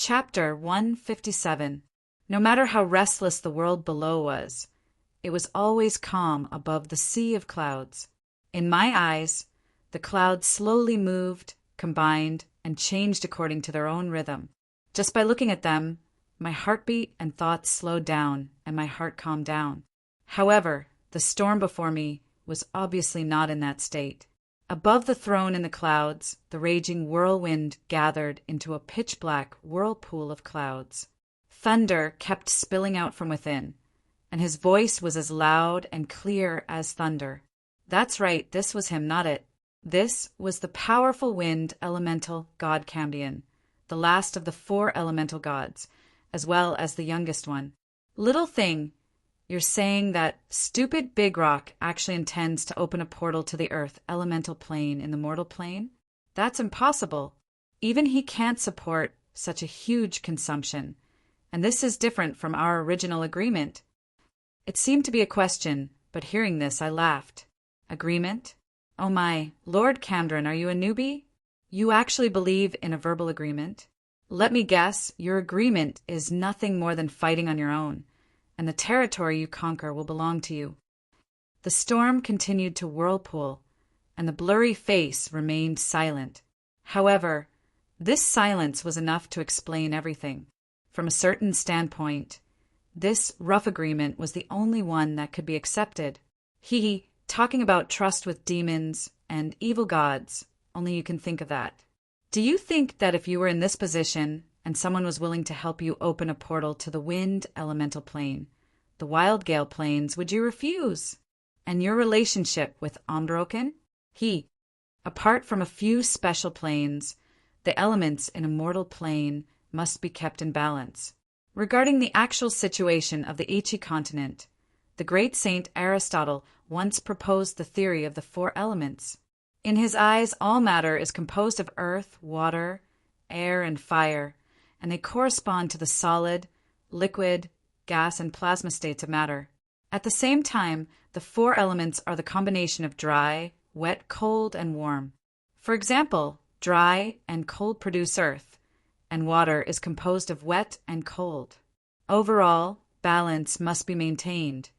Chapter 157. No matter how restless the world below was, it was always calm above the sea of clouds. In my eyes, the clouds slowly moved, combined, and changed according to their own rhythm. Just by looking at them, my heartbeat and thoughts slowed down, and my heart calmed down. However, the storm before me was obviously not in that state. Above the throne in the clouds, the raging whirlwind gathered into a pitch-black whirlpool of clouds. Thunder kept spilling out from within, and his voice was as loud and clear as thunder. That's right, this was him, not it. This was the powerful wind elemental god Cambion, the last of the 4 elemental gods, as well as the youngest one. Little thing, you're saying that stupid Big Rock actually intends to open a portal to the Earth elemental plane in the mortal plane? That's impossible. Even he can't support such a huge consumption, and this is different from our original agreement. It seemed to be a question, but hearing this I laughed. Agreement? Oh my, Lord Camdron, are you a newbie? You actually believe in a verbal agreement? Let me guess, your agreement is nothing more than fighting on your own, and the territory you conquer will belong to you. The storm continued to whirlpool, and the blurry face remained silent. However, this silence was enough to explain everything. From a certain standpoint, this rough agreement was the only one that could be accepted. Talking about trust with demons and evil gods, only you can think of that. Do you think that if you were in this position and someone was willing to help you open a portal to the wind elemental plane, the wild gale planes, would you refuse? And your relationship with Unbroken? Apart from a few special planes, the elements in a mortal plane must be kept in balance. Regarding the actual situation of the Ichi continent, the great saint Aristotle once proposed the theory of the 4 elements. In his eyes, all matter is composed of earth, water, air, and fire, and they correspond to the solid, liquid, gas, and plasma states of matter. At the same time, the 4 elements are the combination of dry, wet, cold, and warm. For example, dry and cold produce earth, and water is composed of wet and cold. Overall, balance must be maintained,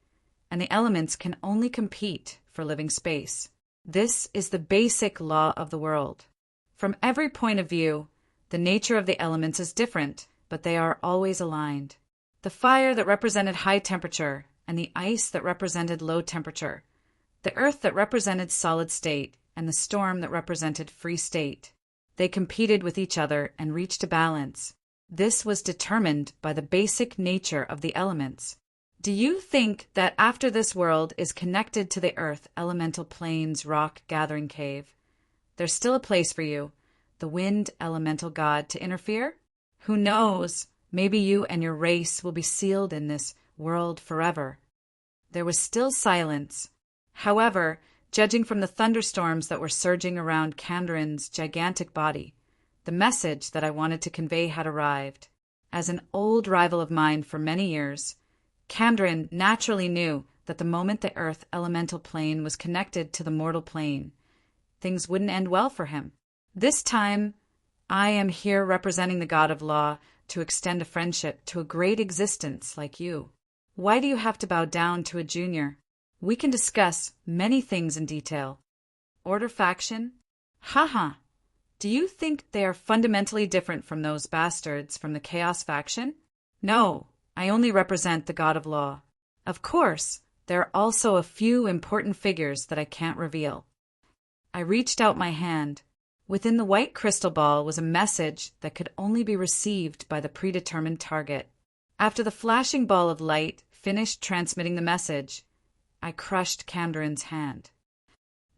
and the elements can only compete for living space. This is the basic law of the world. From every point of view, the nature of the elements is different, but they are always aligned. The fire that represented high temperature, and the ice that represented low temperature, the earth that represented solid state, and the storm that represented free state. They competed with each other and reached a balance. This was determined by the basic nature of the elements. Do you think that after this world is connected to the earth elemental plane's rock gathering cave, there's still a place for you, the wind elemental god, to interfere? Who knows? Maybe you and your race will be sealed in this world forever. There was still silence. However, judging from the thunderstorms that were surging around Camdron's gigantic body, the message that I wanted to convey had arrived. As an old rival of mine for many years, Camdron naturally knew that the moment the earth elemental plane was connected to the mortal plane, things wouldn't end well for him. This time, I am here representing the god of law to extend a friendship to a great existence like you. Why do you have to bow down to a junior? We can discuss many things in detail. Order faction? Do you think they are fundamentally different from those bastards from the Chaos faction? No, I only represent the god of law. Of course, there are also a few important figures that I can't reveal. I reached out my hand. Within the white crystal ball was a message that could only be received by the predetermined target. After the flashing ball of light finished transmitting the message, I crushed Camdron's hand.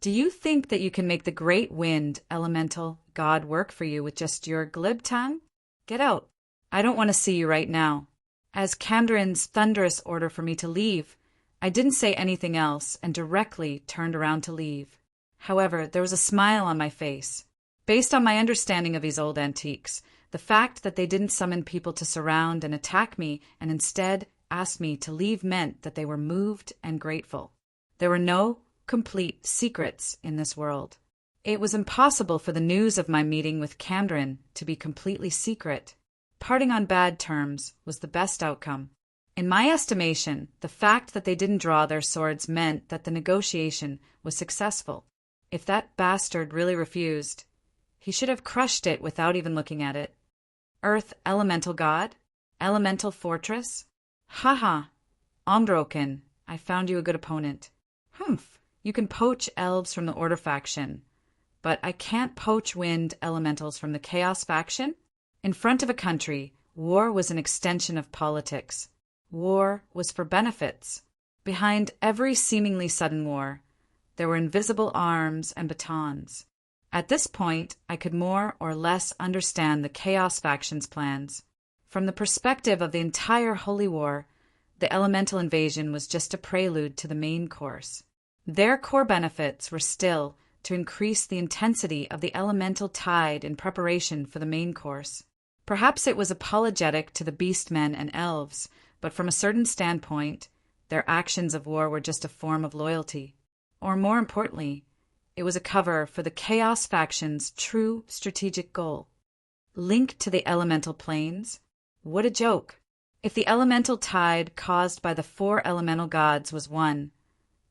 Do you think that you can make the great wind elemental god work for you with just your glib tongue? Get out. I don't want to see you right now. As Camdron's thunderous order for me to leave, I didn't say anything else and directly turned around to leave. However, there was a smile on my face. Based on my understanding of these old antiques, the fact that they didn't summon people to surround and attack me and instead asked me to leave meant that they were moved and grateful. There were no complete secrets in this world. It was impossible for the news of my meeting with Camdron to be completely secret. Parting on bad terms was the best outcome. In my estimation, the fact that they didn't draw their swords meant that the negotiation was successful. If that bastard really refused, he should have crushed it without even looking at it. Earth elemental god? Elemental fortress? Haha. Omdroken, I found you a good opponent. Humph, you can poach elves from the Order faction, but I can't poach wind elementals from the Chaos faction? In front of a country, war was an extension of politics. War was for benefits. Behind every seemingly sudden war, there were invisible arms and batons. At this point, I could more or less understand the Chaos faction's plans. From the perspective of the entire Holy War, the elemental invasion was just a prelude to the main course. Their core benefits were still to increase the intensity of the elemental tide in preparation for the main course. Perhaps it was apologetic to the beastmen and elves, but from a certain standpoint, their actions of war were just a form of loyalty. Or more importantly, it was a cover for the Chaos faction's true strategic goal. Link to the elemental planes? What a joke! If the elemental tide caused by the 4 elemental gods was 1,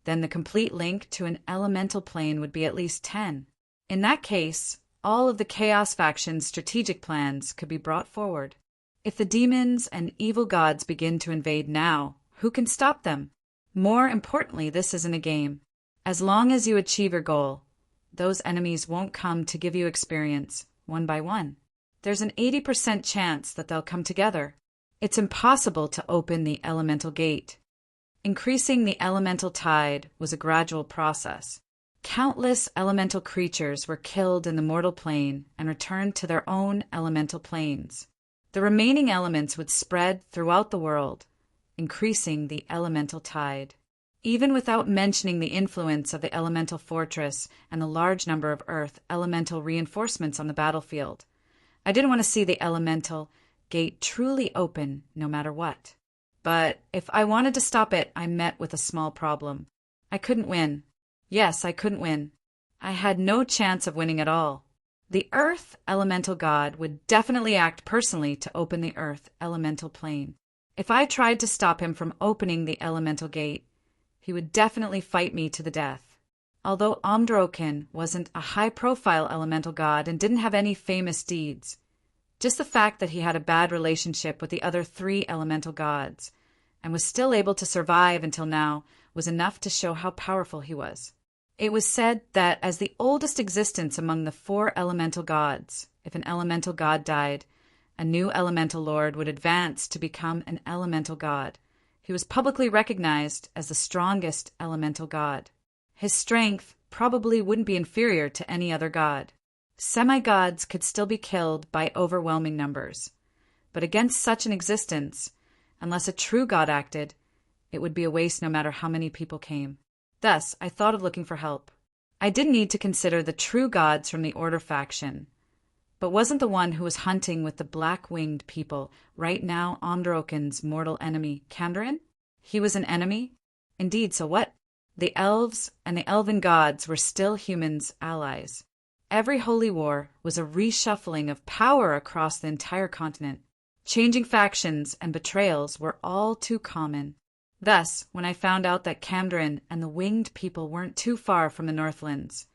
then the complete link to an elemental plane would be at least 10. In that case, all of the Chaos faction's strategic plans could be brought forward. If the demons and evil gods begin to invade now, who can stop them? More importantly, this isn't a game. As long as you achieve your goal, those enemies won't come to give you experience, one by one. There's an 80% chance that they'll come together. It's impossible to open the elemental gate. Increasing the elemental tide was a gradual process. Countless elemental creatures were killed in the mortal plane and returned to their own elemental planes. The remaining elements would spread throughout the world, increasing the elemental tide. Even without mentioning the influence of the elemental fortress and the large number of earth elemental reinforcements on the battlefield, I didn't want to see the elemental gate truly open no matter what. But if I wanted to stop it, I met with a small problem. I couldn't win. Yes, I couldn't win. I had no chance of winning at all. The Earth Elemental God would definitely act personally to open the Earth Elemental plane. If I tried to stop him from opening the Elemental gate, he would definitely fight me to the death. Although Omdroken wasn't a high-profile Elemental God and didn't have any famous deeds, just the fact that he had a bad relationship with the other 3 Elemental Gods and was still able to survive until now was enough to show how powerful he was. It was said that as the oldest existence among the 4 elemental gods, if an elemental god died, a new elemental lord would advance to become an elemental god. He was publicly recognized as the strongest elemental god. His strength probably wouldn't be inferior to any other god. Semi-gods could still be killed by overwhelming numbers, but against such an existence, unless a true god acted, it would be a waste no matter how many people came. Thus, I thought of looking for help. I did need to consider the true gods from the Order faction, but wasn't the one who was hunting with the black-winged people right now Omdroken's mortal enemy, Kamdarin? He was an enemy? Indeed, so what? The elves and the elven gods were still humans' allies. Every holy war was a reshuffling of power across the entire continent. Changing factions and betrayals were all too common. Thus, when I found out that Kamdarin and the winged people weren't too far from the Northlands,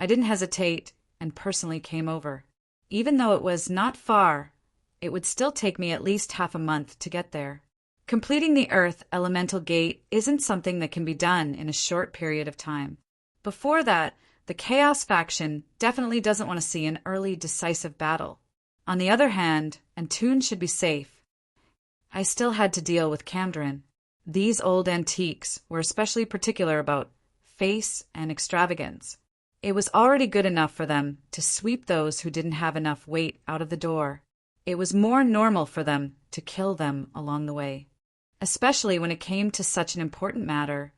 I didn't hesitate and personally came over. Even though it was not far, it would still take me at least half a month to get there. Completing the Earth Elemental Gate isn't something that can be done in a short period of time. Before that, the Chaos faction definitely doesn't want to see an early decisive battle. On the other hand, Antun should be safe. I still had to deal with Kamdarin. These old antiques were especially particular about face and extravagance. It was already good enough for them to sweep those who didn't have enough weight out of the door. It was more normal for them to kill them along the way. Especially when it came to such an important matter,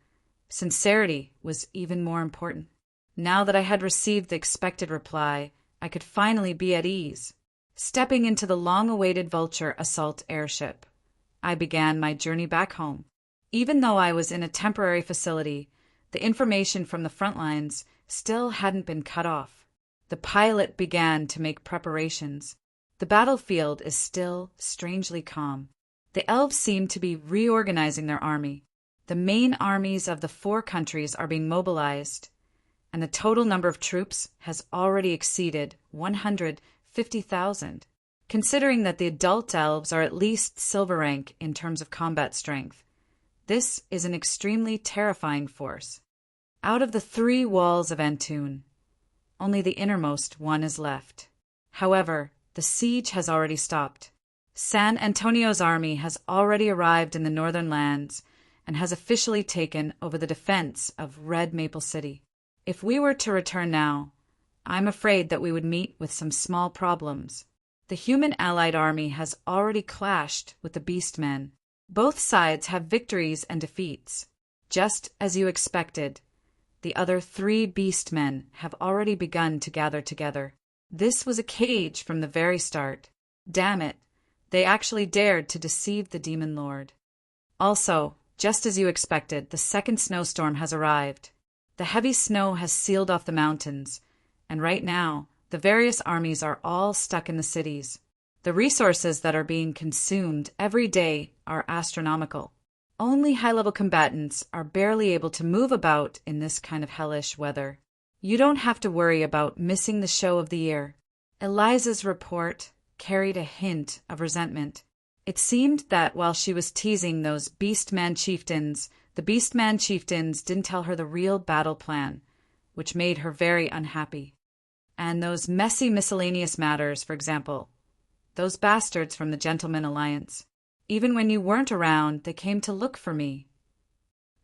sincerity was even more important. Now that I had received the expected reply, I could finally be at ease. Stepping into the long-awaited Vulture assault airship, I began my journey back home. Even though I was in a temporary facility, the information from the front lines still hadn't been cut off. The pilot began to make preparations. The battlefield is still strangely calm. The elves seem to be reorganizing their army. The main armies of the 4 countries are being mobilized, and the total number of troops has already exceeded 150,000. Considering that the adult elves are at least silver rank in terms of combat strength, this is an extremely terrifying force. Out of the 3 walls of Antun, only the innermost one is left. However, the siege has already stopped. San Antonio's army has already arrived in the northern lands and has officially taken over the defense of Red Maple City. If we were to return now, I'm afraid that we would meet with some small problems. The human allied army has already clashed with the beastmen. Both sides have victories and defeats. Just as you expected, the other 3 beastmen have already begun to gather together. This was a cage from the very start. Damn it, they actually dared to deceive the Demon Lord. Also, just as you expected, the second snowstorm has arrived. The heavy snow has sealed off the mountains, and right now, the various armies are all stuck in the cities. The resources that are being consumed every day are astronomical. Only high-level combatants are barely able to move about in this kind of hellish weather. You don't have to worry about missing the show of the year. Eliza's report carried a hint of resentment. It seemed that while she was teasing those Beastman chieftains, the Beastman chieftains didn't tell her the real battle plan, which made her very unhappy. And those messy miscellaneous matters, for example, those bastards from the Gentleman Alliance. Even when you weren't around, they came to look for me.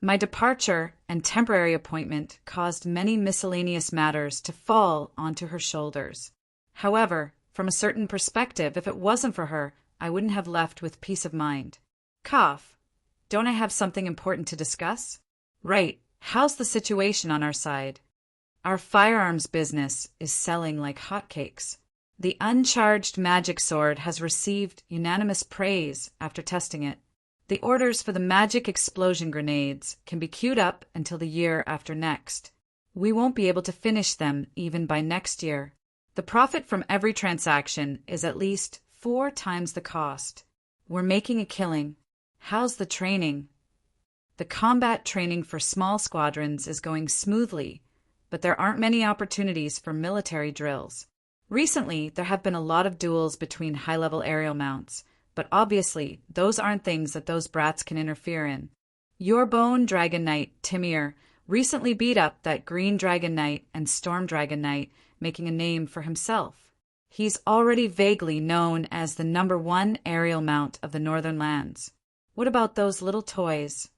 My departure and temporary appointment caused many miscellaneous matters to fall onto her shoulders. However, from a certain perspective, if it wasn't for her, I wouldn't have left with peace of mind. Cough. Don't I have something important to discuss? Right. How's the situation on our side? Our firearms business is selling like hotcakes. The uncharged magic sword has received unanimous praise after testing it. The orders for the magic explosion grenades can be queued up until the year after next. We won't be able to finish them even by next year. The profit from every transaction is at least 4 times the cost. We're making a killing. How's the training? The combat training for small squadrons is going smoothly, but there aren't many opportunities for military drills. Recently, there have been a lot of duels between high-level aerial mounts, but obviously, those aren't things that those brats can interfere in. Your Bone Dragon Knight, Timir, recently beat up that Green Dragon Knight and Storm Dragon Knight, making a name for himself. He's already vaguely known as the #1 aerial mount of the Northern Lands. What about those little toys?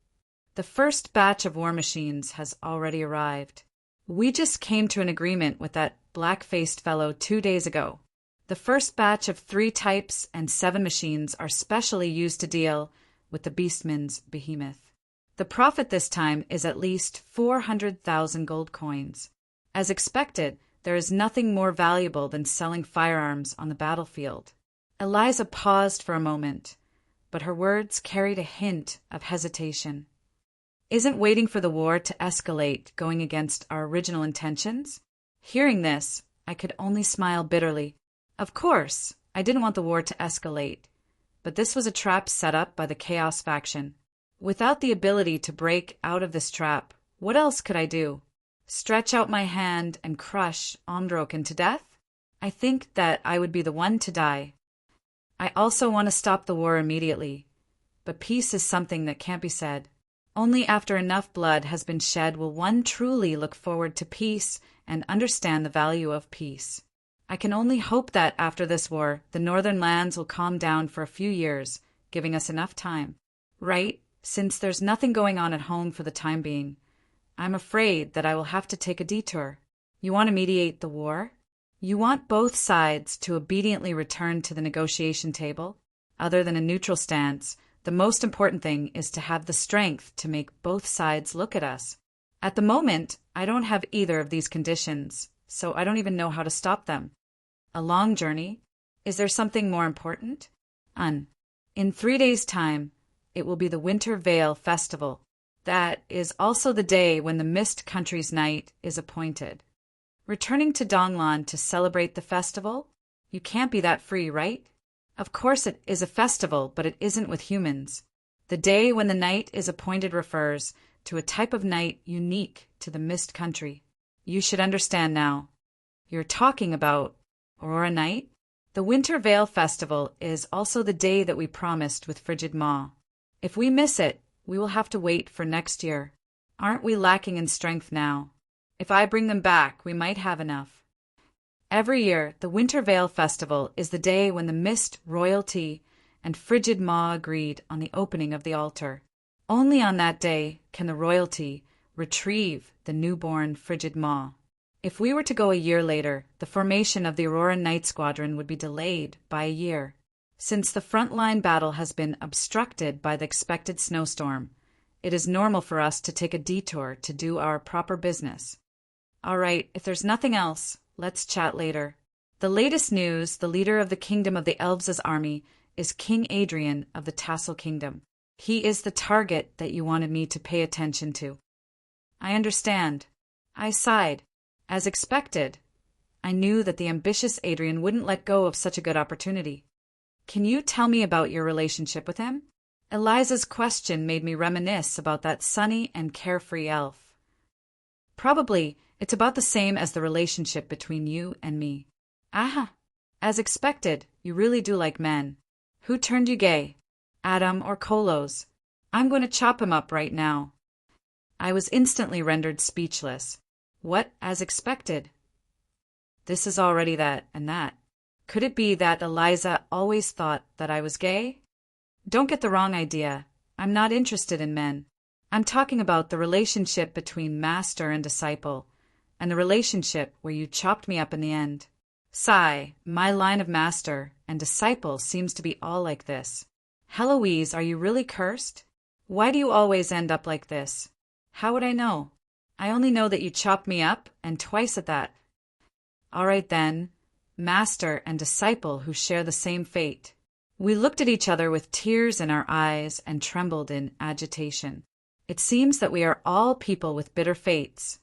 The first batch of war machines has already arrived. We just came to an agreement with that black-faced fellow 2 days ago. The first batch of 3 types and 7 machines are specially used to deal with the Beastman's behemoth. The profit this time is at least 400,000 gold coins. As expected, there is nothing more valuable than selling firearms on the battlefield. Eliza paused for a moment, but her words carried a hint of hesitation. Isn't waiting for the war to escalate going against our original intentions? Hearing this, I could only smile bitterly. Of course, I didn't want the war to escalate, but this was a trap set up by the Chaos faction. Without the ability to break out of this trap, what else could I do? Stretch out my hand and crush Omdroken to death? I think that I would be the one to die. I also want to stop the war immediately, but peace is something that can't be said. Only after enough blood has been shed will one truly look forward to peace and understand the value of peace. I can only hope that after this war, the northern lands will calm down for a few years, giving us enough time. Right, since there's nothing going on at home for the time being, I'm afraid that I will have to take a detour. You want to mediate the war? You want both sides to obediently return to the negotiation table? Other than a neutral stance, the most important thing is to have the strength to make both sides look at us. At the moment, I don't have either of these conditions, so I don't even know how to stop them. A long journey? Is there something more important? In 3 days' time, it will be the Winter Veil Festival. That is also the day when the Mist Country's Knight is appointed. Returning to Donglan to celebrate the festival? You can't be that free, right? Of course it is a festival, but it isn't with humans. The day when the night is appointed refers to a type of night unique to the Mist Country. You should understand now. You're talking about Aurora Night? The Winter Veil Festival is also the day that we promised with Frigid Maw. If we miss it, we will have to wait for next year. Aren't we lacking in strength now? If I bring them back, we might have enough. Every year, the Winter Veil Festival is the day when the Mist Royalty and Frigid Maw agreed on the opening of the altar. Only on that day can the royalty retrieve the newborn Frigid Maw. If we were to go a year later, the formation of the Aurora Night Squadron would be delayed by a year. Since the front-line battle has been obstructed by the expected snowstorm, it is normal for us to take a detour to do our proper business. All right, if there's nothing else, let's chat later. The latest news, the leader of the Kingdom of the Elves' army is King Adrian of the Tassel Kingdom. He is the target that you wanted me to pay attention to. I understand. I sighed. As expected, I knew that the ambitious Adrian wouldn't let go of such a good opportunity. Can you tell me about your relationship with him? Eliza's question made me reminisce about that sunny and carefree elf. Probably, it's about the same as the relationship between you and me. Aha! As expected, you really do like men. Who turned you gay? Adam or Kolos? I'm going to chop him up right now. I was instantly rendered speechless. What, as expected? This is already that and that. Could it be that Eliza always thought that I was gay? Don't get the wrong idea. I'm not interested in men. I'm talking about the relationship between master and disciple, and the relationship where you chopped me up in the end. Sigh, my line of master and disciple seems to be all like this. Heloise, are you really cursed? Why do you always end up like this? How would I know? I only know that you chopped me up, and twice at that. All right then, master and disciple who share the same fate. We looked at each other with tears in our eyes and trembled in agitation. It seems that we are all people with bitter fates.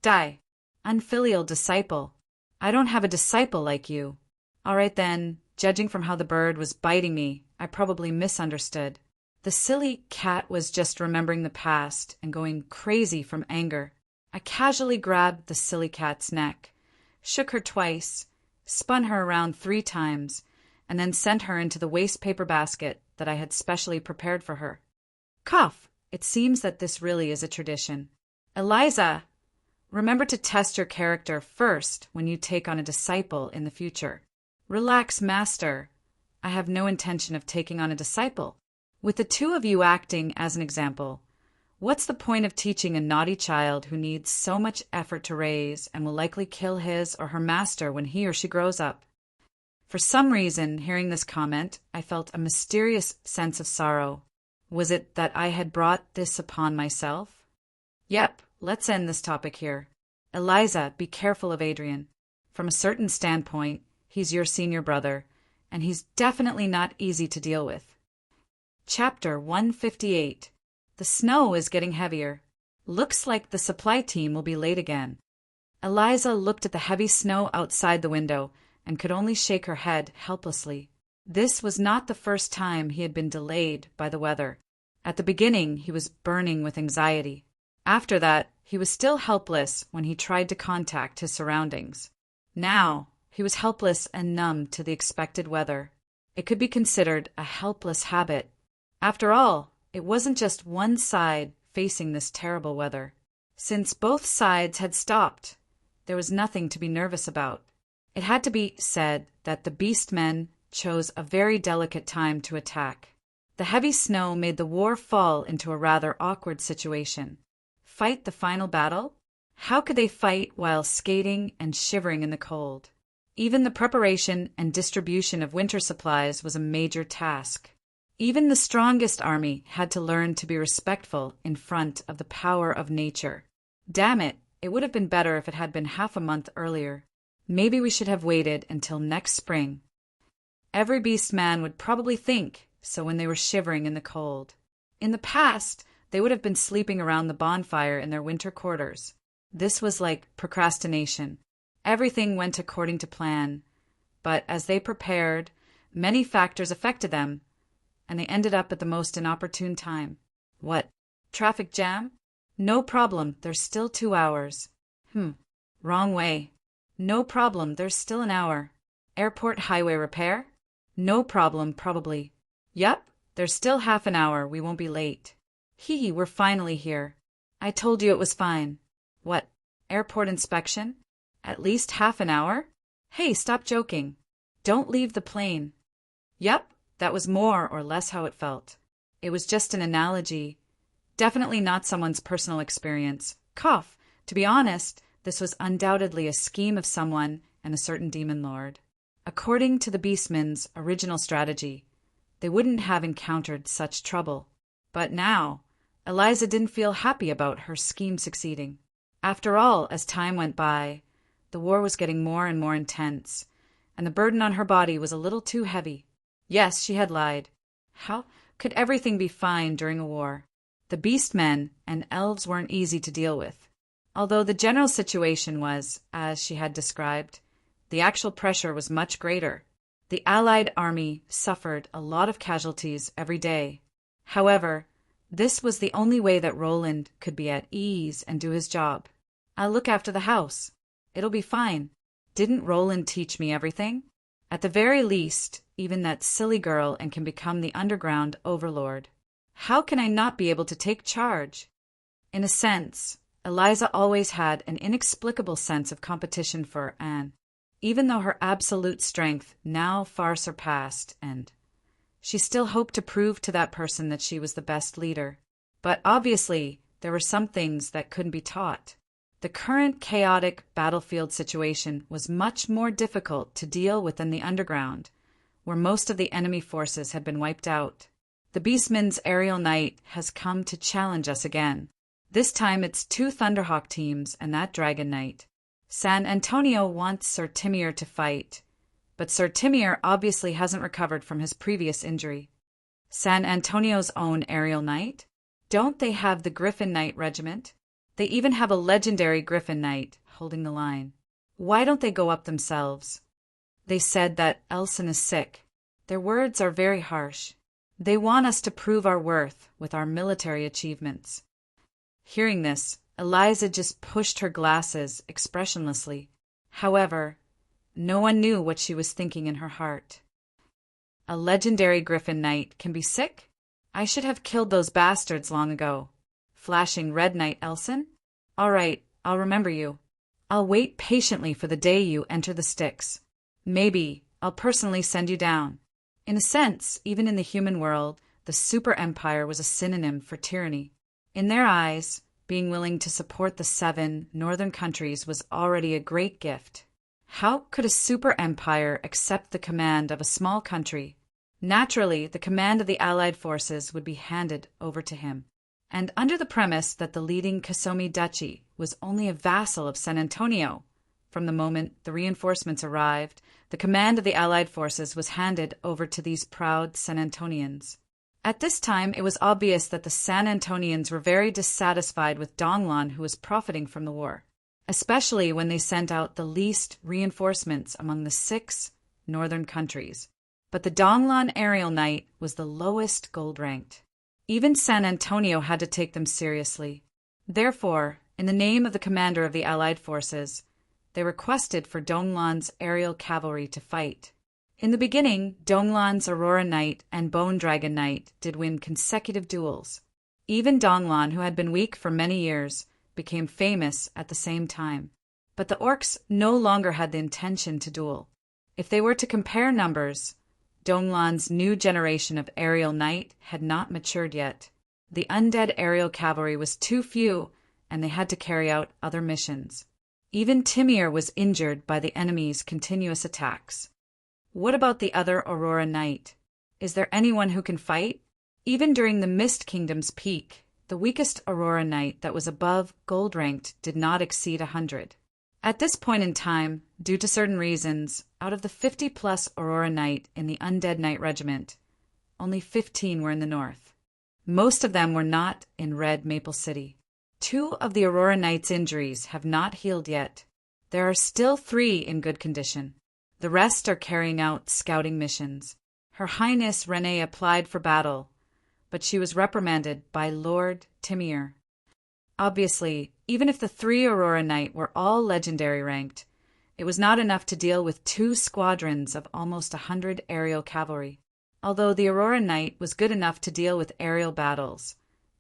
Die, unfilial disciple. I don't have a disciple like you. All right then, judging from how the bird was biting me, I probably misunderstood. The silly cat was just remembering the past and going crazy from anger. I casually grabbed the silly cat's neck, shook her twice, spun her around 3 times, and then sent her into the waste paper basket that I had specially prepared for her. Cough! It seems that this really is a tradition. Eliza, remember to test your character first when you take on a disciple in the future. Relax, master. I have no intention of taking on a disciple. With the 2 of you acting as an example, what's the point of teaching a naughty child who needs so much effort to raise and will likely kill his or her master when he or she grows up? For some reason, hearing this comment, I felt a mysterious sense of sorrow. Was it that I had brought this upon myself? Yep, let's end this topic here. Eliza, be careful of Adrian. From a certain standpoint, he's your senior brother, and he's definitely not easy to deal with. Chapter 158. The snow is getting heavier. Looks like the supply team will be late again. Eliza looked at the heavy snow outside the window and could only shake her head helplessly. This was not the first time he had been delayed by the weather. At the beginning, he was burning with anxiety. After that, he was still helpless when he tried to contact his surroundings. Now, he was helpless and numb to the expected weather. It could be considered a helpless habit. After all, it wasn't just one side facing this terrible weather. Since both sides had stopped, there was nothing to be nervous about. It had to be said that the beastmen chose a very delicate time to attack. The heavy snow made the war fall into a rather awkward situation. Fight the final battle? How could they fight while skating and shivering in the cold? Even the preparation and distribution of winter supplies was a major task. Even the strongest army had to learn to be respectful in front of the power of nature. Damn it, it would have been better if it had been half a month earlier. Maybe we should have waited until next spring. Every beast man would probably think so when they were shivering in the cold. In the past, they would have been sleeping around the bonfire in their winter quarters. This was like procrastination. Everything went according to plan, But as they prepared, many factors affected them, and they ended up at the most inopportune time. What? Traffic jam? No problem, there's still 2 hours. Wrong way. No problem, there's still an hour. Airport highway repair? No problem, probably. Yep, there's still half an hour, we won't be late. Hee, we're finally here. I told you it was fine. What? Airport inspection? At least half an hour? Hey, stop joking. Don't leave the plane. Yep, that was more or less how it felt. It was just an analogy. Definitely not someone's personal experience. Cough. To be honest, this was undoubtedly a scheme of someone and a certain demon lord. According to the Beastmen's original strategy, they wouldn't have encountered such trouble. But now, Eliza didn't feel happy about her scheme succeeding. After all, as time went by, the war was getting more and more intense, and the burden on her body was a little too heavy. Yes, she had lied. How could everything be fine during a war? The Beastmen and elves weren't easy to deal with. Although the general situation was, as she had described, the actual pressure was much greater. The Allied army suffered a lot of casualties every day. However, this was the only way that Roland could be at ease and do his job. I'll look after the house. It'll be fine. Didn't Roland teach me everything? At the very least, even that silly girl and can become the underground overlord. How can I not be able to take charge? In a sense, Eliza always had an inexplicable sense of competition for Anne, even though her absolute strength now far surpassed, and she still hoped to prove to that person that she was the best leader. But obviously, there were some things that couldn't be taught. The current chaotic battlefield situation was much more difficult to deal with than the underground, where most of the enemy forces had been wiped out. The Beastmen's aerial knight has come to challenge us again. This time it's 2 Thunderhawk teams and that dragon knight. San Antonio wants Sir Timir to fight, but Sir Timir obviously hasn't recovered from his previous injury. San Antonio's own aerial knight? Don't they have the Griffin Knight regiment? They even have a legendary Griffin Knight holding the line. Why don't they go up themselves? They said that Elson is sick. Their words are very harsh. They want us to prove our worth with our military achievements. Hearing this, Eliza just pushed her glasses expressionlessly. However, no one knew what she was thinking in her heart. A legendary Griffin Knight can be sick? I should have killed those bastards long ago. Flashing Red Knight Elson? All right, I'll remember you. I'll wait patiently for the day you enter the Styx. Maybe I'll personally send you down. In a sense, even in the human world, the super empire was a synonym for tyranny. In their eyes, being willing to support the 7 northern countries was already a great gift. How could a super empire accept the command of a small country? Naturally, the command of the Allied forces would be handed over to him. And under the premise that the leading Casomi duchy was only a vassal of San Antonio, from the moment the reinforcements arrived, the command of the Allied forces was handed over to these proud San Antonians. At this time, it was obvious that the San Antonians were very dissatisfied with Donglan, who was profiting from the war, especially when they sent out the least reinforcements among the 6 northern countries. But the Donglan aerial knight was the lowest gold-ranked. Even San Antonio had to take them seriously. Therefore, in the name of the commander of the Allied forces, they requested for Donglan's aerial cavalry to fight. In the beginning, Donglan's Aurora Knight and Bone Dragon Knight did win consecutive duels. Even Donglan, who had been weak for many years, became famous at the same time. But the orcs no longer had the intention to duel. If they were to compare numbers, Donglan's new generation of aerial knight had not matured yet. The undead aerial cavalry was too few, and they had to carry out other missions. Even Timir was injured by the enemy's continuous attacks. What about the other Aurora Knight? Is there anyone who can fight? Even during the Mist Kingdom's peak, the weakest Aurora Knight that was above gold-ranked did not exceed 100. At this point in time, due to certain reasons, out of the 50-plus Aurora Knight in the Undead Knight Regiment, only 15 were in the north. Most of them were not in Red Maple City. 2 of the Aurora Knight's injuries have not healed yet. There are still 3 in good condition. The rest are carrying out scouting missions. Her Highness Renee applied for battle, but she was reprimanded by Lord Timir. Obviously, even if the 3 Aurora Knight were all legendary ranked, it was not enough to deal with 2 squadrons of almost 100 aerial cavalry. Although the Aurora Knight was good enough to deal with aerial battles,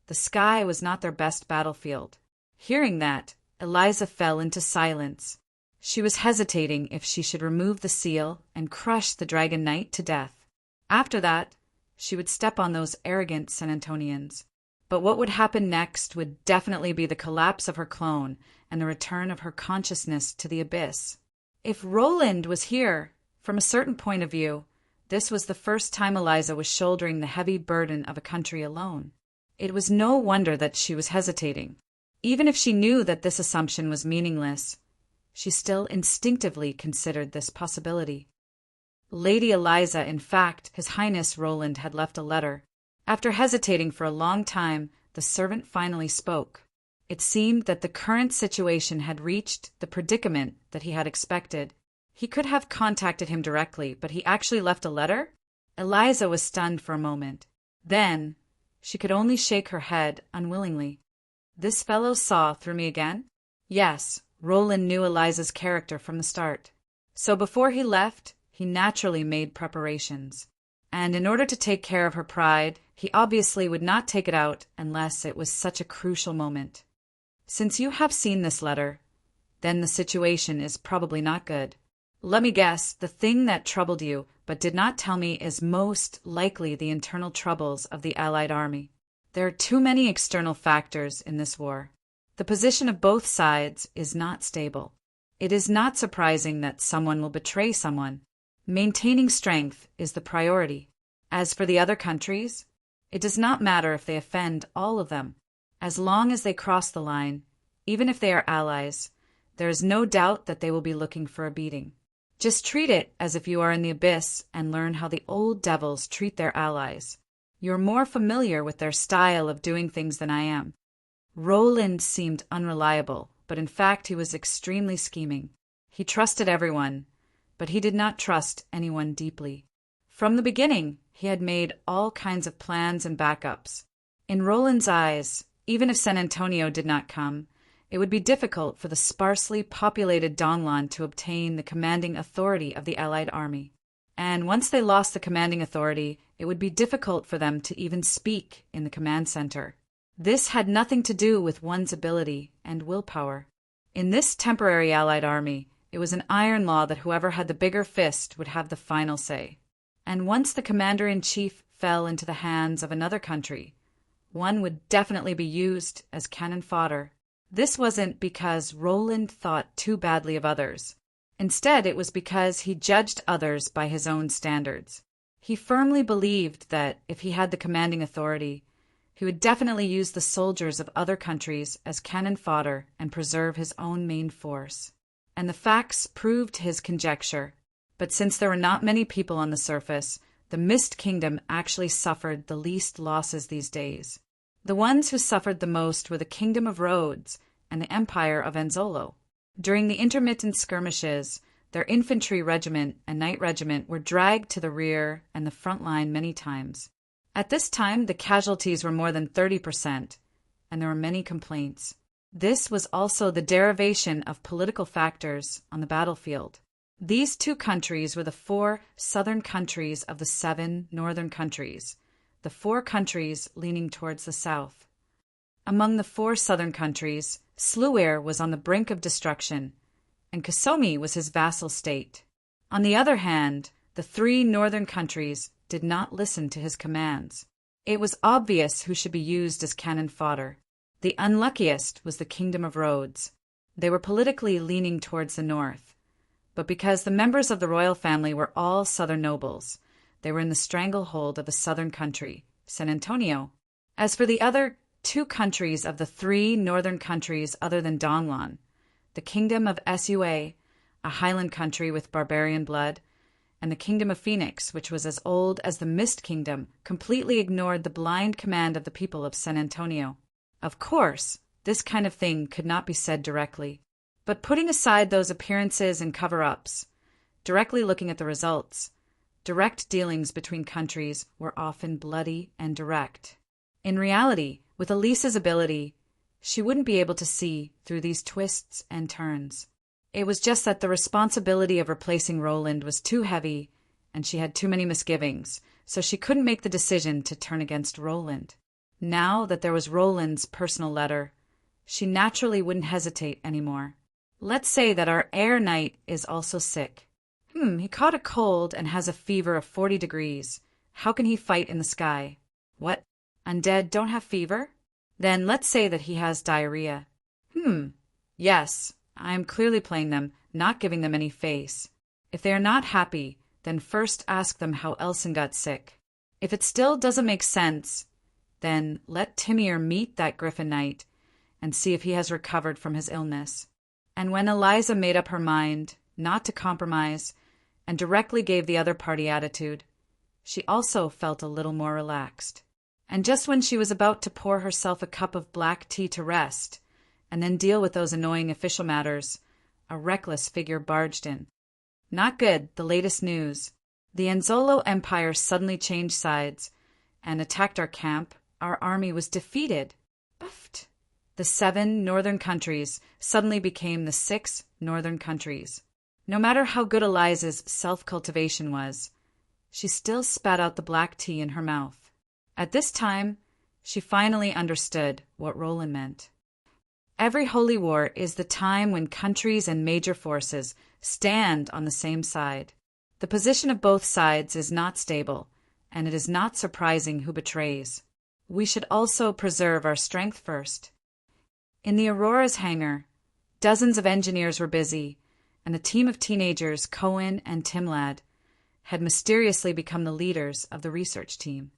the sky was not their best battlefield. Hearing that, Eliza fell into silence. She was hesitating if she should remove the seal and crush the Dragon Knight to death. After that, she would step on those arrogant San Antonians. But what would happen next would definitely be the collapse of her clone and the return of her consciousness to the abyss. If Roland was here, from a certain point of view, this was the first time Eliza was shouldering the heavy burden of a country alone. It was no wonder that she was hesitating. Even if she knew that this assumption was meaningless, she still instinctively considered this possibility. Lady Eliza, in fact, His Highness Roland had left a letter. After hesitating for a long time, the servant finally spoke. It seemed that the current situation had reached the predicament that he had expected. He could have contacted him directly, but he actually left a letter? Eliza was stunned for a moment. Then, she could only shake her head unwillingly. This fellow saw through me again? Yes, Roland knew Eliza's character from the start. So before he left, he naturally made preparations. And in order to take care of her pride, he obviously would not take it out unless it was such a crucial moment. Since you have seen this letter, then the situation is probably not good. Let me guess, the thing that troubled you but did not tell me is most likely the internal troubles of the Allied army. There are too many external factors in this war. The position of both sides is not stable. It is not surprising that someone will betray someone. Maintaining strength is the priority. As for the other countries, it does not matter if they offend all of them. As long as they cross the line, even if they are allies, there is no doubt that they will be looking for a beating. Just treat it as if you are in the abyss and learn how the old devils treat their allies. You're more familiar with their style of doing things than I am. Roland seemed unreliable, but in fact he was extremely scheming. He trusted everyone, but he did not trust anyone deeply. From the beginning, he had made all kinds of plans and backups. In Roland's eyes, even if San Antonio did not come, it would be difficult for the sparsely populated Donlon to obtain the commanding authority of the Allied army. And once they lost the commanding authority, it would be difficult for them to even speak in the command center. This had nothing to do with one's ability and willpower. In this temporary Allied army, it was an iron law that whoever had the bigger fist would have the final say. And once the commander-in-chief fell into the hands of another country, one would definitely be used as cannon fodder. This wasn't because Roland thought too badly of others. Instead, it was because he judged others by his own standards. He firmly believed that if he had the commanding authority, he would definitely use the soldiers of other countries as cannon fodder and preserve his own main force. And the facts proved his conjecture. But since there were not many people on the surface, the Mist Kingdom actually suffered the least losses these days. The ones who suffered the most were the Kingdom of Rhodes and the Empire of Anzolo. During the intermittent skirmishes, their infantry regiment and knight regiment were dragged to the rear and the front line many times. At this time, the casualties were more than 30%, and there were many complaints. This was also the derivation of political factors on the battlefield. These 2 countries were the 4 southern countries of the 7 northern countries, the 4 countries leaning towards the south. Among the 4 southern countries, Sluir was on the brink of destruction, and Kisomi was his vassal state. On the other hand, the 3 northern countries did not listen to his commands. It was obvious who should be used as cannon fodder. The unluckiest was the Kingdom of Rhodes. They were politically leaning towards the north, but because the members of the royal family were all southern nobles, they were in the stranglehold of the southern country, San Antonio. As for the other 2 countries of the 3 northern countries other than Donlon, the Kingdom of Sua, a highland country with barbarian blood, and the Kingdom of Phoenix, which was as old as the Mist Kingdom, completely ignored the blind command of the people of San Antonio. Of course, this kind of thing could not be said directly. But putting aside those appearances and cover-ups, directly looking at the results. Direct dealings between countries were often bloody and direct. In reality, with Elisa's ability, she wouldn't be able to see through these twists and turns. It was just that the responsibility of replacing Roland was too heavy, and she had too many misgivings, so she couldn't make the decision to turn against Roland. Now that there was Roland's personal letter, she naturally wouldn't hesitate anymore. Let's say that our air knight is also sick. He caught a cold and has a fever of 40 degrees. How can he fight in the sky? What? Undead don't have fever? Then let's say that he has diarrhea. Yes, I am clearly playing them, not giving them any face. If they are not happy, then first ask them how Elson got sick. If it still doesn't make sense, then let Timir meet that Griffin Knight and see if he has recovered from his illness. And when Eliza made up her mind not to compromise and directly gave the other party attitude, she also felt a little more relaxed. And just when she was about to pour herself a cup of black tea to rest and then deal with those annoying official matters, a reckless figure barged in. Not good, the latest news. The Enzolo Empire suddenly changed sides and attacked our camp. Our army was defeated. Buffed. The 7 northern countries suddenly became the 6 northern countries. No matter how good Eliza's self-cultivation was, she still spat out the black tea in her mouth. At this time, she finally understood what Roland meant. Every holy war is the time when countries and major forces stand on the same side. The position of both sides is not stable, and it is not surprising who betrays. We should also preserve our strength first. In the Aurora's hangar, dozens of engineers were busy, and a team of teenagers, Cohen and Timlad, had mysteriously become the leaders of the research team.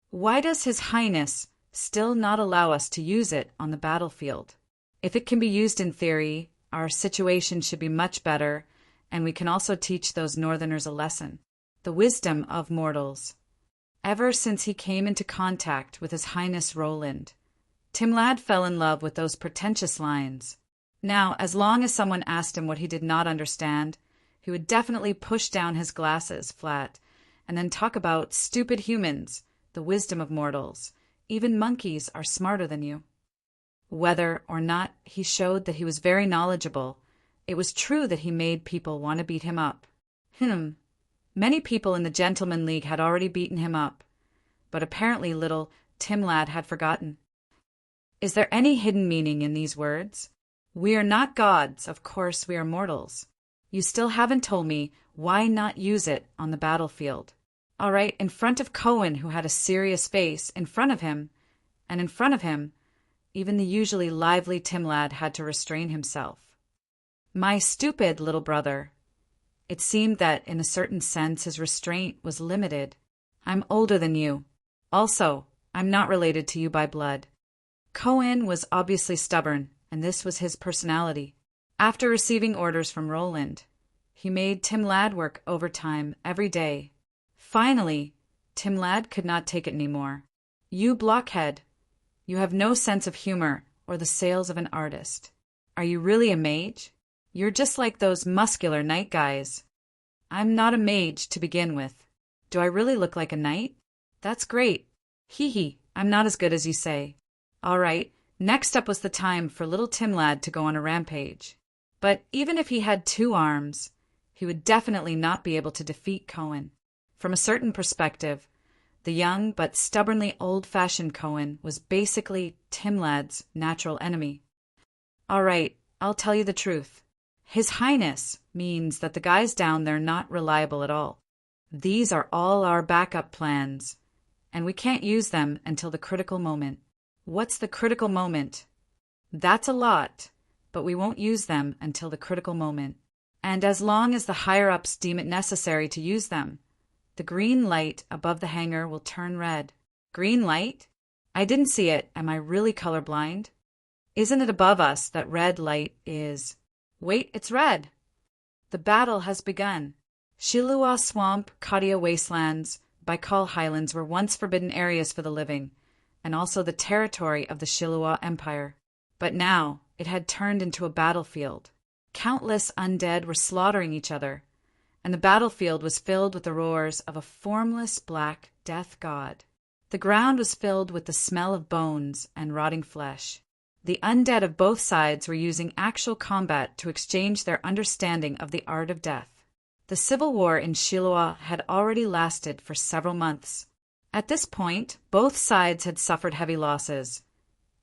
Why does His Highness still not allow us to use it on the battlefield? If it can be used in theory, our situation should be much better, and we can also teach those northerners a lesson. The wisdom of mortals. Ever since he came into contact with His Highness Roland, Timlad fell in love with those pretentious lines. Now, as long as someone asked him what he did not understand, he would definitely push down his glasses flat and then talk about stupid humans, the wisdom of mortals. Even monkeys are smarter than you. Whether or not he showed that he was very knowledgeable, it was true that he made people want to beat him up. Many people in the Gentleman League had already beaten him up, but apparently little Timlad had forgotten. Is there any hidden meaning in these words? We are not gods, of course we are mortals. You still haven't told me why not use it on the battlefield. All right, in front of Cohen, who had a serious face, in front of him, and in front of him, even the usually lively Timlad had to restrain himself. My stupid little brother. It seemed that, in a certain sense, his restraint was limited. I'm older than you. Also, I'm not related to you by blood. Cohen was obviously stubborn, and this was his personality. After receiving orders from Roland, he made Timlad work overtime every day. Finally, Timlad could not take it anymore. You blockhead. You have no sense of humor or the sails of an artist. Are you really a mage? You're just like those muscular knight guys. I'm not a mage to begin with. Do I really look like a knight? That's great. Hee, I'm not as good as you say. All right, next up was the time for little Timlad to go on a rampage. But even if he had 2 arms, he would definitely not be able to defeat Cohen. From a certain perspective, the young but stubbornly old-fashioned Cohen was basically Timlad's natural enemy. All right, I'll tell you the truth. His Highness means that the guys down there are not reliable at all. These are all our backup plans, and we can't use them until the critical moment. What's the critical moment? That's a lot, but we won't use them until the critical moment. And as long as the higher-ups deem it necessary to use them, the green light above the hangar will turn red. Green light? I didn't see it. Am I really colorblind? Isn't it above us that red light is? Wait, it's red. The battle has begun. Shilua Swamp, Kadia Wastelands, Baikal Highlands were once forbidden areas for the living, and also the territory of the Shilua Empire. But now it had turned into a battlefield. Countless undead were slaughtering each other, and the battlefield was filled with the roars of a formless black death god. The ground was filled with the smell of bones and rotting flesh. The undead of both sides were using actual combat to exchange their understanding of the art of death. The civil war in Shiloah had already lasted for several months. At this point, both sides had suffered heavy losses,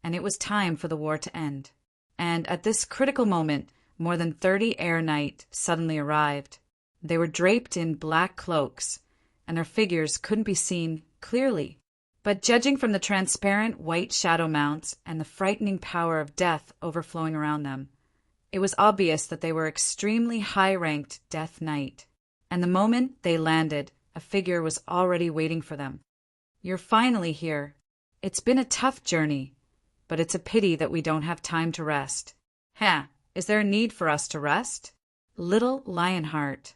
and it was time for the war to end. And at this critical moment, more than 30 Air Knight suddenly arrived. They were draped in black cloaks, and their figures couldn't be seen clearly. But judging from the transparent white shadow mounts and the frightening power of death overflowing around them, it was obvious that they were extremely high-ranked Death Knight. And the moment they landed, a figure was already waiting for them. "You're finally here. It's been a tough journey, but it's a pity that we don't have time to rest." Is there a need for us to rest?" "Little Lionheart,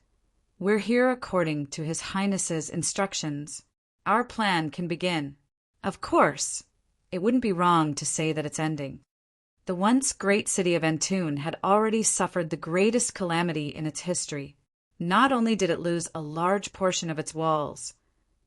we're here according to His Highness's instructions. Our plan can begin." "Of course. It wouldn't be wrong to say that it's ending." The once great city of Antoon had already suffered the greatest calamity in its history. Not only did it lose a large portion of its walls,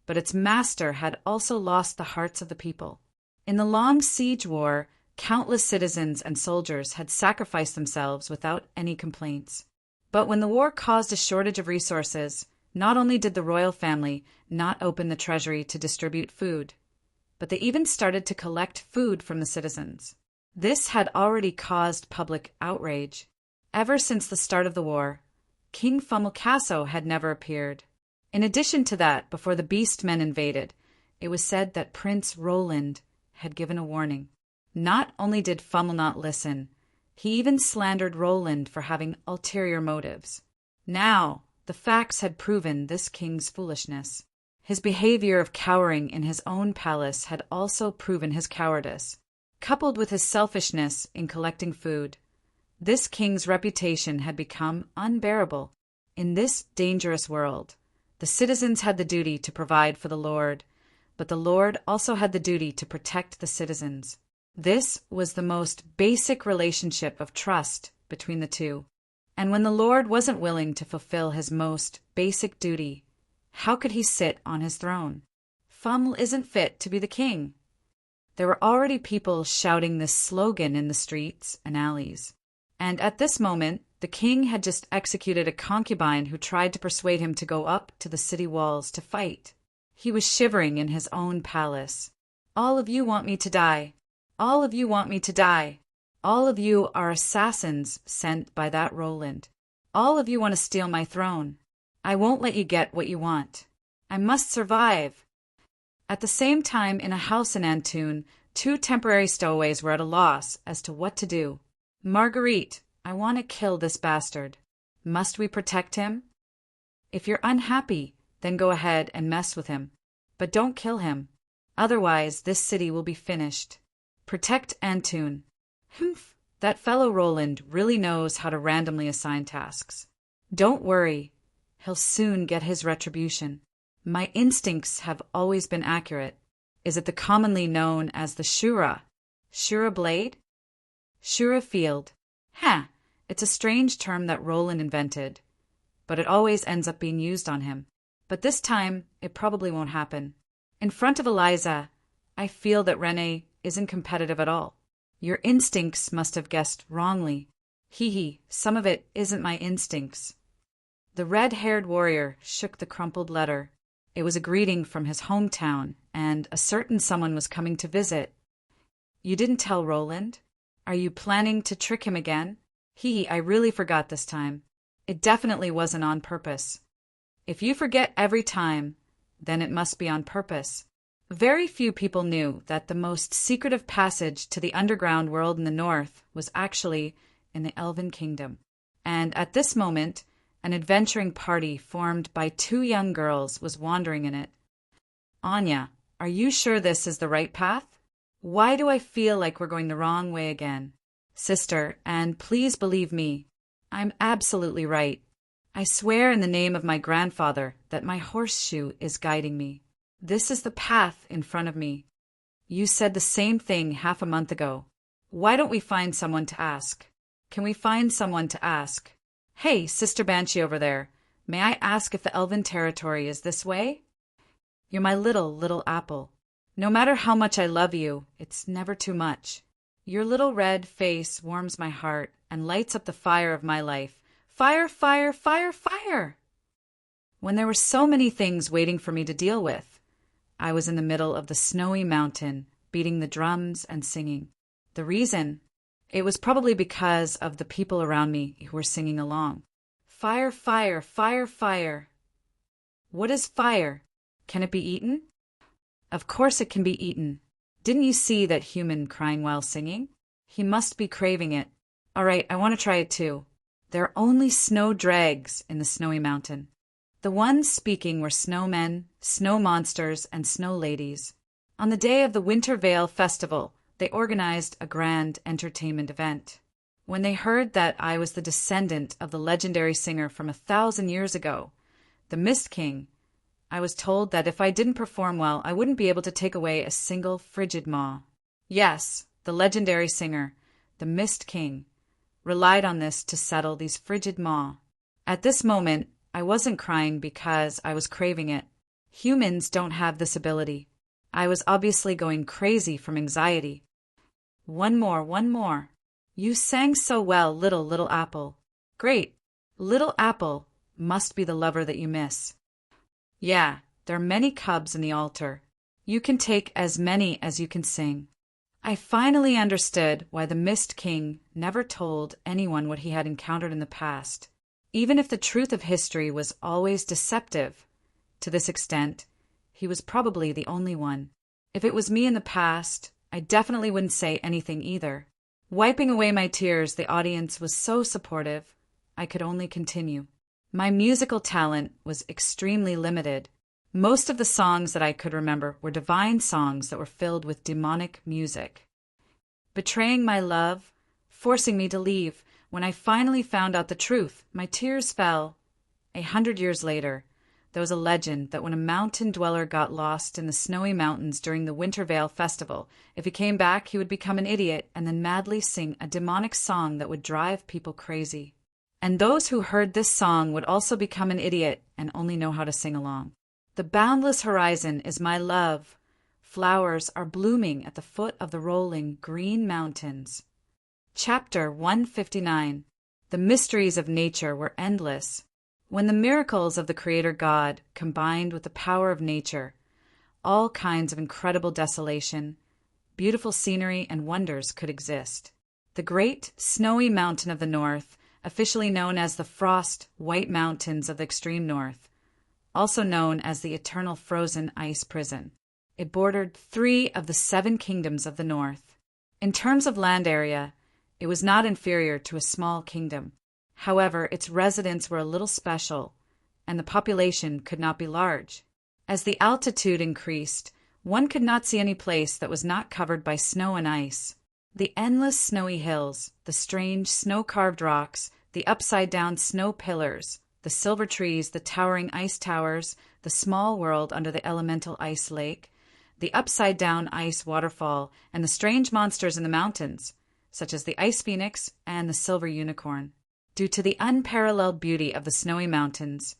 but its master had also lost the hearts of the people. In the long siege war, countless citizens and soldiers had sacrificed themselves without any complaints. But when the war caused a shortage of resources, not only did the royal family not open the treasury to distribute food, but they even started to collect food from the citizens. This had already caused public outrage. Ever since the start of the war, King Fumilcasso had never appeared. In addition to that, before the beast men invaded, it was said that Prince Roland had given a warning. Not only did Fumil not listen, he even slandered Roland for having ulterior motives. Now, the facts had proven this king's foolishness. His behavior of cowering in his own palace had also proven his cowardice. Coupled with his selfishness in collecting food, this king's reputation had become unbearable. In this dangerous world, the citizens had the duty to provide for the Lord, but the Lord also had the duty to protect the citizens. This was the most basic relationship of trust between the two. And when the Lord wasn't willing to fulfill his most basic duty, how could he sit on his throne? Fuml isn't fit to be the king. There were already people shouting this slogan in the streets and alleys. And at this moment, the king had just executed a concubine who tried to persuade him to go up to the city walls to fight. He was shivering in his own palace. "All of you want me to die. All of you want me to die. All of you are assassins sent by that Roland. All of you want to steal my throne. I won't let you get what you want. I must survive." At the same time, in a house in Antoon, 2 temporary stowaways were at a loss as to what to do. "Marguerite, I want to kill this bastard. Must we protect him?" "If you're unhappy, then go ahead and mess with him. But don't kill him. Otherwise, this city will be finished. Protect Antoon." "Humph, that fellow Roland really knows how to randomly assign tasks." "Don't worry. He'll soon get his retribution. My instincts have always been accurate. Is it the commonly known as the Shura? Shura blade? Shura field. It's a strange term that Roland invented, but it always ends up being used on him. But this time, it probably won't happen. In front of Eliza, I feel that Rene isn't competitive at all. Your instincts must have guessed wrongly. Some of it isn't my instincts." The red-haired warrior shook the crumpled letter. It was a greeting from his hometown, and a certain someone was coming to visit. "You didn't tell Roland? Are you planning to trick him again?" I really forgot this time. It definitely wasn't on purpose." "If you forget every time, then it must be on purpose." Very few people knew that the most secretive passage to the underground world in the north was actually in the Elven Kingdom. And at this moment, an adventuring party formed by 2 young girls was wandering in it. "Anya, are you sure this is the right path? Why do I feel like we're going the wrong way again?" "Sister, and please believe me, I'm absolutely right. I swear in the name of my grandfather that my horseshoe is guiding me. This is the path in front of me. You said the same thing half a month ago. Why don't we find someone to ask? Can we find someone to ask? Hey, Sister Banshee over there, May I ask if the elven territory is this way? You're my little apple. No matter how much I love you, it's never too much. Your little red face warms my heart and lights up the fire of my life. Fire, fire, fire, fire! When there were so many things waiting for me to deal with, I was in the middle of the snowy mountain, beating the drums and singing. The reason? It was probably because of the people around me who were singing along. Fire, fire, fire, fire. What is fire? Can it be eaten? Of course it can be eaten. Didn't you see that human crying while singing? He must be craving it. All right, I want to try it too. There are only snow dregs in the snowy mountain. The ones speaking were snowmen, snow monsters, and snow ladies. On the day of the Winter Veil Festival, they organized a grand entertainment event. When they heard that I was the descendant of the legendary singer from 1,000 years ago, the Mist King, I was told that if I didn't perform well, I wouldn't be able to take away a single frigid maw. Yes, the legendary singer, the Mist King, relied on this to settle these frigid maw. At this moment, I wasn't crying because I was craving it. Humans don't have this ability. I was obviously going crazy from anxiety. One more. You sang so well, little apple. Great. Little apple must be the lover that you miss. Yeah, there are many cubs in the altar. You can take as many as you can sing. I finally understood why the Mist King never told anyone what he had encountered in the past. Even if the truth of history was always deceptive, to this extent, he was probably the only one. If it was me in the past, I definitely wouldn't say anything either. Wiping away my tears, the audience was so supportive, I could only continue. My musical talent was extremely limited. Most of the songs that I could remember were divine songs that were filled with demonic music. Betraying my love, forcing me to leave. When I finally found out the truth, my tears fell. 100 years later, there was a legend that when a mountain dweller got lost in the snowy mountains during the Winter Veil Festival, if he came back, he would become an idiot and then madly sing a demonic song that would drive people crazy. And those who heard this song would also become an idiot and only know how to sing along. The boundless horizon is my love. Flowers are blooming at the foot of the rolling green mountains. Chapter 159. The mysteries of nature were endless. When the miracles of the Creator God combined with the power of nature, all kinds of incredible desolation, beautiful scenery, and wonders could exist. The great snowy mountain of the north, officially known as the Frost White Mountains of the extreme north, also known as the Eternal Frozen Ice Prison. It bordered 3 of the 7 kingdoms of the north. In terms of land area, it was not inferior to a small kingdom. However, its residents were a little special, and the population could not be large. As the altitude increased, one could not see any place that was not covered by snow and ice. The endless snowy hills, the strange snow-carved rocks, the upside-down snow pillars, the silver trees, the towering ice towers, the small world under the elemental ice lake, the upside-down ice waterfall, and the strange monsters in the mountains, such as the ice phoenix and the silver unicorn. Due to the unparalleled beauty of the snowy mountains,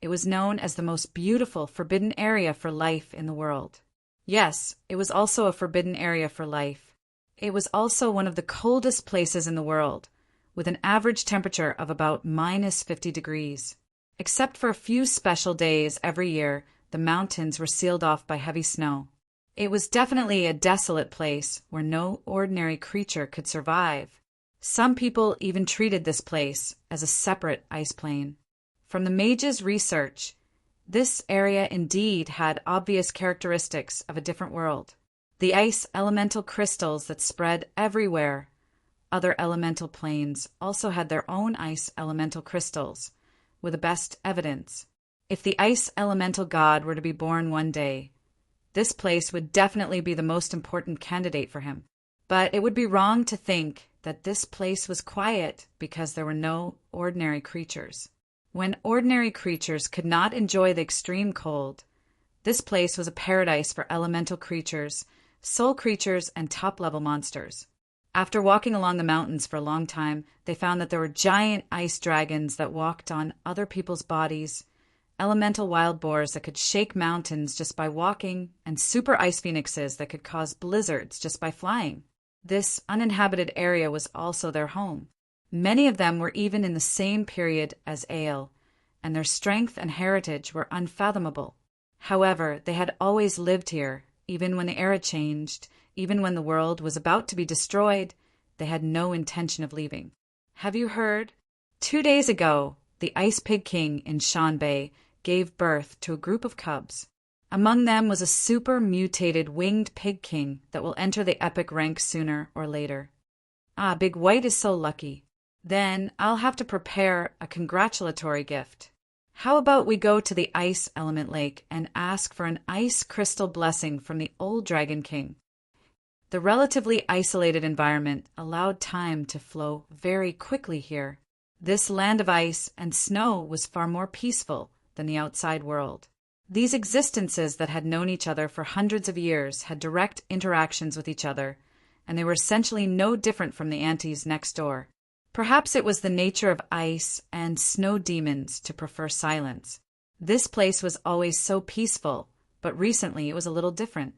it was known as the most beautiful forbidden area for life in the world. Yes, it was also a forbidden area for life. It was also one of the coldest places in the world, with an average temperature of about -50 degrees. Except for a few special days every year, the mountains were sealed off by heavy snow. It was definitely a desolate place where no ordinary creature could survive. Some people even treated this place as a separate ice plain. From the mage's research, this area indeed had obvious characteristics of a different world. The ice elemental crystals that spread everywhere. Other elemental planes also had their own ice elemental crystals, with the best evidence. If the ice elemental god were to be born one day, this place would definitely be the most important candidate for him. But it would be wrong to think that this place was quiet because there were no ordinary creatures. When ordinary creatures could not enjoy the extreme cold, this place was a paradise for elemental creatures, soul creatures, and top-level monsters. After walking along the mountains for a long time, they found that there were giant ice dragons that walked on other people's bodies, elemental wild boars that could shake mountains just by walking, and super ice phoenixes that could cause blizzards just by flying. This uninhabited area was also their home. Many of them were even in the same period as Ale, and their strength and heritage were unfathomable. However, they had always lived here, even when the era changed, even when the world was about to be destroyed. They had no intention of leaving. Have you heard? 2 days ago, the Ice Pig King in Shan Bay gave birth to a group of cubs. Among them was a super mutated winged pig king that will enter the epic rank sooner or later. Ah, Big White is so lucky. Then I'll have to prepare a congratulatory gift. How about we go to the ice element lake and ask for an ice crystal blessing from the old Dragon King? The relatively isolated environment allowed time to flow very quickly here. This land of ice and snow was far more peaceful than the outside world. These existences that had known each other for hundreds of years had direct interactions with each other, and they were essentially no different from the Antes next door. Perhaps it was the nature of ice and snow demons to prefer silence. This place was always so peaceful, but recently it was a little different.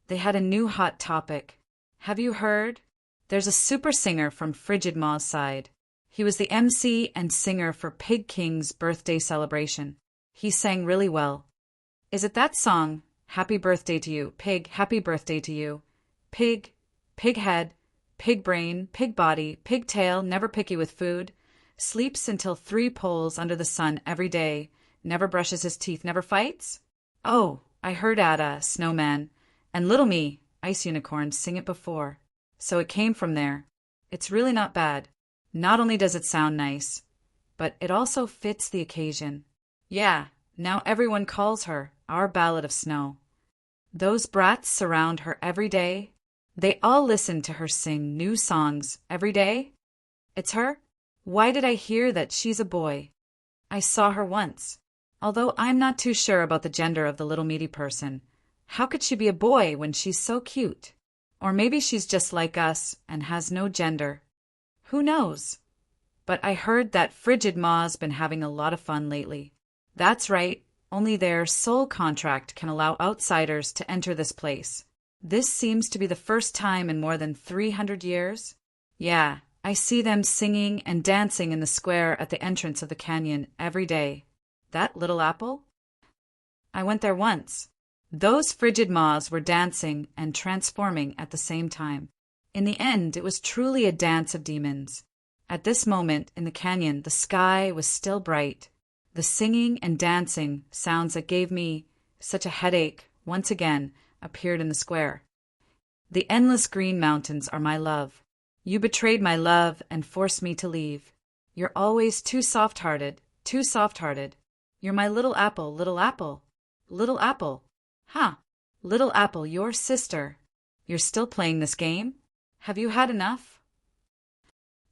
They had a new hot topic. Have you heard? There's a super singer from Frigid Maw's side. He was the MC and singer for Pig King's birthday celebration. He sang really well. Is it that song, Happy Birthday to You, Pig, Happy Birthday to You? Pig, pig head, pig brain, pig body, pig tail, never picky with food, sleeps until 3 poles under the sun every day, never brushes his teeth, never fights? Oh, I heard Ada, Snowman, and Little Me, Ice Unicorn, sing it before. So it came from there. It's really not bad. Not only does it sound nice, but it also fits the occasion. Yeah, now everyone calls her our Ballad of Snow. Those brats surround her every day. They all listen to her sing new songs every day. It's her? Why did I hear that she's a boy? I saw her once. Although I'm not too sure about the gender of the little meaty person. How could she be a boy when she's so cute? Or maybe she's just like us and has no gender. Who knows? But I heard that Frigid Maw's been having a lot of fun lately. That's right, only their soul contract can allow outsiders to enter this place. This seems to be the first time in more than 300 years. Yeah, I see them singing and dancing in the square at the entrance of the canyon every day. That little apple? I went there once. Those Frigid Maws were dancing and transforming at the same time. In the end, it was truly a dance of demons. At this moment in the canyon, the sky was still bright. The singing and dancing sounds that gave me such a headache once again appeared in the square. The endless green mountains are my love. You betrayed my love and forced me to leave. You're always too soft-hearted, too soft-hearted. You're my little apple, little apple, little apple. Huh, little apple, your sister. You're still playing this game? Have you had enough?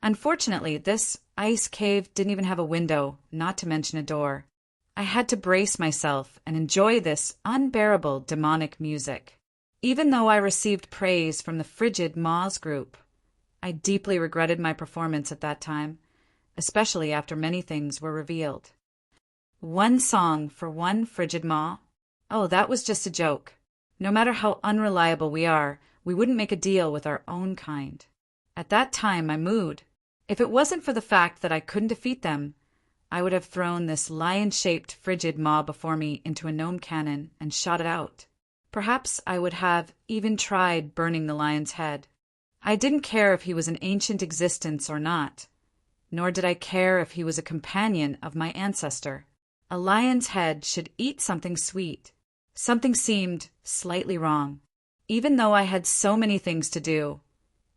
Unfortunately, this ice cave didn't even have a window, not to mention a door. I had to brace myself and enjoy this unbearable demonic music. Even though I received praise from the Frigid Maws group, I deeply regretted my performance at that time, especially after many things were revealed. One song for one Frigid Maw? Oh, that was just a joke. No matter how unreliable we are, we wouldn't make a deal with our own kind. At that time, my mood, if it wasn't for the fact that I couldn't defeat them, I would have thrown this lion-shaped Frigid Maw before me into a gnome cannon and shot it out. Perhaps I would have even tried burning the lion's head. I didn't care if he was an ancient existence or not, nor did I care if he was a companion of my ancestor. A lion's head should eat something sweet. Something seemed slightly wrong. Even though I had so many things to do,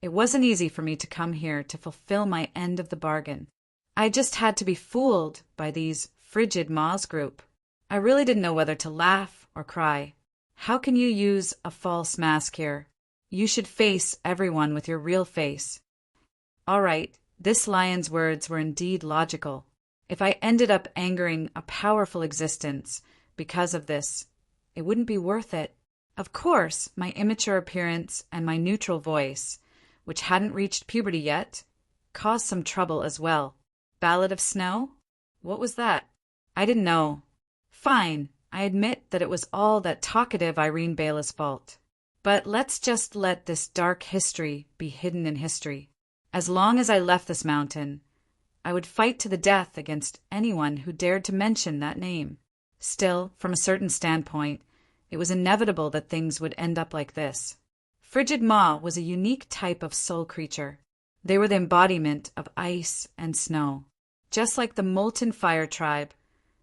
it wasn't easy for me to come here to fulfill my end of the bargain. I just had to be fooled by these Frigid Maws group. I really didn't know whether to laugh or cry. How can you use a false mask here? You should face everyone with your real face. All right, this lion's words were indeed logical. If I ended up angering a powerful existence because of this, it wouldn't be worth it. Of course, my immature appearance and my neutral voice which hadn't reached puberty yet, caused some trouble as well. Ballad of Snow? What was that? I didn't know. Fine, I admit that it was all that talkative Irene Baylis' fault. But let's just let this dark history be hidden in history. As long as I left this mountain, I would fight to the death against anyone who dared to mention that name. Still, from a certain standpoint, it was inevitable that things would end up like this. Frigid Maw was a unique type of soul creature. They were the embodiment of ice and snow. Just like the Molten Fire tribe,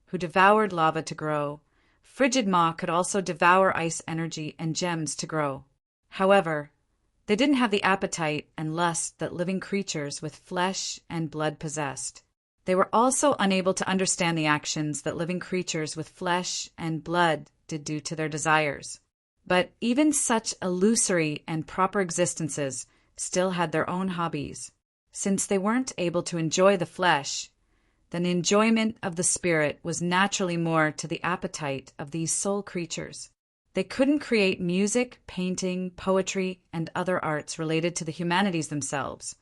who devoured lava to grow, Frigid Maw could also devour ice energy and gems to grow. However, they didn't have the appetite and lust that living creatures with flesh and blood possessed. They were also unable to understand the actions that living creatures with flesh and blood did due to their desires. But even such illusory and proper existences still had their own hobbies. Since they weren't able to enjoy the flesh, then the enjoyment of the spirit was naturally more to the appetite of these soul creatures. They couldn't create music, painting, poetry, and other arts related to the humanities themselves,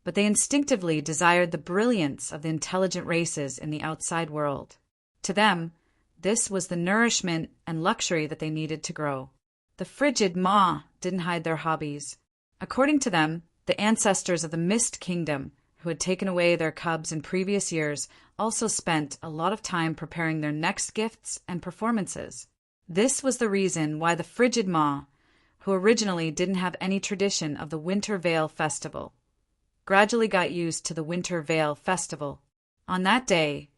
but they instinctively desired the brilliance of the intelligent races in the outside world. To them, this was the nourishment and luxury that they needed to grow. The Frigid Maw didn't hide their hobbies. According to them, the ancestors of the Mist Kingdom, who had taken away their cubs in previous years, also spent a lot of time preparing their next gifts and performances. This was the reason why the Frigid Maw, who originally didn't have any tradition of the Winter Veil Festival, gradually got used to the Winter Veil Festival. On that day,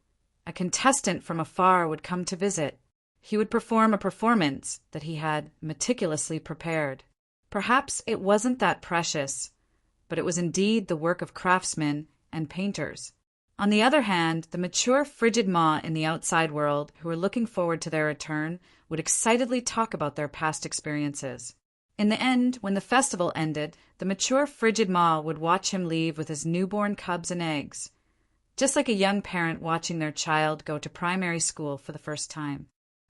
a contestant from afar would come to visit. He would perform a performance that he had meticulously prepared. Perhaps it wasn't that precious, but it was indeed the work of craftsmen and painters. On the other hand, the mature Frigid Maw in the outside world, who were looking forward to their return, would excitedly talk about their past experiences. In the end, when the festival ended, the mature Frigid Maw would watch him leave with his newborn cubs and eggs, just like a young parent watching their child go to primary school for the first time.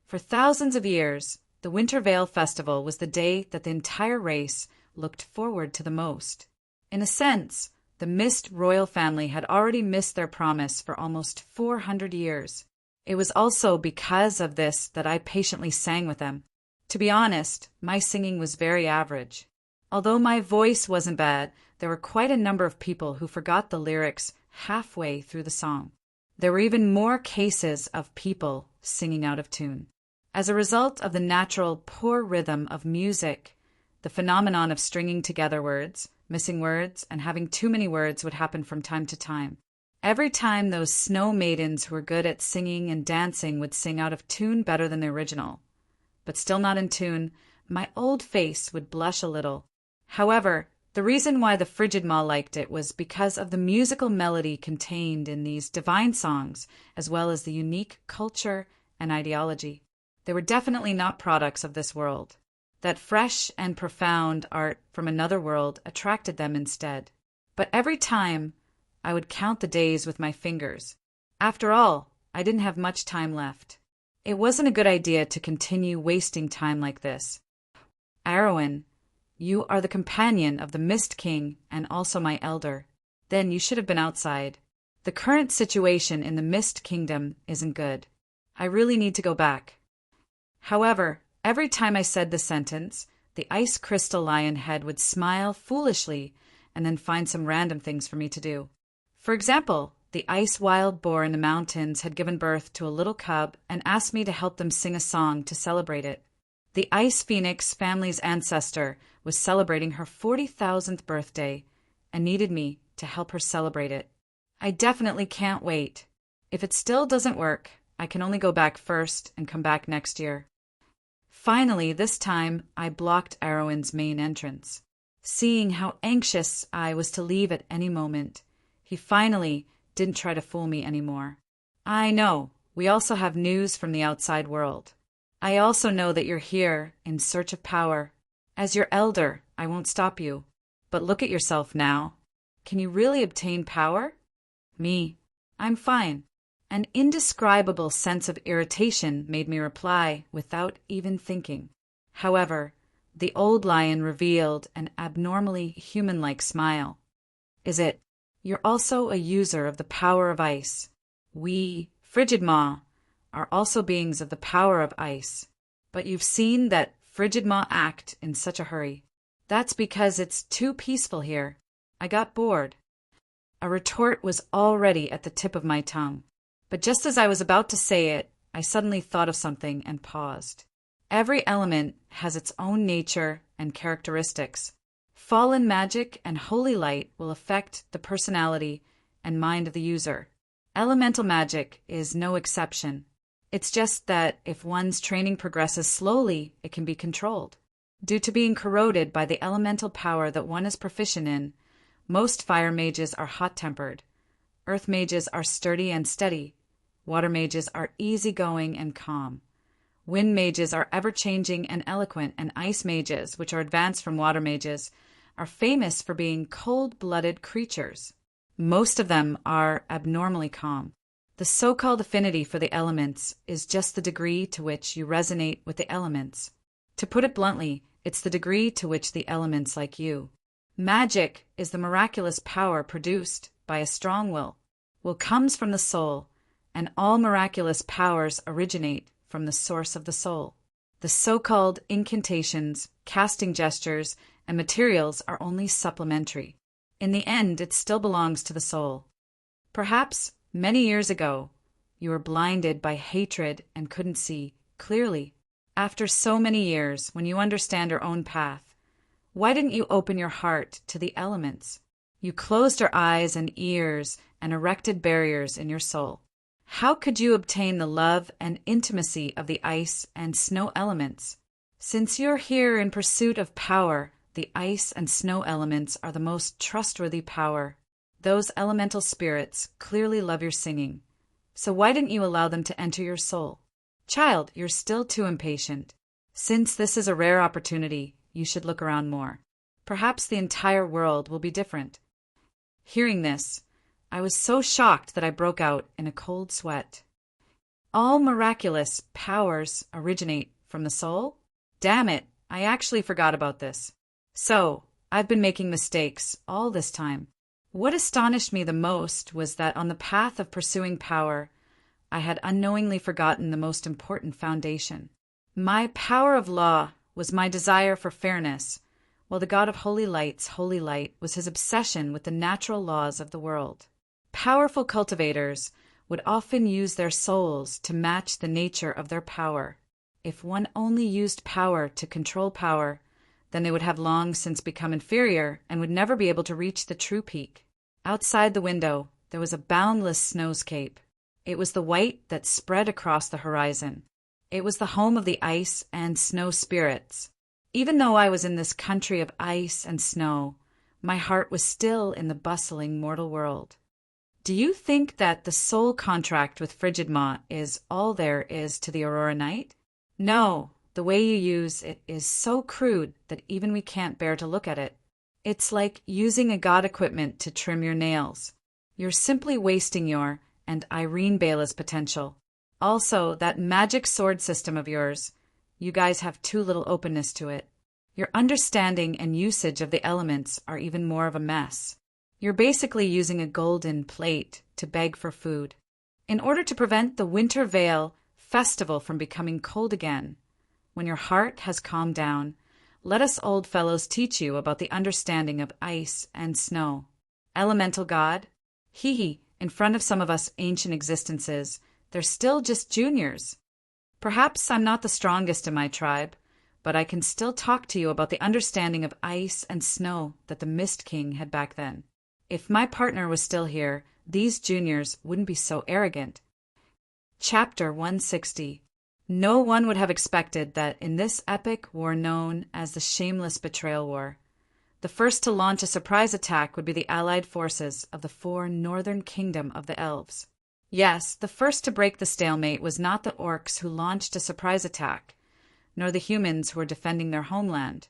For thousands of years, the Winter Veil Festival was the day that the entire race looked forward to the most. In a sense, the Mist royal family had already missed their promise for almost 400 years. It was also because of this that I patiently sang with them. To be honest, my singing was very average. Although my voice wasn't bad, there were quite a number of people who forgot the lyrics halfway through the song. There were even more cases of people singing out of tune. As a result of the natural poor rhythm of music, the phenomenon of stringing together words, missing words, and having too many words would happen from time to time. Every time those snow maidens who were good at singing and dancing would sing out of tune better than the original, but still not in tune, my old face would blush a little. However, the reason why the Frigid Maw liked it was because of the musical melody contained in these divine songs, as well as the unique culture and ideology. They were definitely not products of this world. That fresh and profound art from another world attracted them instead. But every time, I would count the days with my fingers. After all, I didn't have much time left. It wasn't a good idea to continue wasting time like this. Arwen, you are the companion of the Mist King and also my elder. Then you should have been outside. The current situation in the Mist Kingdom isn't good. I really need to go back. However, every time I said the sentence, the ice crystal lion head would smile foolishly and then find some random things for me to do. For example, the ice wild boar in the mountains had given birth to a little cub and asked me to help them sing a song to celebrate it. The ice phoenix family's ancestor was celebrating her 40,000th birthday and needed me to help her celebrate it. I definitely can't wait. If it still doesn't work, I can only go back first and come back next year. Finally, this time, I blocked Arwen's main entrance. Seeing how anxious I was to leave at any moment, he finally didn't try to fool me anymore. I know, we also have news from the outside world. I also know that you're here in search of power. As your elder, I won't stop you. But look at yourself now. Can you really obtain power? Me, I'm fine. An indescribable sense of irritation made me reply without even thinking. However, The old lion revealed an abnormally human-like smile. Is it? You're also a user of the power of ice. We, Frigid Maw, are also beings of the power of ice. But you've seen that Frigid Maw act in such a hurry. That's because it's too peaceful here. I got bored. A retort was already at the tip of my tongue. But just as I was about to say it, I suddenly thought of something and paused. Every element has its own nature and characteristics. Fallen magic and holy light will affect the personality and mind of the user. Elemental magic is no exception. It's just that if one's training progresses slowly, it can be controlled. Due to being corroded by the elemental power that one is proficient in, most fire mages are hot-tempered. Earth mages are sturdy and steady. Water mages are easygoing and calm. Wind mages are ever-changing and eloquent, and ice mages, which are advanced from water mages, are famous for being cold-blooded creatures. Most of them are abnormally calm. The so-called affinity for the elements is just the degree to which you resonate with the elements. To put it bluntly, it's the degree to which the elements like you. Magic is the miraculous power produced by a strong will. Will comes from the soul, and all miraculous powers originate from the source of the soul. The so-called incantations, casting gestures, and materials are only supplementary. In the end, it still belongs to the soul. Perhaps, many years ago, you were blinded by hatred and couldn't see clearly. After so many years, when you understand your own path, why didn't you open your heart to the elements? You closed your eyes and ears and erected barriers in your soul. How could you obtain the love and intimacy of the ice and snow elements? Since you're here in pursuit of power, the ice and snow elements are the most trustworthy power. Those elemental spirits clearly love your singing. So why didn't you allow them to enter your soul? Child, you're still too impatient. Since this is a rare opportunity, you should look around more. Perhaps the entire world will be different. Hearing this, I was so shocked that I broke out in a cold sweat. All miraculous powers originate from the soul? Damn it, I actually forgot about this. So, I've been making mistakes all this time. What astonished me the most was that on the path of pursuing power, I had unknowingly forgotten the most important foundation. My power of law was my desire for fairness, while the God of Holy Light's holy light was his obsession with the natural laws of the world. Powerful cultivators would often use their souls to match the nature of their power. If one only used power to control power, then they would have long since become inferior and would never be able to reach the true peak. Outside the window, there was a boundless snowscape. It was the white that spread across the horizon. It was the home of the ice and snow spirits. Even though I was in this country of ice and snow, my heart was still in the bustling mortal world. Do you think that the soul contract with Frigid Maw is all there is to the Aurora Night? No, the way you use it is so crude that even we can't bear to look at it. It's like using a god equipment to trim your nails. You're simply wasting your and Irene Bela's potential. Also, that magic sword system of yours, you guys have too little openness to it. Your understanding and usage of the elements are even more of a mess. You're basically using a golden plate to beg for food. In order to prevent the Winter Veil festival from becoming cold again, when your heart has calmed down, let us old fellows teach you about the understanding of ice and snow. Elemental God? Hee, in front of some of us ancient existences, they're still just juniors. Perhaps I'm not the strongest in my tribe, but I can still talk to you about the understanding of ice and snow that the Mist King had back then. If my partner was still here, these juniors wouldn't be so arrogant. Chapter 160. No one would have expected that in this epic war known as the Shameless Betrayal War, the first to launch a surprise attack would be the allied forces of the four northern kingdom of the elves. Yes, the first to break the stalemate was not the orcs who launched a surprise attack, nor the humans who were defending their homeland,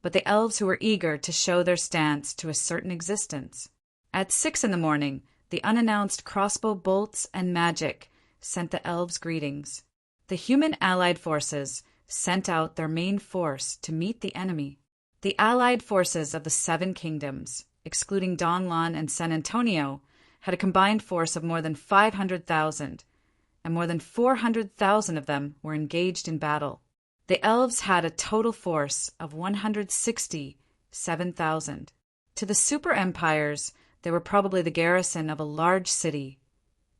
but the elves who were eager to show their stance to a certain existence. At 6 a.m, the unannounced crossbow bolts and magic sent the elves greetings. The human allied forces, sent out their main force to meet the enemy. The allied forces of the Seven Kingdoms, excluding Donlon and San Antonio, had a combined force of more than 500,000, and more than 400,000 of them were engaged in battle. The elves had a total force of 167,000. To the super empires, they were probably the garrison of a large city,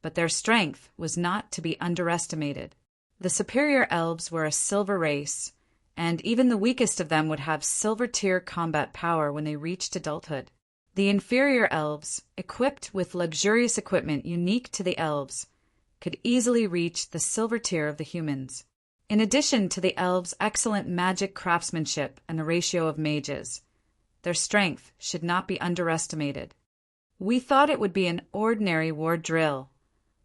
but their strength was not to be underestimated. The superior elves were a silver race, and even the weakest of them would have silver-tier combat power when they reached adulthood. The inferior elves, equipped with luxurious equipment unique to the elves, could easily reach the silver tier of the humans. In addition to the elves' excellent magic craftsmanship and the ratio of mages, their strength should not be underestimated. We thought it would be an ordinary war drill,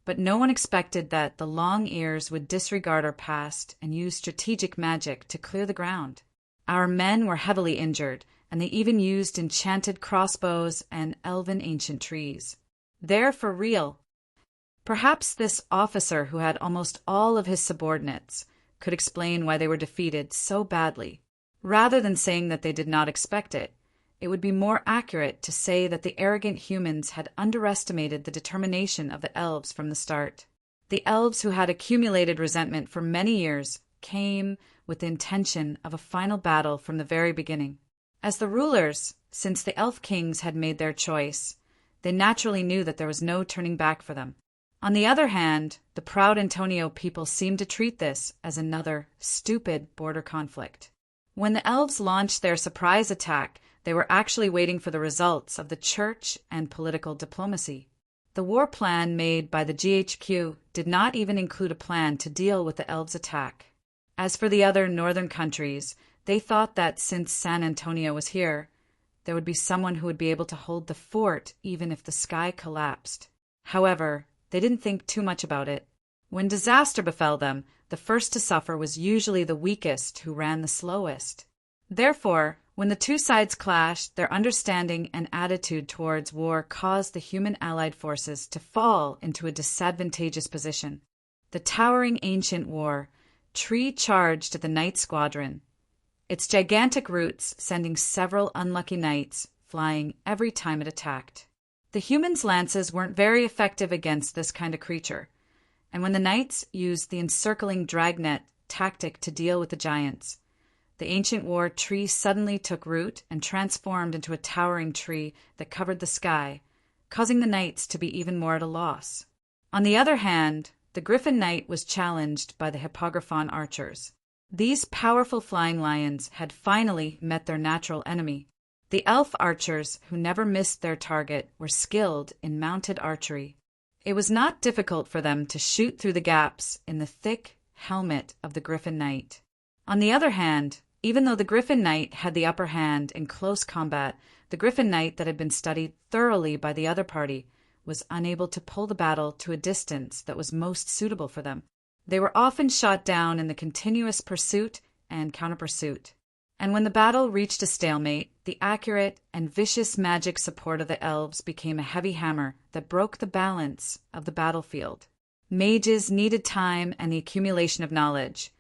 but no one expected that the Long Ears would disregard our past and use strategic magic to clear the ground. Our men were heavily injured, and they even used enchanted crossbows and elven ancient trees. They're for real. Perhaps this officer, who had almost all of his subordinates, could explain why they were defeated so badly. Rather than saying that they did not expect it, it would be more accurate to say that the arrogant humans had underestimated the determination of the elves from the start. The elves, who had accumulated resentment for many years, came with the intention of a final battle from the very beginning. As the rulers, since the elf kings had made their choice, they naturally knew that there was no turning back for them. On the other hand, the proud Antonio people seemed to treat this as another stupid border conflict. When the elves launched their surprise attack, they were actually waiting for the results of the church and political diplomacy. The war plan made by the GHQ did not even include a plan to deal with the elves' attack. As for the other northern countries, they thought that since San Antonio was here, there would be someone who would be able to hold the fort even if the sky collapsed. However, they didn't think too much about it. When disaster befell them, the first to suffer was usually the weakest who ran the slowest. Therefore, when the two sides clashed, their understanding and attitude towards war caused the human allied forces to fall into a disadvantageous position. The towering ancient war tree charged at the Knight Squadron, its gigantic roots sending several unlucky knights flying every time it attacked. The humans' lances weren't very effective against this kind of creature, and when the knights used the encircling dragnet tactic to deal with the giants, the ancient war tree suddenly took root and transformed into a towering tree that covered the sky, causing the knights to be even more at a loss. On the other hand, the Griffin Knight was challenged by the Hippogriphon archers. These powerful flying lions had finally met their natural enemy. The elf archers, who never missed their target, were skilled in mounted archery. It was not difficult for them to shoot through the gaps in the thick helmet of the Griffin Knight. On the other hand, even though the Griffin Knight had the upper hand in close combat, the Griffin Knight that had been studied thoroughly by the other party was unable to pull the battle to a distance that was most suitable for them. They were often shot down in the continuous pursuit and counter-pursuit. And when the battle reached a stalemate, the accurate and vicious magic support of the elves became a heavy hammer that broke the balance of the battlefield. Mages needed time and the accumulation of knowledge,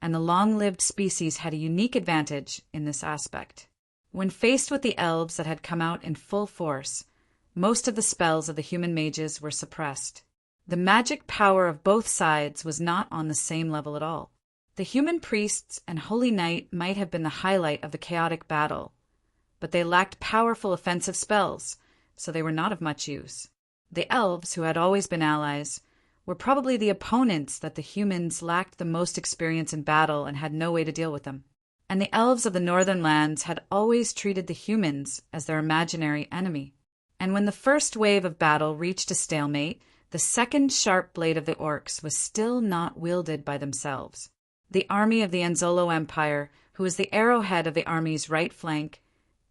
and the long-lived species had a unique advantage in this aspect. When faced with the elves that had come out in full force, most of the spells of the human mages were suppressed. The magic power of both sides was not on the same level at all. The human priests and holy knight might have been the highlight of the chaotic battle, but they lacked powerful offensive spells, so they were not of much use. The elves, who had always been allies, were probably the opponents that the humans lacked the most experience in battle and had no way to deal with them. And the elves of the northern lands had always treated the humans as their imaginary enemy. And when the first wave of battle reached a stalemate, the second sharp blade of the orcs was still not wielded by themselves. The army of the Anzolo Empire, who was the arrowhead of the army's right flank,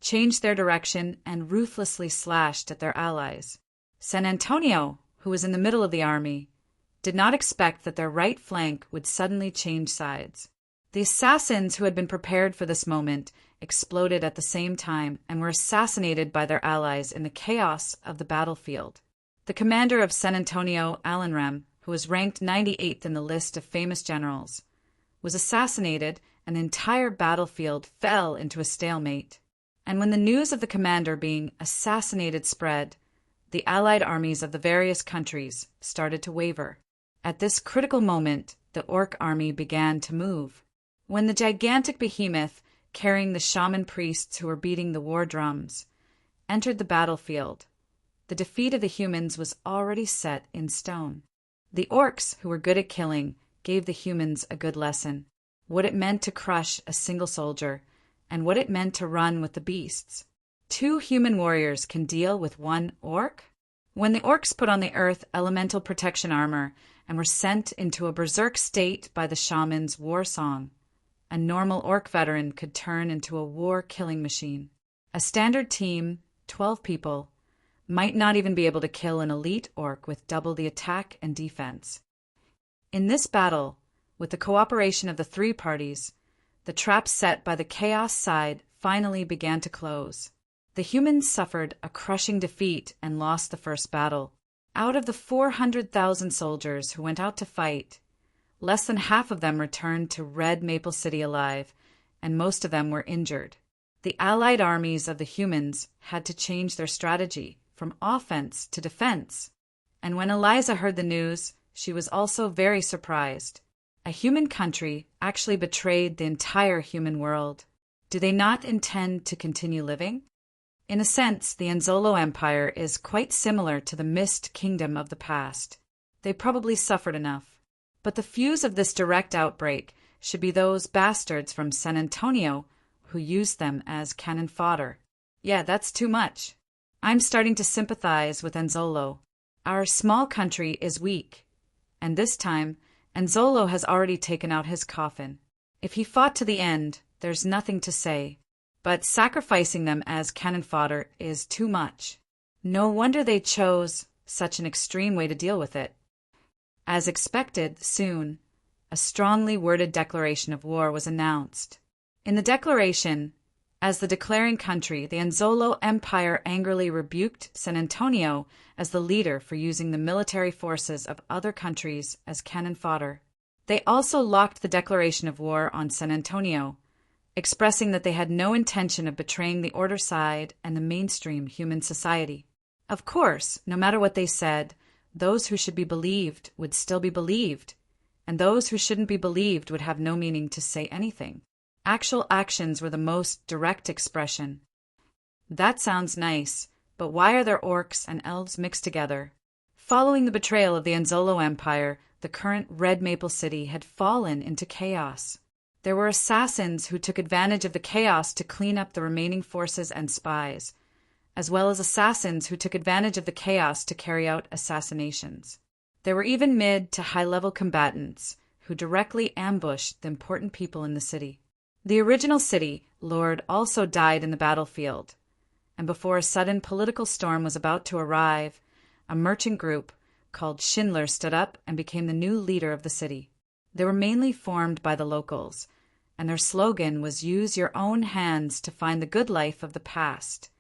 changed their direction and ruthlessly slashed at their allies. San Antonio, who was in the middle of the army, did not expect that their right flank would suddenly change sides. The assassins who had been prepared for this moment exploded at the same time and were assassinated by their allies in the chaos of the battlefield. The commander of San Antonio, Alanrem, who was ranked 98th in the list of famous generals, was assassinated, and the entire battlefield fell into a stalemate. And when the news of the commander being assassinated spread, the allied armies of the various countries started to waver. At this critical moment, the orc army began to move. When the gigantic behemoth, carrying the shaman priests who were beating the war drums, entered the battlefield, the defeat of the humans was already set in stone. The orcs, who were good at killing, gave the humans a good lesson: what it meant to crush a single soldier, and what it meant to run with the beasts. 2 human warriors can deal with 1 orc? When the orcs put on the earth elemental protection armor and were sent into a berserk state by the shaman's war song, a normal orc veteran could turn into a war-killing machine. A standard team, 12 people, might not even be able to kill an elite orc with double the attack and defense. In this battle, with the cooperation of the 3 parties, the trap set by the Chaos side finally began to close. The humans suffered a crushing defeat and lost the first battle. Out of the 400,000 soldiers who went out to fight, less than half of them returned to Red Maple City alive, and most of them were injured. The allied armies of the humans had to change their strategy from offense to defense. And when Eliza heard the news, she was also very surprised. A human country actually betrayed the entire human world. Do they not intend to continue living? In a sense, the Enzolo Empire is quite similar to the Mist Kingdom of the past. They probably suffered enough. But the fuse of this direct outbreak should be those bastards from San Antonio who used them as cannon fodder. Yeah, that's too much. I'm starting to sympathize with Enzolo. Our small country is weak, and this time, Enzolo has already taken out his coffin. If he fought to the end, there's nothing to say. But sacrificing them as cannon fodder is too much. No wonder they chose such an extreme way to deal with it. As expected, soon, a strongly worded declaration of war was announced. In the declaration, as the declaring country, the Enzolo Empire angrily rebuked San Antonio as the leader for using the military forces of other countries as cannon fodder. They also locked the declaration of war on San Antonio, expressing that they had no intention of betraying the Order side and the mainstream human society. Of course, no matter what they said, those who should be believed would still be believed, and those who shouldn't be believed would have no meaning to say anything. Actual actions were the most direct expression. That sounds nice, but why are there orcs and elves mixed together? Following the betrayal of the Enzolo Empire, the current Red Maple City had fallen into chaos. There were assassins who took advantage of the chaos to clean up the remaining forces and spies, as well as assassins who took advantage of the chaos to carry out assassinations. There were even mid to high-level combatants who directly ambushed the important people in the city. The original city lord also died in the battlefield, and before a sudden political storm was about to arrive, a merchant group called Schindler stood up and became the new leader of the city. They were mainly formed by the locals, and their slogan was "Use your own hands to find the good life of the past."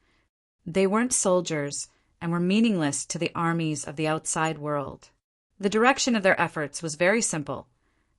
They weren't soldiers and were meaningless to the armies of the outside world. The direction of their efforts was very simple,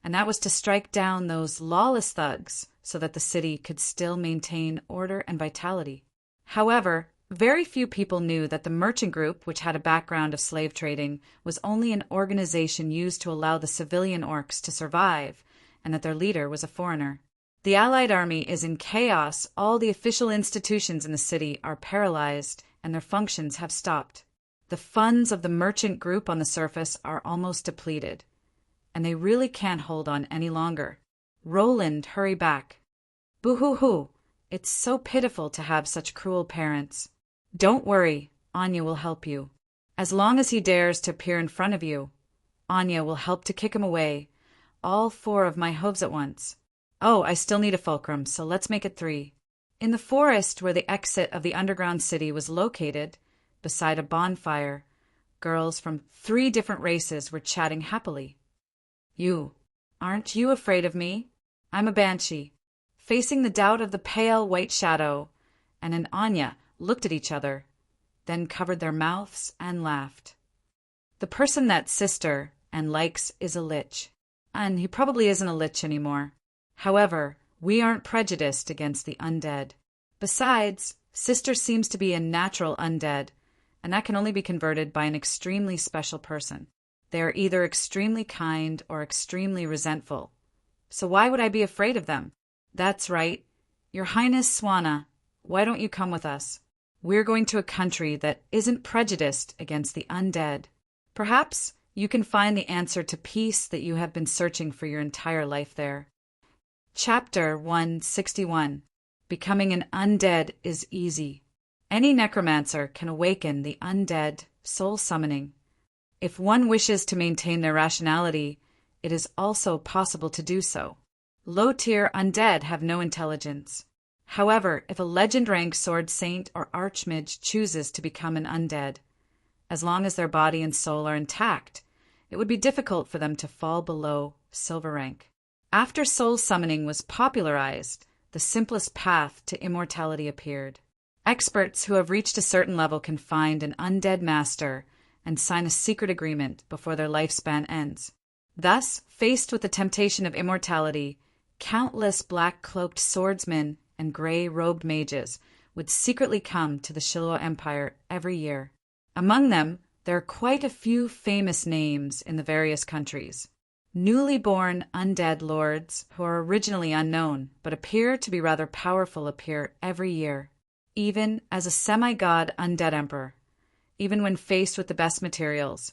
and that was to strike down those lawless thugs so that the city could still maintain order and vitality. However, very few people knew that the merchant group, which had a background of slave trading, was only an organization used to allow the civilian orcs to survive, and that their leader was a foreigner. The Allied army is in chaos. All the official institutions in the city are paralyzed, and their functions have stopped. The funds of the merchant group on the surface are almost depleted, and they really can't hold on any longer. Roland, hurry back. Boo-hoo-hoo. It's so pitiful to have such cruel parents. Don't worry, Anya will help you. As long as he dares to appear in front of you, Anya will help to kick him away, all 4 of my hooves at once. Oh, I still need a fulcrum, so let's make it 3. In the forest where the exit of the underground city was located, beside a bonfire, girls from 3 different races were chatting happily. Aren't you afraid of me? I'm a banshee. Facing the doubt of the pale white shadow, Anne and Anya looked at each other, then covered their mouths and laughed. The person that sister Anne likes is a lich, and he probably isn't a lich anymore. However, we aren't prejudiced against the undead. Besides, Sister seems to be a natural undead, and that can only be converted by an extremely special person. They are either extremely kind or extremely resentful. So why would I be afraid of them? That's right. Your Highness Swana, why don't you come with us? We're going to a country that isn't prejudiced against the undead. Perhaps you can find the answer to peace that you have been searching for your entire life there. Chapter 161. Becoming an undead is easy. Any necromancer can awaken the undead, soul summoning. If one wishes to maintain their rationality, it is also possible to do so. Low-tier undead have no intelligence. However, if a legend-rank sword saint or archmage chooses to become an undead, as long as their body and soul are intact, it would be difficult for them to fall below silver rank. After soul summoning was popularized, the simplest path to immortality appeared. Experts who have reached a certain level can find an undead master and sign a secret agreement before their lifespan ends. Thus, faced with the temptation of immortality, countless black-cloaked swordsmen and gray-robed mages would secretly come to the Shiloh Empire every year. Among them, there are quite a few famous names in the various countries. Newly born undead lords who are originally unknown but appear to be rather powerful appear every year. Even as a semi-god undead emperor, even when faced with the best materials,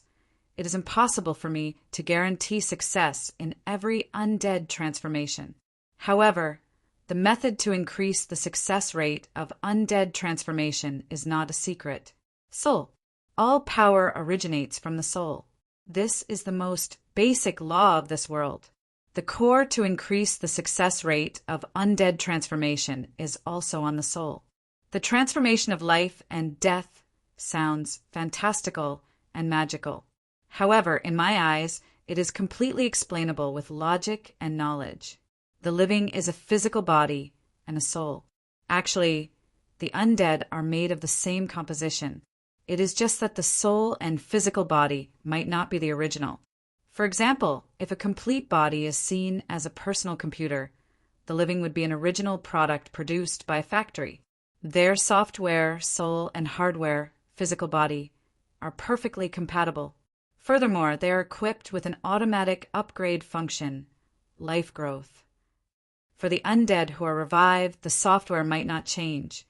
it is impossible for me to guarantee success in every undead transformation. However, the method to increase the success rate of undead transformation is not a secret. Soul. All power originates from the soul. This is the most basic law of this world. The core to increase the success rate of undead transformation is also on the soul. The transformation of life and death sounds fantastical and magical. However, in my eyes, it is completely explainable with logic and knowledge. The living is a physical body and a soul. Actually, the undead are made of the same composition. It is just that the soul and physical body might not be the original. For example, if a complete body is seen as a personal computer, the living would be an original product produced by a factory. Their software, soul, and hardware, physical body, are perfectly compatible. Furthermore, they are equipped with an automatic upgrade function, life growth. For the undead who are revived, the software might not change,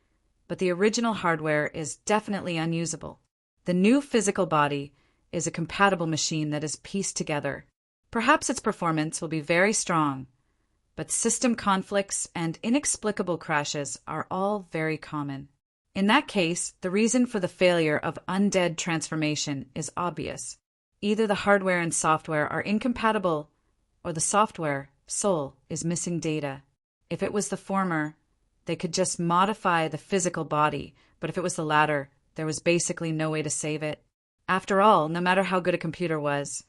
but the original hardware is definitely unusable. The new physical body is a compatible machine that is pieced together. Perhaps its performance will be very strong, but system conflicts and inexplicable crashes are all very common. In that case, the reason for the failure of undead transformation is obvious. Either the hardware and software are incompatible, or the software, soul, is missing data. If it was the former, they could just modify the physical body, but if it was the latter, there was basically no way to save it. After all, no matter how good a computer was,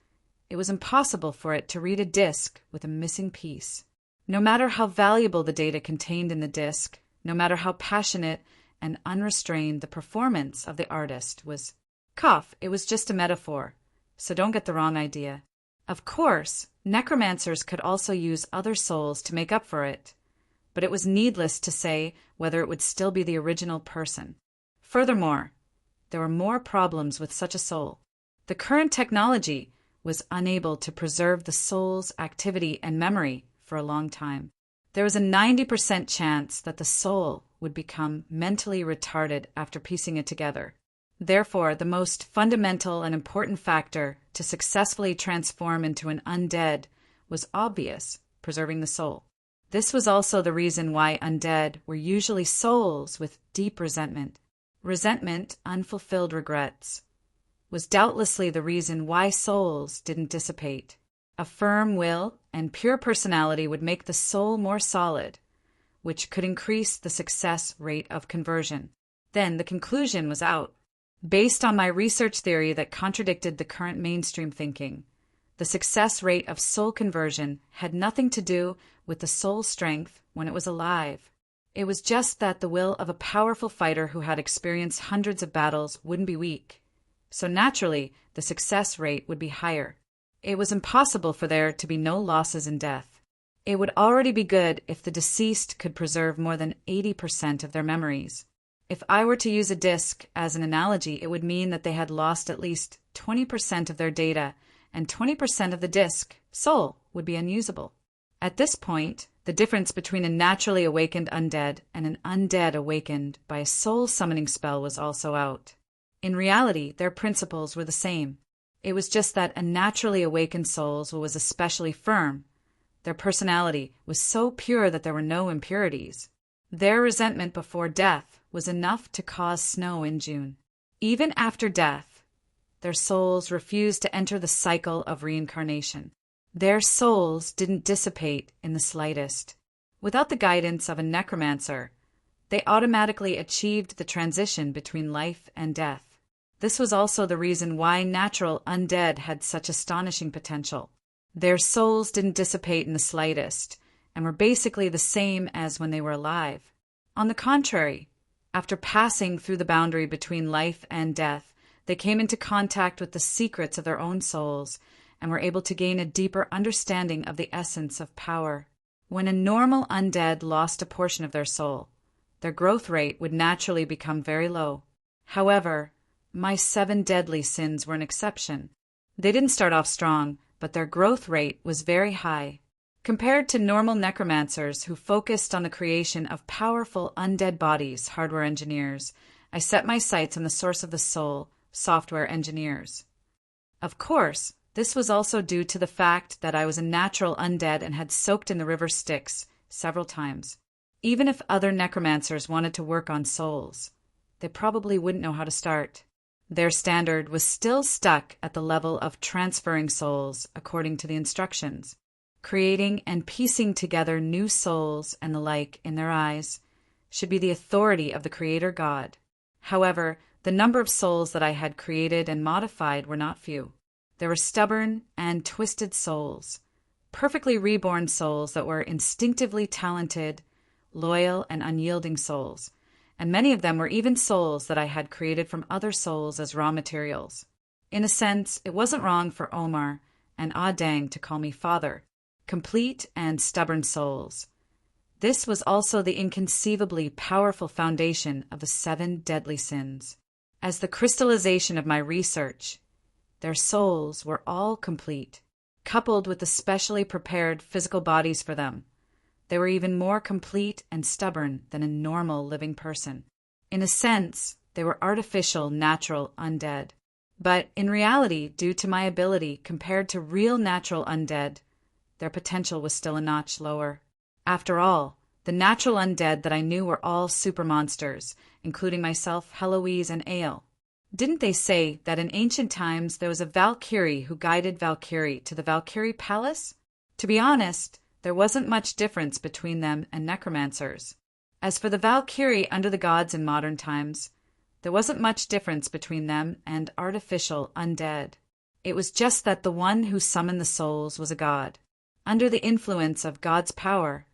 it was impossible for it to read a disk with a missing piece. No matter how valuable the data contained in the disk, no matter how passionate and unrestrained the performance of the artist was. It was just a metaphor, so don't get the wrong idea. Of course, necromancers could also use other souls to make up for it, but it was needless to say whether it would still be the original person. Furthermore, there were more problems with such a soul. The current technology was unable to preserve the soul's activity and memory for a long time. There was a 90% chance that the soul would become mentally retarded after piecing it together. Therefore, the most fundamental and important factor to successfully transform into an undead was obvious: preserving the soul. This was also the reason why undead were usually souls with deep resentment. Resentment, unfulfilled regrets, was doubtlessly the reason why souls didn't dissipate. A firm will and pure personality would make the soul more solid, which could increase the success rate of conversion. Then the conclusion was out. Based on my research theory that contradicted the current mainstream thinking, the success rate of soul conversion had nothing to do with the soul strength when it was alive. It was just that the will of a powerful fighter who had experienced hundreds of battles wouldn't be weak. So naturally, the success rate would be higher. It was impossible for there to be no losses in death. It would already be good if the deceased could preserve more than 80% of their memories. If I were to use a disk as an analogy, it would mean that they had lost at least 20% of their data, and 20% of the disk, soul, would be unusable. At this point, the difference between a naturally awakened undead and an undead awakened by a soul summoning spell was also out. In reality, their principles were the same. It was just that a naturally awakened soul was especially firm. Their personality was so pure that there were no impurities. Their resentment before death was enough to cause snow in June. Even after death, their souls refused to enter the cycle of reincarnation. Their souls didn't dissipate in the slightest. Without the guidance of a necromancer, they automatically achieved the transition between life and death. This was also the reason why natural undead had such astonishing potential. Their souls didn't dissipate in the slightest, and were basically the same as when they were alive. On the contrary, after passing through the boundary between life and death, they came into contact with the secrets of their own souls and were able to gain a deeper understanding of the essence of power. When a normal undead lost a portion of their soul, their growth rate would naturally become very low. However, my 7 deadly sins were an exception. They didn't start off strong, but their growth rate was very high. Compared to normal necromancers who focused on the creation of powerful undead bodies, hardware engineers, I set my sights on the source of the soul, software engineers. Of course, this was also due to the fact that I was a natural undead and had soaked in the river Styx several times. Even if other necromancers wanted to work on souls, they probably wouldn't know how to start. Their standard was still stuck at the level of transferring souls according to the instructions. Creating and piecing together new souls and the like in their eyes should be the authority of the Creator God. However, the number of souls that I had created and modified were not few. There were stubborn and twisted souls, perfectly reborn souls that were instinctively talented, loyal, and unyielding souls, and many of them were even souls that I had created from other souls as raw materials. In a sense, it wasn't wrong for Omar and Adang to call me father. Complete and stubborn souls. This was also the inconceivably powerful foundation of the 7 deadly sins. As the crystallization of my research, their souls were all complete, coupled with the specially prepared physical bodies for them. They were even more complete and stubborn than a normal living person. In a sense, they were artificial, natural undead. But in reality, due to my ability compared to real natural undead, their potential was still a notch lower. After all, the natural undead that I knew were all super monsters, including myself, Heloise, and Ale. Didn't they say that in ancient times there was a Valkyrie who guided Valkyrie to the Valkyrie Palace? To be honest, there wasn't much difference between them and necromancers. As for the Valkyrie under the gods in modern times, there wasn't much difference between them and artificial undead. It was just that the one who summoned the souls was a god. Under the influence of God's power,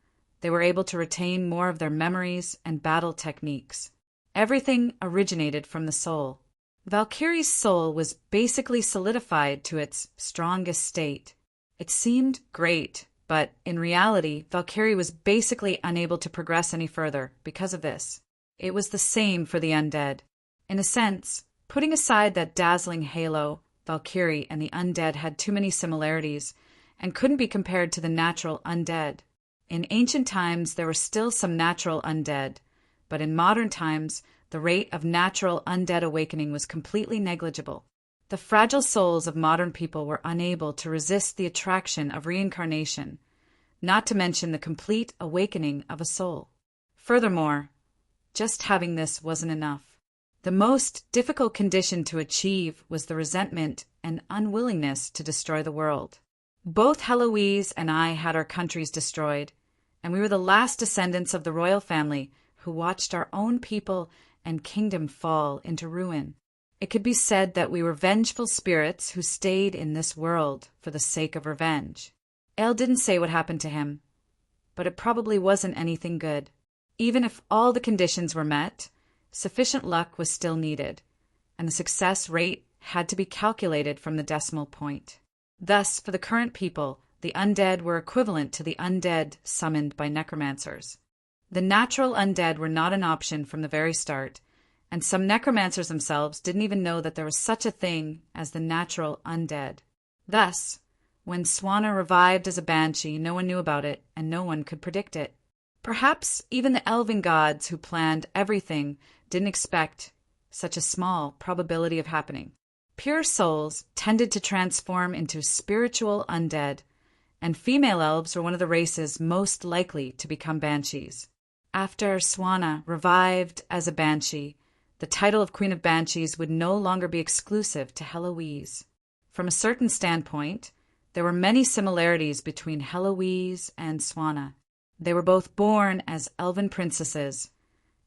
they were able to retain more of their memories and battle techniques. Everything originated from the soul. Valkyrie's soul was basically solidified to its strongest state. It seemed great, but in reality, Valkyrie was basically unable to progress any further because of this. It was the same for the undead. In a sense, putting aside that dazzling halo, Valkyrie and the undead had too many similarities and couldn't be compared to the natural undead. In ancient times, there were still some natural undead, but in modern times, the rate of natural undead awakening was completely negligible. The fragile souls of modern people were unable to resist the attraction of reincarnation, not to mention the complete awakening of a soul. Furthermore, just having this wasn't enough. The most difficult condition to achieve was the resentment and unwillingness to destroy the world. Both Heloise and I had our countries destroyed, and we were the last descendants of the royal family who watched our own people and kingdom fall into ruin. It could be said that we were vengeful spirits who stayed in this world for the sake of revenge. El didn't say what happened to him, but it probably wasn't anything good. Even if all the conditions were met, sufficient luck was still needed, and the success rate had to be calculated from the decimal point. Thus, for the current people, The undead were equivalent to the undead summoned by necromancers. The natural undead were not an option from the very start, and some necromancers themselves didn't even know that there was such a thing as the natural undead. Thus, when Swana revived as a banshee, no one knew about it, and no one could predict it. Perhaps even the elven gods who planned everything didn't expect such a small probability of happening. Pure souls tended to transform into spiritual undead, and female elves were one of the races most likely to become banshees. After Swana revived as a banshee, the title of Queen of Banshees would no longer be exclusive to Heloise. From a certain standpoint, there were many similarities between Heloise and Swana. They were both born as elven princesses,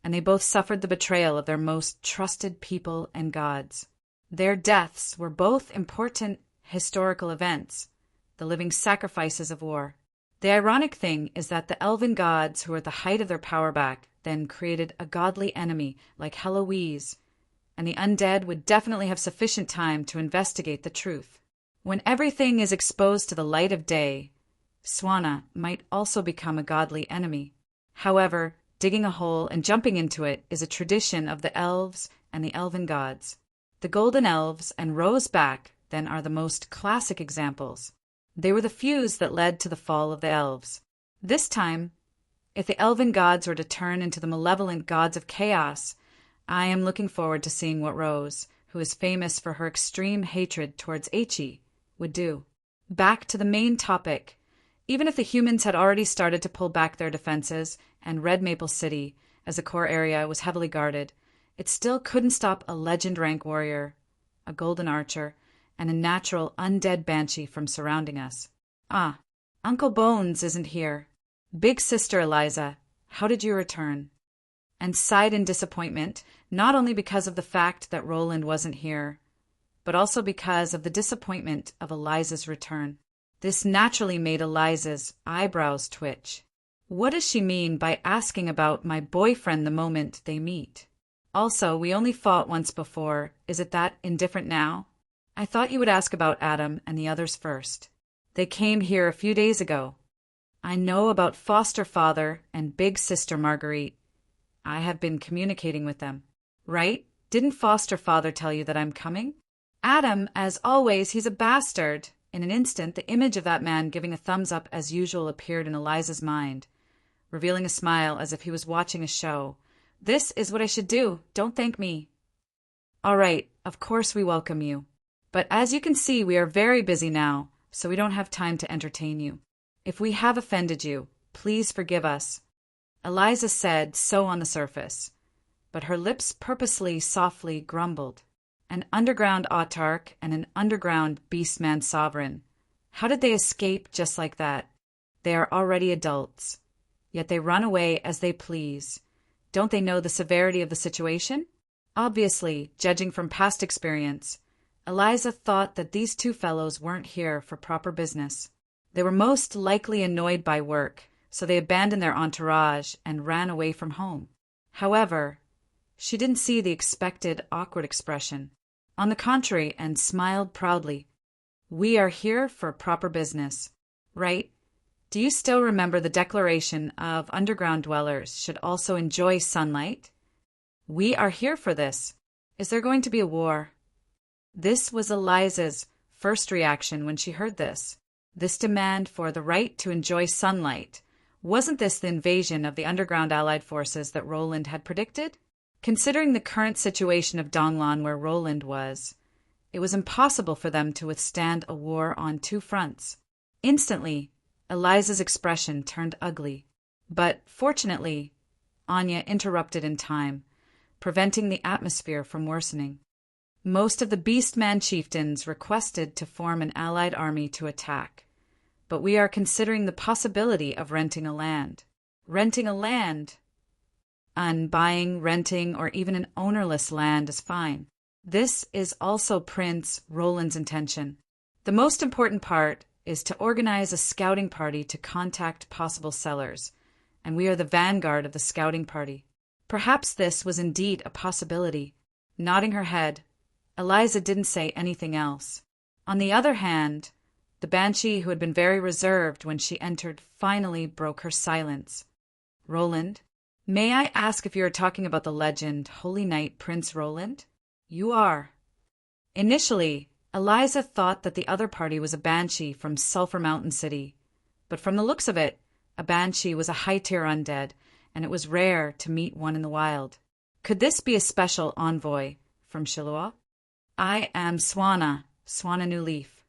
and they both suffered the betrayal of their most trusted people and gods. Their deaths were both important historical events, the living sacrifices of war. The ironic thing is that the elven gods who were at the height of their power back then created a godly enemy like Heloise, and the undead would definitely have sufficient time to investigate the truth. When everything is exposed to the light of day, Swana might also become a godly enemy. However, digging a hole and jumping into it is a tradition of the elves and the elven gods. The Golden Elves and Roseback then are the most classic examples. They were the fuse that led to the fall of the elves. This time, if the elven gods were to turn into the malevolent gods of chaos, I am looking forward to seeing what Rose, who is famous for her extreme hatred towards Eichi, would do. Back to the main topic. Even if the humans had already started to pull back their defenses and Red Maple City, as a core area, was heavily guarded, it still couldn't stop a legend rank warrior, a golden archer, and a natural undead banshee from surrounding us. Ah, Uncle Bones isn't here. Big sister Eliza, how did you return? And sighed in disappointment, not only because of the fact that Roland wasn't here, but also because of the disappointment of Eliza's return. This naturally made Eliza's eyebrows twitch. What does she mean by asking about my boyfriend the moment they meet? Also, we only fought once before. Is it that indifferent now? I thought you would ask about Adam and the others first. They came here a few days ago. I know about foster father and big sister Marguerite. I have been communicating with them. Right? Didn't foster father tell you that I'm coming? Adam, as always, he's a bastard. In an instant, the image of that man giving a thumbs up as usual appeared in Eliza's mind, revealing a smile as if he was watching a show. This is what I should do. Don't thank me. All right, of course we welcome you. But as you can see, we are very busy now, so we don't have time to entertain you. If we have offended you, please forgive us. Eliza said so on the surface, but her lips purposely softly grumbled. An underground autarch and an underground beastman sovereign. How did they escape just like that? They are already adults, yet they run away as they please. Don't they know the severity of the situation? Obviously, judging from past experience, Eliza thought that these two fellows weren't here for proper business. They were most likely annoyed by work, so they abandoned their entourage and ran away from home. However, she didn't see the expected awkward expression. On the contrary, and smiled proudly. We are here for proper business, right? Do you still remember the declaration of underground dwellers should also enjoy sunlight? We are here for this. Is there going to be a war? This was Eliza's first reaction when she heard this. This demand for the right to enjoy sunlight. Wasn't this the invasion of the underground allied forces that Roland had predicted? Considering the current situation of Donglan where Roland was, it was impossible for them to withstand a war on two fronts. Instantly, Eliza's expression turned ugly. But, fortunately, Anya interrupted in time, preventing the atmosphere from worsening. Most of the Beastman chieftains requested to form an allied army to attack, but we are considering the possibility of renting a land. Renting a land? Buying, renting, or even an ownerless land is fine. This is also Prince Roland's intention. The most important part is to organize a scouting party to contact possible sellers, and we are the vanguard of the scouting party. Perhaps this was indeed a possibility. Nodding her head, Eliza didn't say anything else. On the other hand, The banshee, who had been very reserved when she entered, finally broke her silence. "Roland, may I ask if you are talking about the legend, Holy Knight Prince Roland?" "You are." Initially, Eliza thought that the other party was a banshee from Sulphur Mountain City, but from the looks of it, a banshee was a high-tier undead, and it was rare to meet one in the wild. Could this be a special envoy from Shiloah? "I am Swana New Leaf."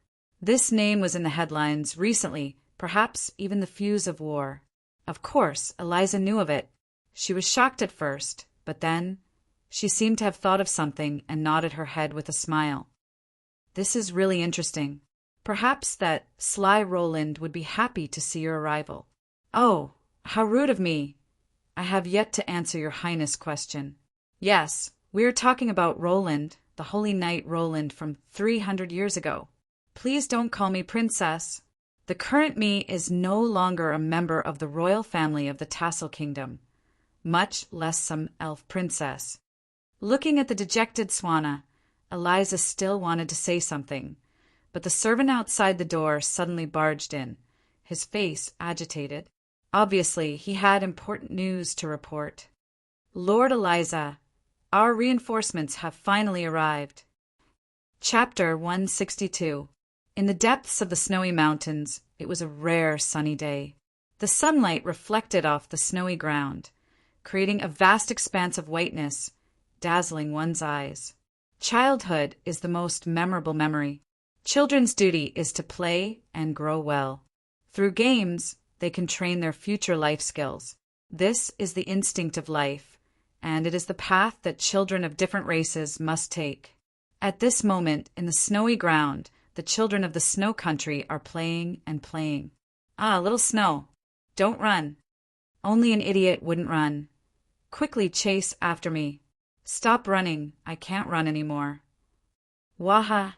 This name was in the headlines recently, perhaps even the fuse of war. Of course, Eliza knew of it. She was shocked at first, but then she seemed to have thought of something and nodded her head with a smile. "This is really interesting. Perhaps that sly Roland would be happy to see your arrival." "Oh, how rude of me. I have yet to answer your Highness' question." "Yes, we are talking about Roland, the Holy Knight Roland from 300 years ago. Please don't call me princess. The current me is no longer a member of the royal family of the Tassel Kingdom, much less some elf princess." Looking at the dejected Swana, Eliza still wanted to say something, but the servant outside the door suddenly barged in, his face agitated. Obviously, he had important news to report. "Lord Eliza, our reinforcements have finally arrived." Chapter 162. In the depths of the snowy mountains, it was a rare sunny day. The sunlight reflected off the snowy ground, creating a vast expanse of whiteness, dazzling one's eyes. Childhood is the most memorable memory. Children's duty is to play and grow well. Through games, they can train their future life skills. This is the instinct of life, and it is the path that children of different races must take. At this moment, in the snowy ground, the children of the snow country are playing and playing. "Ah, little Snow, don't run. Only an idiot wouldn't run. Quickly chase after me. Stop running, I can't run anymore." "Waha,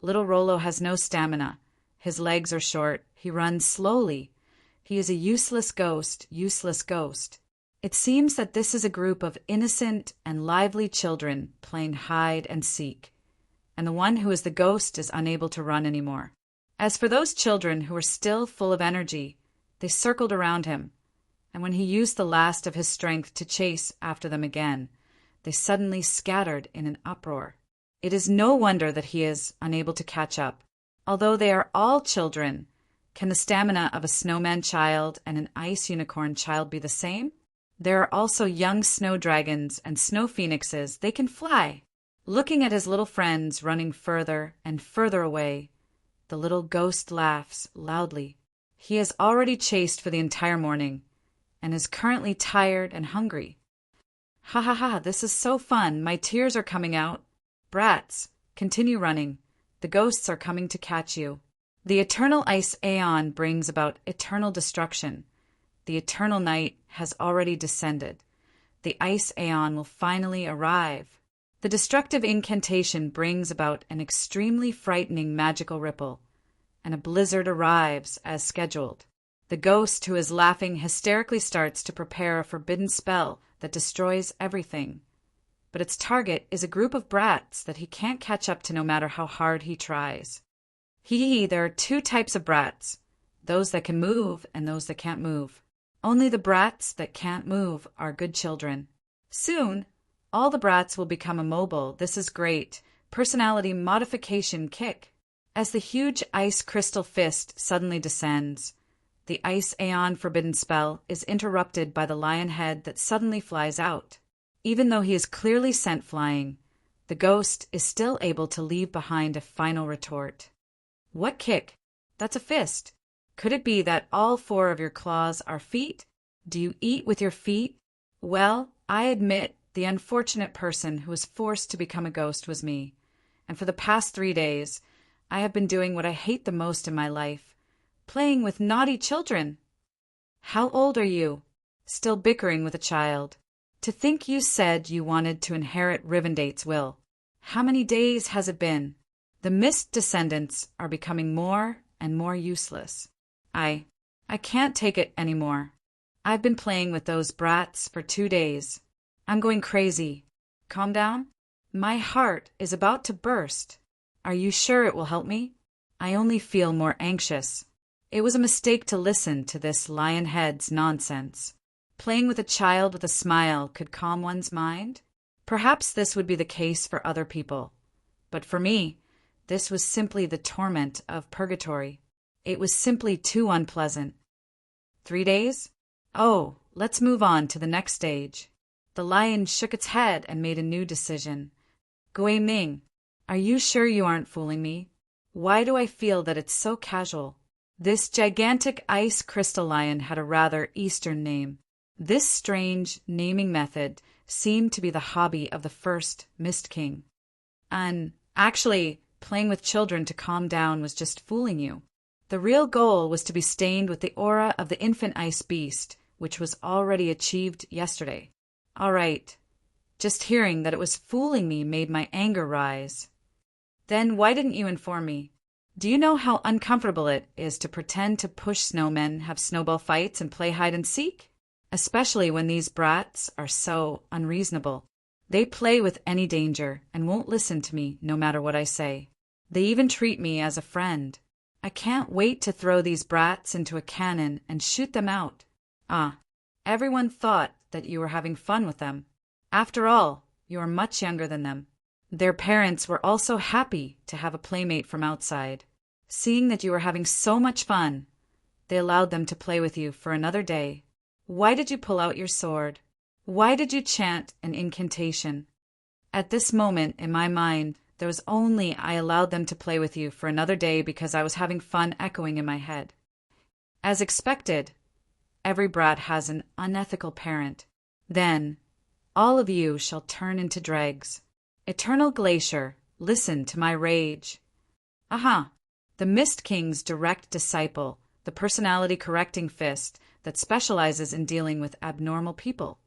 little Rollo has no stamina. His legs are short, he runs slowly. He is a useless ghost, useless ghost." It seems that this is a group of innocent and lively children playing hide and seek, and the one who is the ghost is unable to run anymore. As for those children who were still full of energy, they circled around him, and when he used the last of his strength to chase after them again, they suddenly scattered in an uproar. It is no wonder that he is unable to catch up. Although they are all children, can the stamina of a snowman child and an ice unicorn child be the same? There are also young snow dragons and snow phoenixes. They can fly. Looking at his little friends running further and further away, the little ghost laughs loudly. He has already chased for the entire morning and is currently tired and hungry. "Ha ha ha, this is so fun. My tears are coming out. Brats, continue running. The ghosts are coming to catch you." The eternal ice aeon brings about eternal destruction. The eternal night has already descended. The ice aeon will finally arrive. The destructive incantation brings about an extremely frightening magical ripple, and a blizzard arrives as scheduled. The ghost who is laughing hysterically starts to prepare a forbidden spell that destroys everything. But its target is a group of brats that he can't catch up to no matter how hard he tries. There are two types of brats, those that can move and those that can't move. Only the brats that can't move are good children. Soon, all the brats will become immobile. This is great. Personality modification kick. As the huge ice crystal fist suddenly descends, the ice aeon forbidden spell is interrupted by the lion head that suddenly flies out. Even though he is clearly sent flying, the ghost is still able to leave behind a final retort. "What kick? That's a fist. Could it be that all four of your claws are feet? Do you eat with your feet?" Well, I admit the unfortunate person who was forced to become a ghost was me, and for the past 3 days, I have been doing what I hate the most in my life, playing with naughty children. "How old are you?" Still bickering with a child. "To think you said you wanted to inherit Rivendate's will. How many days has it been?" The mist descendants are becoming more and more useless. I can't take it anymore. I've been playing with those brats for 2 days. I'm going crazy. Calm down. My heart is about to burst. Are you sure it will help me? I only feel more anxious. It was a mistake to listen to this Lionhead's nonsense. Playing with a child with a smile could calm one's mind? Perhaps this would be the case for other people. But for me, this was simply the torment of purgatory. It was simply too unpleasant. 3 days? Oh, let's move on to the next stage. The lion shook its head and made a new decision. Gui Ming, are you sure you aren't fooling me? Why do I feel that it's so casual? This gigantic ice crystal lion had a rather Eastern name. This strange naming method seemed to be the hobby of the first Mist King. And actually, playing with children to calm down was just fooling you. The real goal was to be stained with the aura of the infant ice beast, which was already achieved yesterday. All right. Just hearing that it was fooling me made my anger rise. Then why didn't you inform me? Do you know how uncomfortable it is to pretend to push snowmen, have snowball fights, and play hide and seek? Especially when these brats are so unreasonable. They play with any danger and won't listen to me no matter what I say. They even treat me as a friend. I can't wait to throw these brats into a cannon and shoot them out. Everyone thought that you were having fun with them. After all, you are much younger than them. Their parents were also happy to have a playmate from outside. Seeing that you were having so much fun, they allowed them to play with you for another day. Why did you pull out your sword? Why did you chant an incantation? At this moment, in my mind, there was only I allowed them to play with you for another day because I was having fun echoing in my head. As expected, every brat has an unethical parent. Then, all of you shall turn into dregs. Eternal Glacier, listen to my rage. The Mist King's direct disciple, the personality-correcting fist that specializes in dealing with abnormal people.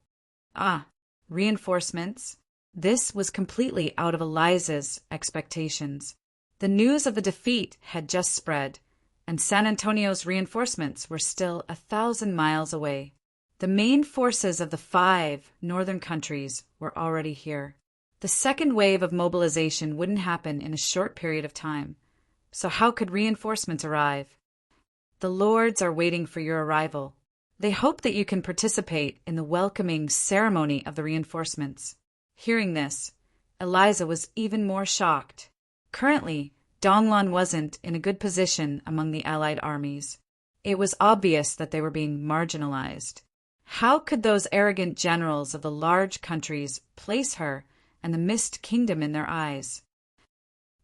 Reinforcements. This was completely out of Eliza's expectations. The news of the defeat had just spread, and San Antonio's reinforcements were still 1,000 miles away. The main forces of the 5 northern countries were already here. The second wave of mobilization wouldn't happen in a short period of time. So how could reinforcements arrive? The lords are waiting for your arrival. They hope that you can participate in the welcoming ceremony of the reinforcements. Hearing this, Eliza was even more shocked. Currently, Donglan wasn't in a good position among the allied armies. It was obvious that they were being marginalized. How could those arrogant generals of the large countries place her and the Mist Kingdom in their eyes?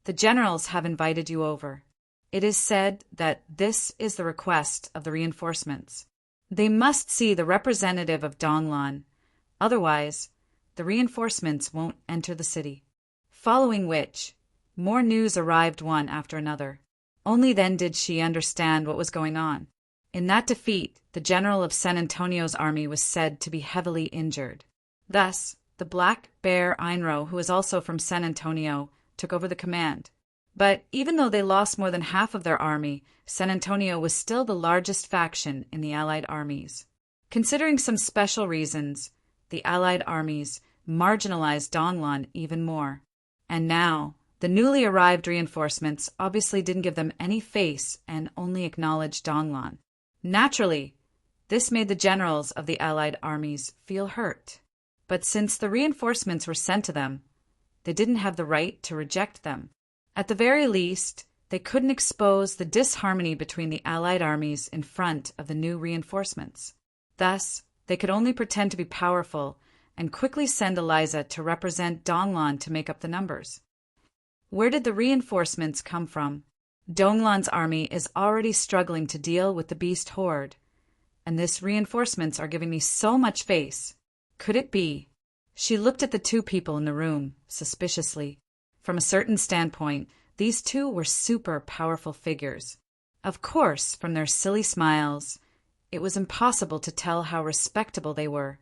The generals have invited you over. It is said that this is the request of the reinforcements. They must see the representative of Donglan. Otherwise, the reinforcements won't enter the city. Following which, more news arrived one after another. Only then did she understand what was going on. In that defeat, the general of San Antonio's army was said to be heavily injured. Thus, the Black Bear Einro, who is also from San Antonio, took over the command. But even though they lost more than half of their army, San Antonio was still the largest faction in the Allied armies. Considering some special reasons, the Allied armies marginalized Donglan even more. And now, the newly arrived reinforcements obviously didn't give them any face and only acknowledged Donglan. Naturally, this made the generals of the Allied armies feel hurt. But since the reinforcements were sent to them, they didn't have the right to reject them. At the very least, they couldn't expose the disharmony between the Allied armies in front of the new reinforcements. Thus, they could only pretend to be powerful and quickly send Eliza to represent Donglan to make up the numbers. Where did the reinforcements come from? Donglan's army is already struggling to deal with the beast horde, and this reinforcements are giving me so much face. Could it be? She looked at the 2 people in the room, suspiciously. From a certain standpoint, these 2 were super powerful figures. Of course, from their silly smiles, it was impossible to tell how respectable they were.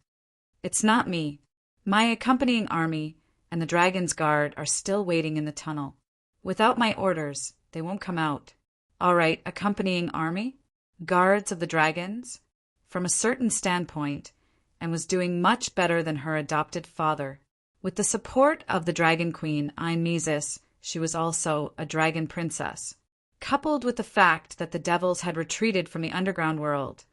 It's not me. My accompanying army and the Dragon's Guard are still waiting in the tunnel. Without my orders, they won't come out. All right, accompanying army? Guards of the Dragons? From a certain standpoint, and was doing much better than her adopted father. With the support of the Dragon Queen, Ein Mises, she was also a dragon princess. coupled with the fact that the devils had retreated from the underground world,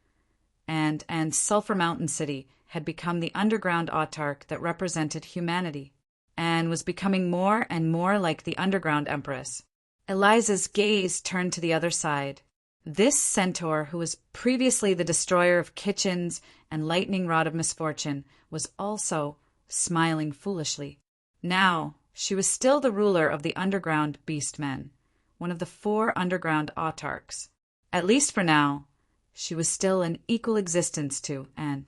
and Sulphur Mountain City had become the underground autarch that represented humanity, and was becoming more and more like the underground empress. Eliza's gaze turned to the other side. This centaur, who was previously the destroyer of kitchens and lightning rod of misfortune, was also smiling foolishly. Now, she was still the ruler of the underground beastmen, one of the 4 underground autarchs. At least for now, she was still in equal existence to Anne.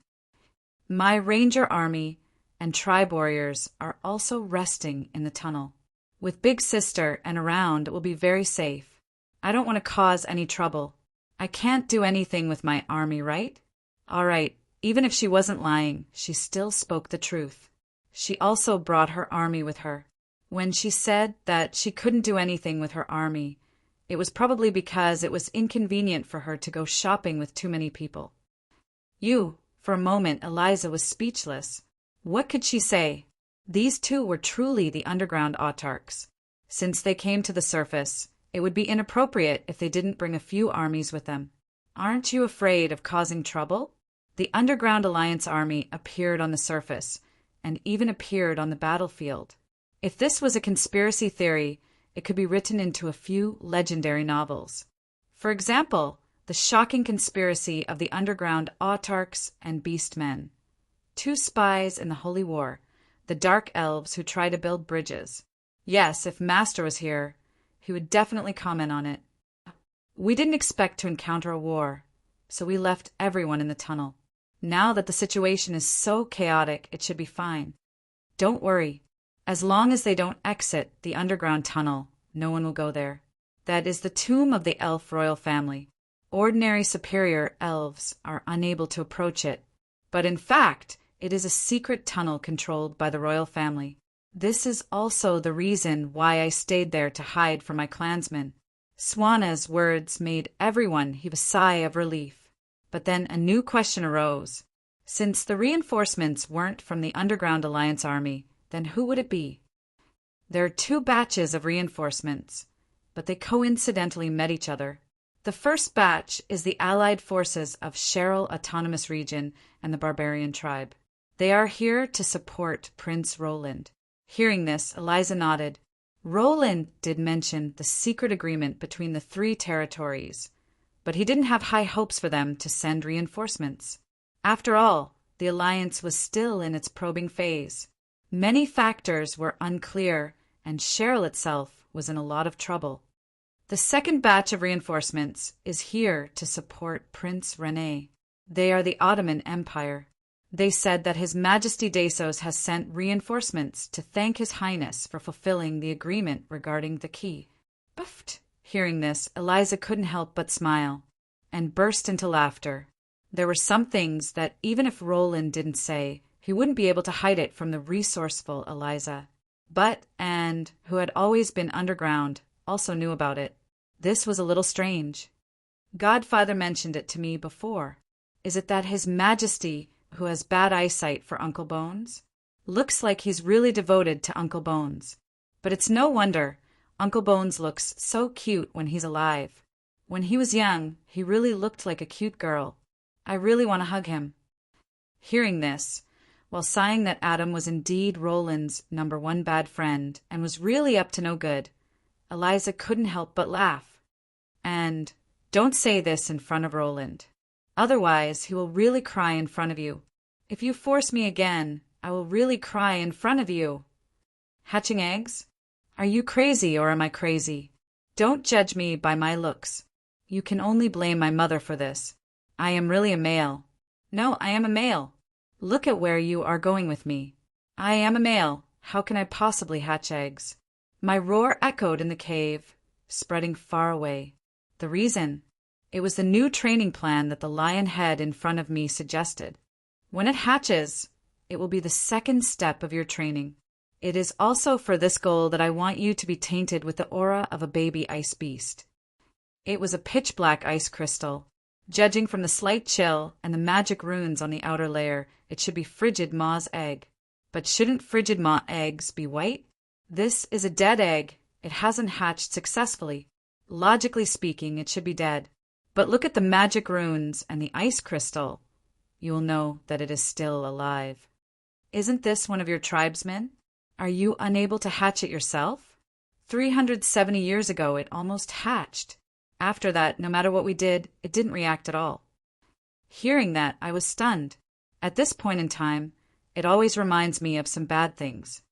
My ranger army and tribe warriors are also resting in the tunnel. With Big Sister and around, it will be very safe. I don't want to cause any trouble. I can't do anything with my army, right? All right, even if she wasn't lying, she still spoke the truth. She also brought her army with her. When she said that she couldn't do anything with her army, it was probably because it was inconvenient for her to go shopping with too many people. For a moment, Eliza was speechless. What could she say? These 2 were truly the underground autarchs. Since they came to the surface, it would be inappropriate if they didn't bring a few armies with them. Aren't you afraid of causing trouble? The Underground Alliance army appeared on the surface, and even appeared on the battlefield. If this was a conspiracy theory, it could be written into a few legendary novels. For example, the shocking conspiracy of the underground autarchs and beastmen. 2 spies in the Holy War, the Dark Elves who try to build bridges. Yes, if Master was here, he would definitely comment on it. We didn't expect to encounter a war, so we left everyone in the tunnel. Now that the situation is so chaotic, it should be fine. Don't worry. As long as they don't exit the underground tunnel, no one will go there. That is the tomb of the elf royal family. Ordinary superior elves are unable to approach it, but in fact, it is a secret tunnel controlled by the royal family. This is also the reason why I stayed there to hide from my clansmen. Swanna's words made everyone heave a sigh of relief. But then a new question arose. Since the reinforcements weren't from the Underground Alliance army, then who would it be? There are 2 batches of reinforcements, but they coincidentally met each other. The first batch is the allied forces of Cheryl Autonomous Region and the Barbarian Tribe. They are here to support Prince Roland. Hearing this, Eliza nodded. Roland did mention the secret agreement between the 3 territories, but he didn't have high hopes for them to send reinforcements. After all, the alliance was still in its probing phase. Many factors were unclear, and Cheryl itself was in a lot of trouble. The second batch of reinforcements is here to support Prince Rene. They are the Ottoman Empire. They said that His Majesty Dasos has sent reinforcements to thank His Highness for fulfilling the agreement regarding the key. Buffed. Hearing this, Eliza couldn't help but smile, and burst into laughter. There were some things that even if Roland didn't say, he wouldn't be able to hide it from the resourceful Eliza. But Anne, who had always been underground, also knew about it. This was a little strange. Godfather mentioned it to me before. Is it that His Majesty, who has bad eyesight for Uncle Bones? Looks like he's really devoted to Uncle Bones. But it's no wonder. Uncle Bones looks so cute when he's alive. When he was young, he really looked like a cute girl. I really want to hug him. Hearing this, while sighing that Adam was indeed Roland's number 1 bad friend and was really up to no good, Eliza couldn't help but laugh. And don't say this in front of Roland. Otherwise, he will really cry in front of you. If you force me again, I will really cry in front of you. Hatching eggs? Are you crazy or am I crazy? Don't judge me by my looks. You can only blame my mother for this. I am really a male. No, I am a male. Look at where you are going with me. I am a male. How can I possibly hatch eggs? My roar echoed in the cave, spreading far away. The reason? It was the new training plan that the lion head in front of me suggested. When it hatches, it will be the second step of your training. It is also for this goal that I want you to be tainted with the aura of a baby ice beast. It was a pitch-black ice crystal. Judging from the slight chill and the magic runes on the outer layer, it should be Frigid Maw's egg. But shouldn't Frigid Maw eggs be white? This is a dead egg. It hasn't hatched successfully. Logically speaking, it should be dead. But look at the magic runes and the ice crystal. You will know that it is still alive. Isn't this one of your tribesmen? Are you unable to hatch it yourself? 370 years ago, it almost hatched. After that, no matter what we did, it didn't react at all. Hearing that, I was stunned. At this point in time, it always reminds me of some bad things.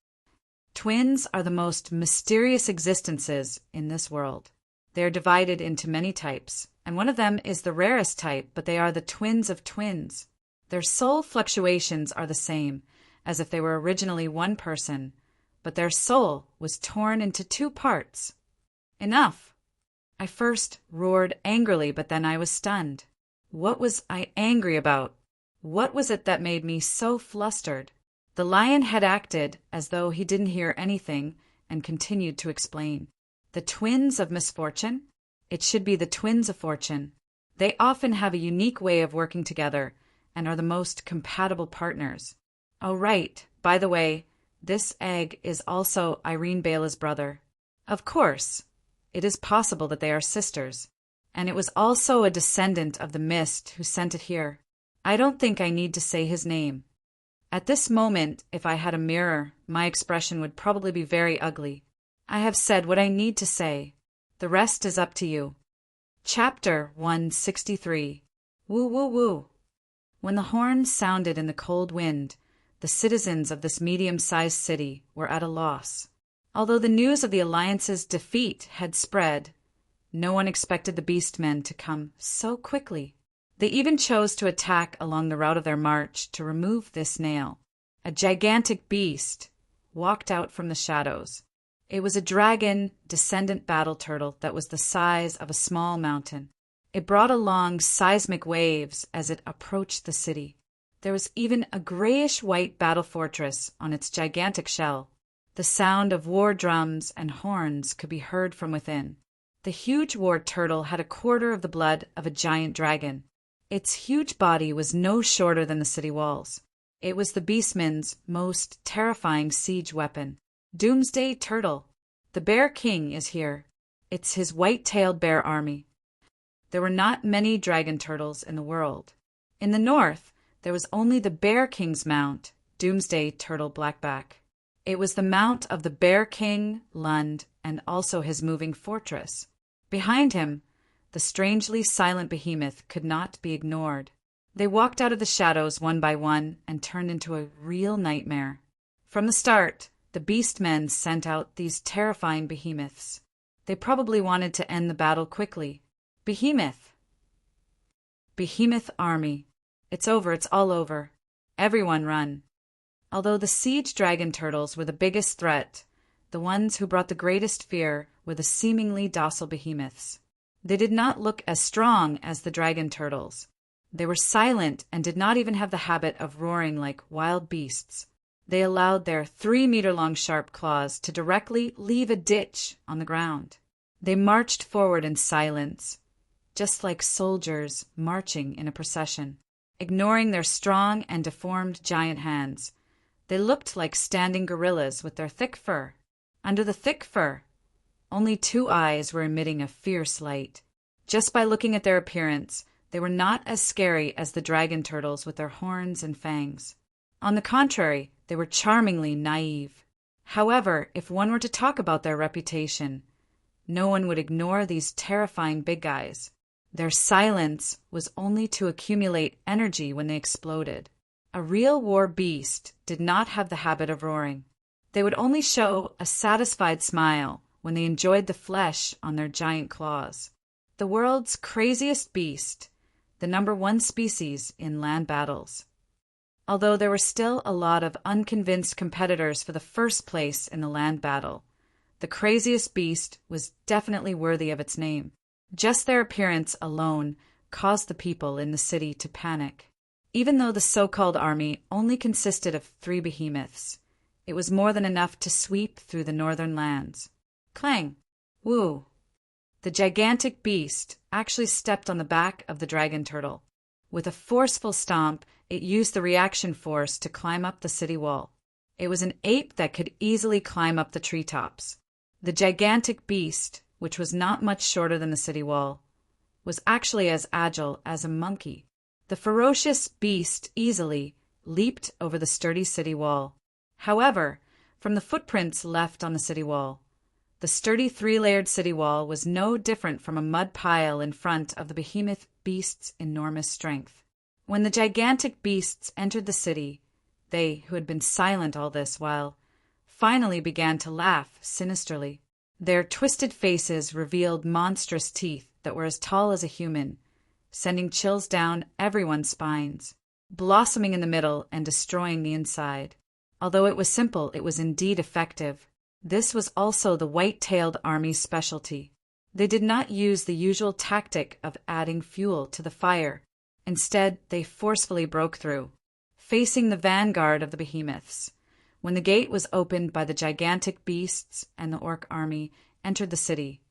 Twins are the most mysterious existences in this world. They are divided into many types, and one of them is the rarest type, but they are the twins of twins. Their soul fluctuations are the same, as if they were originally one person, but their soul was torn into two parts. Enough! I first roared angrily, but then I was stunned. What was I angry about? What was it that made me so flustered? The lion had acted as though he didn't hear anything and continued to explain. The twins of misfortune? It should be the twins of fortune. They often have a unique way of working together and are the most compatible partners. Oh, right. By the way, this egg is also Irene Bela's brother. Of course, it is possible that they are sisters. And it was also a descendant of the mist who sent it here. I don't think I need to say his name. At this moment, if I had a mirror, my expression would probably be very ugly. I have said what I need to say. The rest is up to you. Chapter 163. Woo woo woo. When the horn sounded in the cold wind, the citizens of this medium-sized city were at a loss. Although the news of the Alliance's defeat had spread, no one expected the Beastmen to come so quickly. They even chose to attack along the route of their march to remove this nail. A gigantic beast walked out from the shadows. It was a dragon descendant battle turtle that was the size of a small mountain. It brought along seismic waves as it approached the city. There was even a grayish-white battle fortress on its gigantic shell. The sound of war drums and horns could be heard from within. The huge war turtle had a quarter of the blood of a giant dragon. Its huge body was no shorter than the city walls. It was the Beastmen's most terrifying siege weapon. Doomsday Turtle. The Bear King is here. It's his white-tailed bear army. There were not many dragon turtles in the world. In the north, there was only the Bear King's mount, Doomsday Turtle Blackback. It was the mount of the Bear King, Lund, and also his moving fortress. Behind him, the strangely silent behemoth could not be ignored. They walked out of the shadows one by one and turned into a real nightmare. From the start, the Beastmen sent out these terrifying behemoths. They probably wanted to end the battle quickly. Behemoth army. It's over, it's all over. Everyone run. Although the siege dragon turtles were the biggest threat, the ones who brought the greatest fear were the seemingly docile behemoths. They did not look as strong as the dragon turtles. They were silent and did not even have the habit of roaring like wild beasts. They allowed their 3-meter-long sharp claws to directly leave a ditch on the ground. They marched forward in silence, just like soldiers marching in a procession, ignoring their strong and deformed giant hands. They looked like standing gorillas with their thick fur. Under the thick fur, only 2 eyes were emitting a fierce light. Just by looking at their appearance, they were not as scary as the dragon turtles with their horns and fangs. On the contrary, they were charmingly naive. However, if one were to talk about their reputation, no one would ignore these terrifying big guys. Their silence was only to accumulate energy when they exploded. A real war beast did not have the habit of roaring. They would only show a satisfied smile when they enjoyed the flesh on their giant claws. The world's craziest beast, the #1 species in land battles. Although there were still a lot of unconvinced competitors for the first place in the land battle, the craziest beast was definitely worthy of its name. Just their appearance alone caused the people in the city to panic. Even though the so-called army only consisted of 3 behemoths, it was more than enough to sweep through the northern lands. Clang! Woo! The gigantic beast actually stepped on the back of the dragon turtle. With a forceful stomp, it used the reaction force to climb up the city wall. It was an ape that could easily climb up the treetops. The gigantic beast which was not much shorter than the city wall, was actually as agile as a monkey. The ferocious beast easily leaped over the sturdy city wall. However, from the footprints left on the city wall, the sturdy three-layered city wall was no different from a mud pile in front of the behemoth beast's enormous strength. When the gigantic beasts entered the city, they, who had been silent all this while, finally began to laugh sinisterly. Their twisted faces revealed monstrous teeth that were as tall as a human, sending chills down everyone's spines, blossoming in the middle and destroying the inside. Although it was simple, it was indeed effective. This was also the white-tailed army's specialty. They did not use the usual tactic of adding fuel to the fire. Instead, they forcefully broke through, facing the vanguard of the behemoths. When the gate was opened by the gigantic beasts and the orc army entered the city,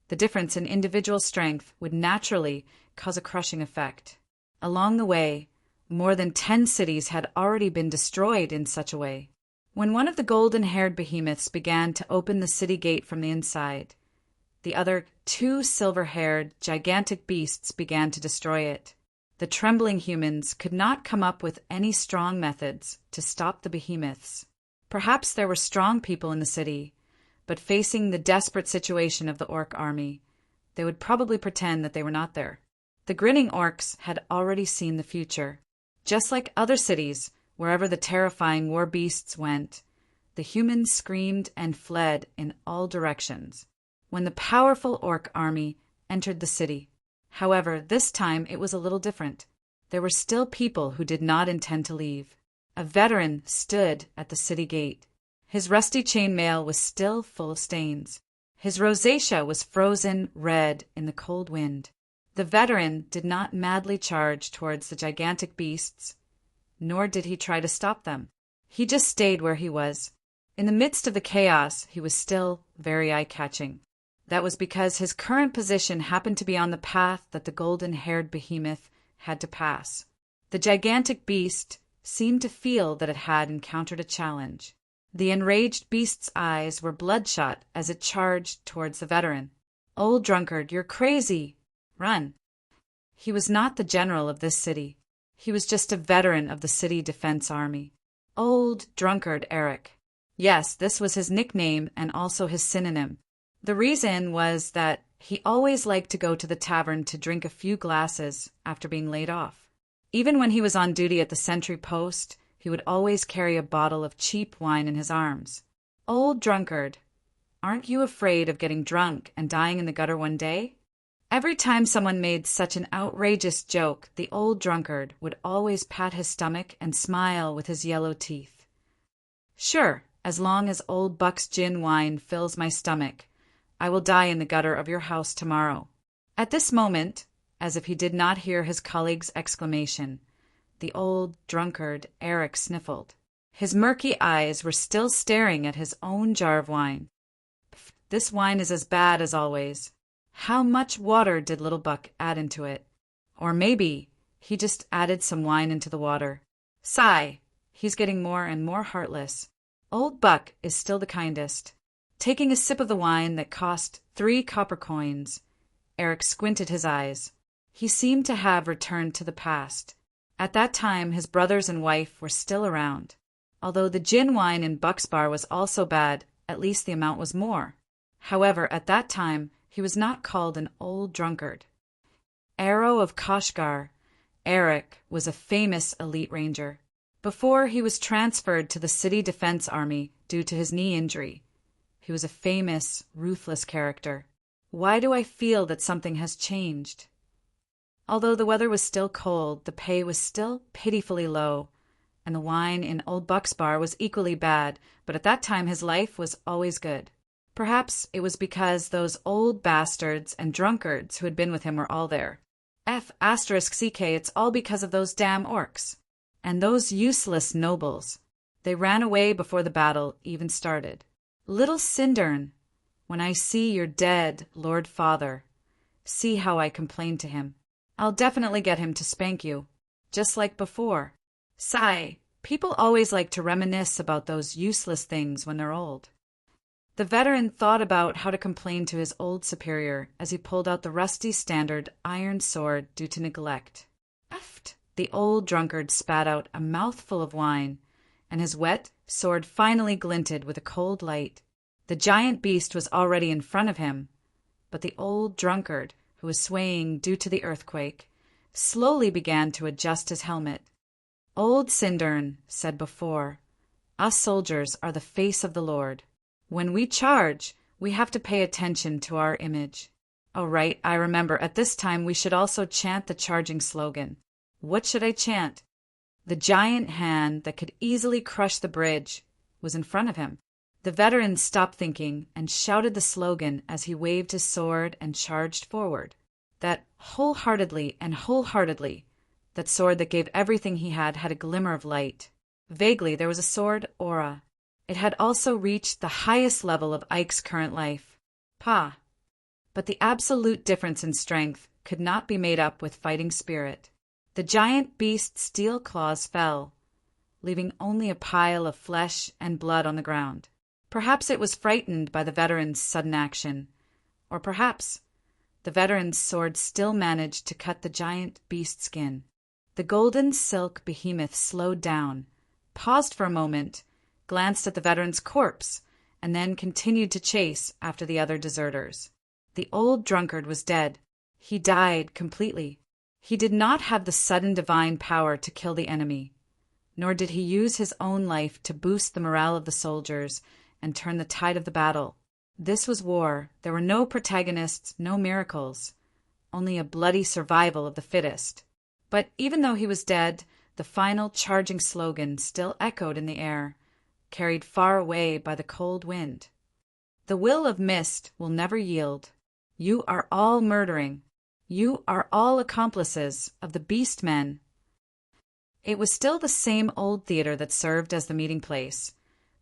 the difference in individual strength would naturally cause a crushing effect. Along the way, more than 10 cities had already been destroyed in such a way. When one of the golden-haired behemoths began to open the city gate from the inside, the other 2 silver-haired, gigantic beasts began to destroy it. The trembling humans could not come up with any strong methods to stop the behemoths. Perhaps there were strong people in the city, but facing the desperate situation of the orc army, they would probably pretend that they were not there. The grinning orcs had already seen the future. Just like other cities, wherever the terrifying war beasts went, the humans screamed and fled in all directions when the powerful orc army entered the city. However, this time it was a little different. There were still people who did not intend to leave. A veteran stood at the city gate. His rusty chainmail was still full of stains. His rosacea was frozen red in the cold wind. The veteran did not madly charge towards the gigantic beasts, nor did he try to stop them. He just stayed where he was. In the midst of the chaos, he was still very eye-catching. That was because his current position happened to be on the path that the golden-haired behemoth had to pass. The gigantic beast seemed to feel that it had encountered a challenge. The enraged beast's eyes were bloodshot as it charged towards the veteran. "Old drunkard, you're crazy! Run!" He was not the general of this city. He was just a veteran of the city defense army. Old drunkard Eric. Yes, this was his nickname and also his synonym. The reason was that he always liked to go to the tavern to drink a few glasses after being laid off. Even when he was on duty at the sentry post, he would always carry a bottle of cheap wine in his arms. Old drunkard, aren't you afraid of getting drunk and dying in the gutter one day? Every time someone made such an outrageous joke, the old drunkard would always pat his stomach and smile with his yellow teeth. "Sure, as long as old Buck's gin wine fills my stomach, I will die in the gutter of your house tomorrow." At this moment, as if he did not hear his colleague's exclamation, the old drunkard Eric sniffled. His murky eyes were still staring at his own jar of wine. "This wine is as bad as always. How much water did little Buck add into it? Or maybe he just added some wine into the water. Sigh, he's getting more and more heartless. Old Buck is still the kindest." Taking a sip of the wine that cost 3 copper coins, Eric squinted his eyes. He seemed to have returned to the past. At that time, his brothers and wife were still around. Although the gin wine in Buck's bar was also bad, at least the amount was more. However, at that time, he was not called an old drunkard. Arrow of Kashgar, Eric was a famous elite ranger. Before he was transferred to the city defense army due to his knee injury, he was a famous, ruthless character. Why do I feel that something has changed? Although the weather was still cold, the pay was still pitifully low, and the wine in Old Buck's bar was equally bad, but at that time his life was always good. Perhaps it was because those old bastards and drunkards who had been with him were all there. *CK, it's all because of those damn orcs. And those useless nobles. They ran away before the battle even started. Little Sindern, when I see your dead Lord Father, see how I complain to him. I'll definitely get him to spank you, just like before. Sigh, people always like to reminisce about those useless things when they're old. The veteran thought about how to complain to his old superior as he pulled out the rusty standard iron sword due to neglect. Eft! The old drunkard spat out a mouthful of wine, and his wet sword finally glinted with a cold light. The giant beast was already in front of him, but the old drunkard, who was swaying due to the earthquake, slowly began to adjust his helmet. Old Sindern said before, "Us soldiers are the face of the Lord. When we charge, we have to pay attention to our image." Oh, right, I remember. At this time, we should also chant the charging slogan. What should I chant? The giant hand that could easily crush the bridge was in front of him. The veteran stopped thinking and shouted the slogan as he waved his sword and charged forward. That wholeheartedly, that sword that gave everything he had a glimmer of light. Vaguely, there was a sword aura. It had also reached the highest level of Ike's current life. But the absolute difference in strength could not be made up with fighting spirit. The giant beast's steel claws fell, leaving only a pile of flesh and blood on the ground. Perhaps it was frightened by the veteran's sudden action, or perhaps the veteran's sword still managed to cut the giant beast's skin. The golden silk behemoth slowed down, paused for a moment, glanced at the veteran's corpse, and then continued to chase after the other deserters. The old drunkard was dead. He died completely. He did not have the sudden divine power to kill the enemy, nor did he use his own life to boost the morale of the soldiers and turn the tide of the battle. This was war. There were no protagonists, no miracles, only a bloody survival of the fittest. But even though he was dead, the final charging slogan still echoed in the air, carried far away by the cold wind. The will of mist will never yield. You are all murdering. You are all accomplices of the beast men. It was still the same old theater that served as the meeting place,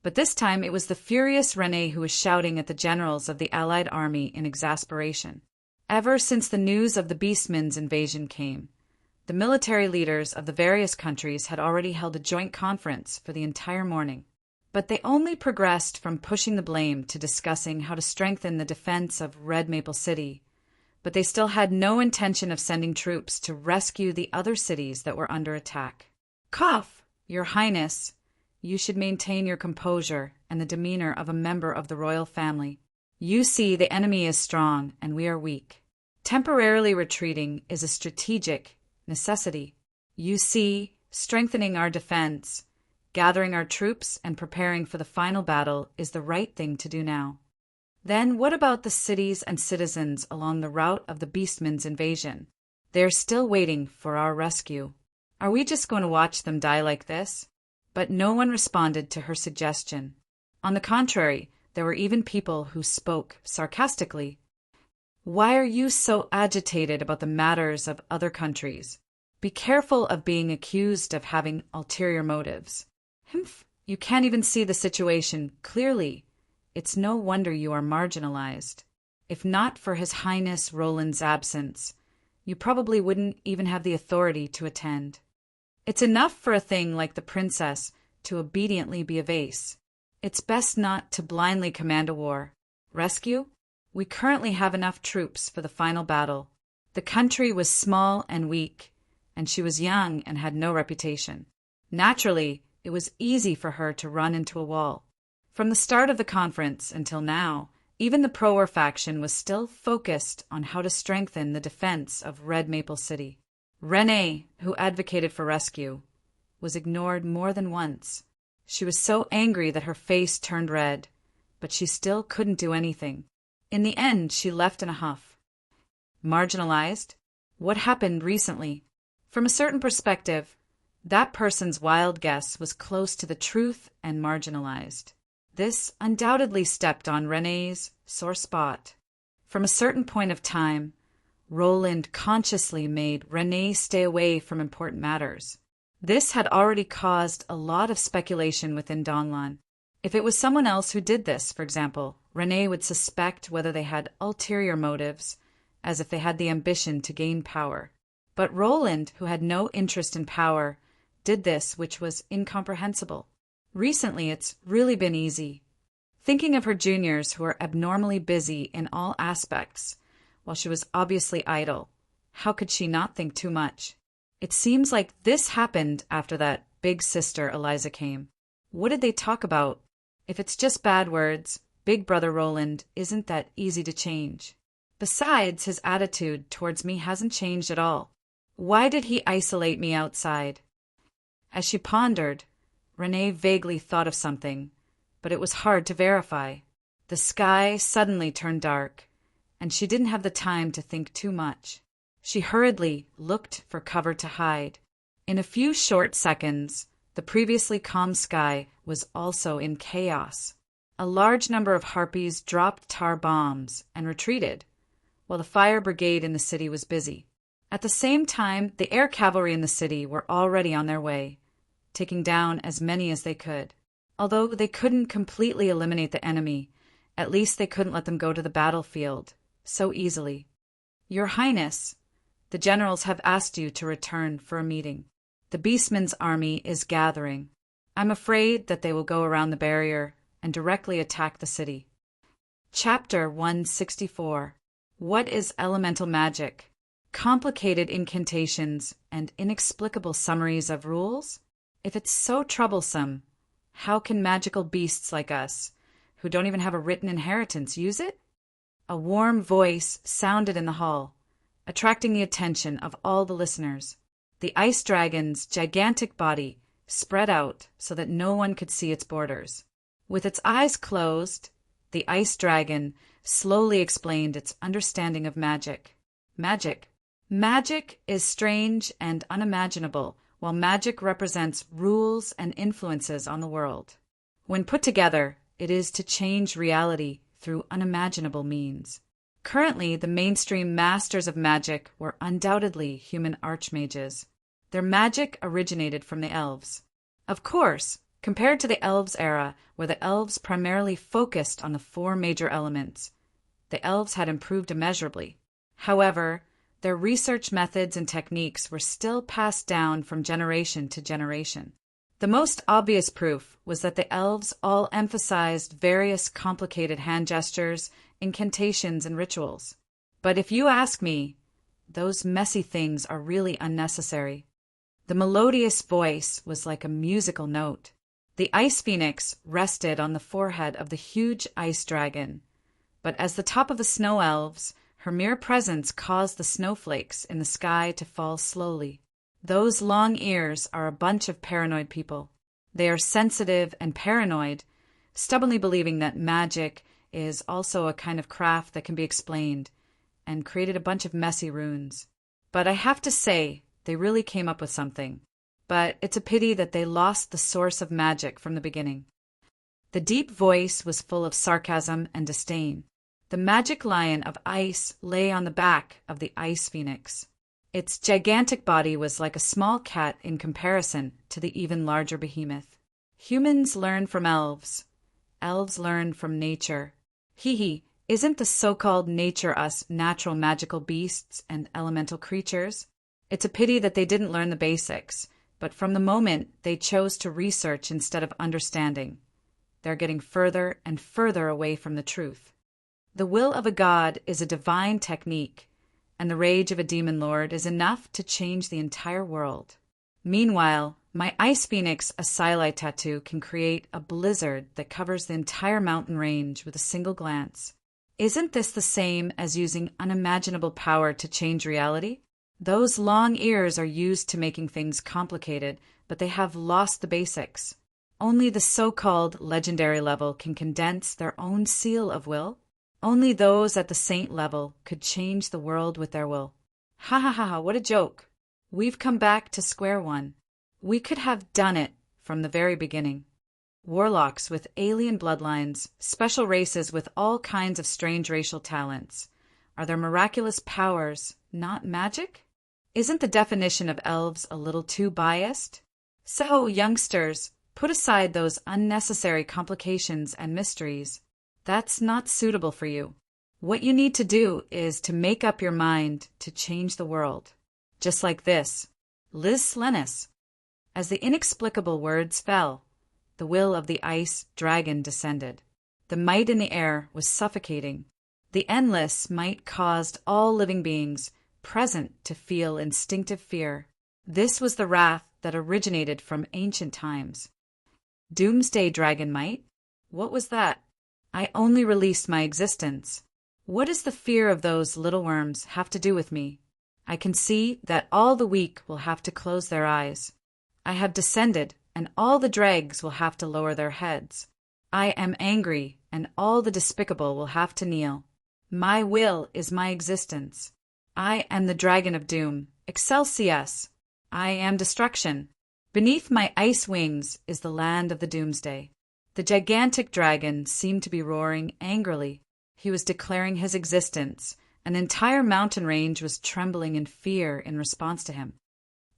but this time it was the furious René who was shouting at the generals of the Allied army in exasperation. Ever since the news of the Beastmen's invasion came, the military leaders of the various countries had already held a joint conference for the entire morning. But they only progressed from pushing the blame to discussing how to strengthen the defense of Red Maple City, but they still had no intention of sending troops to rescue the other cities that were under attack. Cough! Your Highness, you should maintain your composure and the demeanor of a member of the royal family. You see, the enemy is strong and we are weak. Temporarily retreating is a strategic necessity. You see, strengthening our defense, gathering our troops and preparing for the final battle is the right thing to do now. Then what about the cities and citizens along the route of the Beastmen's invasion? They're still waiting for our rescue. Are we just going to watch them die like this? But no one responded to her suggestion. On the contrary, there were even people who spoke sarcastically. Why are you so agitated about the matters of other countries? Be careful of being accused of having ulterior motives. Humph, you can't even see the situation clearly. It's no wonder you are marginalized. If not for His Highness Roland's absence, you probably wouldn't even have the authority to attend. It's enough for a thing like the princess to obediently be a vase. It's best not to blindly command a war. Rescue? We currently have enough troops for the final battle. The country was small and weak, and she was young and had no reputation. Naturally, it was easy for her to run into a wall. From the start of the conference until now, even the pro-war faction was still focused on how to strengthen the defense of Red Maple City. René, who advocated for rescue, was ignored more than once. She was so angry that her face turned red, but she still couldn't do anything. In the end, she left in a huff. Marginalized? What happened recently? From a certain perspective, that person's wild guess was close to the truth and marginalized. This undoubtedly stepped on René's sore spot. From a certain point of time, Roland consciously made René stay away from important matters. This had already caused a lot of speculation within Donlan. If it was someone else who did this, for example, René would suspect whether they had ulterior motives, as if they had the ambition to gain power. But Roland, who had no interest in power, did this, which was incomprehensible. Recently, it's really been easy. thinking of her juniors who were abnormally busy in all aspects, while she was obviously idle. How could she not think too much? It seems like this happened after that big sister Eliza came. What did they talk about? If it's just bad words, Big Brother Roland isn't that easy to change. Besides, his attitude towards me hasn't changed at all. Why did he isolate me outside? As she pondered, Renee vaguely thought of something, but it was hard to verify. The sky suddenly turned dark, and she didn't have the time to think too much. She hurriedly looked for cover to hide. In a few short seconds, the previously calm sky was also in chaos. A large number of harpies dropped tar bombs and retreated, while the fire brigade in the city was busy. At the same time, the air cavalry in the city were already on their way, taking down as many as they could. Although they couldn't completely eliminate the enemy, at least they couldn't let them go to the battlefield so easily. Your Highness, the generals have asked you to return for a meeting. The Beastman's army is gathering. I'm afraid that they will go around the barrier and directly attack the city. Chapter 164. What is elemental magic? Complicated incantations and inexplicable summaries of rules? If it's so troublesome, how can magical beasts like us, who don't even have a written inheritance, use it? A warm voice sounded in the hall, attracting the attention of all the listeners. The ice dragon's gigantic body spread out so that no one could see its borders. With its eyes closed, the ice dragon slowly explained its understanding of magic. Magic is strange and unimaginable, while magic represents rules and influences on the world. When put together, it is to change reality through unimaginable means. Currently, the mainstream masters of magic were undoubtedly human archmages. Their magic originated from the elves. Of course, compared to the elves' era, where the elves primarily focused on the 4 major elements, the elves had improved immeasurably. However, their research methods and techniques were still passed down from generation to generation. The most obvious proof was that the elves all emphasized various complicated hand gestures, incantations, and rituals. But if you ask me, those messy things are really unnecessary. The melodious voice was like a musical note. The ice phoenix rested on the forehead of the huge ice dragon, but as the top of the snow elves, her mere presence caused the snowflakes in the sky to fall slowly. Those long ears are a bunch of paranoid people. They are sensitive and paranoid, stubbornly believing that magic is also a kind of craft that can be explained, and created a bunch of messy runes. But I have to say, they really came up with something. But it's a pity that they lost the source of magic from the beginning. The deep voice was full of sarcasm and disdain. The magic lion of ice lay on the back of the ice phoenix. Its gigantic body was like a small cat in comparison to the even larger behemoth. Humans learn from elves. Elves learn from nature. Isn't the so-called nature us natural magical beasts and elemental creatures? It's a pity that they didn't learn the basics, but from the moment they chose to research instead of understanding, they're getting further and further away from the truth. The will of a god is a divine technique, and the rage of a demon lord is enough to change the entire world. Meanwhile, my ice phoenix Asili tattoo can create a blizzard that covers the entire mountain range with a single glance. Isn't this the same as using unimaginable power to change reality? Those long ears are used to making things complicated, but they have lost the basics. Only the so-called legendary level can condense their own seal of will. Only those at the saint level could change the world with their will. Ha ha ha ha, what a joke. We've come back to square one. We could have done it from the very beginning. Warlocks with alien bloodlines, special races with all kinds of strange racial talents. Are their miraculous powers not magic? Isn't the definition of elves a little too biased? So, youngsters, put aside those unnecessary complications and mysteries. That's not suitable for you. What you need to do is to make up your mind to change the world. Just like this. Liz Slenis. As the inexplicable words fell, the will of the ice dragon descended. The might in the air was suffocating. The endless might caused all living beings present to feel instinctive fear. This was the wrath that originated from ancient times. Doomsday dragon might? What was that? I only released my existence. What does the fear of those little worms have to do with me? I can see that all the weak will have to close their eyes. I have descended, and all the dregs will have to lower their heads. I am angry, and all the despicable will have to kneel. My will is my existence. I am the dragon of doom. Excelsius! I am destruction. Beneath my ice wings is the land of the doomsday. The gigantic dragon seemed to be roaring angrily. He was declaring his existence. An entire mountain range was trembling in fear in response to him.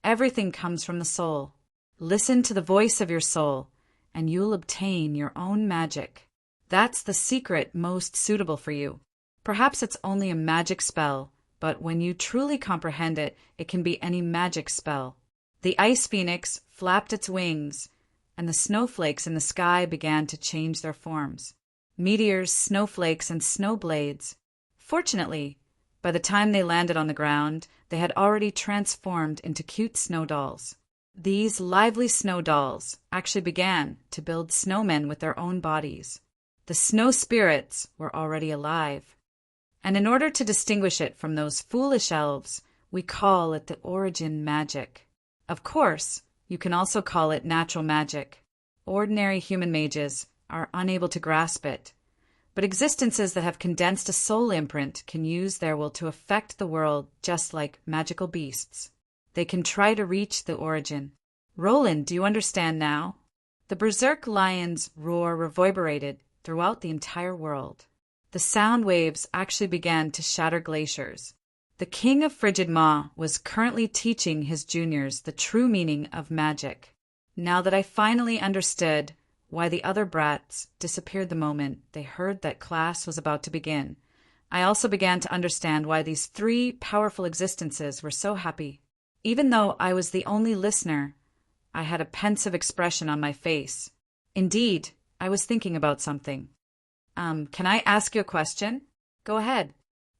Everything comes from the soul. Listen to the voice of your soul, and you'll obtain your own magic. That's the secret most suitable for you. Perhaps it's only a magic spell, but when you truly comprehend it, it can be any magic spell. The ice phoenix flapped its wings, and the snowflakes in the sky began to change their forms. Meteors, snowflakes, and snowblades. Fortunately, by the time they landed on the ground, they had already transformed into cute snow dolls. These lively snow dolls actually began to build snowmen with their own bodies. The snow spirits were already alive. And in order to distinguish it from those foolish elves, we call it the origin magic. Of course, you can also call it natural magic. Ordinary human mages are unable to grasp it. But existences that have condensed a soul imprint can use their will to affect the world just like magical beasts. They can try to reach the origin. Roland, do you understand now? The berserk lion's roar reverberated throughout the entire world. The sound waves actually began to shatter glaciers. The king of Frigid Maw was currently teaching his juniors the true meaning of magic. Now that I finally understood why the other brats disappeared the moment they heard that class was about to begin, I also began to understand why these three powerful existences were so happy. Even though I was the only listener, I had a pensive expression on my face. Indeed, I was thinking about something. Can I ask you a question? Go ahead.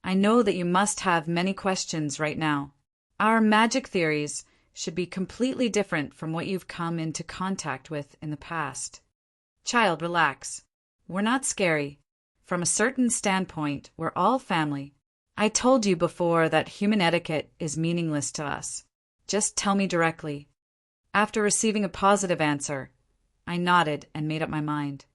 I know that you must have many questions right now. Our magic theories should be completely different from what you've come into contact with in the past. Child, relax. We're not scary. From a certain standpoint, we're all family. I told you before that human etiquette is meaningless to us. Just tell me directly. After receiving a positive answer, I nodded and made up my mind.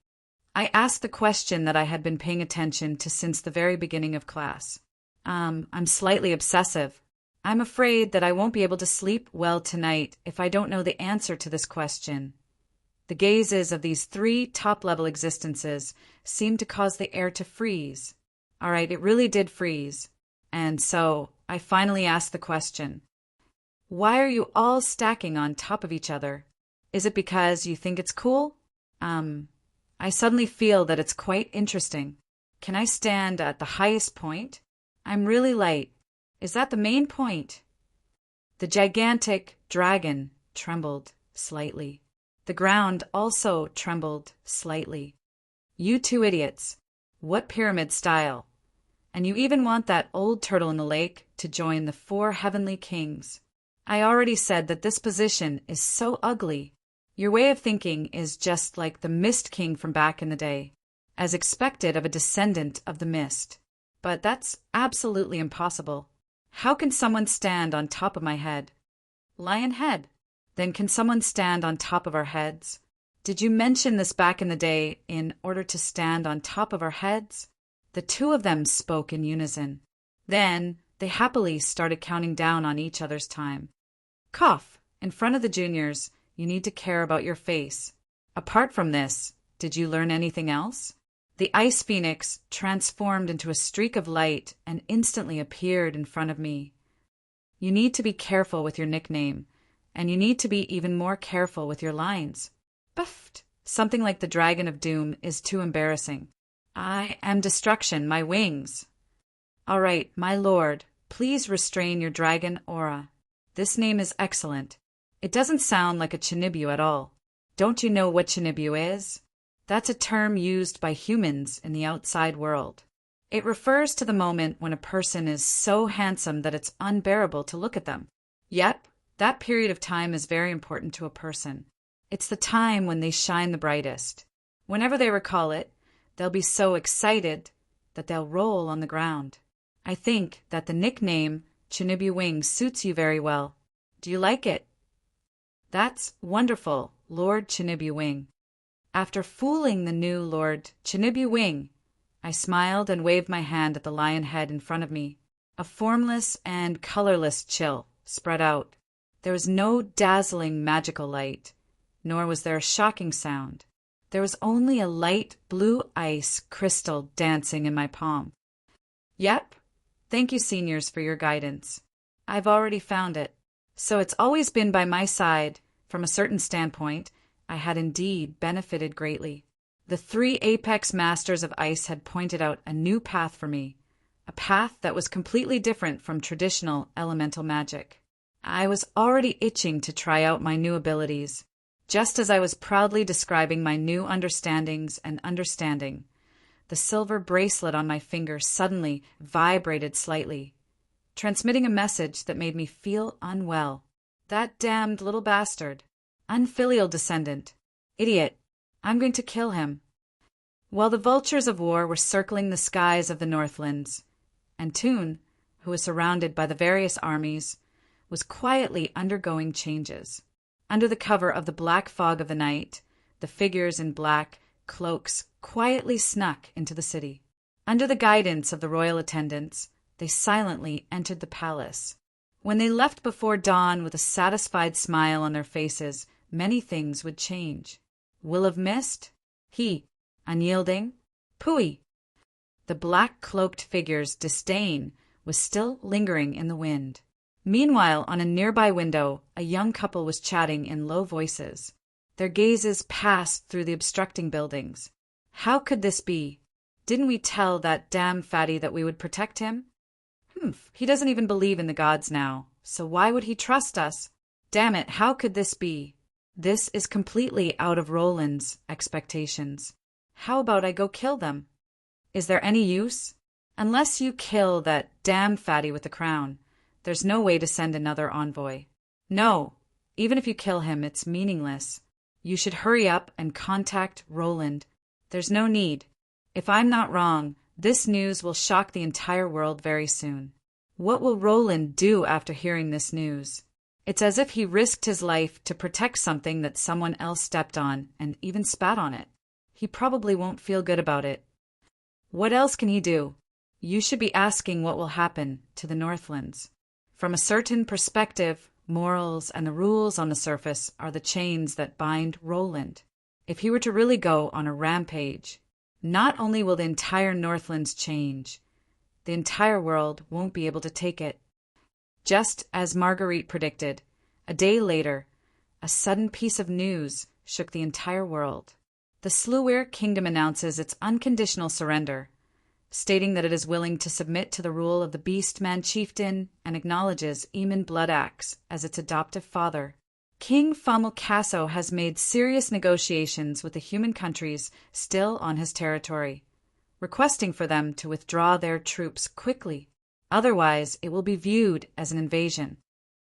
I asked the question that I had been paying attention to since the very beginning of class. I'm slightly obsessive. I'm afraid that I won't be able to sleep well tonight if I don't know the answer to this question. The gazes of these three top-level existences seemed to cause the air to freeze. All right, it really did freeze. And so I finally asked the question. Why are you all stacking on top of each other? Is it because you think it's cool? I suddenly feel that it's quite interesting. Can I stand at the highest point? I'm really light. Is that the main point? The gigantic dragon trembled slightly. The ground also trembled slightly. You two idiots. What pyramid style? And you even want that old turtle in the lake to join the 4 heavenly kings. I already said that this position is so ugly. Your way of thinking is just like the Mist King from back in the day, as expected of a descendant of the mist. But that's absolutely impossible. How can someone stand on top of my head? Lion head. Then can someone stand on top of our heads? Did you mention this back in the day in order to stand on top of our heads? The two of them spoke in unison. Then they happily started counting down on each other's time. Cough. In front of the juniors, you need to care about your face. Apart from this, did you learn anything else? The ice phoenix transformed into a streak of light and instantly appeared in front of me. You need to be careful with your nickname, and you need to be even more careful with your lines. Buffed. Something like the Dragon of Doom is too embarrassing. I am destruction, my wings. All right, my lord, please restrain your dragon aura. This name is excellent. It doesn't sound like a Chinibu at all. Don't you know what Chinibu is? That's a term used by humans in the outside world. It refers to the moment when a person is so handsome that it's unbearable to look at them. Yep, that period of time is very important to a person. It's the time when they shine the brightest. Whenever they recall it, they'll be so excited that they'll roll on the ground. I think that the nickname Chinubuwing suits you very well. Do you like it? That's wonderful, Lord Chinubuwing. After fooling the new Lord Chinubuwing, I smiled and waved my hand at the lion head in front of me. A formless and colorless chill spread out. There was no dazzling magical light, nor was there a shocking sound. There was only a light blue ice crystal dancing in my palm. Yep. Thank you, seniors, for your guidance. I've already found it. So it's always been by my side. From a certain standpoint, I had indeed benefited greatly. The 3 apex masters of ice had pointed out a new path for me, a path that was completely different from traditional elemental magic. I was already itching to try out my new abilities. Just as I was proudly describing my new understandings and understanding, the silver bracelet on my finger suddenly vibrated slightly, transmitting a message that made me feel unwell. That damned little bastard. Unfilial descendant. Idiot. I'm going to kill him. While the vultures of war were circling the skies of the Northlands, and Toon, who was surrounded by the various armies, was quietly undergoing changes. Under the cover of the black fog of the night, the figures in black cloaks quietly snuck into the city. Under the guidance of the royal attendants, they silently entered the palace. When they left before dawn with a satisfied smile on their faces, many things would change. Will of Mist? He. Unyielding? Pui. The black-cloaked figure's disdain was still lingering in the wind. Meanwhile, on a nearby window, a young couple was chatting in low voices. Their gazes passed through the obstructing buildings. How could this be? Didn't we tell that damn fatty that we would protect him? He doesn't even believe in the gods now, so why would he trust us? Damn it, how could this be? This is completely out of Roland's expectations. How about I go kill them? Is there any use? Unless you kill that damn fatty with the crown, there's no way to send another envoy. No, even if you kill him, it's meaningless. You should hurry up and contact Roland. There's no need. If I'm not wrong, this news will shock the entire world very soon. What will Roland do after hearing this news? It's as if he risked his life to protect something that someone else stepped on and even spat on it. He probably won't feel good about it. What else can he do? You should be asking what will happen to the Northlands. From a certain perspective, morals and the rules on the surface are the chains that bind Roland. If he were to really go on a rampage, not only will the entire Northlands change, the entire world won't be able to take it. Just as Marguerite predicted, a day later, a sudden piece of news shook the entire world. The Sluir kingdom announces its unconditional surrender, stating that it is willing to submit to the rule of the Beastman chieftain and acknowledges Eamon Bloodaxe as its adoptive father. King Famulcaso has made serious negotiations with the human countries still on his territory, requesting for them to withdraw their troops quickly. Otherwise, it will be viewed as an invasion.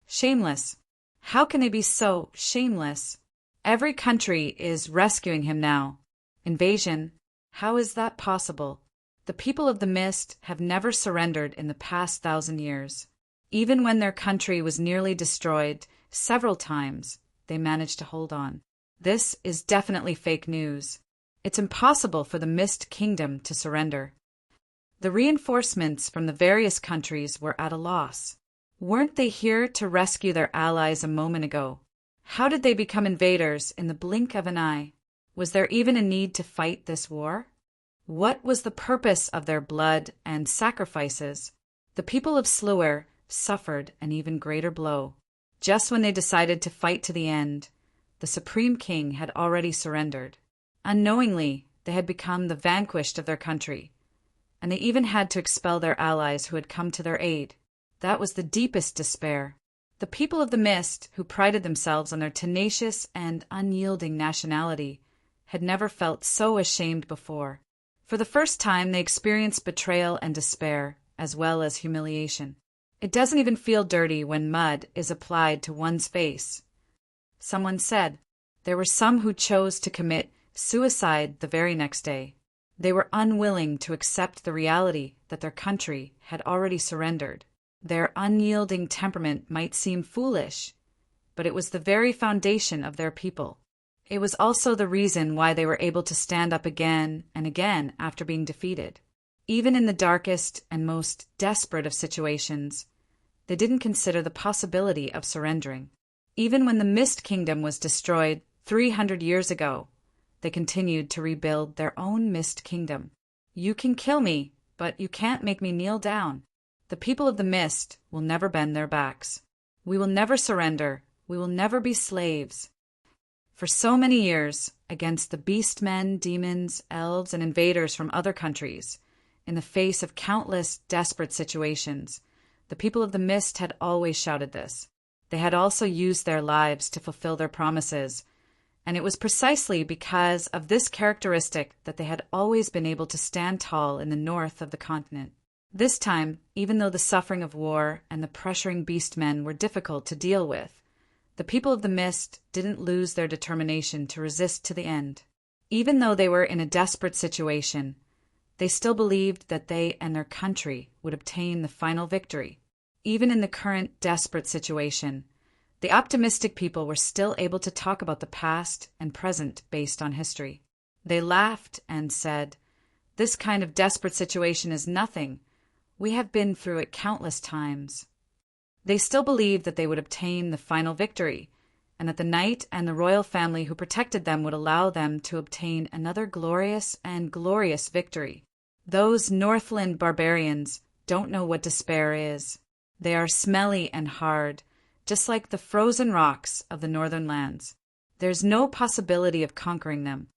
Shameless. How can they be so shameless? Every country is rescuing him now. Invasion? How is that possible? The people of the Mist have never surrendered in the past 1,000 years. Even when their country was nearly destroyed several times, they managed to hold on. This is definitely fake news. It's impossible for the Mist Kingdom to surrender. The reinforcements from the various countries were at a loss. Weren't they here to rescue their allies a moment ago? How did they become invaders in the blink of an eye? Was there even a need to fight this war? What was the purpose of their blood and sacrifices? The people of Sluir suffered an even greater blow. Just when they decided to fight to the end, the Supreme King had already surrendered. Unknowingly, they had become the vanquished of their country, and they even had to expel their allies who had come to their aid. That was the deepest despair. The people of the Mist, who prided themselves on their tenacious and unyielding nationality, had never felt so ashamed before. For the first time, they experienced betrayal and despair, as well as humiliation. It doesn't even feel dirty when mud is applied to one's face. Someone said, there were some who chose to commit suicide the very next day. They were unwilling to accept the reality that their country had already surrendered. Their unyielding temperament might seem foolish, but it was the very foundation of their people. It was also the reason why they were able to stand up again and again after being defeated. Even in the darkest and most desperate of situations, they didn't consider the possibility of surrendering. Even when the Mist Kingdom was destroyed 300 years ago, they continued to rebuild their own Mist Kingdom. You can kill me, but you can't make me kneel down. The people of the Mist will never bend their backs. We will never surrender. We will never be slaves. For so many years, against the beastmen, demons, elves, and invaders from other countries, in the face of countless desperate situations, the people of the Mist had always shouted this. They had also used their lives to fulfill their promises, and it was precisely because of this characteristic that they had always been able to stand tall in the north of the continent. This time, even though the suffering of war and the pressuring beastmen were difficult to deal with, the people of the Mist didn't lose their determination to resist to the end. Even though they were in a desperate situation, they still believed that they and their country would obtain the final victory. Even in the current desperate situation, the optimistic people were still able to talk about the past and present based on history. They laughed and said, "This kind of desperate situation is nothing. We have been through it countless times." They still believed that they would obtain the final victory, and that the knight and the royal family who protected them would allow them to obtain another glorious and glorious victory. Those Northland barbarians don't know what despair is. They are smelly and hard, just like the frozen rocks of the northern lands. There's no possibility of conquering them.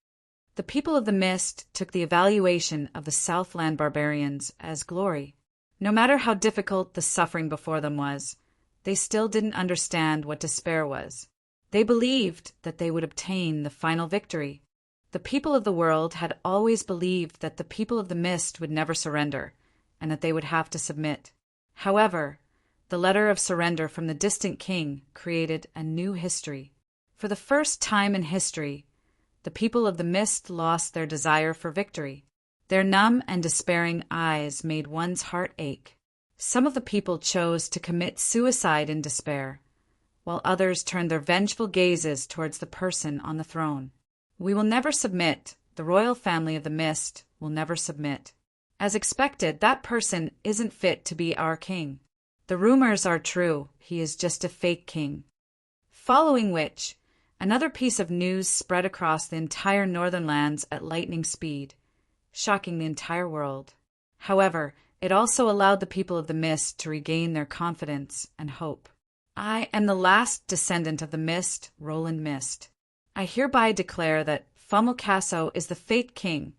The people of the Mist took the evaluation of the Southland barbarians as glory. No matter how difficult the suffering before them was, they still didn't understand what despair was. They believed that they would obtain the final victory. The people of the world had always believed that the people of the Mist would never surrender, and that they would have to submit. However, the letter of surrender from the distant king created a new history. For the first time in history, the people of the Mist lost their desire for victory. Their numb and despairing eyes made one's heart ache. Some of the people chose to commit suicide in despair, while others turned their vengeful gazes towards the person on the throne. We will never submit. The royal family of the Mist will never submit. As expected, that person isn't fit to be our king. The rumors are true. He is just a fake king. Following which, another piece of news spread across the entire northern lands at lightning speed, shocking the entire world. However, it also allowed the people of the Mist to regain their confidence and hope. I am the last descendant of the Mist, Roland Mist. I hereby declare that Famulcaso is the fake king,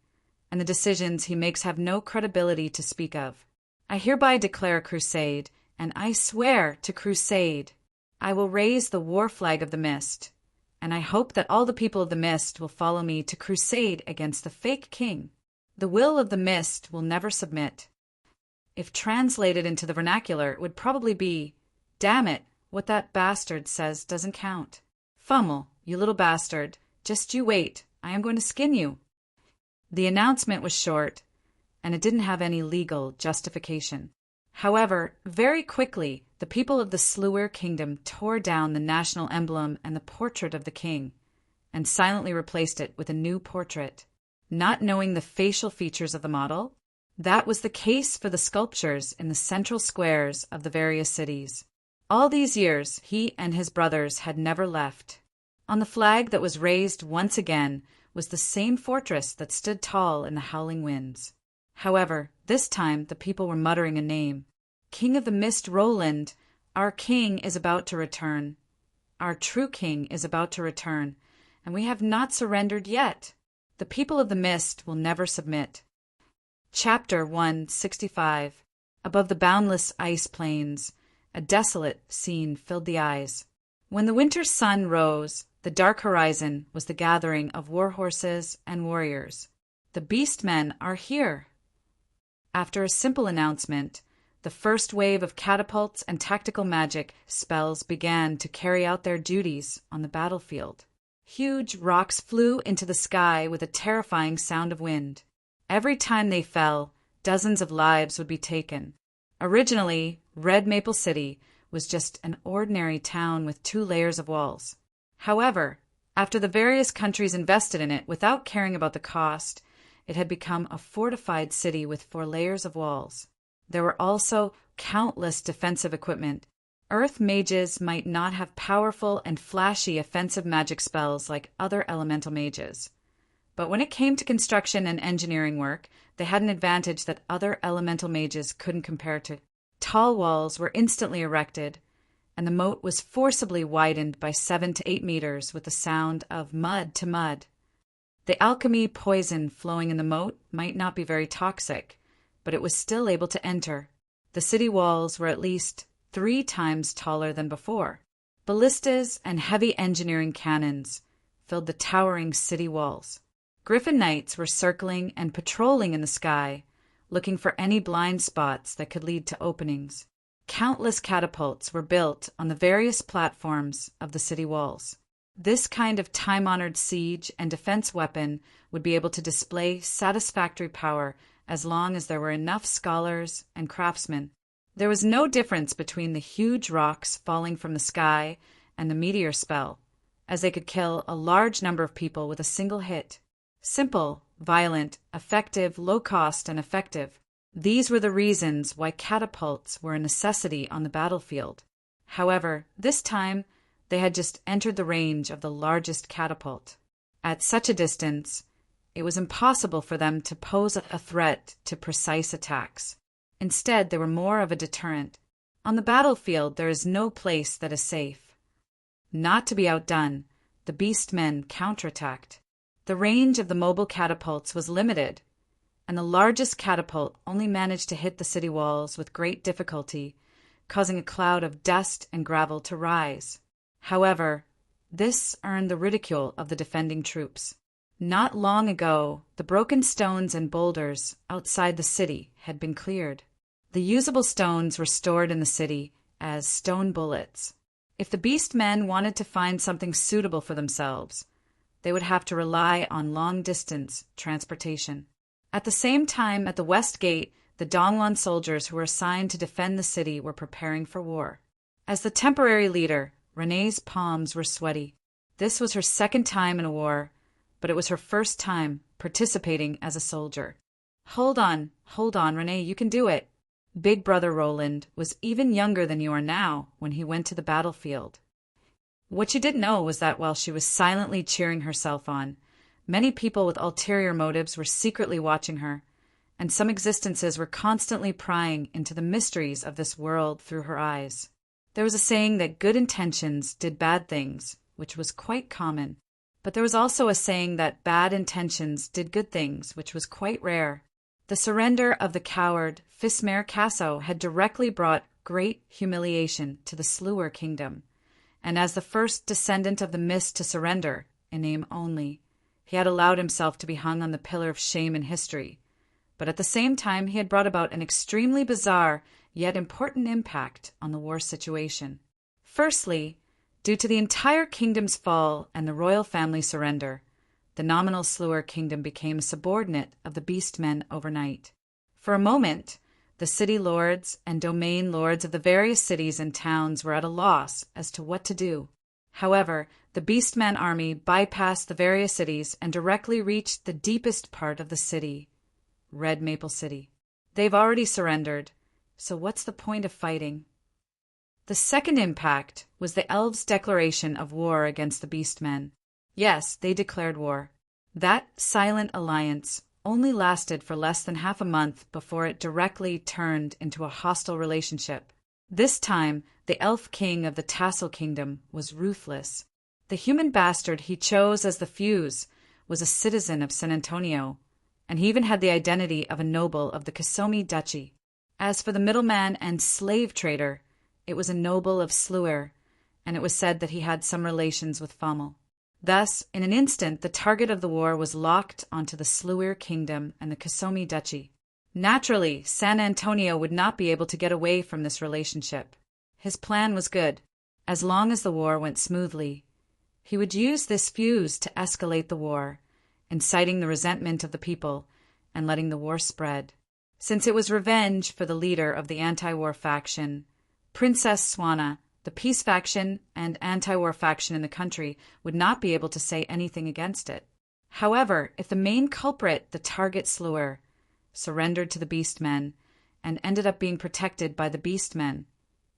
and the decisions he makes have no credibility to speak of. I hereby declare a crusade, and I swear to crusade. I will raise the war flag of the Mist, and I hope that all the people of the Mist will follow me to crusade against the fake king. The will of the Mist will never submit. If translated into the vernacular, it would probably be, "Damn it, what that bastard says doesn't count. Fummel, you little bastard, just you wait, I am going to skin you." The announcement was short, and it didn't have any legal justification. However, very quickly, the people of the Sluer Kingdom tore down the national emblem and the portrait of the king, and silently replaced it with a new portrait. Not knowing the facial features of the model, that was the case for the sculptures in the central squares of the various cities. All these years, he and his brothers had never left. On the flag that was raised once again was the same fortress that stood tall in the howling winds. However, this time the people were muttering a name. "King of the Mist Roland, our king is about to return. Our true king is about to return, and we have not surrendered yet. The people of the Mist will never submit." Chapter 165. Above the boundless ice plains, a desolate scene filled the eyes. When the winter sun rose, The dark horizon was the gathering of war horses and warriors. The beast men are here. After a simple announcement, the first wave of catapults and tactical magic spells began to carry out their duties on the battlefield. Huge rocks flew into the sky with a terrifying sound of wind. Every time they fell, dozens of lives would be taken. Originally, Red Maple City was just an ordinary town with 2 layers of walls. However, after the various countries invested in it without caring about the cost, it had become a fortified city with 4 layers of walls. There were also countless defensive equipment. Earth mages might not have powerful and flashy offensive magic spells like other elemental mages. But when it came to construction and engineering work, they had an advantage that other elemental mages couldn't compare to. Tall walls were instantly erected, and the moat was forcibly widened by 7 to 8 meters with the sound of mud to mud. The alchemy poison flowing in the moat might not be very toxic, but it was still able to enter. The city walls were at least 3 times taller than before. Ballistas and heavy engineering cannons filled the towering city walls. Griffin Knights were circling and patrolling in the sky, looking for any blind spots that could lead to openings. Countless catapults were built on the various platforms of the city walls. This kind of time-honored siege and defense weapon would be able to display satisfactory power as long as there were enough scholars and craftsmen. There was no difference between the huge rocks falling from the sky and the meteor spell, as they could kill a large number of people with a single hit. Simple, violent, effective, low-cost, and effective. These were the reasons why catapults were a necessity on the battlefield. However, this time, they had just entered the range of the largest catapult. At such a distance, it was impossible for them to pose a threat to precise attacks. Instead, they were more of a deterrent. On the battlefield, there is no place that is safe. Not to be outdone, the beast men counterattacked. The range of the mobile catapults was limited, and the largest catapult only managed to hit the city walls with great difficulty, causing a cloud of dust and gravel to rise. However, this earned the ridicule of the defending troops. Not long ago, the broken stones and boulders outside the city had been cleared. The usable stones were stored in the city as stone bullets. If the beast men wanted to find something suitable for themselves, they would have to rely on long-distance transportation. At the same time, at the West Gate, the Dongwon soldiers who were assigned to defend the city were preparing for war. As the temporary leader, Renee's palms were sweaty. This was her second time in a war, but it was her first time participating as a soldier. Hold on, Renee, you can do it. Big brother Roland was even younger than you are now when he went to the battlefield. What you didn't know was that while she was silently cheering herself on, many people with ulterior motives were secretly watching her, and some existences were constantly prying into the mysteries of this world through her eyes. There was a saying that good intentions did bad things, which was quite common. But there was also a saying that bad intentions did good things, which was quite rare. The surrender of the coward Fismer Casso had directly brought great humiliation to the Sluer kingdom, and as the first descendant of the Mist to surrender, in name only, he had allowed himself to be hung on the pillar of shame in history. But at the same time, he had brought about an extremely bizarre yet important impact on the war situation. Firstly, due to the entire kingdom's fall and the royal family surrender, the nominal Sluer kingdom became a subordinate of the beastmen overnight. For a moment, the city lords and domain lords of the various cities and towns were at a loss as to what to do. However, the beastman army bypassed the various cities and directly reached the deepest part of the city, Red Maple City. They've already surrendered, so what's the point of fighting? The second impact was the elves' declaration of war against the beastmen. Yes, they declared war. That silent alliance only lasted for less than half a month before it directly turned into a hostile relationship. This time, the elf king of the Tassel Kingdom was ruthless. The human bastard he chose as the fuse was a citizen of San Antonio, and he even had the identity of a noble of the Kisomi Duchy. As for the middleman and slave trader, it was a noble of Sluer, and it was said that he had some relations with Fomel. Thus, in an instant, the target of the war was locked onto the Sluir kingdom and the Kisomi duchy. Naturally, San Antonio would not be able to get away from this relationship. His plan was good. As long as the war went smoothly, he would use this fuse to escalate the war, inciting the resentment of the people and letting the war spread. Since it was revenge for the leader of the anti-war faction, Princess Swana, the peace faction and anti-war faction in the country would not be able to say anything against it. However, if the main culprit, the target Sluir, surrendered to the Beastmen and ended up being protected by the Beastmen,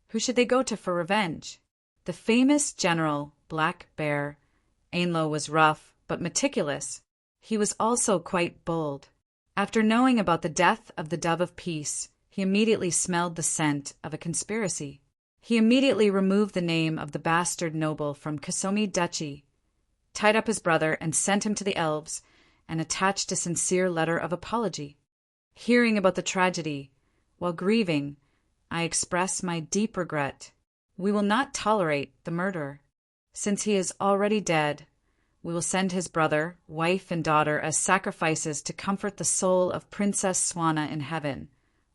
who should they go to for revenge? The famous general, Black Bear. Ainlo was rough but meticulous. He was also quite bold. After knowing about the death of the Dove of Peace, he immediately smelled the scent of a conspiracy. He immediately removed the name of the bastard noble from Kisomi Duchy, tied up his brother and sent him to the elves, and attached a sincere letter of apology. Hearing about the tragedy, while grieving, I express my deep regret. We will not tolerate the murderer. Since he is already dead, we will send his brother, wife, and daughter as sacrifices to comfort the soul of Princess Swana in heaven.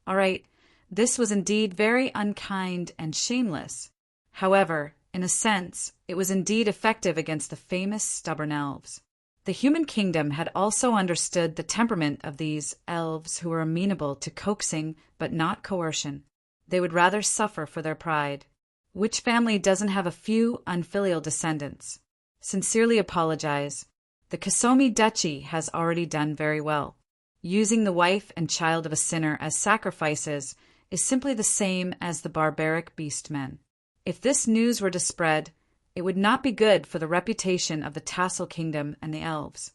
All right, this was indeed very unkind and shameless. However, in a sense, it was indeed effective against the famous stubborn elves. The human kingdom had also understood the temperament of these elves who were amenable to coaxing but not coercion. They would rather suffer for their pride. Which family doesn't have a few unfilial descendants? Sincerely apologize. The Kisomi Duchy has already done very well. Using the wife and child of a sinner as sacrifices is simply the same as the barbaric beastmen. If this news were to spread, it would not be good for the reputation of the Tassel Kingdom and the elves.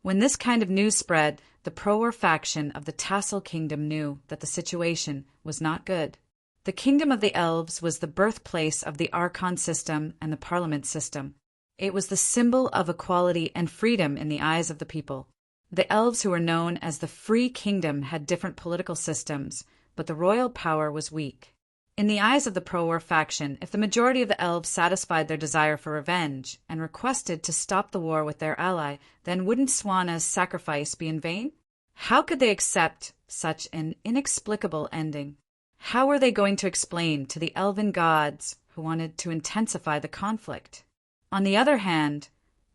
When this kind of news spread, the pro-war faction of the Tassel Kingdom knew that the situation was not good. The Kingdom of the Elves was the birthplace of the Archon system and the Parliament system. It was the symbol of equality and freedom in the eyes of the people. The elves who were known as the Free Kingdom had different political systems, but the royal power was weak. In the eyes of the pro-war faction, if the majority of the elves satisfied their desire for revenge and requested to stop the war with their ally, then wouldn't Swana's sacrifice be in vain? How could they accept such an inexplicable ending? How were they going to explain to the elven gods who wanted to intensify the conflict? On the other hand,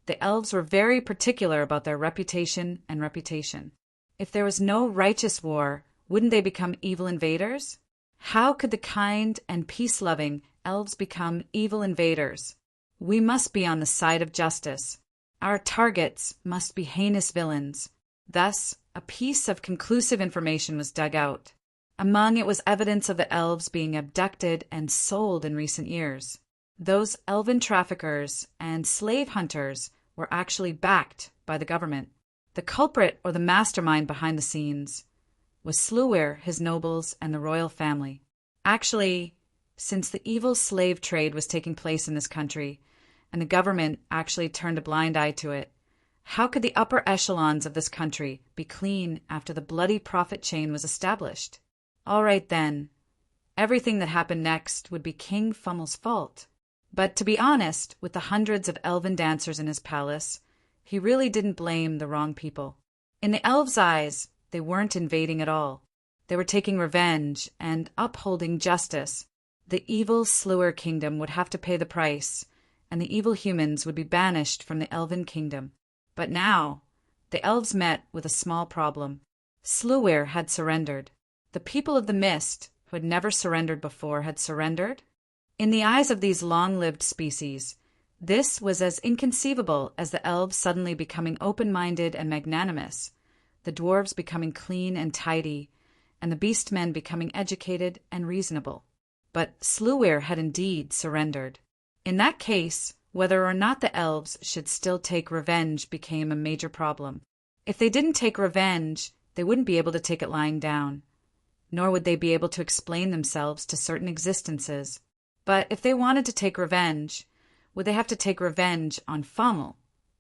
the elves were very particular about their reputation and reputation. If there was no righteous war, wouldn't they become evil invaders? How could the kind and peace-loving elves become evil invaders? We must be on the side of justice. Our targets must be heinous villains. Thus, a piece of conclusive information was dug out. Among it was evidence of the elves being abducted and sold in recent years. Those elven traffickers and slave hunters were actually backed by the government. The culprit or the mastermind behind the scenes was Sluir, his nobles, and the royal family. Actually, since the evil slave trade was taking place in this country, and the government actually turned a blind eye to it, how could the upper echelons of this country be clean after the bloody profit chain was established? All right then, everything that happened next would be King Fummel's fault. But to be honest, with the hundreds of elven dancers in his palace, he really didn't blame the wrong people. In the elves' eyes, they weren't invading at all. They were taking revenge and upholding justice. The evil Sluir kingdom would have to pay the price, and the evil humans would be banished from the elven kingdom. But now, the elves met with a small problem. Sluir had surrendered. The people of the Mist, who had never surrendered before, had surrendered. In the eyes of these long-lived species, this was as inconceivable as the elves suddenly becoming open-minded and magnanimous, the dwarves becoming clean and tidy, and the beastmen becoming educated and reasonable. But Sluir had indeed surrendered. In that case, whether or not the elves should still take revenge became a major problem. If they didn't take revenge, they wouldn't be able to take it lying down, nor would they be able to explain themselves to certain existences. But if they wanted to take revenge, would they have to take revenge on Fummel,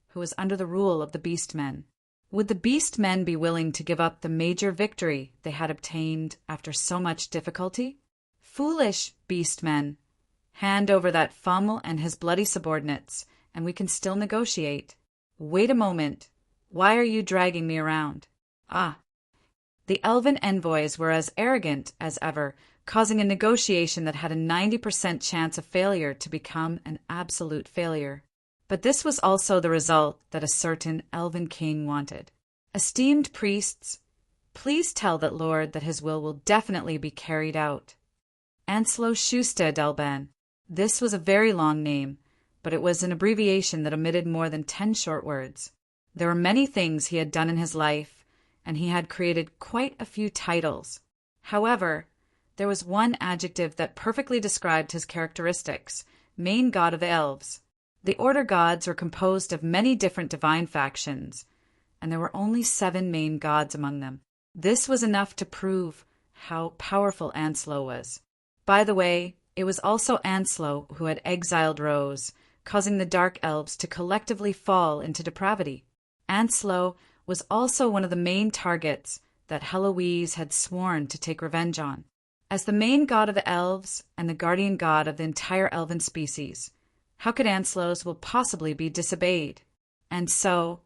who was under the rule of the Beastmen? Would the Beastmen be willing to give up the major victory they had obtained after so much difficulty? Foolish Beastmen! Hand over that Fummel and his bloody subordinates, and we can still negotiate. Wait a moment. Why are you dragging me around? Ah. The elven envoys were as arrogant as ever, causing a negotiation that had a 90% chance of failure to become an absolute failure. But this was also the result that a certain elven king wanted. Esteemed priests, please tell that lord that his will definitely be carried out. Anslo Schuste Delban. This was a very long name, but it was an abbreviation that omitted more than 10 short words. There were many things he had done in his life, and he had created quite a few titles. However, there was one adjective that perfectly described his characteristics: main god of the elves. The Order gods were composed of many different divine factions, and there were only 7 main gods among them. This was enough to prove how powerful Anslo was. By the way, it was also Anslo who had exiled Rose, causing the Dark Elves to collectively fall into depravity. Anslo was also one of the main targets that Heloise had sworn to take revenge on. As the main god of the elves and the guardian god of the entire elven species, how could Anslo's will possibly be disobeyed? And so,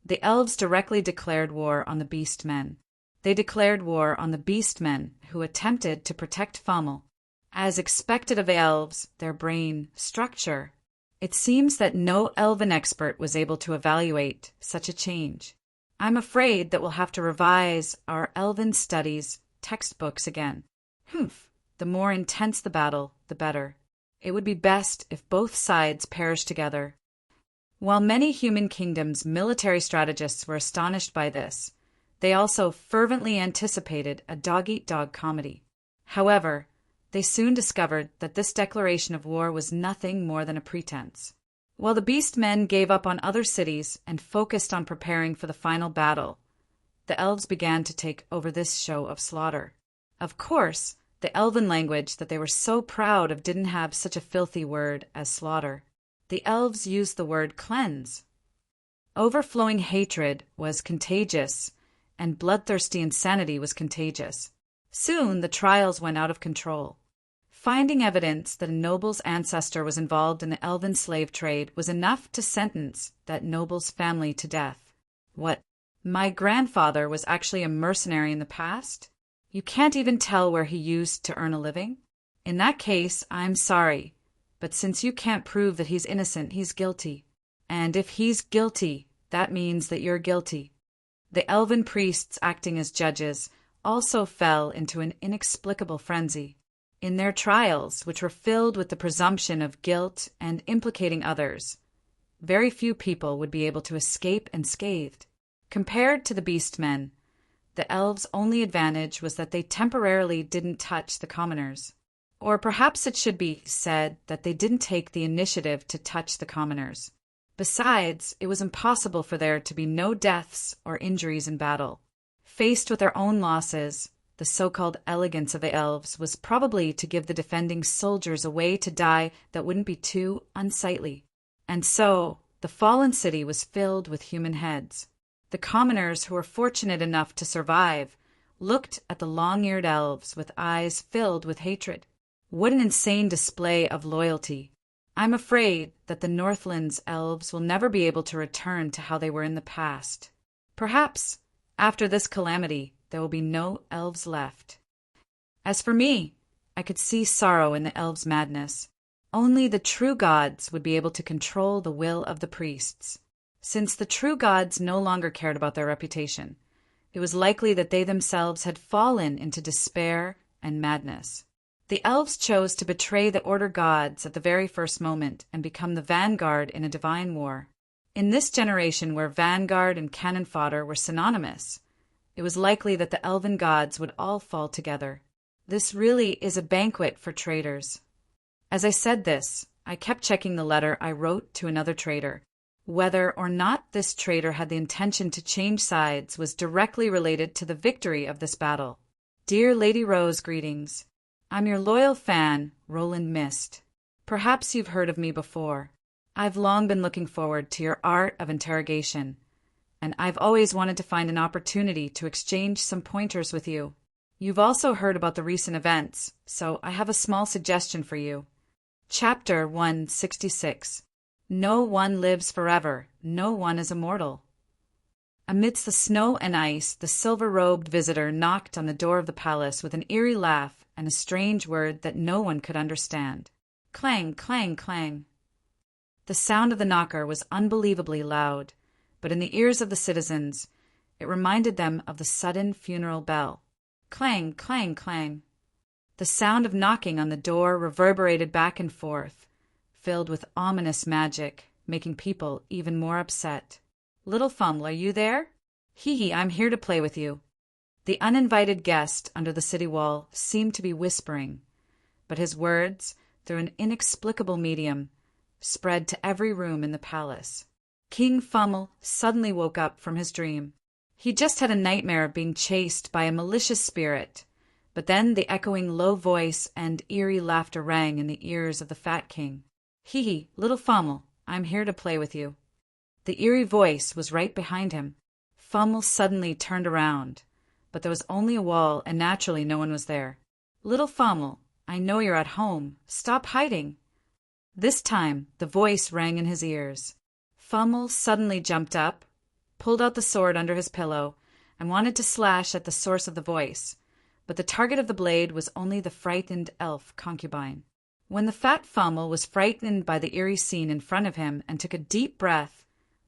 the elves directly declared war on the beast men. They declared war on the beast men who attempted to protect Fommel. As expected of the elves, their brain structure, it seems that no elven expert was able to evaluate such a change. I'm afraid that we'll have to revise our elven studies textbooks again. The more intense the battle, the better. It would be best if both sides perished together. While many human kingdoms' military strategists were astonished by this, they also fervently anticipated a dog-eat-dog comedy. However, they soon discovered that this declaration of war was nothing more than a pretense. While the beast men gave up on other cities and focused on preparing for the final battle, the elves began to take over this show of slaughter. Of course, the elven language that they were so proud of didn't have such a filthy word as slaughter. The elves used the word cleanse. Overflowing hatred was contagious, and bloodthirsty insanity was contagious. Soon the trials went out of control. Finding evidence that a noble's ancestor was involved in the elven slave trade was enough to sentence that noble's family to death. What? My grandfather was actually a mercenary in the past? You can't even tell where he used to earn a living? In that case, I'm sorry, but since you can't prove that he's innocent, he's guilty. And if he's guilty, that means that you're guilty. The elven priests acting as judges also fell into an inexplicable frenzy. In their trials, which were filled with the presumption of guilt and implicating others, very few people would be able to escape unscathed. Compared to the beast men, the elves' only advantage was that they temporarily didn't touch the commoners. Or perhaps it should be said that they didn't take the initiative to touch the commoners. Besides, it was impossible for there to be no deaths or injuries in battle. Faced with their own losses, the so-called elegance of the elves was probably to give the defending soldiers a way to die that wouldn't be too unsightly. And so, the fallen city was filled with human heads. The commoners who were fortunate enough to survive looked at the long-eared elves with eyes filled with hatred. What an insane display of loyalty! I'm afraid that the Northland's elves will never be able to return to how they were in the past. Perhaps, after this calamity, there will be no elves left. As for me, I could see sorrow in the elves' madness. Only the true gods would be able to control the will of the priests. Since the true gods no longer cared about their reputation, it was likely that they themselves had fallen into despair and madness. The elves chose to betray the Order gods at the very first moment and become the vanguard in a divine war. In this generation where vanguard and cannon fodder were synonymous, it was likely that the elven gods would all fall together. This really is a banquet for traitors. As I said this, I kept checking the letter I wrote to another traitor. Whether or not this traitor had the intention to change sides was directly related to the victory of this battle. Dear Lady Rose, greetings. I'm your loyal fan, Roland Mist. Perhaps you've heard of me before. I've long been looking forward to your art of interrogation, and I've always wanted to find an opportunity to exchange some pointers with you. You've also heard about the recent events, so I have a small suggestion for you. Chapter 166. No one lives forever, no one is immortal. Amidst the snow and ice, the silver-robed visitor knocked on the door of the palace with an eerie laugh and a strange word that no one could understand. Clang, clang, clang. The sound of the knocker was unbelievably loud, but in the ears of the citizens, it reminded them of the sudden funeral bell. Clang, clang, clang. The sound of knocking on the door reverberated back and forth, filled with ominous magic, making people even more upset. Little Fumble, are you there? Hee, I'm here to play with you. The uninvited guest under the city wall seemed to be whispering, but his words, through an inexplicable medium, spread to every room in the palace. King Fumble suddenly woke up from his dream. He just had a nightmare of being chased by a malicious spirit, but then the echoing low voice and eerie laughter rang in the ears of the fat king. Hee, little Fumble, I'm here to play with you. The eerie voice was right behind him. Fumble suddenly turned around, but there was only a wall and naturally no one was there. Little Fumble, I know you're at home. Stop hiding. This time the voice rang in his ears. Fumble suddenly jumped up, pulled out the sword under his pillow, and wanted to slash at the source of the voice, but the target of the blade was only the frightened elf concubine. When the fat Fumble was frightened by the eerie scene in front of him and took a deep breath,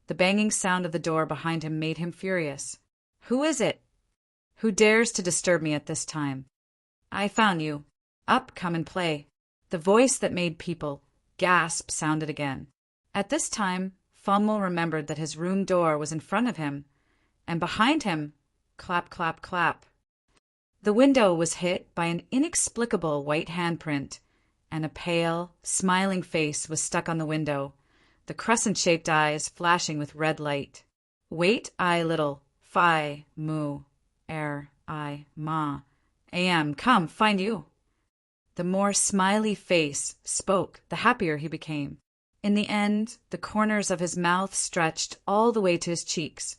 the banging sound of the door behind him made him furious. Who is it? Who dares to disturb me at this time? I found you. Up, come and play. The voice that made people gasp sounded again. At this time, Fumble remembered that his room door was in front of him, and behind him, clap, clap, clap. The window was hit by an inexplicable white handprint, and a pale, smiling face was stuck on the window, the crescent-shaped eyes flashing with red light. Wait, I little, fi, mu, I, ma, am, come, find you. The more smiley face spoke, the happier he became. In the end, the corners of his mouth stretched all the way to his cheeks,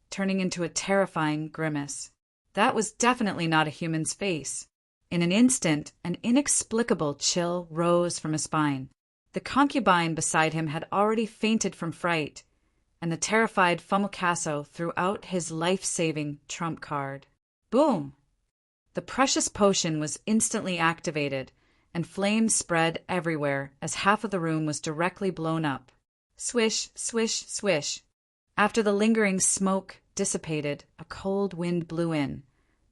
turning into a terrifying grimace. That was definitely not a human's face. In an instant, an inexplicable chill rose from his spine. The concubine beside him had already fainted from fright, and the terrified Fummelcasso threw out his life-saving trump card. Boom! The precious potion was instantly activated, and flames spread everywhere as half of the room was directly blown up. Swish, swish, swish. After the lingering smoke dissipated, a cold wind blew in,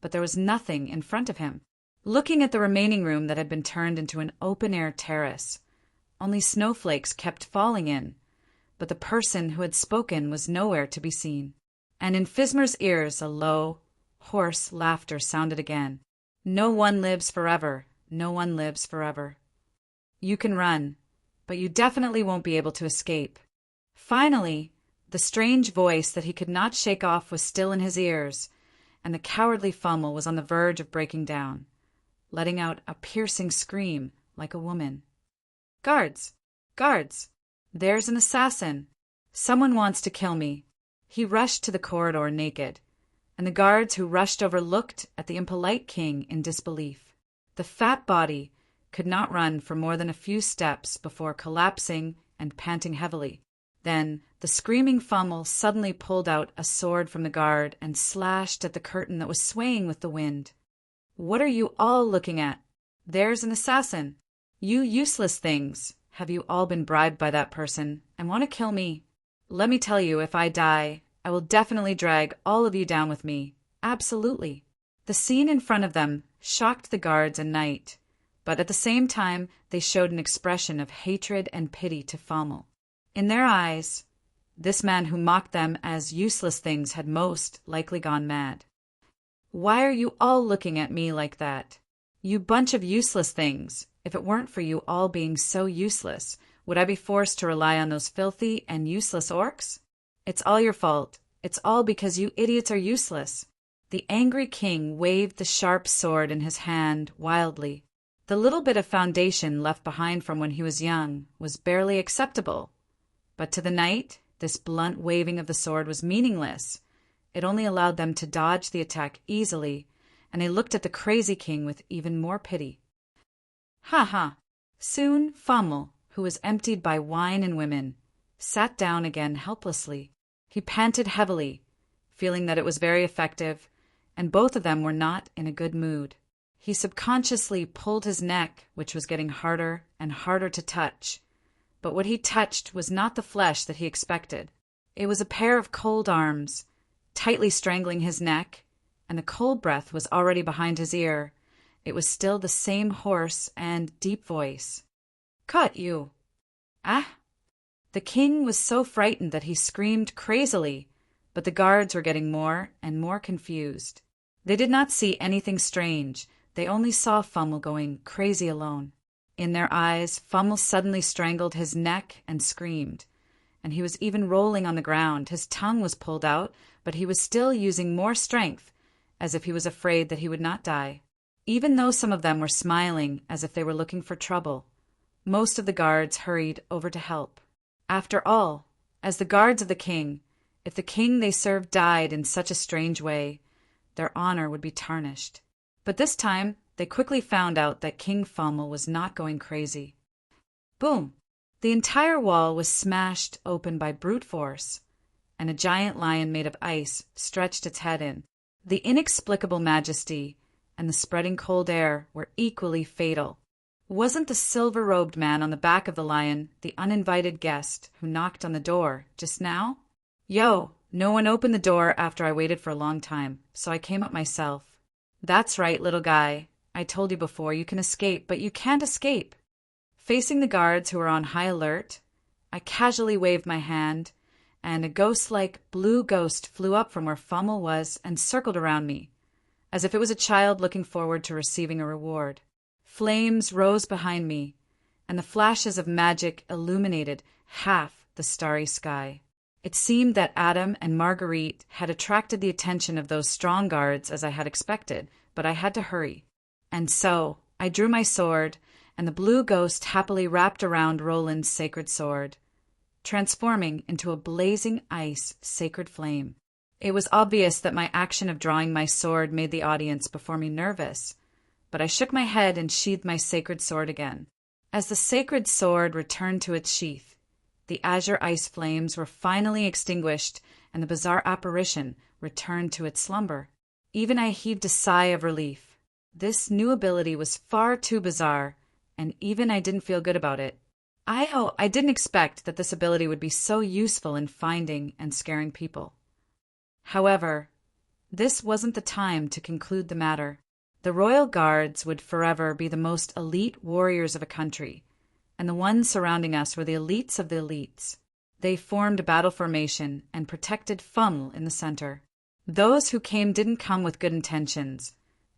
but there was nothing in front of him. Looking at the remaining room that had been turned into an open-air terrace, only snowflakes kept falling in, but the person who had spoken was nowhere to be seen. And in Fismer's ears a low, hoarse laughter sounded again. No one lives forever, no one lives forever. You can run, but you definitely won't be able to escape. Finally, the strange voice that he could not shake off was still in his ears, and the cowardly Fumble was on the verge of breaking down, letting out a piercing scream like a woman. Guards! Guards! There's an assassin! Someone wants to kill me. He rushed to the corridor naked, and the guards who rushed over looked at the impolite king in disbelief. The fat body could not run for more than a few steps before collapsing and panting heavily. Then the screaming Fumble suddenly pulled out a sword from the guard and slashed at the curtain that was swaying with the wind. What are you all looking at? There's an assassin! You useless things! Have you all been bribed by that person and want to kill me? Let me tell you, if I die, I will definitely drag all of you down with me. Absolutely. The scene in front of them shocked the guards and knight, but at the same time they showed an expression of hatred and pity to Fumble. In their eyes, this man who mocked them as useless things had most likely gone mad. Why are you all looking at me like that? You bunch of useless things! If it weren't for you all being so useless, would I be forced to rely on those filthy and useless orcs? It's all your fault. It's all because you idiots are useless. The angry king waved the sharp sword in his hand wildly. The little bit of foundation left behind from when he was young was barely acceptable. But to the knight, this blunt waving of the sword was meaningless. It only allowed them to dodge the attack easily, and they looked at the crazy king with even more pity. Ha ha! Soon Fumble, who was emptied by wine and women, sat down again helplessly. He panted heavily, feeling that it was very effective, and both of them were not in a good mood. He subconsciously pulled his neck, which was getting harder and harder to touch. But what he touched was not the flesh that he expected. It was a pair of cold arms, tightly strangling his neck, and the cold breath was already behind his ear. It was still the same hoarse and deep voice. "Cut you!" "Ah!" The king was so frightened that he screamed crazily, but the guards were getting more and more confused. They did not see anything strange. They only saw Fummel going crazy alone. In their eyes, Fummel suddenly strangled his neck and screamed. And he was even rolling on the ground. His tongue was pulled out, but he was still using more strength, as if he was afraid that he would not die. Even though some of them were smiling as if they were looking for trouble, most of the guards hurried over to help. After all, as the guards of the king, if the king they served died in such a strange way, their honor would be tarnished. But this time, they quickly found out that King Fummel was not going crazy. Boom! The entire wall was smashed open by brute force, and a giant lion made of ice stretched its head in. The inexplicable majesty and the spreading cold air were equally fatal. Wasn't the silver-robed man on the back of the lion the uninvited guest who knocked on the door just now? Yo! No one opened the door after I waited for a long time, so I came up myself. That's right, little guy. I told you before, you can escape, but you can't escape. Facing the guards who were on high alert, I casually waved my hand, and a ghost-like blue ghost flew up from where Fummel was and circled around me, as if it was a child looking forward to receiving a reward. Flames rose behind me, and the flashes of magic illuminated half the starry sky. It seemed that Adam and Marguerite had attracted the attention of those strong guards as I had expected, but I had to hurry. And so I drew my sword, and the blue ghost happily wrapped around Roland's sacred sword, transforming into a blazing ice sacred flame. It was obvious that my action of drawing my sword made the audience before me nervous, but I shook my head and sheathed my sacred sword again. As the sacred sword returned to its sheath, the azure ice flames were finally extinguished, and the bizarre apparition returned to its slumber. Even I heaved a sigh of relief. This new ability was far too bizarre, and even I didn't feel good about it. I didn't expect that this ability would be so useful in finding and scaring people. However, this wasn't the time to conclude the matter. The royal guards would forever be the most elite warriors of a country, and the ones surrounding us were the elites of the elites. They formed a battle formation and protected Fummel in the center. Those who came didn't come with good intentions,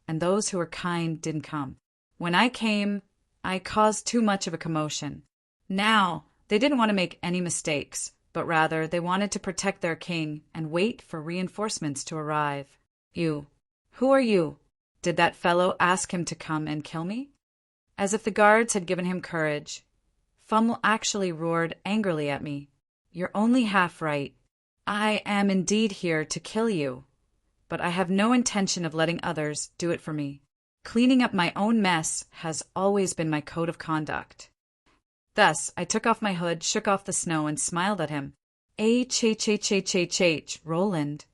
and those who were kind didn't come. When I came, I caused too much of a commotion. Now, they didn't want to make any mistakes, but rather they wanted to protect their king and wait for reinforcements to arrive. You. Who are you? Did that fellow ask him to come and kill me? As if the guards had given him courage, Fummel actually roared angrily at me. You're only half right. I am indeed here to kill you, but I have no intention of letting others do it for me. Cleaning up my own mess has always been my code of conduct. Thus, I took off my hood, shook off the snow, and smiled at him. H, Roland.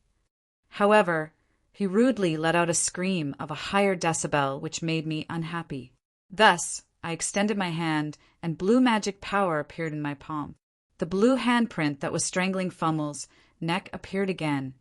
However, he rudely let out a scream of a higher decibel which made me unhappy. Thus, I extended my hand, and blue magic power appeared in my palm. The blue handprint that was strangling Fummel's neck appeared again,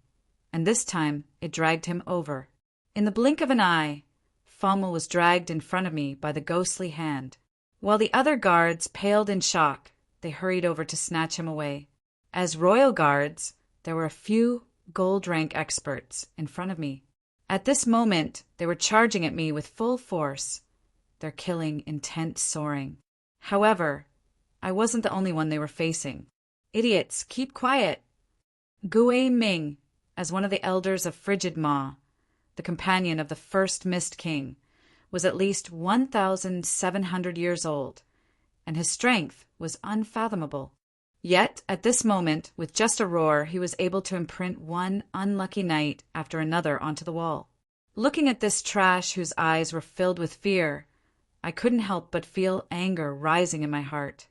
and this time it dragged him over. In the blink of an eye, Fummel was dragged in front of me by the ghostly hand. While the other guards paled in shock, they hurried over to snatch him away. As royal guards, there were a few gold rank experts in front of me. At this moment, they were charging at me with full force, their killing intent soaring. However, I wasn't the only one they were facing. Idiots, keep quiet. Gui Ming, as one of the elders of Frigid Maw, the companion of the first Mist King, was at least 1,700 years old, and his strength was unfathomable. Yet, at this moment, with just a roar, he was able to imprint one unlucky knight after another onto the wall. Looking at this trash whose eyes were filled with fear, I couldn't help but feel anger rising in my heart.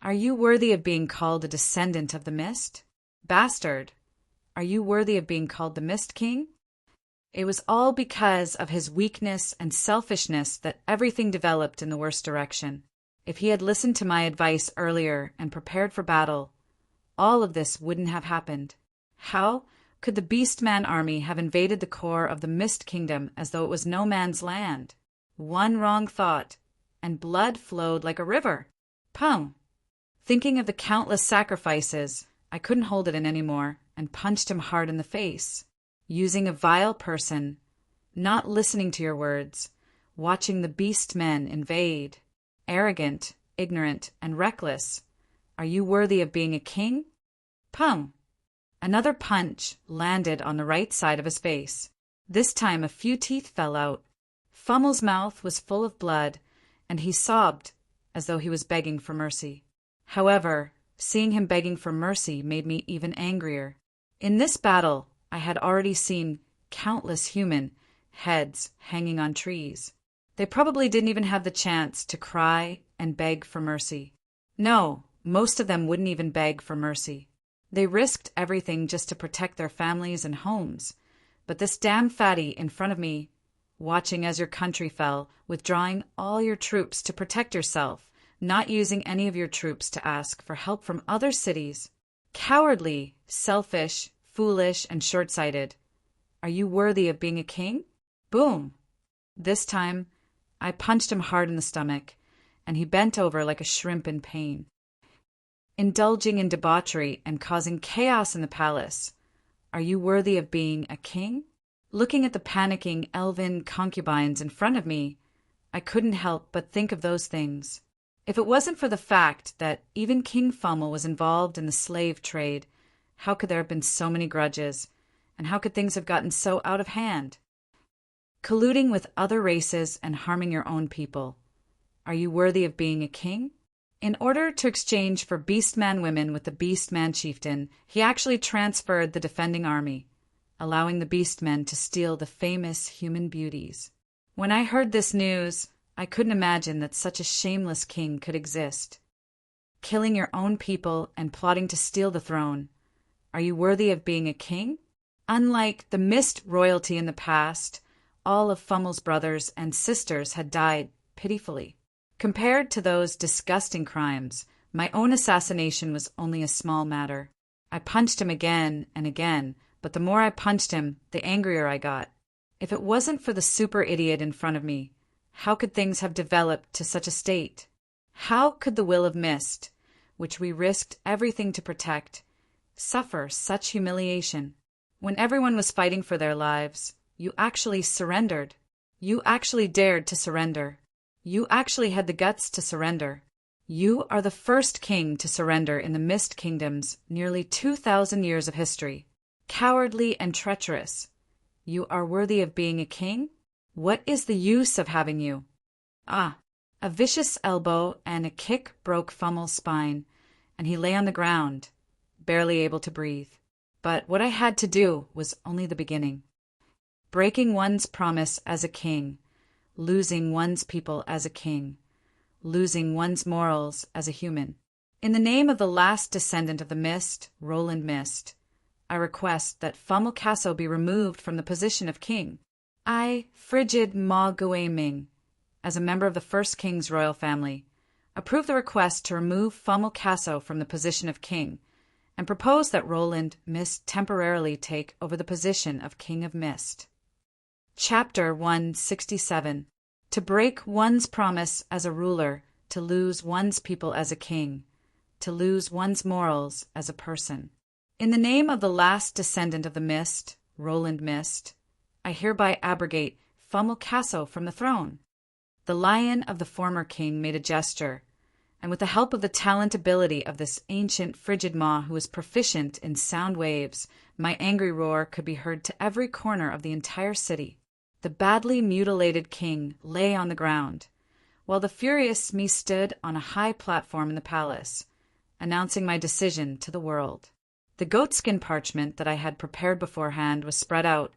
Are you worthy of being called a descendant of the mist? Bastard, are you worthy of being called the Mist King? It was all because of his weakness and selfishness that everything developed in the worst direction. If he had listened to my advice earlier and prepared for battle, all of this wouldn't have happened. How could the Beastman army have invaded the core of the Mist Kingdom as though it was no man's land? One wrong thought, and blood flowed like a river. Pum! Thinking of the countless sacrifices, I couldn't hold it in anymore and punched him hard in the face. Using a vile person, not listening to your words, watching the beast men invade. Arrogant, ignorant, and reckless. Are you worthy of being a king? Pum! Another punch landed on the right side of his face. This time a few teeth fell out. Fummel's mouth was full of blood, and he sobbed as though he was begging for mercy. However, seeing him begging for mercy made me even angrier. In this battle, I had already seen countless human heads hanging on trees. They probably didn't even have the chance to cry and beg for mercy. No, most of them wouldn't even beg for mercy. They risked everything just to protect their families and homes. But this damn fatty in front of me, watching as your country fell, withdrawing all your troops to protect yourself, not using any of your troops to ask for help from other cities. Cowardly, selfish, foolish, and short-sighted. Are you worthy of being a king? Boom! This time, I punched him hard in the stomach, and he bent over like a shrimp in pain. Indulging in debauchery and causing chaos in the palace. Are you worthy of being a king? Looking at the panicking elven concubines in front of me, I couldn't help but think of those things. If it wasn't for the fact that even King Fummel was involved in the slave trade, how could there have been so many grudges, and how could things have gotten so out of hand? Colluding with other races and harming your own people. Are you worthy of being a king? In order to exchange for Beastman women with the Beastman chieftain, he actually transferred the defending army, allowing the Beastmen to steal the famous human beauties. When I heard this news, I couldn't imagine that such a shameless king could exist. Killing your own people and plotting to steal the throne. Are you worthy of being a king? Unlike the Mist royalty in the past, all of Fummel's brothers and sisters had died pitifully. Compared to those disgusting crimes, my own assassination was only a small matter. I punched him again and again, but the more I punched him, the angrier I got. If it wasn't for the super idiot in front of me, how could things have developed to such a state? How could the will of Mist, which we risked everything to protect, suffer such humiliation? When everyone was fighting for their lives, you actually surrendered. You actually dared to surrender. You actually had the guts to surrender. You are the first king to surrender in the Mist Kingdom's nearly 2,000 years of history. Cowardly and treacherous. You are worthy of being a king? What is the use of having you? Ah! A vicious elbow and a kick broke Fummel's spine, and he lay on the ground, barely able to breathe. But what I had to do was only the beginning. Breaking one's promise as a king, losing one's people as a king, losing one's morals as a human. In the name of the last descendant of the Mist, Roland Mist, I request that Fummel Casso be removed from the position of king. I, Frigid Ma Guaming, as a member of the First King's royal family, approve the request to remove Fummel Casso from the position of king, and propose that Roland Mist temporarily take over the position of King of Mist. Chapter 167. To break one's promise as a ruler, to lose one's people as a king, to lose one's morals as a person. In the name of the last descendant of the Mist, Roland Mist, I hereby abrogate Fummel Casso from the throne. The lion of the former king made a gesture, and with the help of the talent ability of this ancient frigid maw who was proficient in sound waves, my angry roar could be heard to every corner of the entire city. The badly mutilated king lay on the ground, while the furious me stood on a high platform in the palace, announcing my decision to the world. The goatskin parchment that I had prepared beforehand was spread out,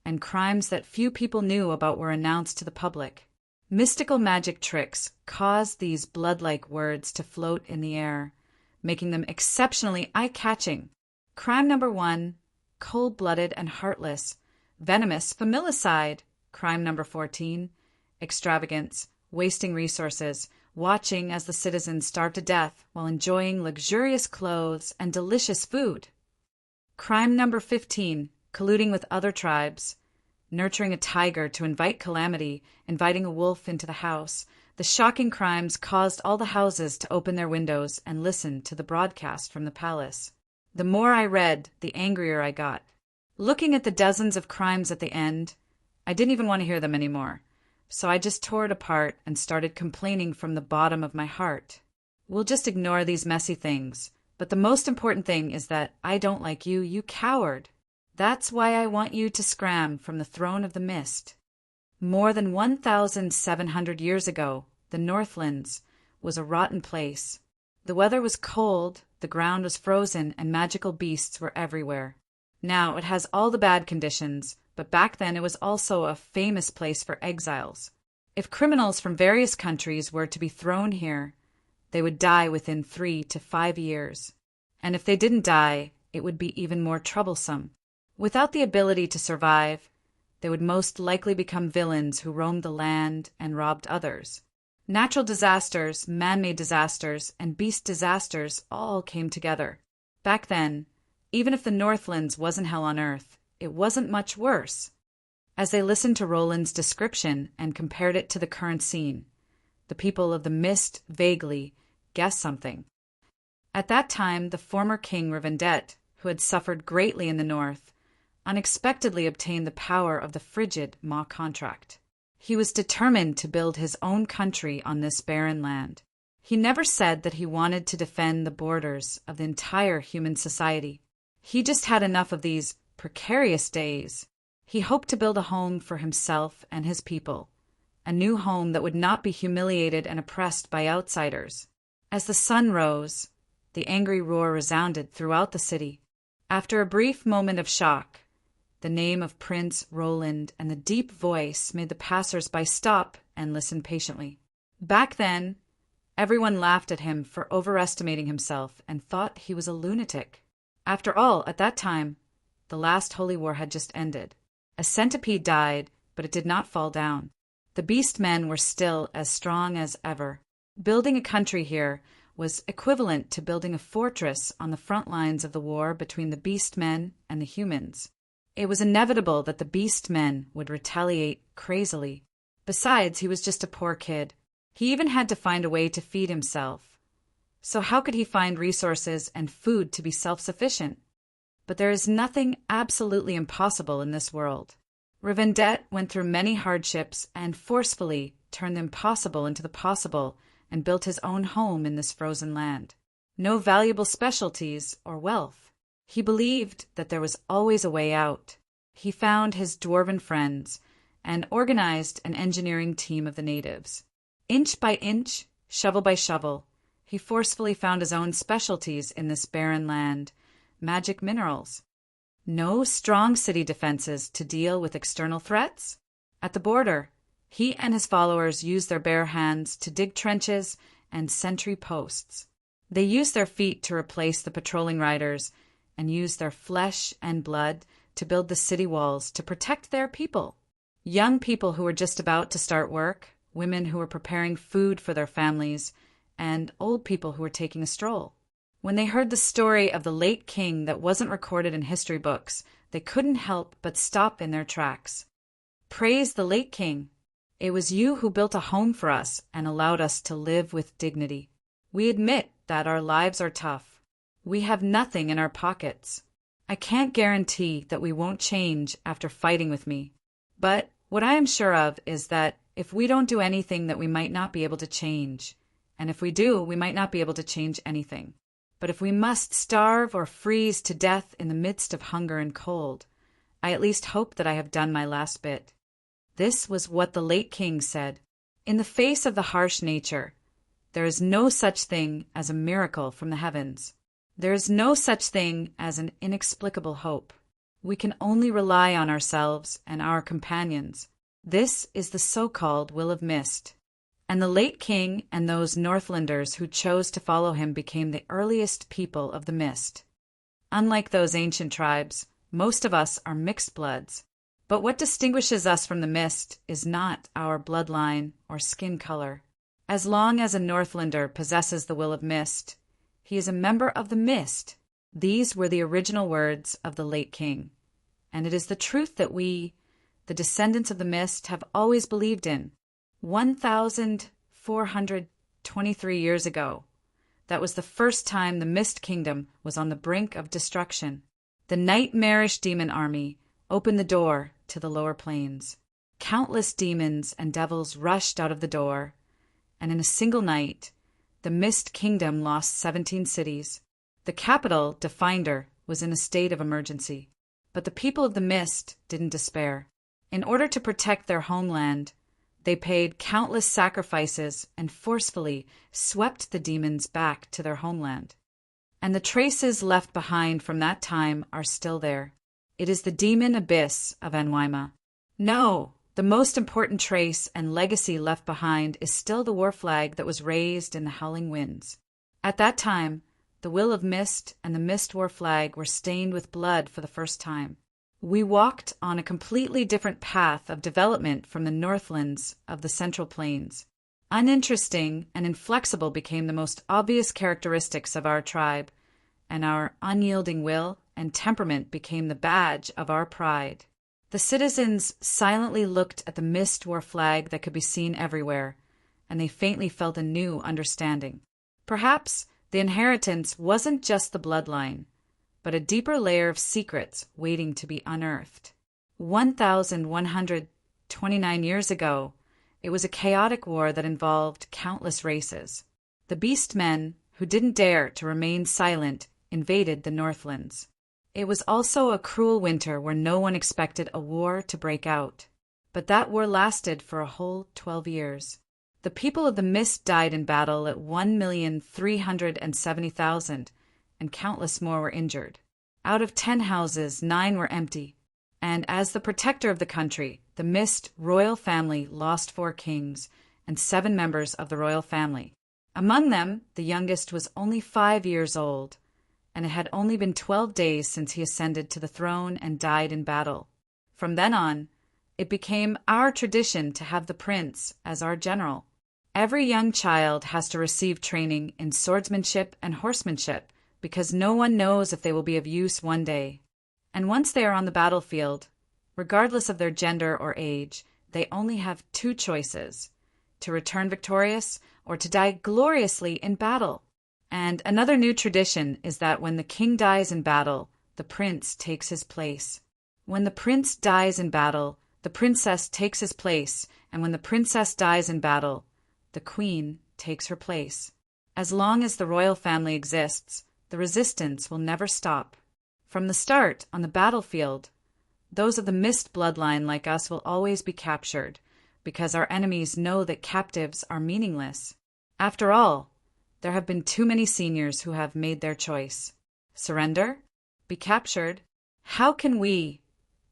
and crimes that few people knew about were announced to the public. Mystical magic tricks caused these blood-like words to float in the air, making them exceptionally eye-catching. Crime number 1, cold-blooded and heartless, venomous familicide. Crime number 14, extravagance, wasting resources, watching as the citizens starve to death while enjoying luxurious clothes and delicious food. Crime number 15, colluding with other tribes, nurturing a tiger to invite calamity, inviting a wolf into the house. The shocking crimes caused all the houses to open their windows and listen to the broadcast from the palace. The more I read, the angrier I got. Looking at the dozens of crimes at the end, I didn't even want to hear them anymore. So I just tore it apart and started complaining from the bottom of my heart. We'll just ignore these messy things, but the most important thing is that I don't like you, you coward. That's why I want you to scram from the throne of the mist. More than 1,700 years ago, the Northlands was a rotten place. The weather was cold, the ground was frozen, and magical beasts were everywhere. Now it has all the bad conditions, but back then it was also a famous place for exiles. If criminals from various countries were to be thrown here, they would die within 3 to 5 years. And if they didn't die, it would be even more troublesome. Without the ability to survive, they would most likely become villains who roamed the land and robbed others. Natural disasters, man-made disasters, and beast disasters all came together. Back then, even if the Northlands wasn't hell on earth, it wasn't much worse. As they listened to Roland's description and compared it to the current scene, the people of the Mist vaguely guessed something. At that time, the former king Revendett, who had suffered greatly in the north, unexpectedly obtained the power of the frigid Maw contract. He was determined to build his own country on this barren land. He never said that he wanted to defend the borders of the entire human society. He just had enough of these precarious days. He hoped to build a home for himself and his people, a new home that would not be humiliated and oppressed by outsiders. As the sun rose, the angry roar resounded throughout the city. After a brief moment of shock, the name of Prince Roland and the deep voice made the passers-by stop and listen patiently. Back then, everyone laughed at him for overestimating himself and thought he was a lunatic. After all, at that time, the last holy war had just ended. A centipede died, but it did not fall down. The beast men were still as strong as ever. Building a country here was equivalent to building a fortress on the front lines of the war between the beast men and the humans. It was inevitable that the beast men would retaliate crazily. Besides, he was just a poor kid. He even had to find a way to feed himself. So how could he find resources and food to be self-sufficient? But there is nothing absolutely impossible in this world. Revendett went through many hardships and forcefully turned the impossible into the possible and built his own home in this frozen land. No valuable specialties or wealth. He believed that there was always a way out. He found his dwarven friends and organized an engineering team of the natives. Inch by inch, shovel by shovel, he forcefully found his own specialties in this barren land, magic minerals. No strong city defenses to deal with external threats. At the border, he and his followers used their bare hands to dig trenches and sentry posts. They used their feet to replace the patrolling riders and used their flesh and blood to build the city walls to protect their people. Young people who were just about to start work, women who were preparing food for their families, and old people who were taking a stroll. When they heard the story of the late king that wasn't recorded in history books, they couldn't help but stop in their tracks. Praise the late king. It was you who built a home for us and allowed us to live with dignity. We admit that our lives are tough. We have nothing in our pockets. I can't guarantee that we won't change after fighting with me. But what I am sure of is that if we don't do anything, that we might not be able to change. And if we do, we might not be able to change anything. But if we must starve or freeze to death in the midst of hunger and cold, I at least hope that I have done my last bit. This was what the late king said. In the face of the harsh nature, there is no such thing as a miracle from the heavens. There is no such thing as an inexplicable hope. We can only rely on ourselves and our companions. This is the so-called Will of Mist. And the late king and those Northlanders who chose to follow him became the earliest people of the Mist. Unlike those ancient tribes, most of us are mixed bloods. But what distinguishes us from the Mist is not our bloodline or skin color. As long as a Northlander possesses the Will of Mist, he is a member of the Mist. These were the original words of the late king. And it is the truth that we, the descendants of the Mist, have always believed in. 1,423 years ago, that was the first time the Mist Kingdom was on the brink of destruction. The nightmarish demon army opened the door to the lower planes. Countless demons and devils rushed out of the door, and in a single night, the Mist Kingdom lost 17 cities. The capital, Definder, was in a state of emergency. But the people of the Mist didn't despair. In order to protect their homeland, they paid countless sacrifices and forcefully swept the demons back to their homeland. And the traces left behind from that time are still there. It is the demon abyss of Anwaima. No, the most important trace and legacy left behind is still the war flag that was raised in the Howling Winds. At that time, the Will of Mist and the Mist War flag were stained with blood for the first time. We walked on a completely different path of development from the Northlands of the Central Plains. Uninteresting and inflexible became the most obvious characteristics of our tribe, and our unyielding will and temperament became the badge of our pride. The citizens silently looked at the Mist War flag that could be seen everywhere, and they faintly felt a new understanding. Perhaps the inheritance wasn't just the bloodline, but a deeper layer of secrets waiting to be unearthed. 1,129 years ago, it was a chaotic war that involved countless races. The Beastmen, who didn't dare to remain silent, invaded the Northlands. It was also a cruel winter where no one expected a war to break out. But that war lasted for a whole 12 years. The people of the Mist died in battle at 1,370,000, and countless more were injured. Out of 10 houses, 9 were empty. And as the protector of the country, the Mist royal family lost 4 kings and 7 members of the royal family. Among them, the youngest was only 5 years old, and it had only been 12 days since he ascended to the throne and died in battle. From then on, it became our tradition to have the prince as our general. Every young child has to receive training in swordsmanship and horsemanship, because no one knows if they will be of use one day. And once they are on the battlefield, regardless of their gender or age, they only have 2 choices: to return victorious or to die gloriously in battle. And another new tradition is that when the king dies in battle, the prince takes his place. When the prince dies in battle, the princess takes his place, and when the princess dies in battle, the queen takes her place. As long as the royal family exists, the resistance will never stop. From the start, on the battlefield, those of the Mist bloodline like us will always be captured, because our enemies know that captives are meaningless. After all, there have been too many seniors who have made their choice. Surrender? Be captured? How can we,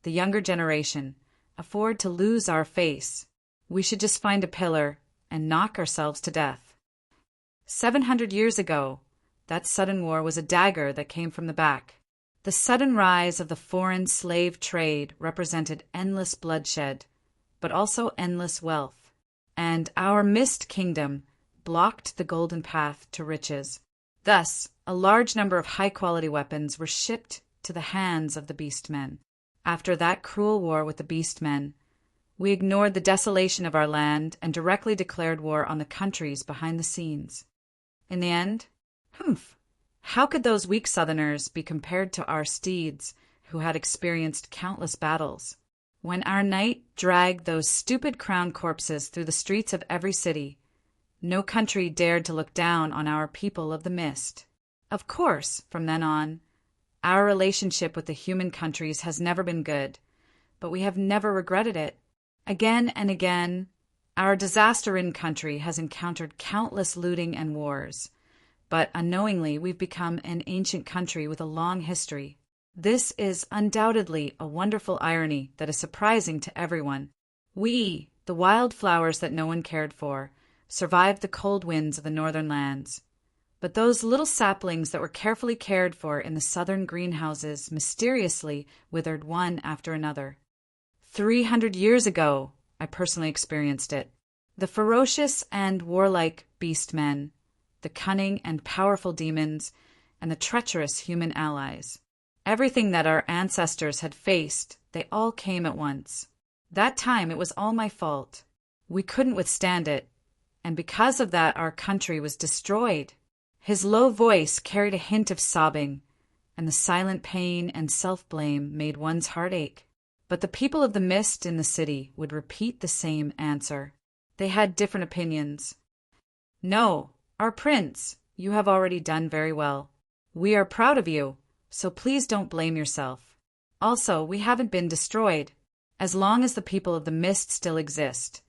the younger generation, afford to lose our face? We should just find a pillar and knock ourselves to death. 700 years ago, that sudden war was a dagger that came from the back. The sudden rise of the foreign slave trade represented endless bloodshed, but also endless wealth. And our Mist Kingdom blocked the golden path to riches. Thus, a large number of high-quality weapons were shipped to the hands of the Beastmen. After that cruel war with the Beastmen, we ignored the desolation of our land and directly declared war on the countries behind the scenes. In the end, how could those weak Southerners be compared to our steeds who had experienced countless battles? When our knight dragged those stupid crown corpses through the streets of every city, no country dared to look down on our people of the Mist. Of course, from then on, our relationship with the human countries has never been good, but we have never regretted it. Again and again, our disaster-ridden country has encountered countless looting and wars, but unknowingly we've become an ancient country with a long history. This is undoubtedly a wonderful irony that is surprising to everyone. We, the wild flowers that no one cared for, survived the cold winds of the northern lands. But those little saplings that were carefully cared for in the southern greenhouses mysteriously withered one after another. 300 years ago, I personally experienced it. The ferocious and warlike beast men, the cunning and powerful demons, and the treacherous human allies. Everything that our ancestors had faced, they all came at once. That time it was all my fault. We couldn't withstand it, and because of that our country was destroyed. His low voice carried a hint of sobbing, and the silent pain and self-blame made one's heart ache. But the people of the mist in the city would repeat the same answer. They had different opinions. No, our prince, you have already done very well. We are proud of you, so please don't blame yourself. Also, we haven't been destroyed. As long as the people of the mist still exist,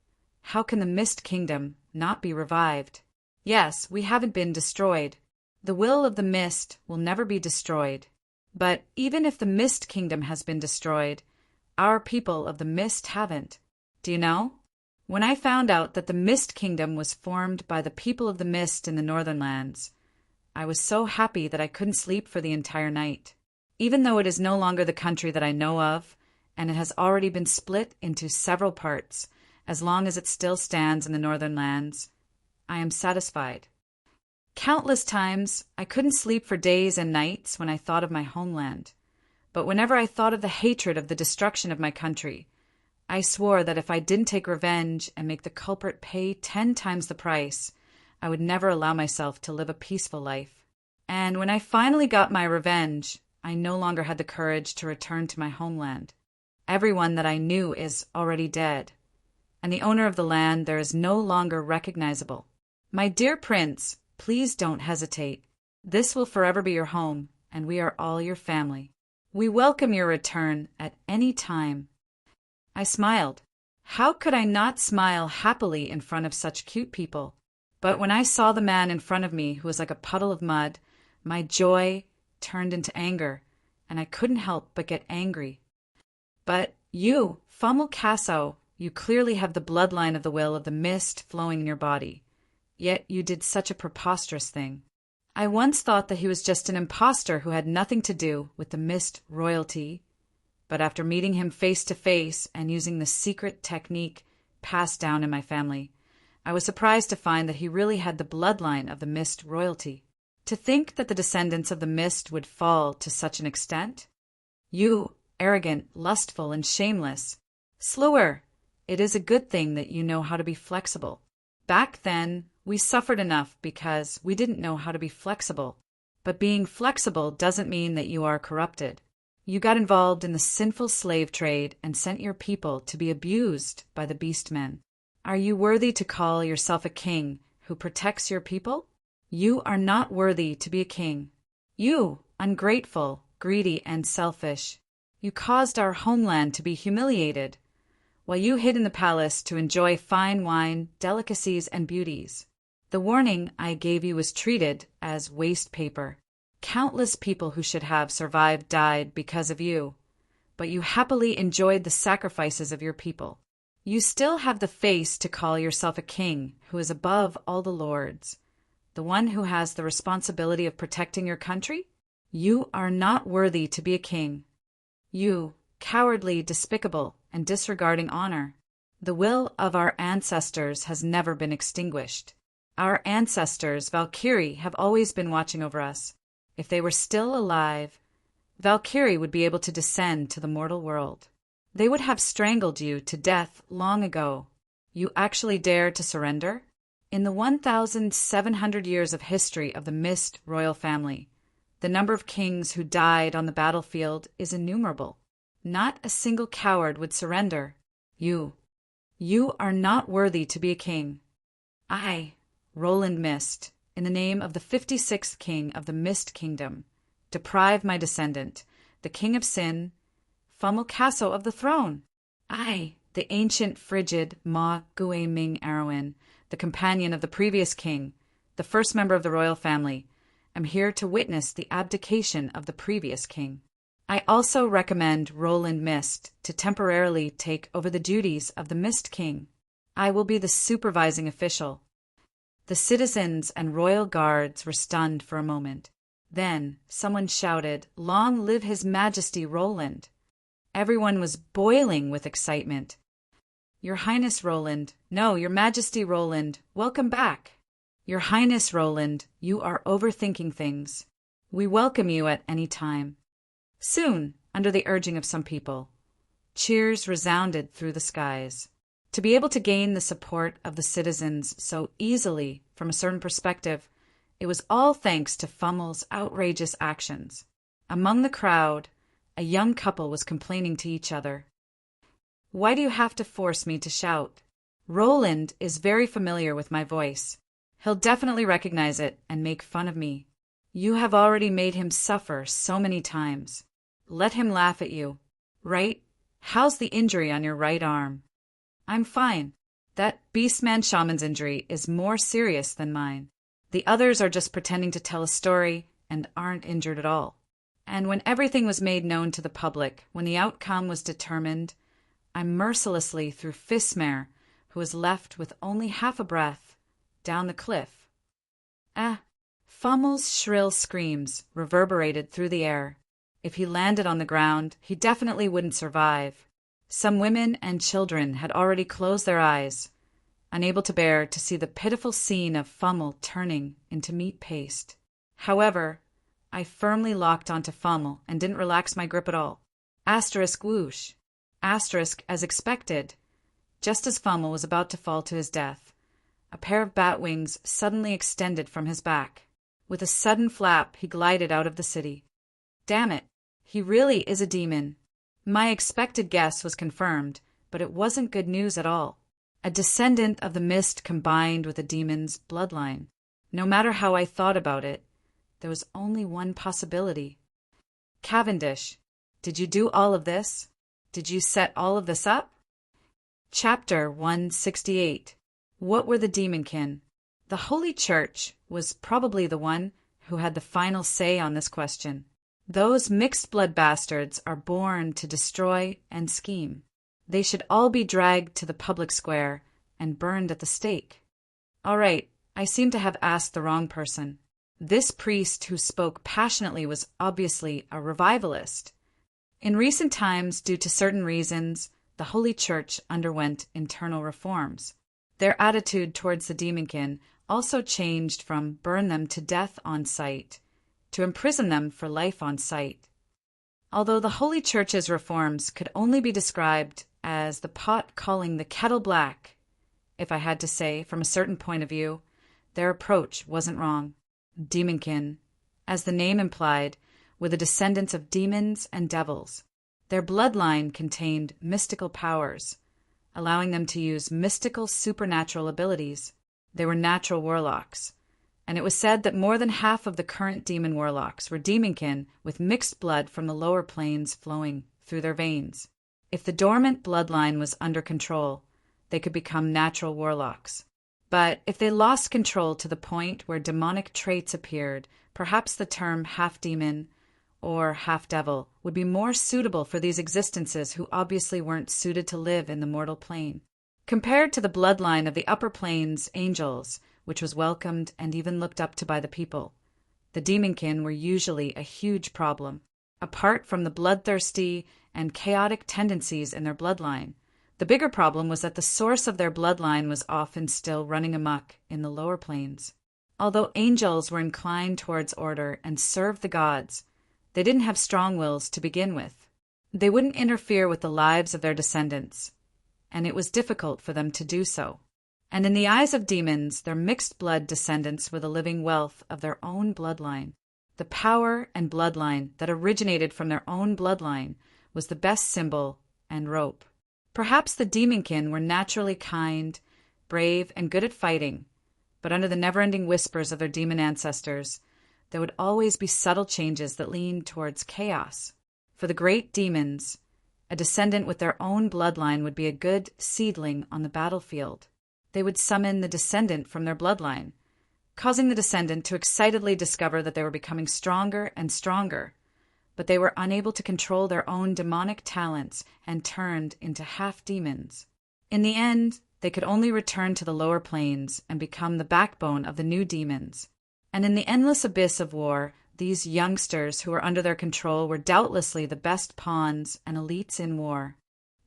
how can the Mist Kingdom not be revived? Yes, we haven't been destroyed. The will of the mist will never be destroyed. But even if the Mist Kingdom has been destroyed, our people of the mist haven't. Do you know? When I found out that the Mist Kingdom was formed by the people of the mist in the northern lands, I was so happy that I couldn't sleep for the entire night. Even though it is no longer the country that I know of, and it has already been split into several parts, as long as it still stands in the northern lands, I am satisfied. Countless times I couldn't sleep for days and nights when I thought of my homeland, but whenever I thought of the hatred of the destruction of my country, I swore that if I didn't take revenge and make the culprit pay 10 times the price, I would never allow myself to live a peaceful life. And when I finally got my revenge, I no longer had the courage to return to my homeland. Everyone that I knew is already dead, and the owner of the land there is no longer recognizable. My dear prince, please don't hesitate. This will forever be your home, and we are all your family. We welcome your return at any time. I smiled. How could I not smile happily in front of such cute people? But when I saw the man in front of me who was like a puddle of mud, my joy turned into anger, and I couldn't help but get angry. But you, Famulcaso, you clearly have the bloodline of the will of the mist flowing in your body. Yet you did such a preposterous thing. I once thought that he was just an impostor who had nothing to do with the mist royalty, but after meeting him face to face and using the secret technique passed down in my family, I was surprised to find that he really had the bloodline of the mist royalty. To think that the descendants of the mist would fall to such an extent? You, arrogant, lustful, and shameless. Slower, it is a good thing that you know how to be flexible. Back then, we suffered enough because we didn't know how to be flexible. But being flexible doesn't mean that you are corrupted. You got involved in the sinful slave trade and sent your people to be abused by the beastmen. Are you worthy to call yourself a king who protects your people? You are not worthy to be a king. You, ungrateful, greedy, and selfish. You caused our homeland to be humiliated, while you hid in the palace to enjoy fine wine, delicacies, and beauties. The warning I gave you was treated as waste paper. Countless people who should have survived died because of you, but you happily enjoyed the sacrifices of your people. You still have the face to call yourself a king who is above all the lords, the one who has the responsibility of protecting your country? You are not worthy to be a king. You, cowardly, despicable, and disregarding honor. The will of our ancestors has never been extinguished. Our ancestors, Valkyrie, have always been watching over us. If they were still alive, Valkyrie would be able to descend to the mortal world. They would have strangled you to death long ago. You actually dare to surrender? In the 1,700 years of history of the Mist royal family, the number of kings who died on the battlefield is innumerable. Not a single coward would surrender. You are not worthy to be a king. I, Roland Mist, in the name of the 56th king of the Mist Kingdom, deprive my descendant, the king of sin, Famulcaso, of the throne. I, the ancient frigid Ma Guiming Arwen, the companion of the previous king, the first member of the royal family, am here to witness the abdication of the previous king. I also recommend Roland Mist to temporarily take over the duties of the Mist King. I will be the supervising official. The citizens and royal guards were stunned for a moment. Then someone shouted, "Long live His Majesty Roland!" Everyone was boiling with excitement. "Your Highness Roland, no, Your Majesty Roland, welcome back." "Your Highness Roland, you are overthinking things. We welcome you at any time." Soon, under the urging of some people, cheers resounded through the skies. To be able to gain the support of the citizens so easily from a certain perspective, it was all thanks to Fummel's outrageous actions. Among the crowd, a young couple was complaining to each other. "Why do you have to force me to shout? Roland is very familiar with my voice. He'll definitely recognize it and make fun of me. You have already made him suffer so many times. Let him laugh at you. Right? How's the injury on your right arm?" "I'm fine. That Beastman Shaman's injury is more serious than mine. The others are just pretending to tell a story and aren't injured at all." And when everything was made known to the public, when the outcome was determined, I mercilessly threw Fismare, who was left with only half a breath, down the cliff. Fummel's shrill screams reverberated through the air. If he landed on the ground, he definitely wouldn't survive. Some women and children had already closed their eyes, unable to bear to see the pitiful scene of Fummel turning into meat paste. However, I firmly locked onto Fummel and didn't relax my grip at all. Asterisk whoosh. Asterisk as expected. Just as Fummel was about to fall to his death, a pair of bat wings suddenly extended from his back. With a sudden flap, he glided out of the city. Damn it, he really is a demon. My expected guess was confirmed, but it wasn't good news at all. A descendant of the mist combined with a demon's bloodline. No matter how I thought about it, there was only one possibility. Cavendish, did you do all of this? Did you set all of this up? Chapter 168. What were the demonkin? The Holy Church was probably the one who had the final say on this question. Those mixed-blood bastards are born to destroy and scheme. They should all be dragged to the public square and burned at the stake. All right, I seem to have asked the wrong person. This priest who spoke passionately was obviously a revivalist. In recent times, due to certain reasons, the Holy Church underwent internal reforms. Their attitude towards the demonkin also changed from burn them to death on sight to imprison them for life on sight. Although the Holy Church's reforms could only be described as the pot calling the kettle black, if I had to say from a certain point of view, their approach wasn't wrong. Demonkin, as the name implied, were the descendants of demons and devils. Their bloodline contained mystical powers, allowing them to use mystical supernatural abilities. They were natural warlocks, and it was said that more than half of the current demon warlocks were demonkin with mixed blood from the lower planes flowing through their veins. If the dormant bloodline was under control, they could become natural warlocks. But if they lost control to the point where demonic traits appeared, perhaps the term half-demon or half-devil would be more suitable for these existences who obviously weren't suited to live in the mortal plane. Compared to the bloodline of the upper planes angels, which was welcomed and even looked up to by the people, the demonkin were usually a huge problem. Apart from the bloodthirsty and chaotic tendencies in their bloodline, the bigger problem was that the source of their bloodline was often still running amok in the lower planes. Although angels were inclined towards order and served the gods, they didn't have strong wills to begin with. They wouldn't interfere with the lives of their descendants, and it was difficult for them to do so. And in the eyes of demons, their mixed-blood descendants were the living wealth of their own bloodline. The power and bloodline that originated from their own bloodline was the best symbol and rope. Perhaps the demonkin were naturally kind, brave, and good at fighting, but under the never-ending whispers of their demon ancestors, there would always be subtle changes that leaned towards chaos. For the great demons, a descendant with their own bloodline would be a good seedling on the battlefield. They would summon the descendant from their bloodline, causing the descendant to excitedly discover that they were becoming stronger and stronger. but they were unable to control their own demonic talents and turned into half-demons. In the end, they could only return to the lower planes and become the backbone of the new demons. And in the endless abyss of war, these youngsters who were under their control were doubtlessly the best pawns and elites in war.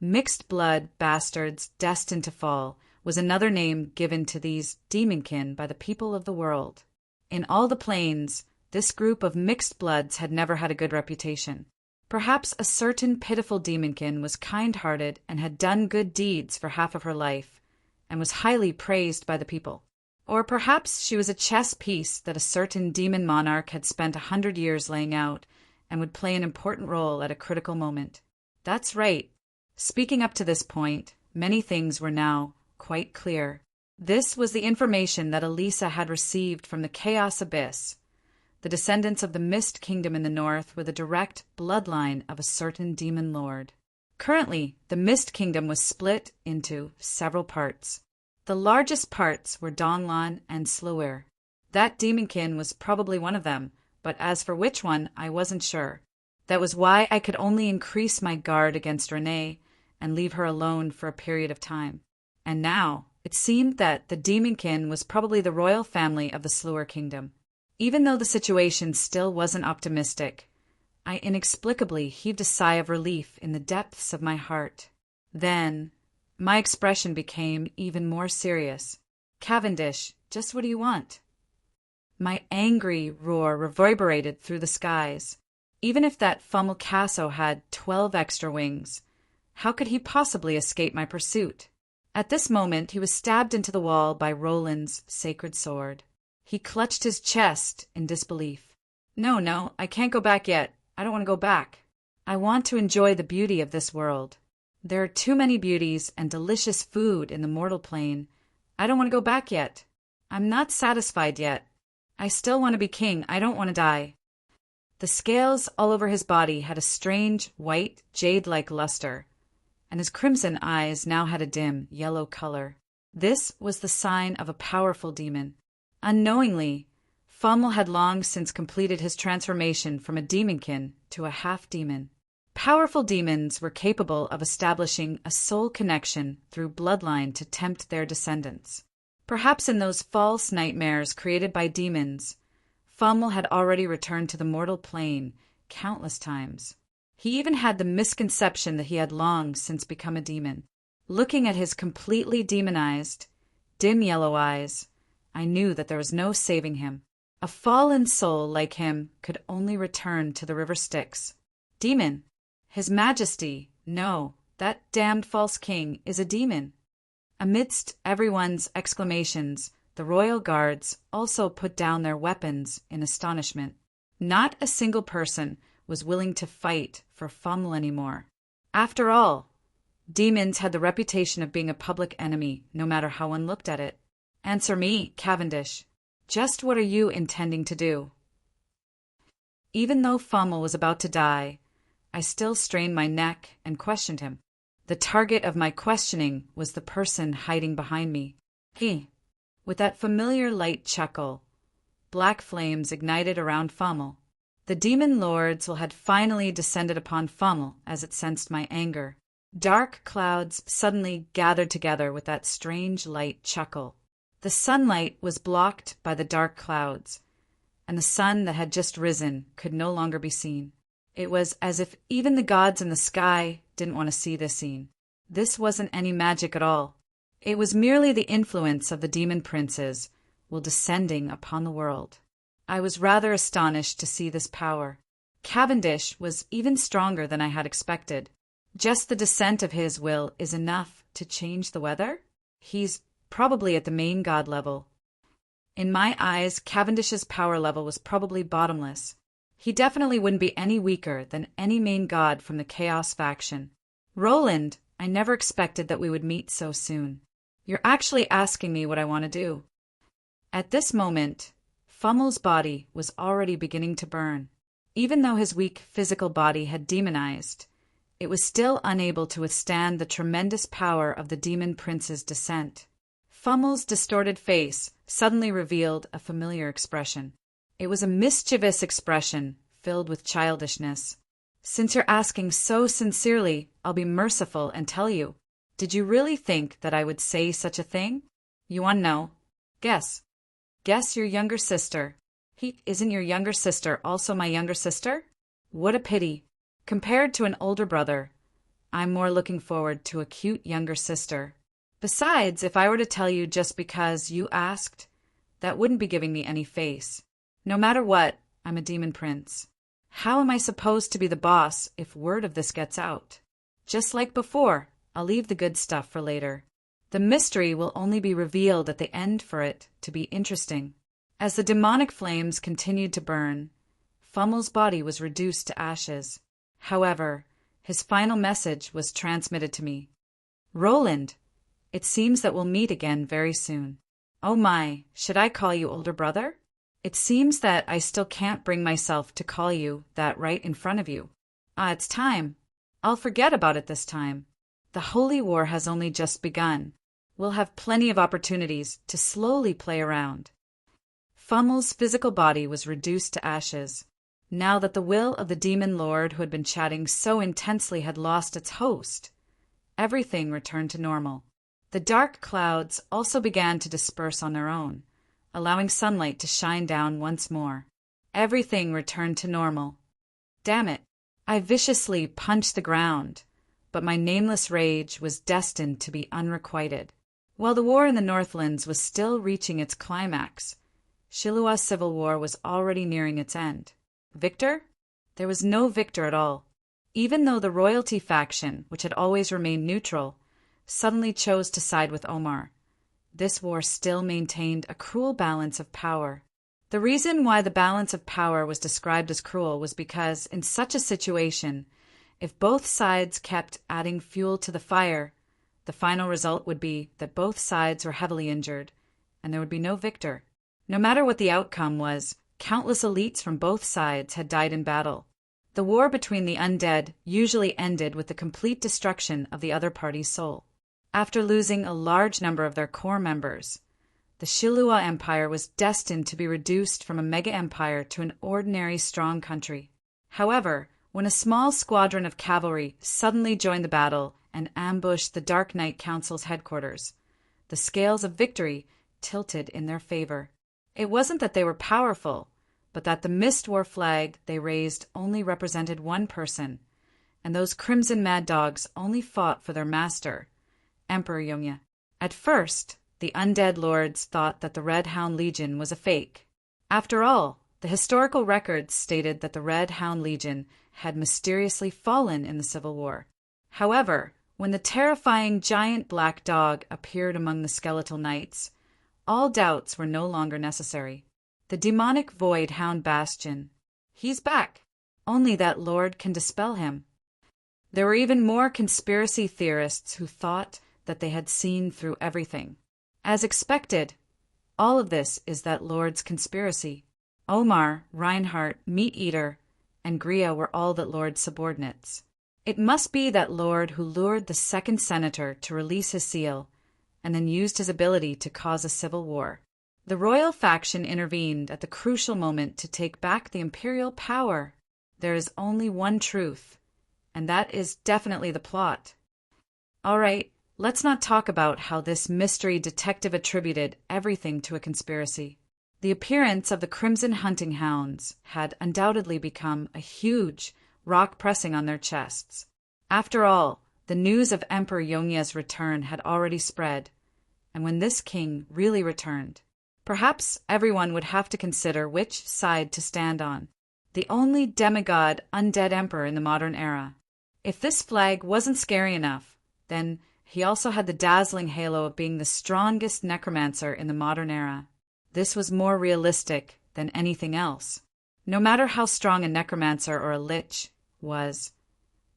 Mixed blood bastards destined to fall was another name given to these demonkin by the people of the world. In all the planes, this group of mixed bloods had never had a good reputation. Perhaps a certain pitiful demonkin was kind-hearted and had done good deeds for half of her life, and was highly praised by the people. Or perhaps she was a chess piece that a certain demon monarch had spent 100 years laying out, and would play an important role at a critical moment. That's right. Speaking up to this point, many things were now quite clear. This was the information that Elisa had received from the Chaos Abyss. The descendants of the Mist Kingdom in the north were the direct bloodline of a certain demon lord. Currently, the Mist Kingdom was split into several parts. The largest parts were Donlan and Slower. That demonkin was probably one of them, but as for which one, I wasn't sure. That was why I could only increase my guard against Renee and leave her alone for a period of time. And now, it seemed that the demonkin was probably the royal family of the Slower Kingdom. Even though the situation still wasn't optimistic, I inexplicably heaved a sigh of relief in the depths of my heart. Then, my expression became even more serious. "Cavendish, just what do you want?" My angry roar reverberated through the skies. Even if that Fummelcasso had 12 extra wings, how could he possibly escape my pursuit? At this moment, he was stabbed into the wall by Roland's sacred sword. He clutched his chest in disbelief. No, I can't go back yet. I don't want to go back. I want to enjoy the beauty of this world. There are too many beauties and delicious food in the mortal plane. I don't want to go back yet. I'm not satisfied yet. I still want to be king. I don't want to die. The scales all over his body had a strange, white, jade-like luster, and his crimson eyes now had a dim, yellow color. This was the sign of a powerful demon. Unknowingly, Fommel had long since completed his transformation from a demonkin to a half-demon. Powerful demons were capable of establishing a soul connection through bloodline to tempt their descendants. Perhaps in those false nightmares created by demons, Fommel had already returned to the mortal plane countless times. He even had the misconception that he had long since become a demon. Looking at his completely demonized, dim yellow eyes, I knew that there was no saving him. A fallen soul like him could only return to the River Styx. Demon. His Majesty, no, that damned false king is a demon. Amidst everyone's exclamations, the royal guards also put down their weapons in astonishment. Not a single person was willing to fight for Fommel anymore. After all, demons had the reputation of being a public enemy, no matter how one looked at it. Answer me, Cavendish. Just what are you intending to do? Even though Fommel was about to die, I still strained my neck and questioned him. The target of my questioning was the person hiding behind me. He, with that familiar light chuckle, black flames ignited around Fommel. The demon lords had finally descended upon Fommel as it sensed my anger. Dark clouds suddenly gathered together with that strange light chuckle. The sunlight was blocked by the dark clouds, and the sun that had just risen could no longer be seen. It was as if even the gods in the sky didn't want to see this scene. This wasn't any magic at all. It was merely the influence of the demon princes descending upon the world. I was rather astonished to see this power. Cavendish was even stronger than I had expected. Just the descent of his will is enough to change the weather? He's probably at the main god level. In my eyes, Cavendish's power level was probably bottomless. He definitely wouldn't be any weaker than any main god from the Chaos faction. Roland, I never expected that we would meet so soon. You're actually asking me what I want to do. At this moment, Fummel's body was already beginning to burn. Even though his weak physical body had demonized, it was still unable to withstand the tremendous power of the demon prince's descent. Fummel's distorted face suddenly revealed a familiar expression. It was a mischievous expression filled with childishness. Since you're asking so sincerely, I'll be merciful and tell you. Did you really think that I would say such a thing? You want to know? Guess. Guess your younger sister. Isn't your younger sister also my younger sister? What a pity. Compared to an older brother, I'm more looking forward to a cute younger sister. Besides, if I were to tell you just because you asked, that wouldn't be giving me any face. No matter what, I'm a demon prince. How am I supposed to be the boss if word of this gets out? Just like before, I'll leave the good stuff for later. The mystery will only be revealed at the end for it to be interesting. As the demonic flames continued to burn, Fummel's body was reduced to ashes. However, his final message was transmitted to me. Roland, it seems that we'll meet again very soon. Oh my, should I call you older brother? It seems that I still can't bring myself to call you that right in front of you. It's time. I'll forget about it this time. The Holy War has only just begun. We'll have plenty of opportunities to slowly play around. Fummel's physical body was reduced to ashes. Now that the will of the demon lord who had been chatting so intensely had lost its host, everything returned to normal. The dark clouds also began to disperse on their own, allowing sunlight to shine down once more. Everything returned to normal. Damn it! I viciously punched the ground, but my nameless rage was destined to be unrequited. While the war in the Northlands was still reaching its climax, Shillua's civil war was already nearing its end. Victor? There was no victor at all. Even though the royalty faction, which had always remained neutral, suddenly chose to side with Omar, this war still maintained a cruel balance of power. The reason why the balance of power was described as cruel was because, in such a situation, if both sides kept adding fuel to the fire, the final result would be that both sides were heavily injured, and there would be no victor. No matter what the outcome was, countless elites from both sides had died in battle. The war between the undead usually ended with the complete destruction of the other party's soul. After losing a large number of their core members, the Shillua Empire was destined to be reduced from a mega-empire to an ordinary strong country. However, when a small squadron of cavalry suddenly joined the battle and ambushed the Dark Knight Council's headquarters, the scales of victory tilted in their favor. It wasn't that they were powerful, but that the Mist War flag they raised only represented one person, and those Crimson Mad Dogs only fought for their master, Emperor Yongya. At first, the undead lords thought that the Red Hound Legion was a fake. After all, the historical records stated that the Red Hound Legion had mysteriously fallen in the Civil War. However, when the terrifying giant black dog appeared among the skeletal knights, all doubts were no longer necessary. The demonic Void Hound Bastion. He's back. Only that lord can dispel him. There were even more conspiracy theorists who thought that they had seen through everything. As expected, all of this is that lord's conspiracy. Omar, Reinhardt, Meat Eater, and Gria were all that lord's subordinates. It must be that lord who lured the second senator to release his seal, and then used his ability to cause a civil war. The royal faction intervened at the crucial moment to take back the imperial power. There is only one truth, and that is definitely the plot. All right, let's not talk about how this mystery detective attributed everything to a conspiracy. The appearance of the Crimson Hunting Hounds had undoubtedly become a huge rock pressing on their chests. After all, the news of Emperor Yongya's return had already spread, and when this king really returned, perhaps everyone would have to consider which side to stand on. The only demigod undead emperor in the modern era. If this flag wasn't scary enough, then he also had the dazzling halo of being the strongest necromancer in the modern era. This was more realistic than anything else. No matter how strong a necromancer or a lich was,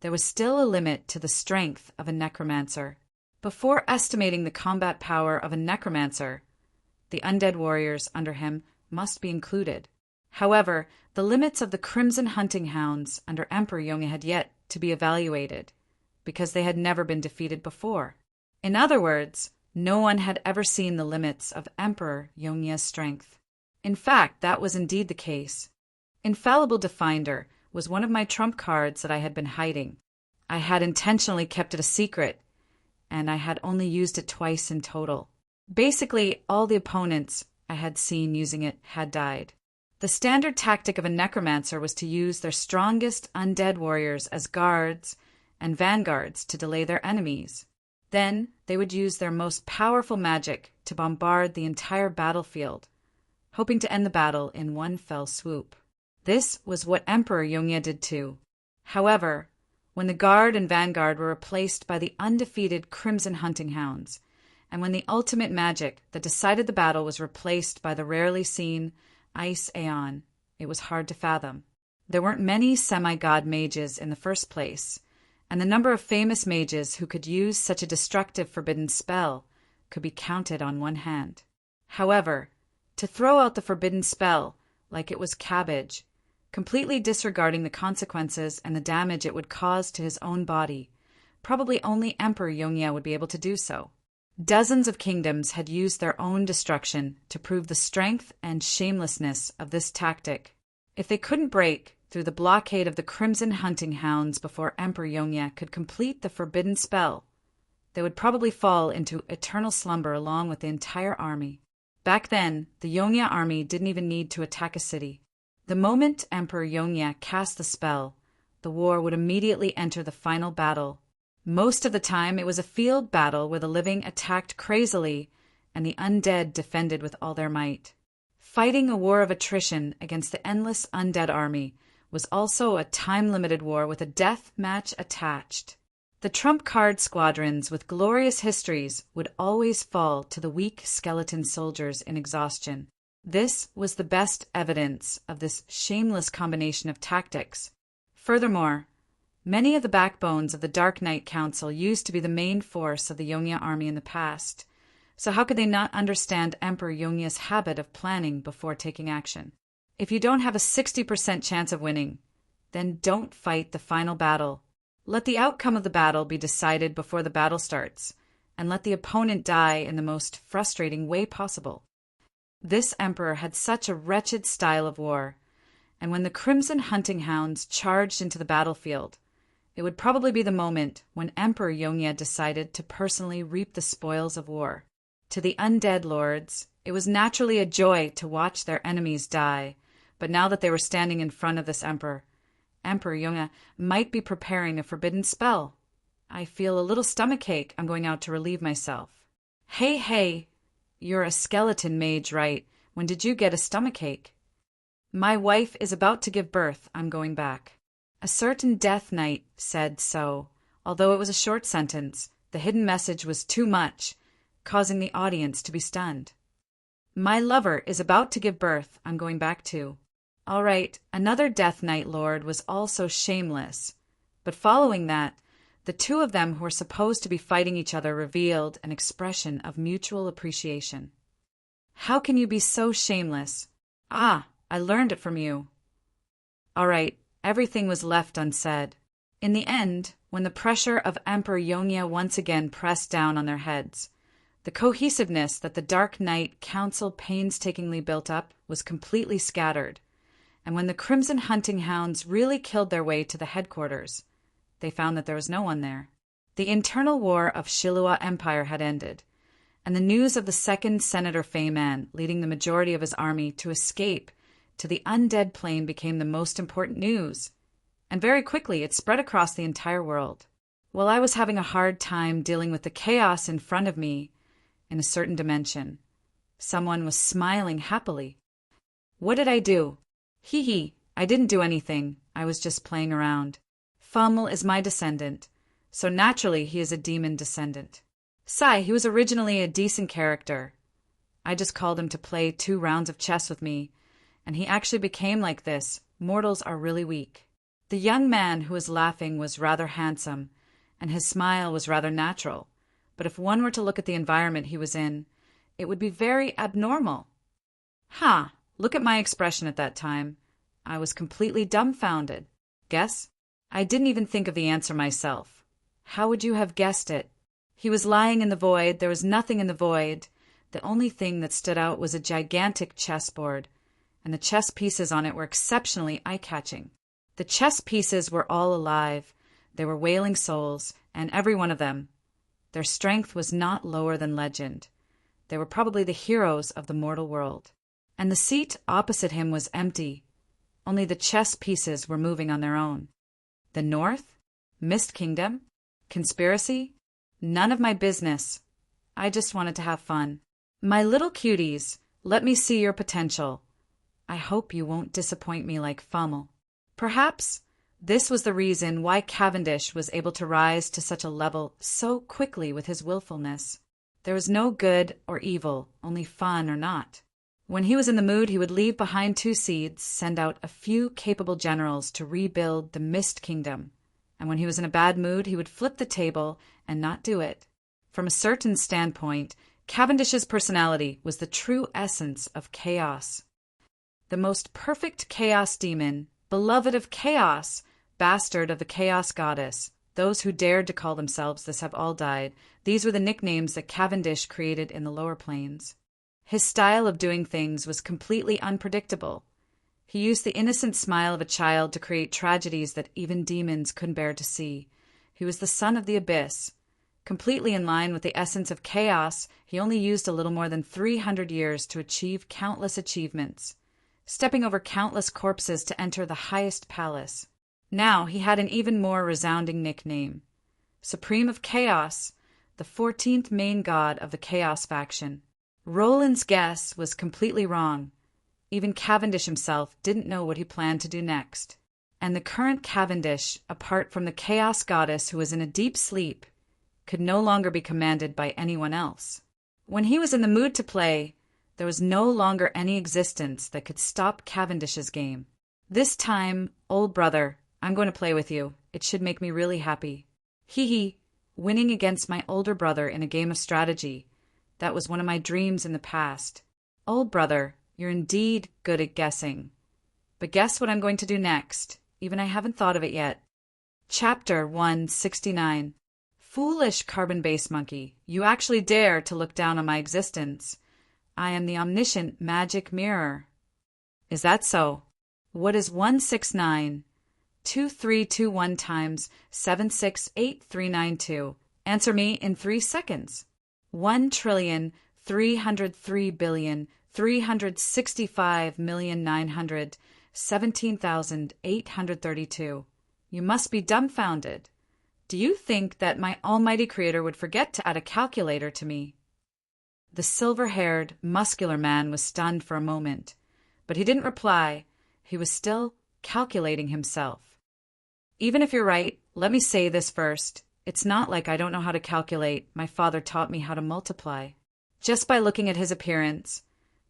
there was still a limit to the strength of a necromancer. Before estimating the combat power of a necromancer, the undead warriors under him must be included. However, the limits of the Crimson Hunting Hounds under Emperor Yongya had yet to be evaluated, because they had never been defeated before. In other words, no one had ever seen the limits of Emperor Yongya's strength. In fact, that was indeed the case. Infallible Definder was one of my trump cards that I had been hiding. I had intentionally kept it a secret, and I had only used it twice in total. Basically, all the opponents I had seen using it had died. The standard tactic of a necromancer was to use their strongest undead warriors as guards and vanguards to delay their enemies. Then they would use their most powerful magic to bombard the entire battlefield, hoping to end the battle in one fell swoop. This was what Emperor Yongye did too. However, when the guard and vanguard were replaced by the undefeated Crimson Hunting Hounds, and when the ultimate magic that decided the battle was replaced by the rarely seen Ice Aeon, it was hard to fathom. There weren't many semi-god mages in the first place, and the number of famous mages who could use such a destructive forbidden spell could be counted on one hand. However, to throw out the forbidden spell like it was cabbage, completely disregarding the consequences and the damage it would cause to his own body, probably only Emperor Yongye would be able to do so. Dozens of kingdoms had used their own destruction to prove the strength and shamelessness of this tactic. If they couldn't break through the blockade of the Crimson Hunting Hounds before Emperor Yongye could complete the forbidden spell, they would probably fall into eternal slumber along with the entire army. Back then, the Yongye army didn't even need to attack a city. The moment Emperor Yongye cast the spell, the war would immediately enter the final battle. Most of the time, it was a field battle where the living attacked crazily and the undead defended with all their might. Fighting a war of attrition against the endless undead army was also a time-limited war with a death match attached. The trump card squadrons with glorious histories would always fall to the weak skeleton soldiers in exhaustion. This was the best evidence of this shameless combination of tactics. Furthermore, many of the backbones of the Dark Knight Council used to be the main force of the Yongye army in the past, so how could they not understand Emperor Yongye's habit of planning before taking action? If you don't have a 60% chance of winning, then don't fight the final battle. Let the outcome of the battle be decided before the battle starts, and let the opponent die in the most frustrating way possible. This emperor had such a wretched style of war, and when the Crimson Hunting Hounds charged into the battlefield, it would probably be the moment when Emperor Yongye decided to personally reap the spoils of war. To the undead lords, it was naturally a joy to watch their enemies die, but now that they were standing in front of this emperor, Emperor Yongye might be preparing a forbidden spell. I feel a little stomachache. I'm going out to relieve myself. Hey, you're a skeleton mage, right? When did you get a stomachache? My wife is about to give birth. I'm going back. A certain death knight said so. Although it was a short sentence, the hidden message was too much, causing the audience to be stunned. My lover is about to give birth. I'm going back too. All right, another Death Knight Lord was also shameless, but following that, the two of them who were supposed to be fighting each other revealed an expression of mutual appreciation. How can you be so shameless? Ah, I learned it from you. All right, everything was left unsaid. In the end, when the pressure of Emperor Yongye once again pressed down on their heads, the cohesiveness that the Dark Knight Council painstakingly built up was completely scattered. And when the Crimson Hunting Hounds really killed their way to the headquarters, they found that there was no one there. The internal war of Shillua Empire had ended, and the news of the second Senator Feiman leading the majority of his army to escape to the undead plane became the most important news, and very quickly it spread across the entire world. While I was having a hard time dealing with the chaos in front of me in a certain dimension, someone was smiling happily. What did I do? Hee, I didn't do anything. I was just playing around. Fummel is my descendant, so naturally he is a demon descendant. Sigh, he was originally a decent character. I just called him to play 2 rounds of chess with me, and he actually became like this. Mortals are really weak. The young man who was laughing was rather handsome, and his smile was rather natural, but if one were to look at the environment he was in, it would be very abnormal. Look at my expression at that time. I was completely dumbfounded. Guess? I didn't even think of the answer myself. How would you have guessed it? He was lying in the void. There was nothing in the void. The only thing that stood out was a gigantic chessboard, and the chess pieces on it were exceptionally eye-catching. The chess pieces were all alive. They were wailing souls, and every one of them. Their strength was not lower than legend. They were probably the heroes of the mortal world. And the seat opposite him was empty. Only the chess pieces were moving on their own. The North? Mist Kingdom? Conspiracy? None of my business. I just wanted to have fun. My little cuties, let me see your potential. I hope you won't disappoint me like Fummel. Perhaps this was the reason why Cavendish was able to rise to such a level so quickly with his willfulness. There was no good or evil, only fun or not. When he was in the mood, he would leave behind 2 seeds, send out a few capable generals to rebuild the Mist Kingdom. And when he was in a bad mood, he would flip the table and not do it. From a certain standpoint, Cavendish's personality was the true essence of chaos. The most perfect chaos demon, beloved of chaos, bastard of the chaos goddess. Those who dared to call themselves this have all died. These were the nicknames that Cavendish created in the lower planes. His style of doing things was completely unpredictable. He used the innocent smile of a child to create tragedies that even demons couldn't bear to see. He was the son of the abyss. Completely in line with the essence of chaos, he only used a little more than 300 years to achieve countless achievements, stepping over countless corpses to enter the highest palace. Now he had an even more resounding nickname. Supreme of Chaos, the 14th main god of the Chaos faction. Roland's guess was completely wrong. Even Cavendish himself didn't know what he planned to do next. And the current Cavendish, apart from the Chaos goddess who was in a deep sleep, could no longer be commanded by anyone else. When he was in the mood to play, there was no longer any existence that could stop Cavendish's game. This time, old brother, I'm going to play with you. It should make me really happy. Hee hee, winning against my older brother in a game of strategy. That was one of my dreams in the past. Old brother, you're indeed good at guessing. But guess what I'm going to do next? Even I haven't thought of it yet. Chapter 169. Foolish carbon-based monkey, you actually dare to look down on my existence. I am the omniscient magic mirror. Is that so? What is 1692321 times 768,392? Answer me in 3 seconds. 1,303,365,917,832. You must be dumbfounded. Do you think that my almighty creator would forget to add a calculator to me? The silver-haired, muscular man was stunned for a moment, but he didn't reply. He was still calculating himself. Even if you're right, let me say this first. It's not like I don't know how to calculate. My father taught me how to multiply. Just by looking at his appearance,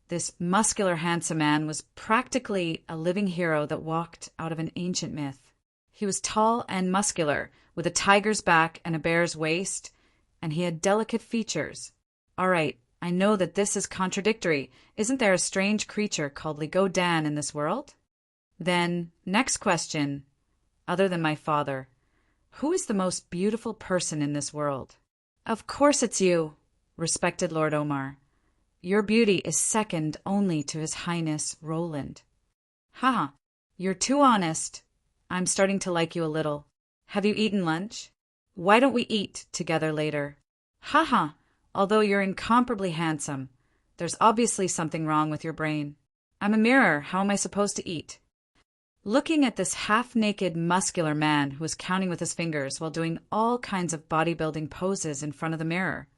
this muscular, handsome man was practically a living hero that walked out of an ancient myth. He was tall and muscular, with a tiger's back and a bear's waist, and he had delicate features. All right, I know that this is contradictory. Isn't there a strange creature called Ligodan in this world? Then, next question, other than my father, who is the most beautiful person in this world? Of course it's you, respected Lord Omar. Your beauty is second only to His Highness Roland. Haha, you're too honest. I'm starting to like you a little. Have you eaten lunch? Why don't we eat together later? Haha, although you're incomparably handsome, there's obviously something wrong with your brain. I'm a mirror, how am I supposed to eat? Looking at this half-naked, muscular man who was counting with his fingers while doing all kinds of bodybuilding poses in front of the mirror.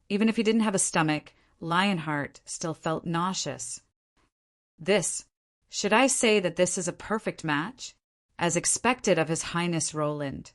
Even if he didn't have a stomach, Lionheart still felt nauseous. Should I say that this is a perfect match? As expected of His Highness Roland.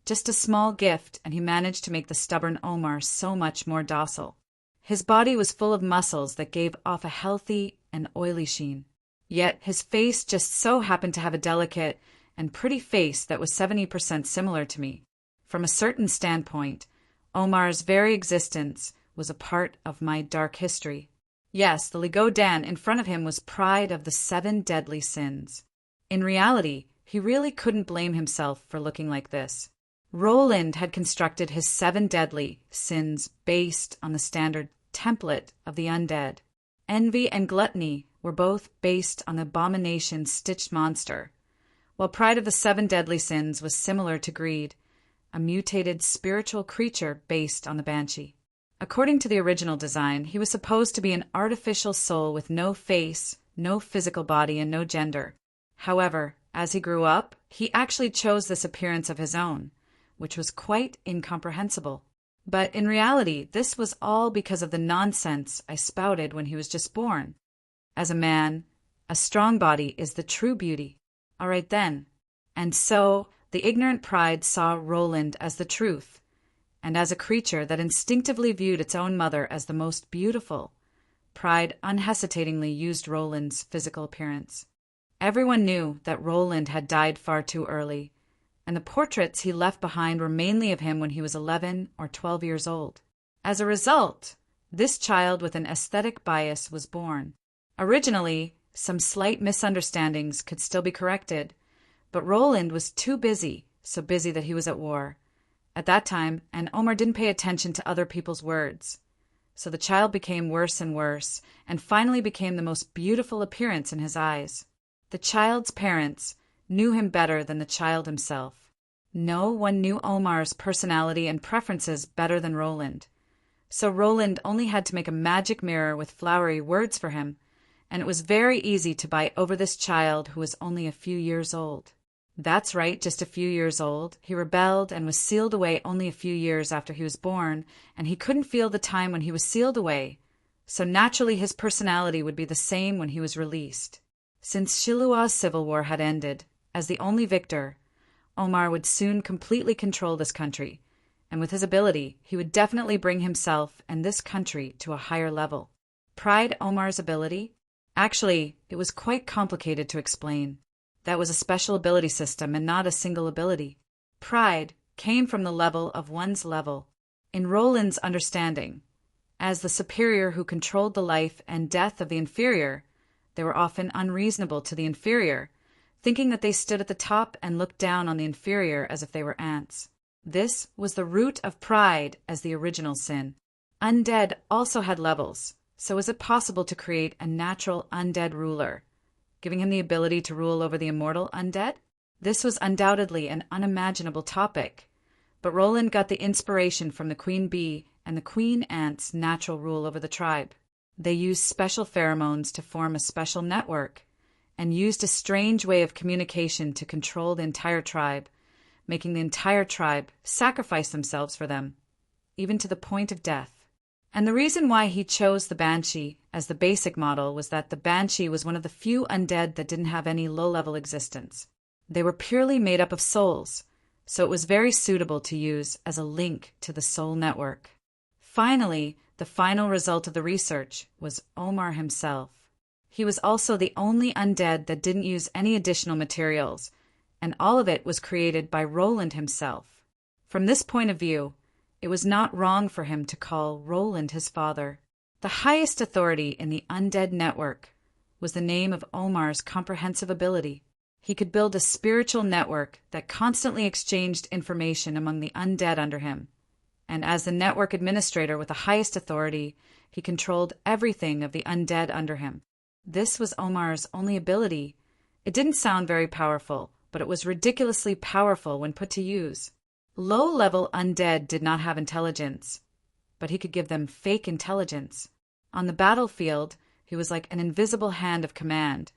Just a small gift, and he managed to make the stubborn Omar so much more docile. His body was full of muscles that gave off a healthy and oily sheen. Yet his face just so happened to have a delicate and pretty face that was 70% similar to me. From a certain standpoint, Omar's very existence was a part of my dark history. Yes, the Ligodan in front of him was pride of the 7 deadly sins. In reality, he really couldn't blame himself for looking like this. Roland had constructed his 7 deadly sins based on the standard template of the undead. Envy and gluttony were both based on the abomination stitched monster, while pride of the 7 deadly sins was similar to greed, a mutated spiritual creature based on the banshee. According to the original design, he was supposed to be an artificial soul with no face, no physical body, and no gender. However, as he grew up, he actually chose this appearance of his own, which was quite incomprehensible. But in reality, this was all because of the nonsense I spouted when he was just born. As a man, a strong body is the true beauty. All right then. And so, the ignorant pride saw Roland as the truth, and as a creature that instinctively viewed its own mother as the most beautiful, pride unhesitatingly used Roland's physical appearance. Everyone knew that Roland had died far too early, and the portraits he left behind were mainly of him when he was 11 or 12 years old. As a result, this child with an aesthetic bias was born. Originally, some slight misunderstandings could still be corrected, but Roland was too busy, so busy that he was at war at that time, and Omar didn't pay attention to other people's words. So the child became worse and worse, and finally became the most beautiful appearance in his eyes. The child's parents knew him better than the child himself. No one knew Omar's personality and preferences better than Roland. So Roland only had to make a magic mirror with flowery words for him, and it was very easy to buy over this child who was only a few years old. That's right, just a few years old. He rebelled and was sealed away only a few years after he was born, and he couldn't feel the time when he was sealed away, so naturally his personality would be the same when he was released. Since Shilua's civil war had ended, as the only victor, Omar would soon completely control this country, and with his ability, he would definitely bring himself and this country to a higher level. Pride Omar's ability? Actually, it was quite complicated to explain. That was a special ability system and not a single ability. Pride came from the level of one's level. In Roland's understanding, as the superior who controlled the life and death of the inferior, they were often unreasonable to the inferior, thinking that they stood at the top and looked down on the inferior as if they were ants. This was the root of pride as the original sin. Undead also had levels, so is it possible to create a natural undead ruler, giving him the ability to rule over the immortal undead? This was undoubtedly an unimaginable topic, but Roland got the inspiration from the queen bee and the queen ant's natural rule over the tribe. They used special pheromones to form a special network, and used a strange way of communication to control the entire tribe, making the entire tribe sacrifice themselves for them, even to the point of death. And the reason why he chose the Banshee as the basic model was that the Banshee was one of the few undead that didn't have any low-level existence. They were purely made up of souls, so it was very suitable to use as a link to the soul network. Finally, the final result of the research was Omar himself. He was also the only undead that didn't use any additional materials, and all of it was created by Roland himself. From this point of view, it was not wrong for him to call Roland his father. The highest authority in the undead network was the name of Omar's comprehensive ability. He could build a spiritual network that constantly exchanged information among the undead under him. And as the network administrator with the highest authority, he controlled everything of the undead under him. This was Omar's only ability. It didn't sound very powerful, but it was ridiculously powerful when put to use. Low-level undead did not have intelligence, but he could give them fake intelligence. On the battlefield, he was like an invisible hand of command.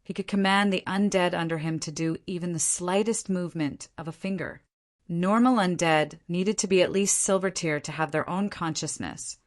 He could command the undead under him to do even the slightest movement of a finger. Normal undead needed to be at least silver tier to have their own consciousness,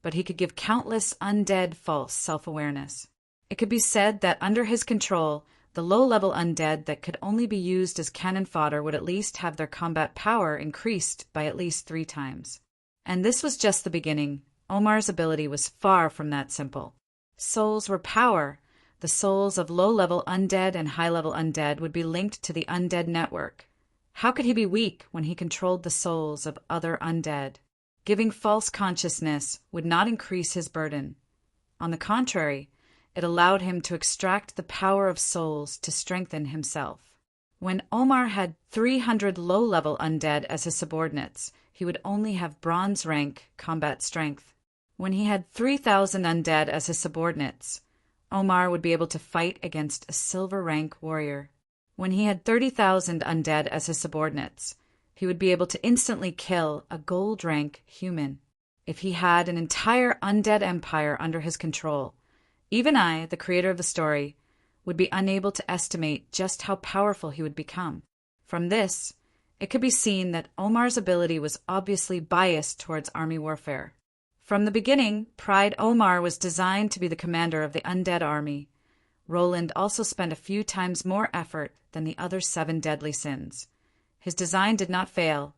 but he could give countless undead false self-awareness. It could be said that under his control, the low-level undead that could only be used as cannon fodder would at least have their combat power increased by at least 3 times. And this was just the beginning. Omar's ability was far from that simple. Souls were power. The souls of low-level undead and high-level undead would be linked to the undead network. How could he be weak when he controlled the souls of other undead? Giving false consciousness would not increase his burden. On the contrary, it allowed him to extract the power of souls to strengthen himself. When Omar had 300 low-level undead as his subordinates, he would only have bronze rank combat strength. When he had 3,000 undead as his subordinates, Omar would be able to fight against a silver rank warrior. When he had 30,000 undead as his subordinates, he would be able to instantly kill a gold rank human. If he had an entire undead empire under his control, even I, the creator of the story, would be unable to estimate just how powerful he would become. From this, it could be seen that Omar's ability was obviously biased towards army warfare. From the beginning, Pride Omar was designed to be the commander of the undead army. Roland also spent a few times more effort than the other 7 deadly sins. His design did not fail.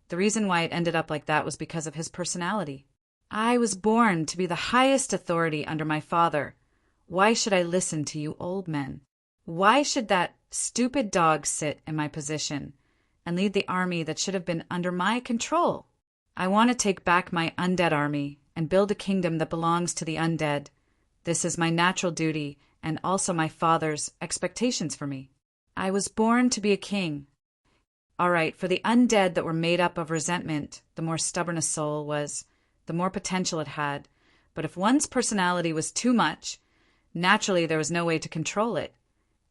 The reason why it ended up like that was because of his personality. I was born to be the highest authority under my father. Why should I listen to you old men? Why should that stupid dog sit in my position and lead the army that should have been under my control? I want to take back my undead army and build a kingdom that belongs to the undead. This is my natural duty and also my father's expectations for me. I was born to be a king. All right, for the undead that were made up of resentment, the more stubborn a soul was, the more potential it had. But if one's personality was too much, naturally there was no way to control it.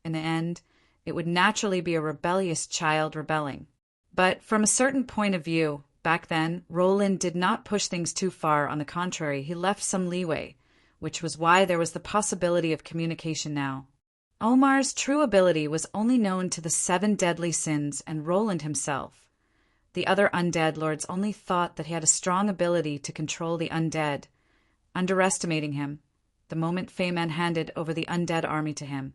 In the end, it would naturally be a rebellious child rebelling. But from a certain point of view, back then, Roland did not push things too far. On the contrary, he left some leeway, which was why there was the possibility of communication now. Omar's true ability was only known to the 7 deadly sins and Roland himself. The other undead lords only thought that he had a strong ability to control the undead, underestimating him. The moment Feyman handed over the undead army to him,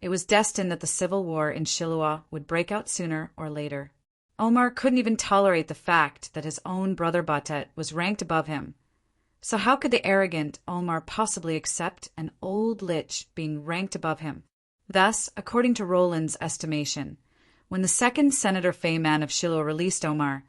it was destined that the civil war in Shiloah would break out sooner or later. Omar couldn't even tolerate the fact that his own brother Batet was ranked above him. So how could the arrogant Omar possibly accept an old Lich being ranked above him? Thus, according to Roland's estimation, when the second Senator Feyman of Shiloh released Omar,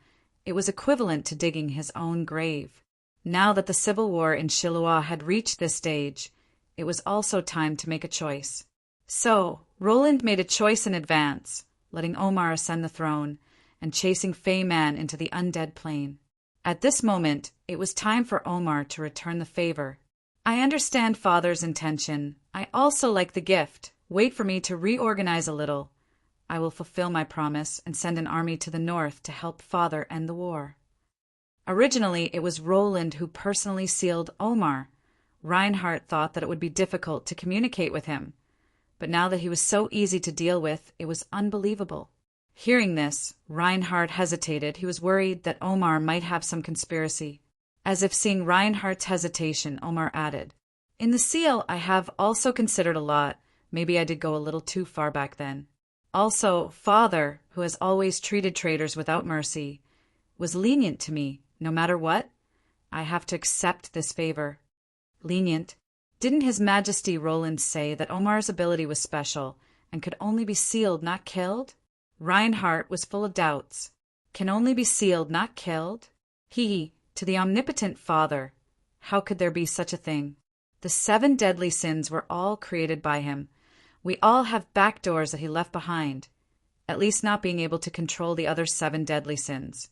it was equivalent to digging his own grave. Now that the civil war in Shiloah had reached this stage, it was also time to make a choice. So, Roland made a choice in advance, letting Omar ascend the throne and chasing Feyman into the undead plane. At this moment, it was time for Omar to return the favor. I understand Father's intention. I also like the gift. Wait for me to reorganize a little. I will fulfill my promise and send an army to the north to help Father end the war. Originally, it was Roland who personally sealed Omar. Reinhardt thought that it would be difficult to communicate with him, but now that he was so easy to deal with, it was unbelievable. Hearing this, Reinhardt hesitated. He was worried that Omar might have some conspiracy. As if seeing Reinhardt's hesitation, Omar added, "In the seal, I have also considered a lot. Maybe I did go a little too far back then. Also, Father, who has always treated traitors without mercy, was lenient to me. No matter what, I have to accept this favor." Lenient? Didn't His Majesty Roland say that Omar's ability was special and could only be sealed, not killed? Reinhardt was full of doubts. Can only be sealed, not killed? He, to the omnipotent Father, how could there be such a thing? The 7 deadly sins were all created by him. We all have back doors that he left behind. At least not being able to control the other 7 deadly sins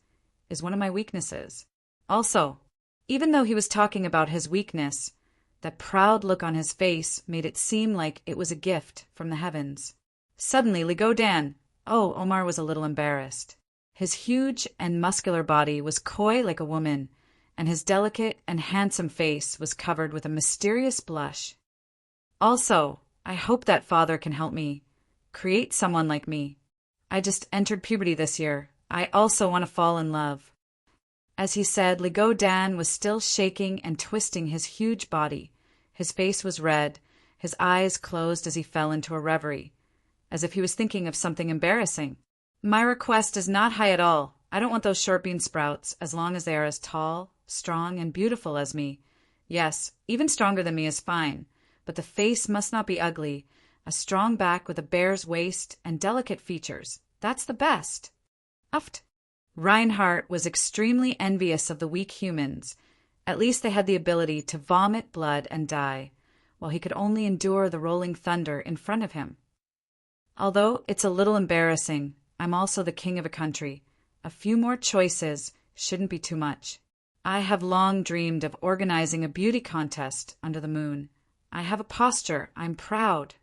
is one of my weaknesses. Also, even though he was talking about his weakness, that proud look on his face made it seem like it was a gift from the heavens. Suddenly, Ligodan. Oh, Omar was a little embarrassed. His huge and muscular body was coy like a woman, and his delicate and handsome face was covered with a mysterious blush. Also, I hope that Father can help me create someone like me. I just entered puberty this year. I also want to fall in love. As he said, Ligodan was still shaking and twisting his huge body. His face was red, his eyes closed as he fell into a reverie, as if he was thinking of something embarrassing. My request is not high at all. I don't want those short bean sprouts, as long as they are as tall, strong, and beautiful as me. Yes, even stronger than me is fine, but the face must not be ugly. A strong back with a bear's waist and delicate features. That's the best. Uft. Reinhardt was extremely envious of the weak humans. At least they had the ability to vomit blood and die, while he could only endure the rolling thunder in front of him. Although it's a little embarrassing, I'm also the king of a country. A few more choices shouldn't be too much. I have long dreamed of organizing a beauty contest under the moon. I have a posture. I'm proud.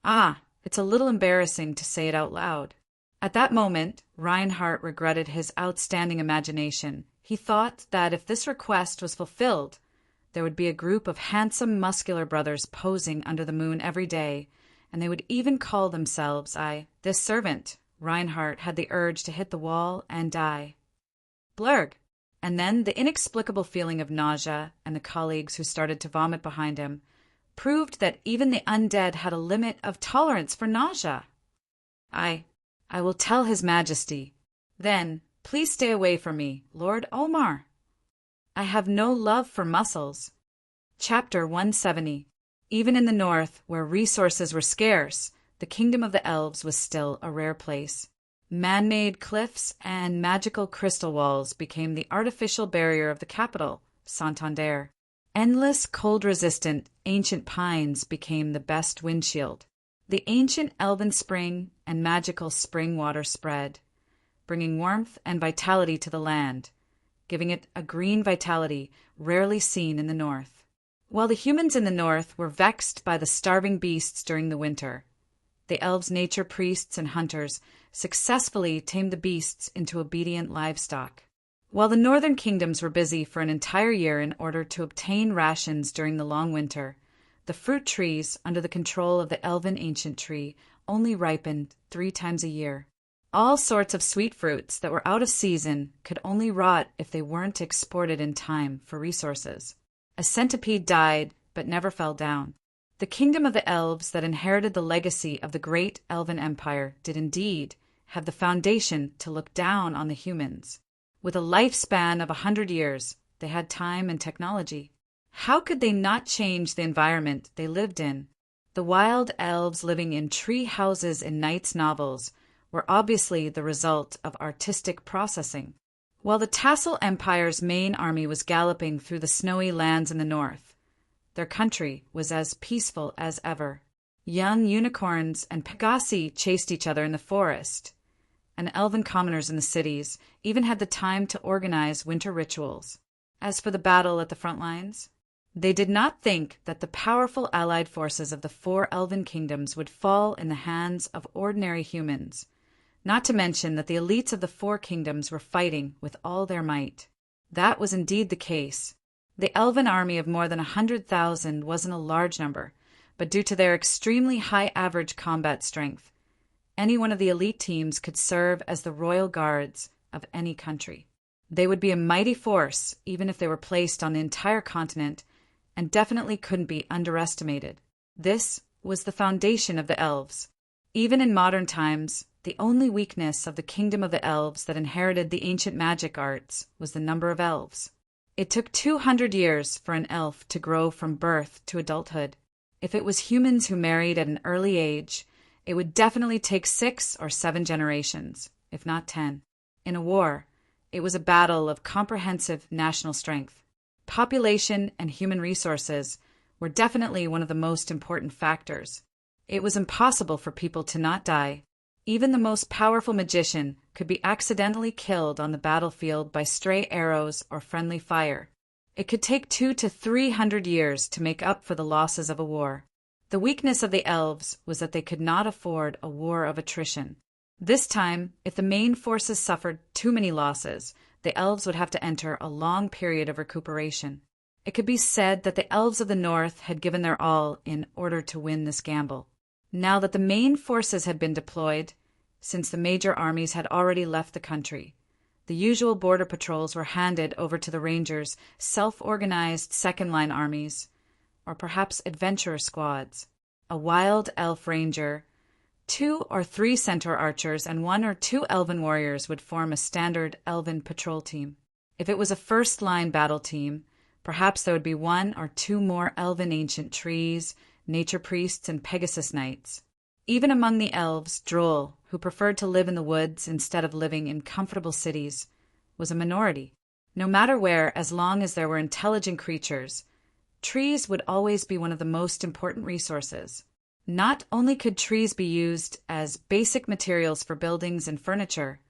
Ah, It's a little embarrassing to say it out loud. At that moment, Reinhardt regretted his outstanding imagination. He thought that if this request was fulfilled, there would be a group of handsome, muscular brothers posing under the moon every day, and they would even call themselves this servant. Reinhardt had the urge to hit the wall and die. Blurg! And then the inexplicable feeling of nausea and the colleagues who started to vomit behind him proved that even the undead had a limit of tolerance for nausea. I will tell His Majesty. Then, please stay away from me, Lord Omar. I have no love for muscles. Chapter 170. Even in the north, where resources were scarce, the kingdom of the elves was still a rare place. Man-made cliffs and magical crystal walls became the artificial barrier of the capital, Santander. Endless, cold-resistant, ancient pines became the best windshield. The ancient elven spring and magical spring water spread, bringing warmth and vitality to the land, giving it a green vitality rarely seen in the north. While the humans in the north were vexed by the starving beasts during the winter, the elves' nature priests and hunters successfully tamed the beasts into obedient livestock. While the northern kingdoms were busy for an entire year in order to obtain rations during the long winter, the fruit trees under the control of the elven ancient tree only ripened 3 times a year. All sorts of sweet fruits that were out of season could only rot if they weren't exported in time for resources. A centipede died but never fell down. The kingdom of the elves that inherited the legacy of the great elven empire did indeed have the foundation to look down on the humans. With a lifespan of 100 years, they had time and technology. How could they not change the environment they lived in? The wild elves living in tree houses in Knight's novels were obviously the result of artistic processing. While the Tassel Empire's main army was galloping through the snowy lands in the north, their country was as peaceful as ever. Young unicorns and pegasi chased each other in the forest, and elven commoners in the cities even had the time to organize winter rituals. As for the battle at the front lines, they did not think that the powerful allied forces of the 4 elven kingdoms would fall in the hands of ordinary humans, not to mention that the elites of the 4 kingdoms were fighting with all their might. That was indeed the case. The elven army of more than 100,000 wasn't a large number, but due to their extremely high average combat strength, any one of the elite teams could serve as the royal guards of any country. They would be a mighty force, even if they were placed on the entire continent, and definitely couldn't be underestimated. This was the foundation of the elves. Even in modern times, the only weakness of the kingdom of the elves that inherited the ancient magic arts was the number of elves. It took 200 years for an elf to grow from birth to adulthood. If it was humans who married at an early age, it would definitely take 6 or 7 generations, if not 10. In a war, it was a battle of comprehensive national strength. Population and human resources were definitely one of the most important factors. It was impossible for people to not die. Even the most powerful magician could be accidentally killed on the battlefield by stray arrows or friendly fire. It could take 200 to 300 years to make up for the losses of a war. The weakness of the elves was that they could not afford a war of attrition. This time, if the main forces suffered too many losses, the elves would have to enter a long period of recuperation. It could be said that the elves of the north had given their all in order to win this gamble. Now that the main forces had been deployed, since the major armies had already left the country, the usual border patrols were handed over to the rangers' self-organized second-line armies, or perhaps adventurer squads. A wild elf ranger, 2 or 3 centaur archers, and 1 or 2 elven warriors would form a standard elven patrol team. If it was a first-line battle team, perhaps there would be 1 or 2 more elven ancient trees, nature priests, and Pegasus knights. Even among the elves, Droll, who preferred to live in the woods instead of living in comfortable cities, was a minority. No matter where, as long as there were intelligent creatures, trees would always be one of the most important resources. Not only could trees be used as basic materials for buildings and furniture,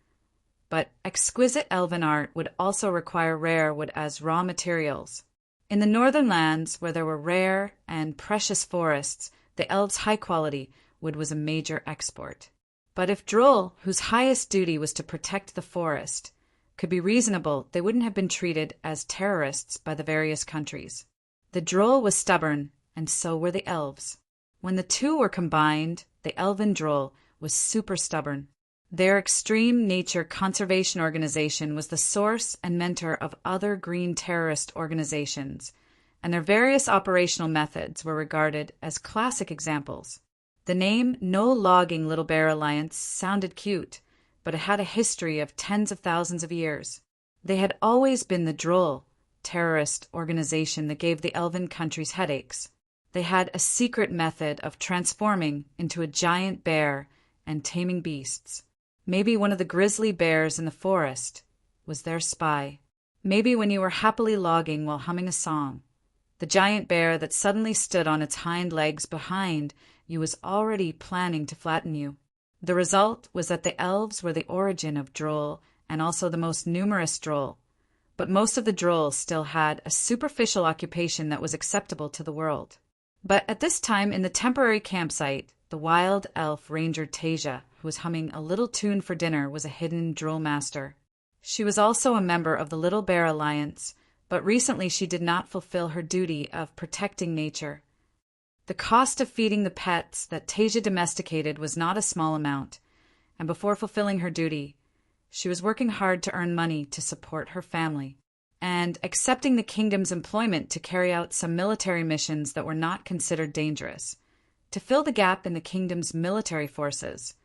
but exquisite elven art would also require rare wood as raw materials. In the northern lands, where there were rare and precious forests, the elves' high quality, wood was a major export. But if Droll, whose highest duty was to protect the forest, could be reasonable, they wouldn't have been treated as terrorists by the various countries. The Droll was stubborn, and so were the elves. When the two were combined, the elven Droll was super stubborn. Their extreme nature conservation organization was the source and mentor of other green terrorist organizations, and their various operational methods were regarded as classic examples. The name No Logging Little Bear Alliance sounded cute, but it had a history of tens of thousands of years. They had always been the Droll terrorist organization that gave the elven countries headaches. They had a secret method of transforming into a giant bear and taming beasts. Maybe one of the grizzly bears in the forest was their spy. Maybe when you were happily logging while humming a song, the giant bear that suddenly stood on its hind legs behind you was already planning to flatten you. The result was that the elves were the origin of Droll and also the most numerous Droll, but most of the Drolls still had a superficial occupation that was acceptable to the world. But at this time in the temporary campsite, the wild elf ranger Tasia, who was humming a little tune for dinner, was a hidden Droll master. She was also a member of the Little Bear Alliance, but recently she did not fulfill her duty of protecting nature. The cost of feeding the pets that Tasia domesticated was not a small amount, and before fulfilling her duty, she was working hard to earn money to support her family, and accepting the kingdom's employment to carry out some military missions that were not considered dangerous. To fill the gap in the kingdom's military forces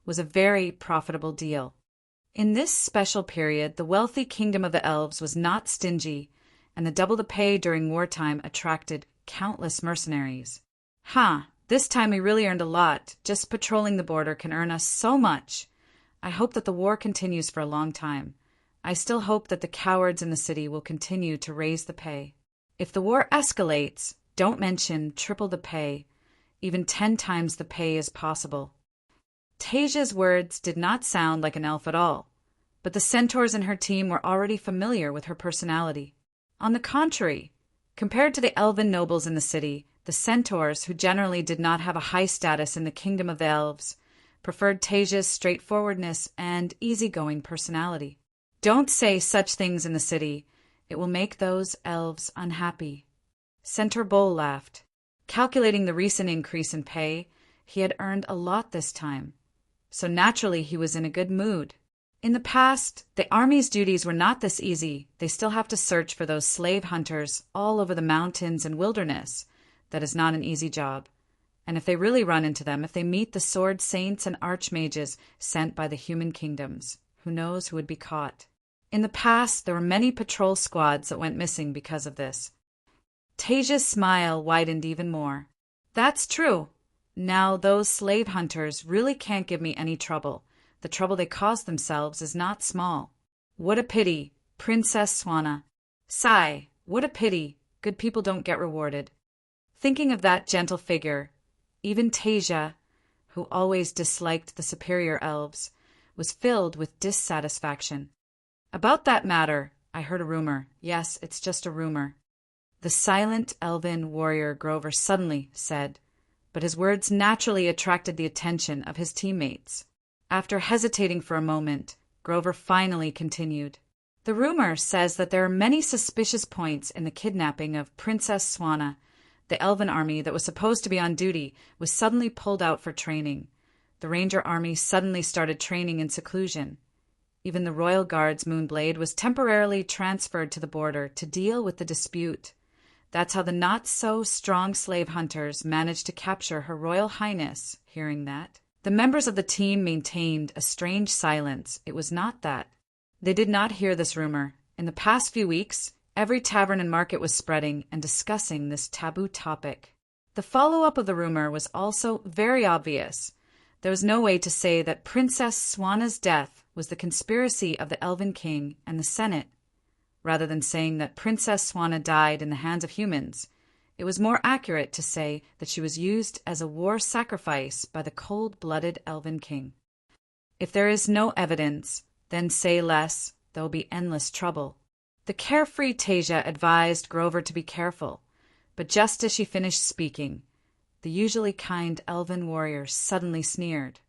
was a very profitable deal. In this special period, the wealthy kingdom of the elves was not stingy, and the double the pay during wartime attracted countless mercenaries. This time we really earned a lot. Just patrolling the border can earn us so much. I hope that the war continues for a long time. I still hope that the cowards in the city will continue to raise the pay. If the war escalates, don't mention triple the pay. Even 10 times the pay is possible. Tasia's words did not sound like an elf at all, but the centaurs in her team were already familiar with her personality. On the contrary, compared to the elven nobles in the city, the centaurs, who generally did not have a high status in the kingdom of the elves, preferred Tasia's straightforwardness and easygoing personality. Don't say such things in the city. It will make those elves unhappy. Centaur Bull laughed. Calculating the recent increase in pay, he had earned a lot this time, so naturally he was in a good mood. In the past, the army's duties were not this easy. They still have to search for those slave hunters all over the mountains and wilderness. That is not an easy job. And if they really run into them, if they meet the sword saints and archmages sent by the human kingdoms, who knows who would be caught? In the past, there were many patrol squads that went missing because of this. Tasia's smile widened even more. That's true. Now those slave hunters really can't give me any trouble. The trouble they cause themselves is not small. What a pity, Princess Swana. Sigh, what a pity. Good people don't get rewarded. Thinking of that gentle figure, even Tasia, who always disliked the superior elves, was filled with dissatisfaction. About that matter, I heard a rumor. Yes, it's just a rumor. The silent elven warrior Grover suddenly said, but his words naturally attracted the attention of his teammates. After hesitating for a moment, Grover finally continued. The rumor says that there are many suspicious points in the kidnapping of Princess Swana. The elven army that was supposed to be on duty was suddenly pulled out for training. The ranger army suddenly started training in seclusion. Even the Royal Guard's Moonblade was temporarily transferred to the border to deal with the dispute. That's how the not-so-strong slave hunters managed to capture Her Royal Highness. Hearing that, the members of the team maintained a strange silence. It was not that. They did not hear this rumor. In the past few weeks, every tavern and market was spreading and discussing this taboo topic. The follow-up of the rumor was also very obvious. There was no way to say that Princess Swana's death was the conspiracy of the Elven King and the Senate. Rather than saying that Princess Swana died in the hands of humans, it was more accurate to say that she was used as a war sacrifice by the cold-blooded Elven King. If there is no evidence, then say less. There will be endless trouble. The carefree Tasia advised Grover to be careful, but just as she finished speaking, the usually kind elven warrior suddenly sneered.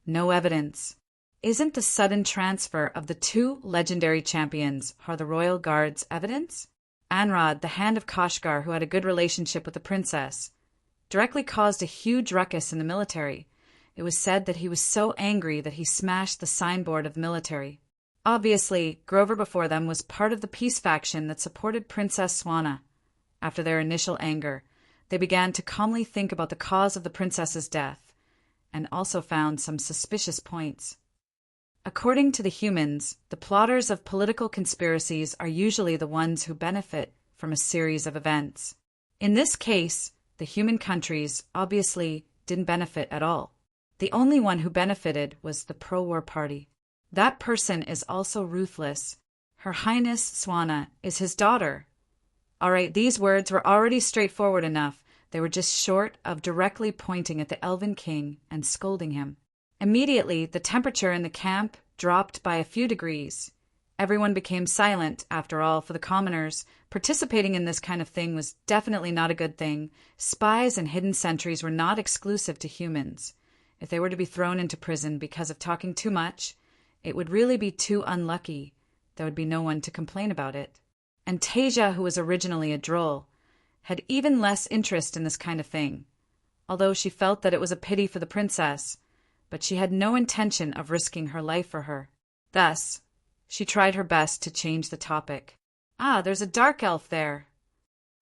No evidence. Isn't the sudden transfer of the two legendary champions the royal guard's evidence? Anrod, the Hand of Kashgar, who had a good relationship with the princess, directly caused a huge ruckus in the military. It was said that he was so angry that he smashed the signboard of the military. Obviously, Grover before them was part of the peace faction that supported Princess Swana. After their initial anger, they began to calmly think about the cause of the princess's death, and also found some suspicious points. According to the humans, the plotters of political conspiracies are usually the ones who benefit from a series of events. In this case, the human countries obviously didn't benefit at all. The only one who benefited was the pro-war party. That person is also ruthless. Her Highness Swana is his daughter. All right, these words were already straightforward enough. They were just short of directly pointing at the Elven King and scolding him. Immediately, the temperature in the camp dropped by a few degrees. Everyone became silent, after all, for the commoners. Participating in this kind of thing was definitely not a good thing. Spies and hidden sentries were not exclusive to humans. If they were to be thrown into prison because of talking too much, it would really be too unlucky. There would be no one to complain about it. And Tasia, who was originally a droll, had even less interest in this kind of thing, although she felt that it was a pity for the princess, but she had no intention of risking her life for her. Thus, she tried her best to change the topic. Ah, there's a dark elf there.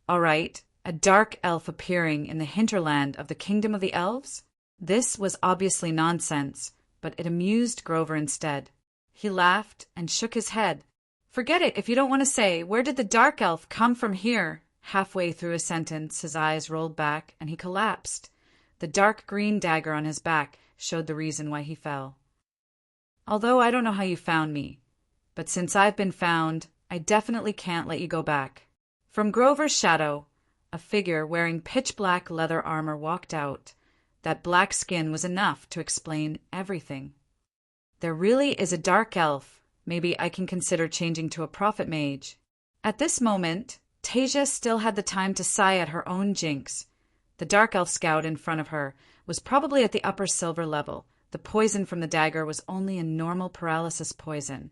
All right, a dark elf appearing in the hinterland of the Kingdom of the Elves? This was obviously nonsense, but it amused Grover instead. He laughed and shook his head. Forget it if you don't want to say, where did the dark elf come from here? Halfway through a sentence, his eyes rolled back and he collapsed. The dark green dagger on his back showed the reason why he fell. Although I don't know how you found me, but since I've been found, I definitely can't let you go back. From Grover's shadow, a figure wearing pitch-black leather armor walked out. That black skin was enough to explain everything. There really is a dark elf. Maybe I can consider changing to a prophet mage. At this moment, Tasia still had the time to sigh at her own jinx. The dark elf scout in front of her was probably at the upper silver level. The poison from the dagger was only a normal paralysis poison.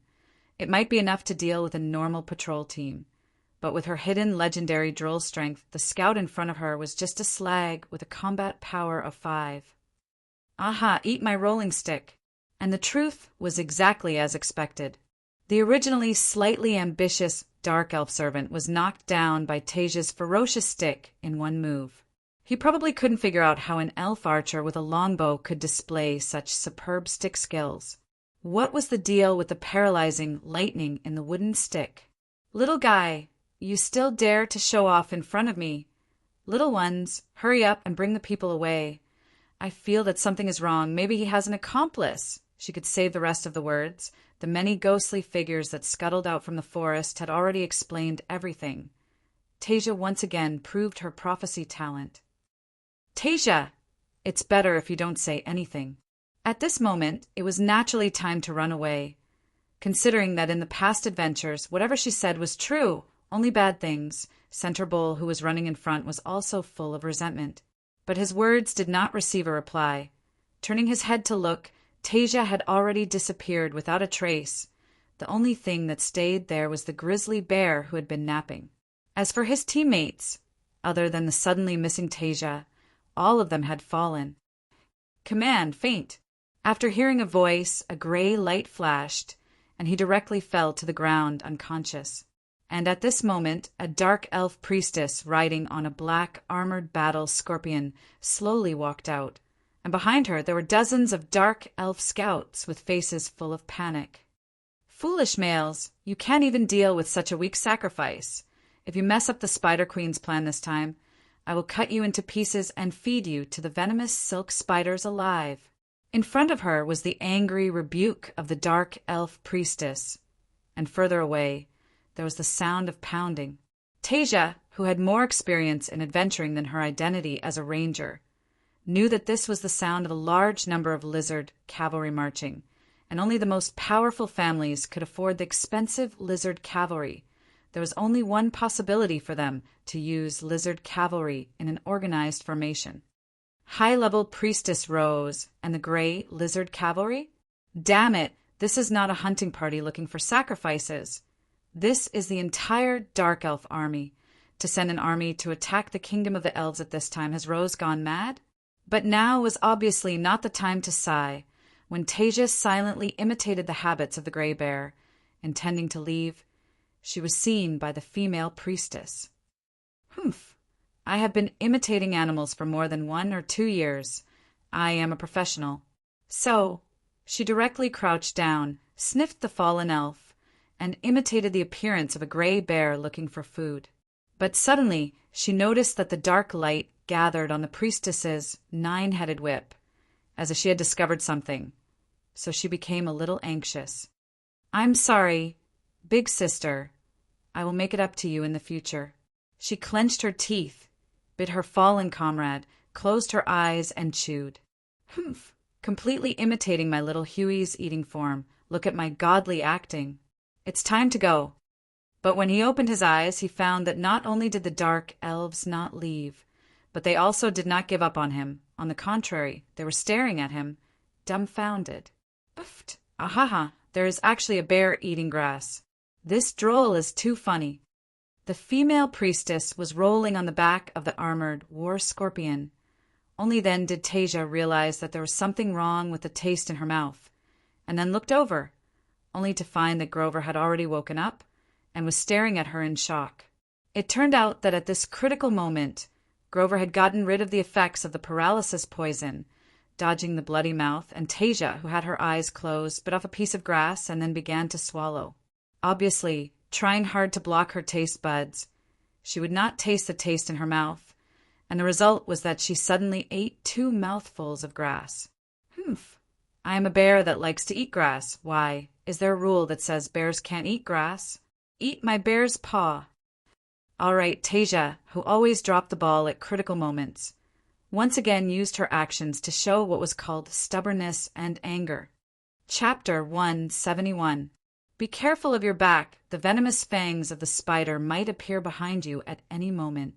It might be enough to deal with a normal patrol team. But with her hidden legendary droll strength, the scout in front of her was just a slag with a combat power of 5. Aha, eat my rolling stick. And the truth was exactly as expected. The originally slightly ambitious dark elf servant was knocked down by Tasia's ferocious stick in one move. He probably couldn't figure out how an elf archer with a longbow could display such superb stick skills. What was the deal with the paralyzing lightning in the wooden stick? Little guy, you still dare to show off in front of me? Little ones, hurry up and bring the people away. I feel that something is wrong. Maybe he has an accomplice. She could save the rest of the words. The many ghostly figures that scuttled out from the forest had already explained everything. Tasia once again proved her prophecy talent. Tasia! It's better if you don't say anything. At this moment, it was naturally time to run away. Considering that in the past adventures, whatever she said was true, only bad things, Center Bull, who was running in front, was also full of resentment. But his words did not receive a reply. Turning his head to look, Tasia had already disappeared without a trace. The only thing that stayed there was the grizzly bear who had been napping. As for his teammates, other than the suddenly missing Tasia, all of them had fallen. Command, faint. After hearing a voice, a gray light flashed, and he directly fell to the ground unconscious. And at this moment, a dark elf priestess riding on a black armored battle scorpion slowly walked out, and behind her there were dozens of dark elf scouts with faces full of panic. Foolish males, you can't even deal with such a weak sacrifice. If you mess up the Spider Queen's plan this time, I will cut you into pieces and feed you to the venomous silk spiders alive. In front of her was the angry rebuke of the dark elf priestess, and further away, there was the sound of pounding. Tasia, who had more experience in adventuring than her identity as a ranger, knew that this was the sound of a large number of lizard cavalry marching, and only the most powerful families could afford the expensive lizard cavalry. There was only one possibility for them to use lizard cavalry in an organized formation. High-level priestess Rose and the gray lizard cavalry? Damn it, this is not a hunting party looking for sacrifices. This is the entire Dark Elf army. To send an army to attack the kingdom of the elves at this time, has Rose gone mad? But now was obviously not the time to sigh. When Tasia silently imitated the habits of the gray bear, intending to leave, she was seen by the female priestess. Humph! I have been imitating animals for more than 1 or 2 years. I am a professional. So, she directly crouched down, sniffed the fallen elf, and imitated the appearance of a gray bear looking for food. But suddenly, she noticed that the dark light gathered on the priestess's 9-headed whip, as if she had discovered something. So she became a little anxious. I'm sorry, big sister. I will make it up to you in the future. She clenched her teeth, bit her fallen comrade, closed her eyes, and chewed. Humph! Completely imitating my little Huey's eating form. Look at my godly acting. It's time to go. But when he opened his eyes, he found that not only did the dark elves not leave, but they also did not give up on him. On the contrary, they were staring at him, dumbfounded. Buffed! Ahaha! There is actually a bear eating grass. This droll is too funny. The female priestess was rolling on the back of the armored war scorpion. Only then did Tasia realize that there was something wrong with the taste in her mouth, and then looked over, only to find that Grover had already woken up and was staring at her in shock. It turned out that at this critical moment, Grover had gotten rid of the effects of the paralysis poison, dodging the bloody mouth, and Tasia, who had her eyes closed, bit off a piece of grass and then began to swallow. Obviously, trying hard to block her taste buds, she would not taste the taste in her mouth, and the result was that she suddenly ate 2 mouthfuls of grass. Humph! I am a bear that likes to eat grass. Why, is there a rule that says bears can't eat grass? Eat my bear's paw. All right, Tasia, who always dropped the ball at critical moments, once again used her actions to show what was called stubbornness and anger. Chapter 171. Be careful of your back. The venomous fangs of the spider might appear behind you at any moment.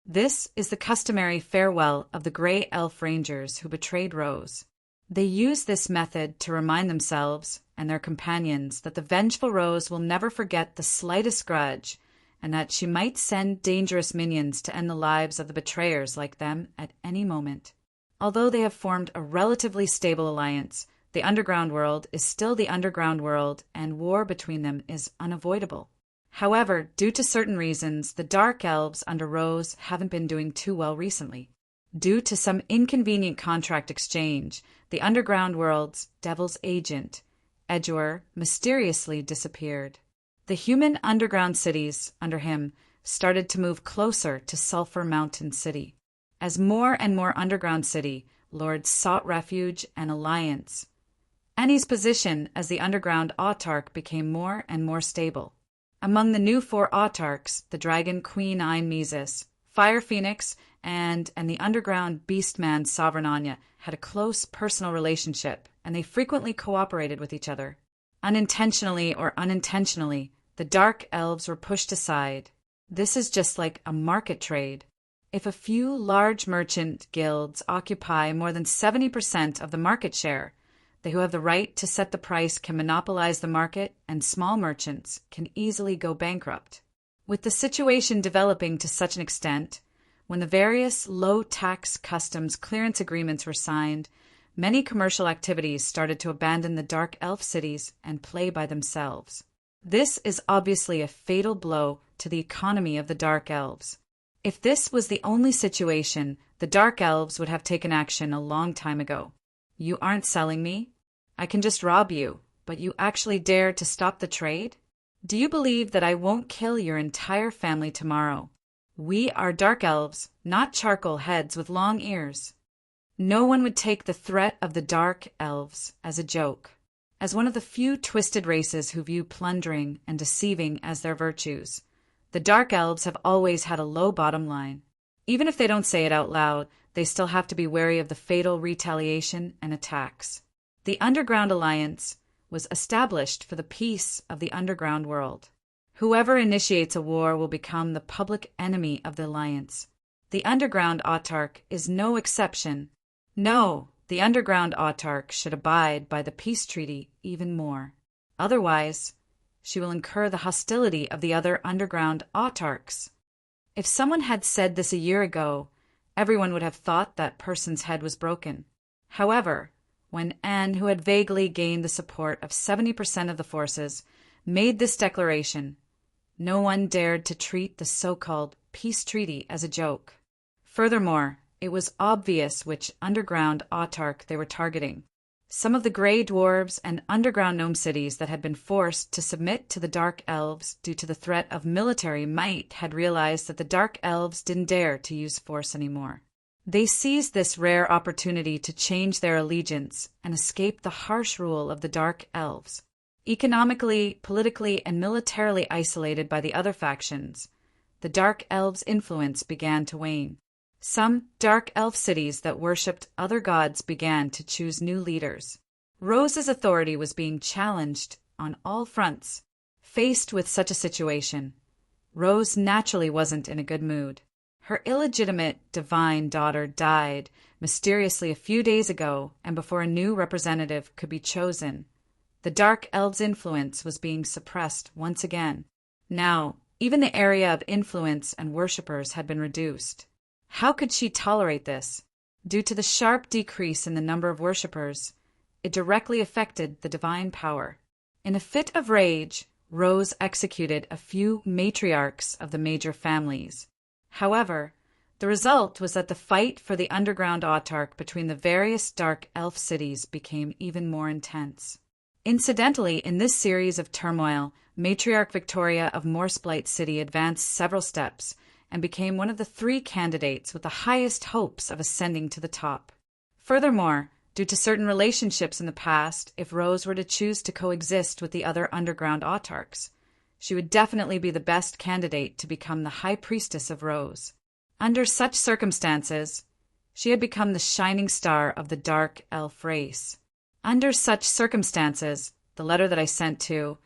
This is the customary farewell of the Grey Elf Rangers who betrayed Rose. They use this method to remind themselves and their companions that the vengeful Rose will never forget the slightest grudge, and that she might send dangerous minions to end the lives of the betrayers like them at any moment. Although they have formed a relatively stable alliance, the underground world is still the underground world, and war between them is unavoidable. However, due to certain reasons, the Dark Elves under Rose haven't been doing too well recently. Due to some inconvenient contract exchange, the underground world's devil's agent, Edgewar, mysteriously disappeared. The human underground cities under him started to move closer to Sulphur Mountain City. As more and more underground city lords sought refuge and alliance, Annie's position as the underground autarch became more and more stable. Among the new 4 autarchs, the Dragon Queen Mises, Fire Phoenix, and the underground beastman Sovereign Anya had a close personal relationship, and they frequently cooperated with each other. Unintentionally or unintentionally, the Dark Elves were pushed aside. This is just like a market trade. If a few large merchant guilds occupy more than 70% of the market share, they who have the right to set the price can monopolize the market, and small merchants can easily go bankrupt. With the situation developing to such an extent, when the various low-tax customs clearance agreements were signed, many commercial activities started to abandon the Dark Elf cities and play by themselves. This is obviously a fatal blow to the economy of the Dark Elves. If this was the only situation, the Dark Elves would have taken action a long time ago. You aren't selling me? I can just rob you, but you actually dare to stop the trade? Do you believe that I won't kill your entire family tomorrow? We are Dark Elves, not charcoal heads with long ears. No one would take the threat of the Dark Elves as a joke. As one of the few twisted races who view plundering and deceiving as their virtues, the Dark Elves have always had a low bottom line. Even if they don't say it out loud, they still have to be wary of the fatal retaliation and attacks. The Underground Alliance was established for the peace of the underground world. Whoever initiates a war will become the public enemy of the Alliance. The underground autarch is no exception. No, the underground autarch should abide by the peace treaty even more. Otherwise, she will incur the hostility of the other underground autarchs. If someone had said this a year ago, everyone would have thought that person's head was broken. However, when Anne, who had vaguely gained the support of 70% of the forces, made this declaration, no one dared to treat the so-called peace treaty as a joke. Furthermore, it was obvious which underground autarch they were targeting. Some of the Grey Dwarves and underground gnome cities that had been forced to submit to the Dark Elves due to the threat of military might had realized that the Dark Elves didn't dare to use force anymore. They seized this rare opportunity to change their allegiance and escape the harsh rule of the Dark Elves. Economically, politically, and militarily isolated by the other factions, the Dark Elves' influence began to wane. Some Dark Elf cities that worshipped other gods began to choose new leaders. Rose's authority was being challenged on all fronts. Faced with such a situation, Rose naturally wasn't in a good mood. Her illegitimate divine daughter died mysteriously a few days ago, and before a new representative could be chosen, the Dark Elves' influence was being suppressed once again. Now, even the area of influence and worshippers had been reduced. How could she tolerate this? Due to the sharp decrease in the number of worshippers, it directly affected the divine power. In a fit of rage, Rose executed a few matriarchs of the major families. However, the result was that the fight for the underground autarch between the various Dark Elf cities became even more intense. Incidentally, in this series of turmoil, Matriarch Victoria of Morseblight City advanced several steps and became one of the 3 candidates with the highest hopes of ascending to the top. Furthermore, due to certain relationships in the past, if Rose were to choose to coexist with the other underground autarchs, she would definitely be the best candidate to become the High Priestess of Rose. Under such circumstances, she had become the shining star of the Dark Elf race. Under such circumstances, the letter that I sent to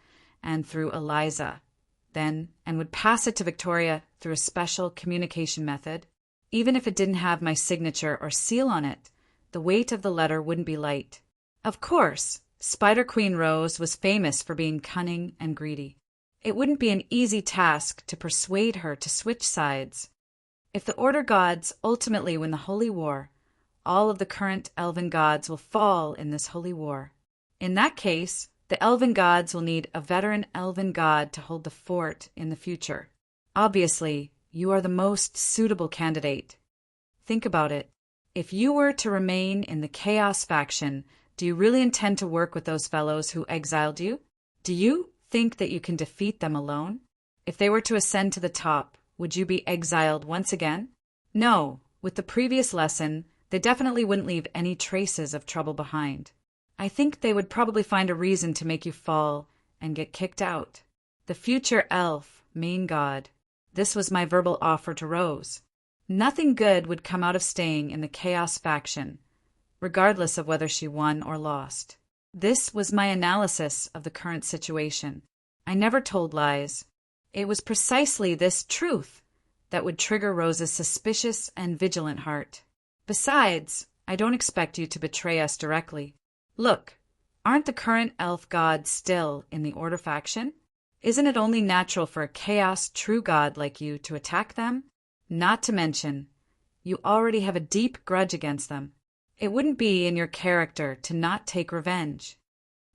and through Eliza, then, and would pass it to Victoria through a special communication method. Even if it didn't have my signature or seal on it, the weight of the letter wouldn't be light. Of course, Spider Queen Rose was famous for being cunning and greedy. It wouldn't be an easy task to persuade her to switch sides. If the Order gods ultimately win the Holy War, all of the current elven gods will fall in this holy war. In that case, the elven gods will need a veteran elven god to hold the fort in the future. Obviously, you are the most suitable candidate. Think about it. If you were to remain in the Chaos faction, do you really intend to work with those fellows who exiled you? Do you think that you can defeat them alone? If they were to ascend to the top, would you be exiled once again? No, with the previous lesson, they definitely wouldn't leave any traces of trouble behind. I think they would probably find a reason to make you fall and get kicked out. The future elf, main god. This was my verbal offer to Rose. Nothing good would come out of staying in the Chaos faction, regardless of whether she won or lost. This was my analysis of the current situation. I never told lies. It was precisely this truth that would trigger Rose's suspicious and vigilant heart. Besides, I don't expect you to betray us directly. Look, aren't the current elf gods still in the Order faction? Isn't it only natural for a Chaos true god like you to attack them? Not to mention, you already have a deep grudge against them. It wouldn't be in your character to not take revenge.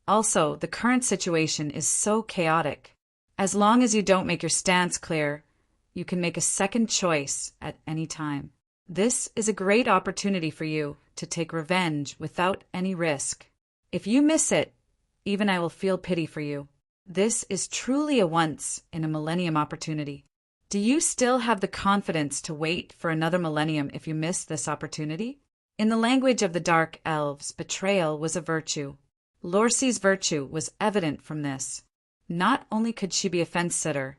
Also, the current situation is so chaotic. As long as you don't make your stance clear, you can make a second choice at any time. This is a great opportunity for you to take revenge without any risk. If you miss it, even I will feel pity for you. This is truly a once-in-a-millennium opportunity. Do you still have the confidence to wait for another millennium if you miss this opportunity? In the language of the Dark Elves, betrayal was a virtue. Lorcie's virtue was evident from this. Not only could she be a fence-sitter,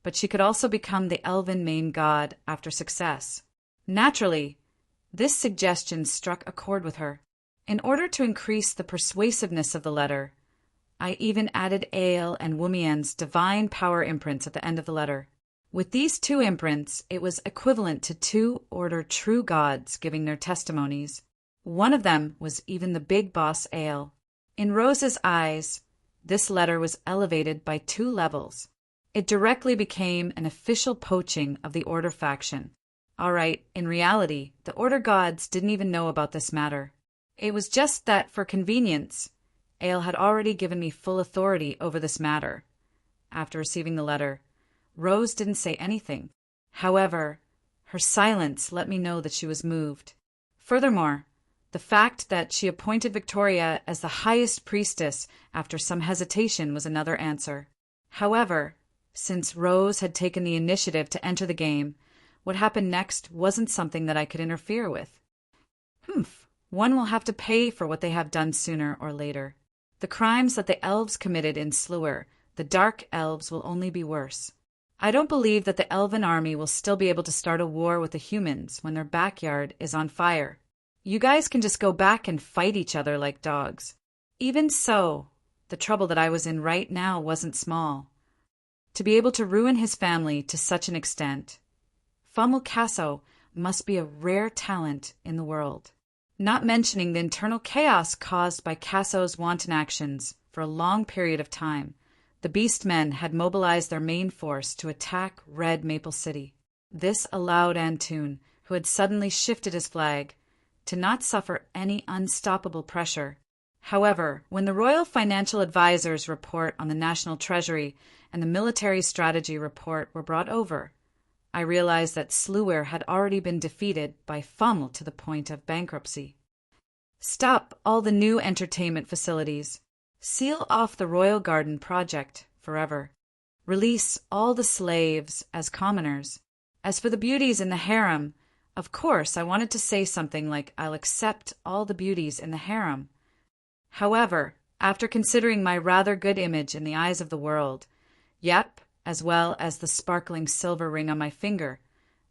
but she could also become the elven main god after success. Naturally, this suggestion struck a chord with her. In order to increase the persuasiveness of the letter, I even added Ale and Wumien's divine power imprints at the end of the letter. With these two imprints, it was equivalent to two order true gods giving their testimonies. One of them was even the big boss Ale. In Rose's eyes, this letter was elevated by 2 levels. It directly became an official poaching of the Order faction. All right, in reality, the Order gods didn't even know about this matter. It was just that, for convenience, Ale had already given me full authority over this matter. After receiving the letter, Rose didn't say anything. However, her silence let me know that she was moved. Furthermore, the fact that she appointed Victoria as the highest priestess after some hesitation was another answer. However, since Rose had taken the initiative to enter the game, what happened next wasn't something that I could interfere with. One will have to pay for what they have done sooner or later. The crimes that the elves committed in Sluer, the dark elves will only be worse. I don't believe that the elven army will still be able to start a war with the humans when their backyard is on fire. You guys can just go back and fight each other like dogs. Even so, the trouble that I was in right now wasn't small. To be able to ruin his family to such an extent, Famul Casso must be a rare talent in the world. Not mentioning the internal chaos caused by Casso's wanton actions for a long period of time, the Beastmen had mobilized their main force to attack Red Maple City. This allowed Antoon, who had suddenly shifted his flag, to not suffer any unstoppable pressure. However, when the Royal Financial Advisor's report on the National Treasury and the Military Strategy report were brought over, I realized that Sluer had already been defeated by Famul to the point of bankruptcy. Stop all the new entertainment facilities. Seal off the Royal Garden project forever. Release all the slaves as commoners. As for the beauties in the harem, of course I wanted to say something like I'll accept all the beauties in the harem. However, after considering my rather good image in the eyes of the world, yep, as well as the sparkling silver ring on my finger,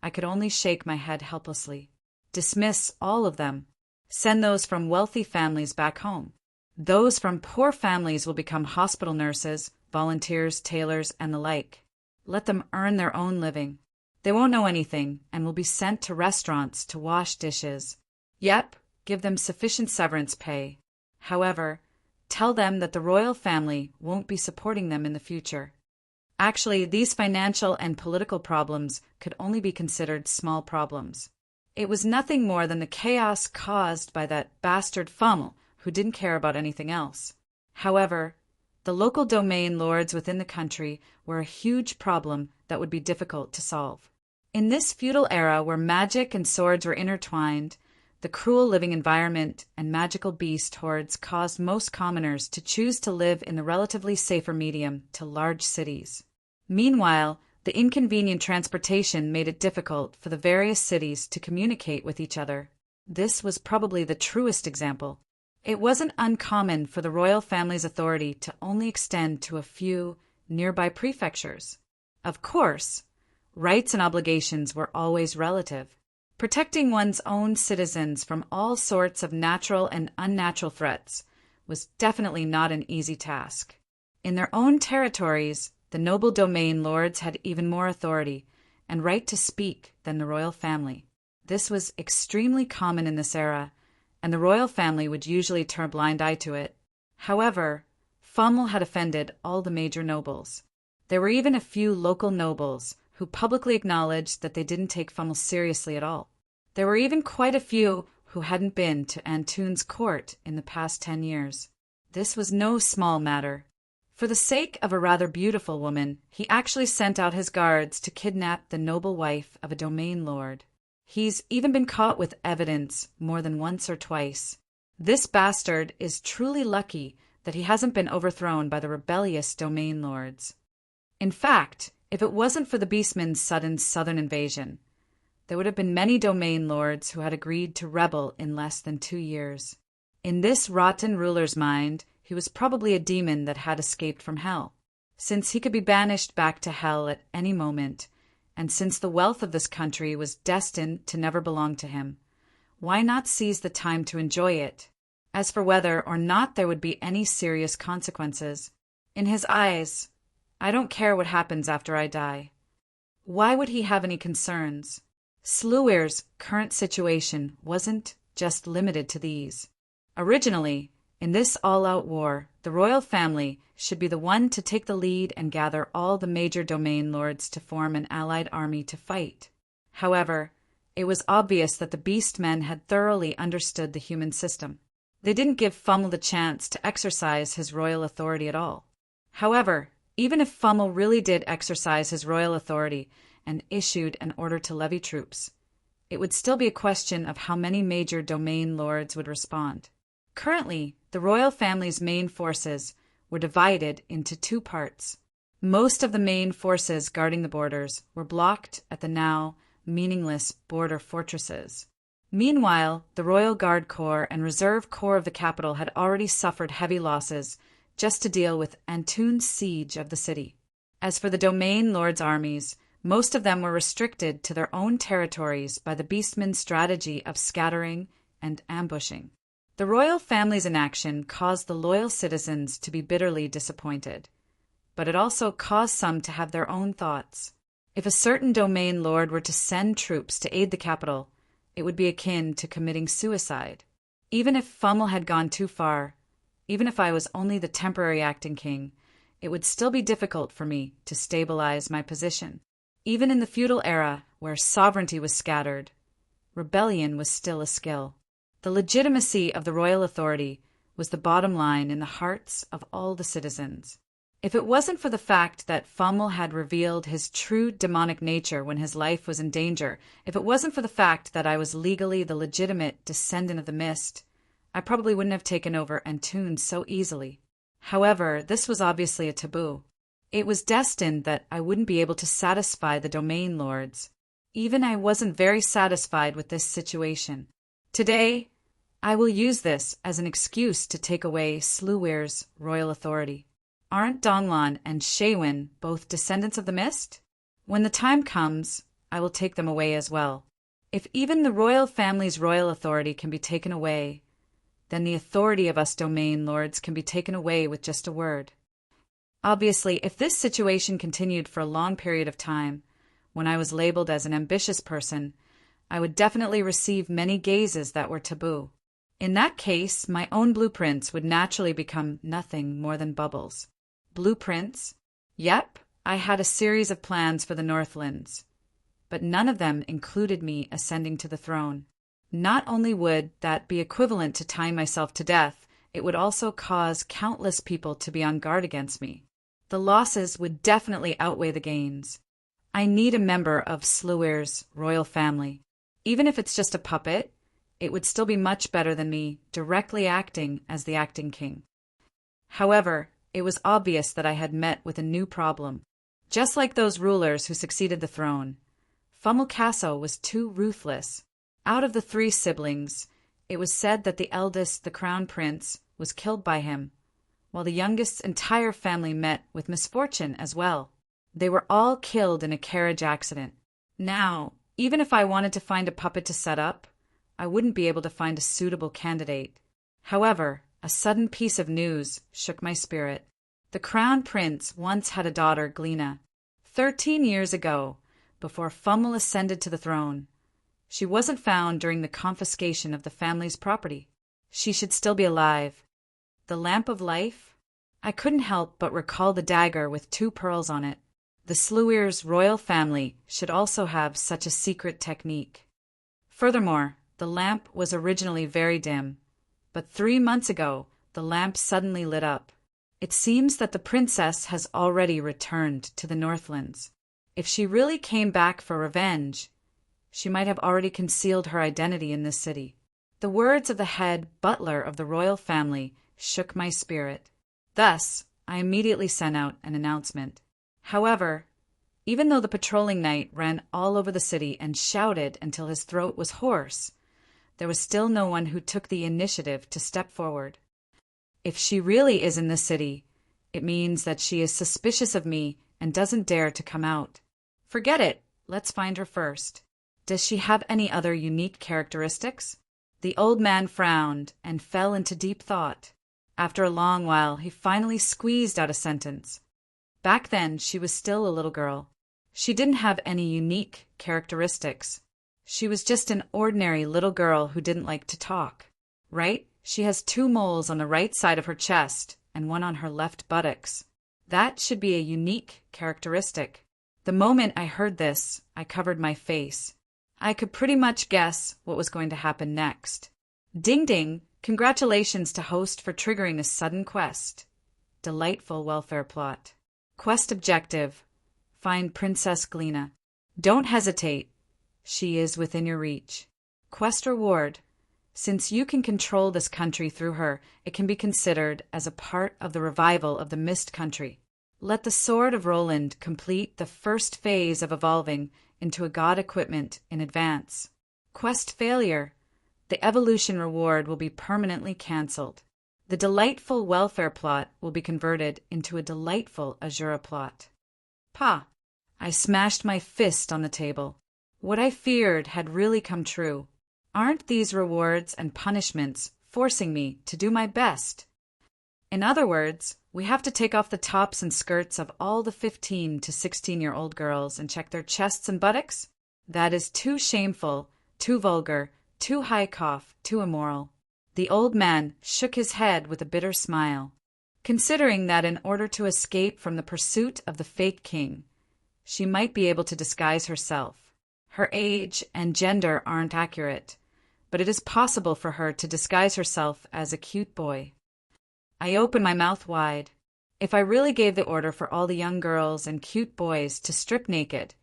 I could only shake my head helplessly. Dismiss all of them. Send those from wealthy families back home. Those from poor families will become hospital nurses, volunteers, tailors, and the like. Let them earn their own living. They won't know anything and will be sent to restaurants to wash dishes. Yep, give them sufficient severance pay. However, tell them that the royal family won't be supporting them in the future. Actually, these financial and political problems could only be considered small problems. It was nothing more than the chaos caused by that bastard Famul, who didn't care about anything else. However, the local domain lords within the country were a huge problem that would be difficult to solve. In this feudal era where magic and swords were intertwined, the cruel living environment and magical beast hordes caused most commoners to choose to live in the relatively safer medium to large cities. Meanwhile, the inconvenient transportation made it difficult for the various cities to communicate with each other. This was probably the truest example. It wasn't uncommon for the royal family's authority to only extend to a few nearby prefectures. Of course, rights and obligations were always relative. Protecting one's own citizens from all sorts of natural and unnatural threats was definitely not an easy task. In their own territories, the noble domain lords had even more authority and right to speak than the royal family. This was extremely common in this era, and the royal family would usually turn a blind eye to it. However, Famul had offended all the major nobles. There were even a few local nobles who publicly acknowledged that they didn't take Famul seriously at all. There were even quite a few who hadn't been to Antoon's court in the past 10 years. This was no small matter. For the sake of a rather beautiful woman, he actually sent out his guards to kidnap the noble wife of a domain lord. He's even been caught with evidence more than once or twice. This bastard is truly lucky that he hasn't been overthrown by the rebellious domain lords. In fact, if it wasn't for the Beastmen's sudden southern invasion, there would have been many domain lords who had agreed to rebel in less than 2 years. In this rotten ruler's mind, he was probably a demon that had escaped from hell. Since he could be banished back to hell at any moment, and since the wealth of this country was destined to never belong to him, why not seize the time to enjoy it? As for whether or not there would be any serious consequences, in his eyes, I don't care what happens after I die. Why would he have any concerns? Slúir's current situation wasn't just limited to these. Originally, in this all-out war, the royal family should be the one to take the lead and gather all the major domain lords to form an allied army to fight. However, it was obvious that the Beastmen had thoroughly understood the human system. They didn't give Fummel the chance to exercise his royal authority at all. However, even if Fummel really did exercise his royal authority and issued an order to levy troops, it would still be a question of how many major domain lords would respond. Currently, the royal family's main forces were divided into two parts. Most of the main forces guarding the borders were blocked at the now meaningless border fortresses. Meanwhile, the Royal Guard Corps and Reserve Corps of the capital had already suffered heavy losses just to deal with Antunes' siege of the city. As for the domain lords' armies, most of them were restricted to their own territories by the Beastmen's strategy of scattering and ambushing. The royal family's inaction caused the loyal citizens to be bitterly disappointed, but it also caused some to have their own thoughts. If a certain domain lord were to send troops to aid the capital, it would be akin to committing suicide. Even if Fummel had gone too far, even if I was only the temporary acting king, it would still be difficult for me to stabilize my position. Even in the feudal era, where sovereignty was scattered, rebellion was still a skill. The legitimacy of the royal authority was the bottom line in the hearts of all the citizens. If it wasn't for the fact that Fummel had revealed his true demonic nature when his life was in danger, if it wasn't for the fact that I was legally the legitimate descendant of the Mist, I probably wouldn't have taken over Antunes so easily. However, this was obviously a taboo. It was destined that I wouldn't be able to satisfy the domain lords. Even I wasn't very satisfied with this situation. Today, I will use this as an excuse to take away Slúir's royal authority. Aren't Donlon and Shaywin both descendants of the Mist? When the time comes, I will take them away as well. If even the royal family's royal authority can be taken away, then the authority of us domain lords can be taken away with just a word. Obviously, if this situation continued for a long period of time, when I was labeled as an ambitious person, I would definitely receive many gazes that were taboo. In that case, my own blueprints would naturally become nothing more than bubbles. Blueprints? Yep, I had a series of plans for the Northlands, but none of them included me ascending to the throne. Not only would that be equivalent to tying myself to death, it would also cause countless people to be on guard against me. The losses would definitely outweigh the gains. I need a member of Slúir's royal family. Even if it's just a puppet, it would still be much better than me directly acting as the acting king. However, it was obvious that I had met with a new problem. Just like those rulers who succeeded the throne, Fummelcasso was too ruthless. Out of the 3 siblings, it was said that the eldest, the crown prince, was killed by him, while the youngest's entire family met with misfortune as well. They were all killed in a carriage accident. Now, even if I wanted to find a puppet to set up, I wouldn't be able to find a suitable candidate. However, a sudden piece of news shook my spirit. The crown prince once had a daughter, Glina. 13 years ago, before Fummel ascended to the throne, she wasn't found during the confiscation of the family's property. She should still be alive. The lamp of life? I couldn't help but recall the dagger with 2 pearls on it. The Slúir's royal family should also have such a secret technique. Furthermore, the lamp was originally very dim, but 3 months ago, the lamp suddenly lit up. It seems that the princess has already returned to the Northlands. If she really came back for revenge, she might have already concealed her identity in this city. The words of the head butler of the royal family shook my spirit. Thus, I immediately sent out an announcement. However, even though the patrolling knight ran all over the city and shouted until his throat was hoarse, there was still no one who took the initiative to step forward. If she really is in the city, it means that she is suspicious of me and doesn't dare to come out. Forget it. Let's find her first. Does she have any other unique characteristics? The old man frowned and fell into deep thought. After a long while, he finally squeezed out a sentence. Back then, she was still a little girl. She didn't have any unique characteristics. She was just an ordinary little girl who didn't like to talk. Right? She has 2 moles on the right side of her chest and 1 on her left buttocks. That should be a unique characteristic. The moment I heard this, I covered my face. I could pretty much guess what was going to happen next. Ding ding! Congratulations to host for triggering this sudden quest. Delightful welfare plot. Quest objective: find Princess Glina. Don't hesitate. She is within your reach. Quest reward: since you can control this country through her, it can be considered as a part of the revival of the Mist Country. Let the Sword of Roland complete the first phase of evolving into a god equipment in advance. Quest failure: the evolution reward will be permanently cancelled. The delightful welfare plot will be converted into a delightful Azura plot. Pah! I smashed my fist on the table. What I feared had really come true. Aren't these rewards and punishments forcing me to do my best? In other words, we have to take off the tops and skirts of all the 15 to 16-year-old girls and check their chests and buttocks? That is too shameful, too vulgar, too high cough, too immoral. The old man shook his head with a bitter smile, considering that in order to escape from the pursuit of the fake king, she might be able to disguise herself. Her age and gender aren't accurate, but it is possible for her to disguise herself as a cute boy. I opened my mouth wide. If I really gave the order for all the young girls and cute boys to strip naked,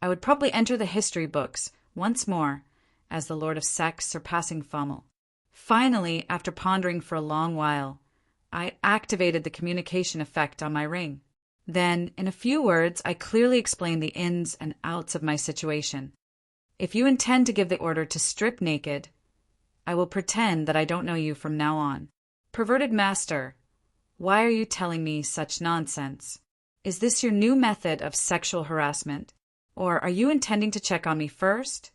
I would probably enter the history books once more as the Lord of Sex surpassing Fummel. Finally, after pondering for a long while, I activated the communication effect on my ring. Then, in a few words, I clearly explained the ins and outs of my situation. If you intend to give the order to strip naked, I will pretend that I don't know you from now on. Perverted master, why are you telling me such nonsense? Is this your new method of sexual harassment? Or are you intending to check on me first?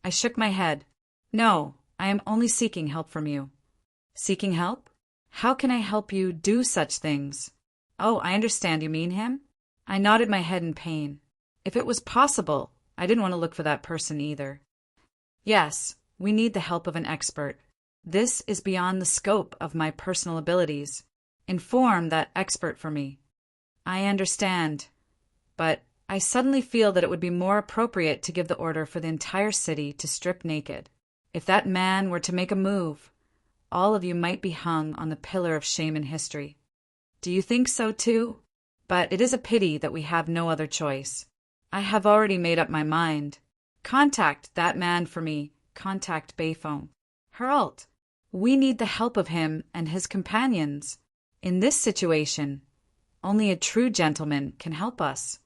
I shook my head. No, I am only seeking help from you. Seeking help? How can I help you do such things? Oh, I understand you mean him? I nodded my head in pain. If it was possible, I didn't want to look for that person either. Yes, we need the help of an expert. This is beyond the scope of my personal abilities. Inform that expert for me. I understand, but I suddenly feel that it would be more appropriate to give the order for the entire city to strip naked. If that man were to make a move, all of you might be hung on the pillar of shame in history. Do you think so too? But it is a pity that we have no other choice. I have already made up my mind. Contact that man for me. Contact Bayphone. Herald, we need the help of him and his companions. In this situation, only a true gentleman can help us.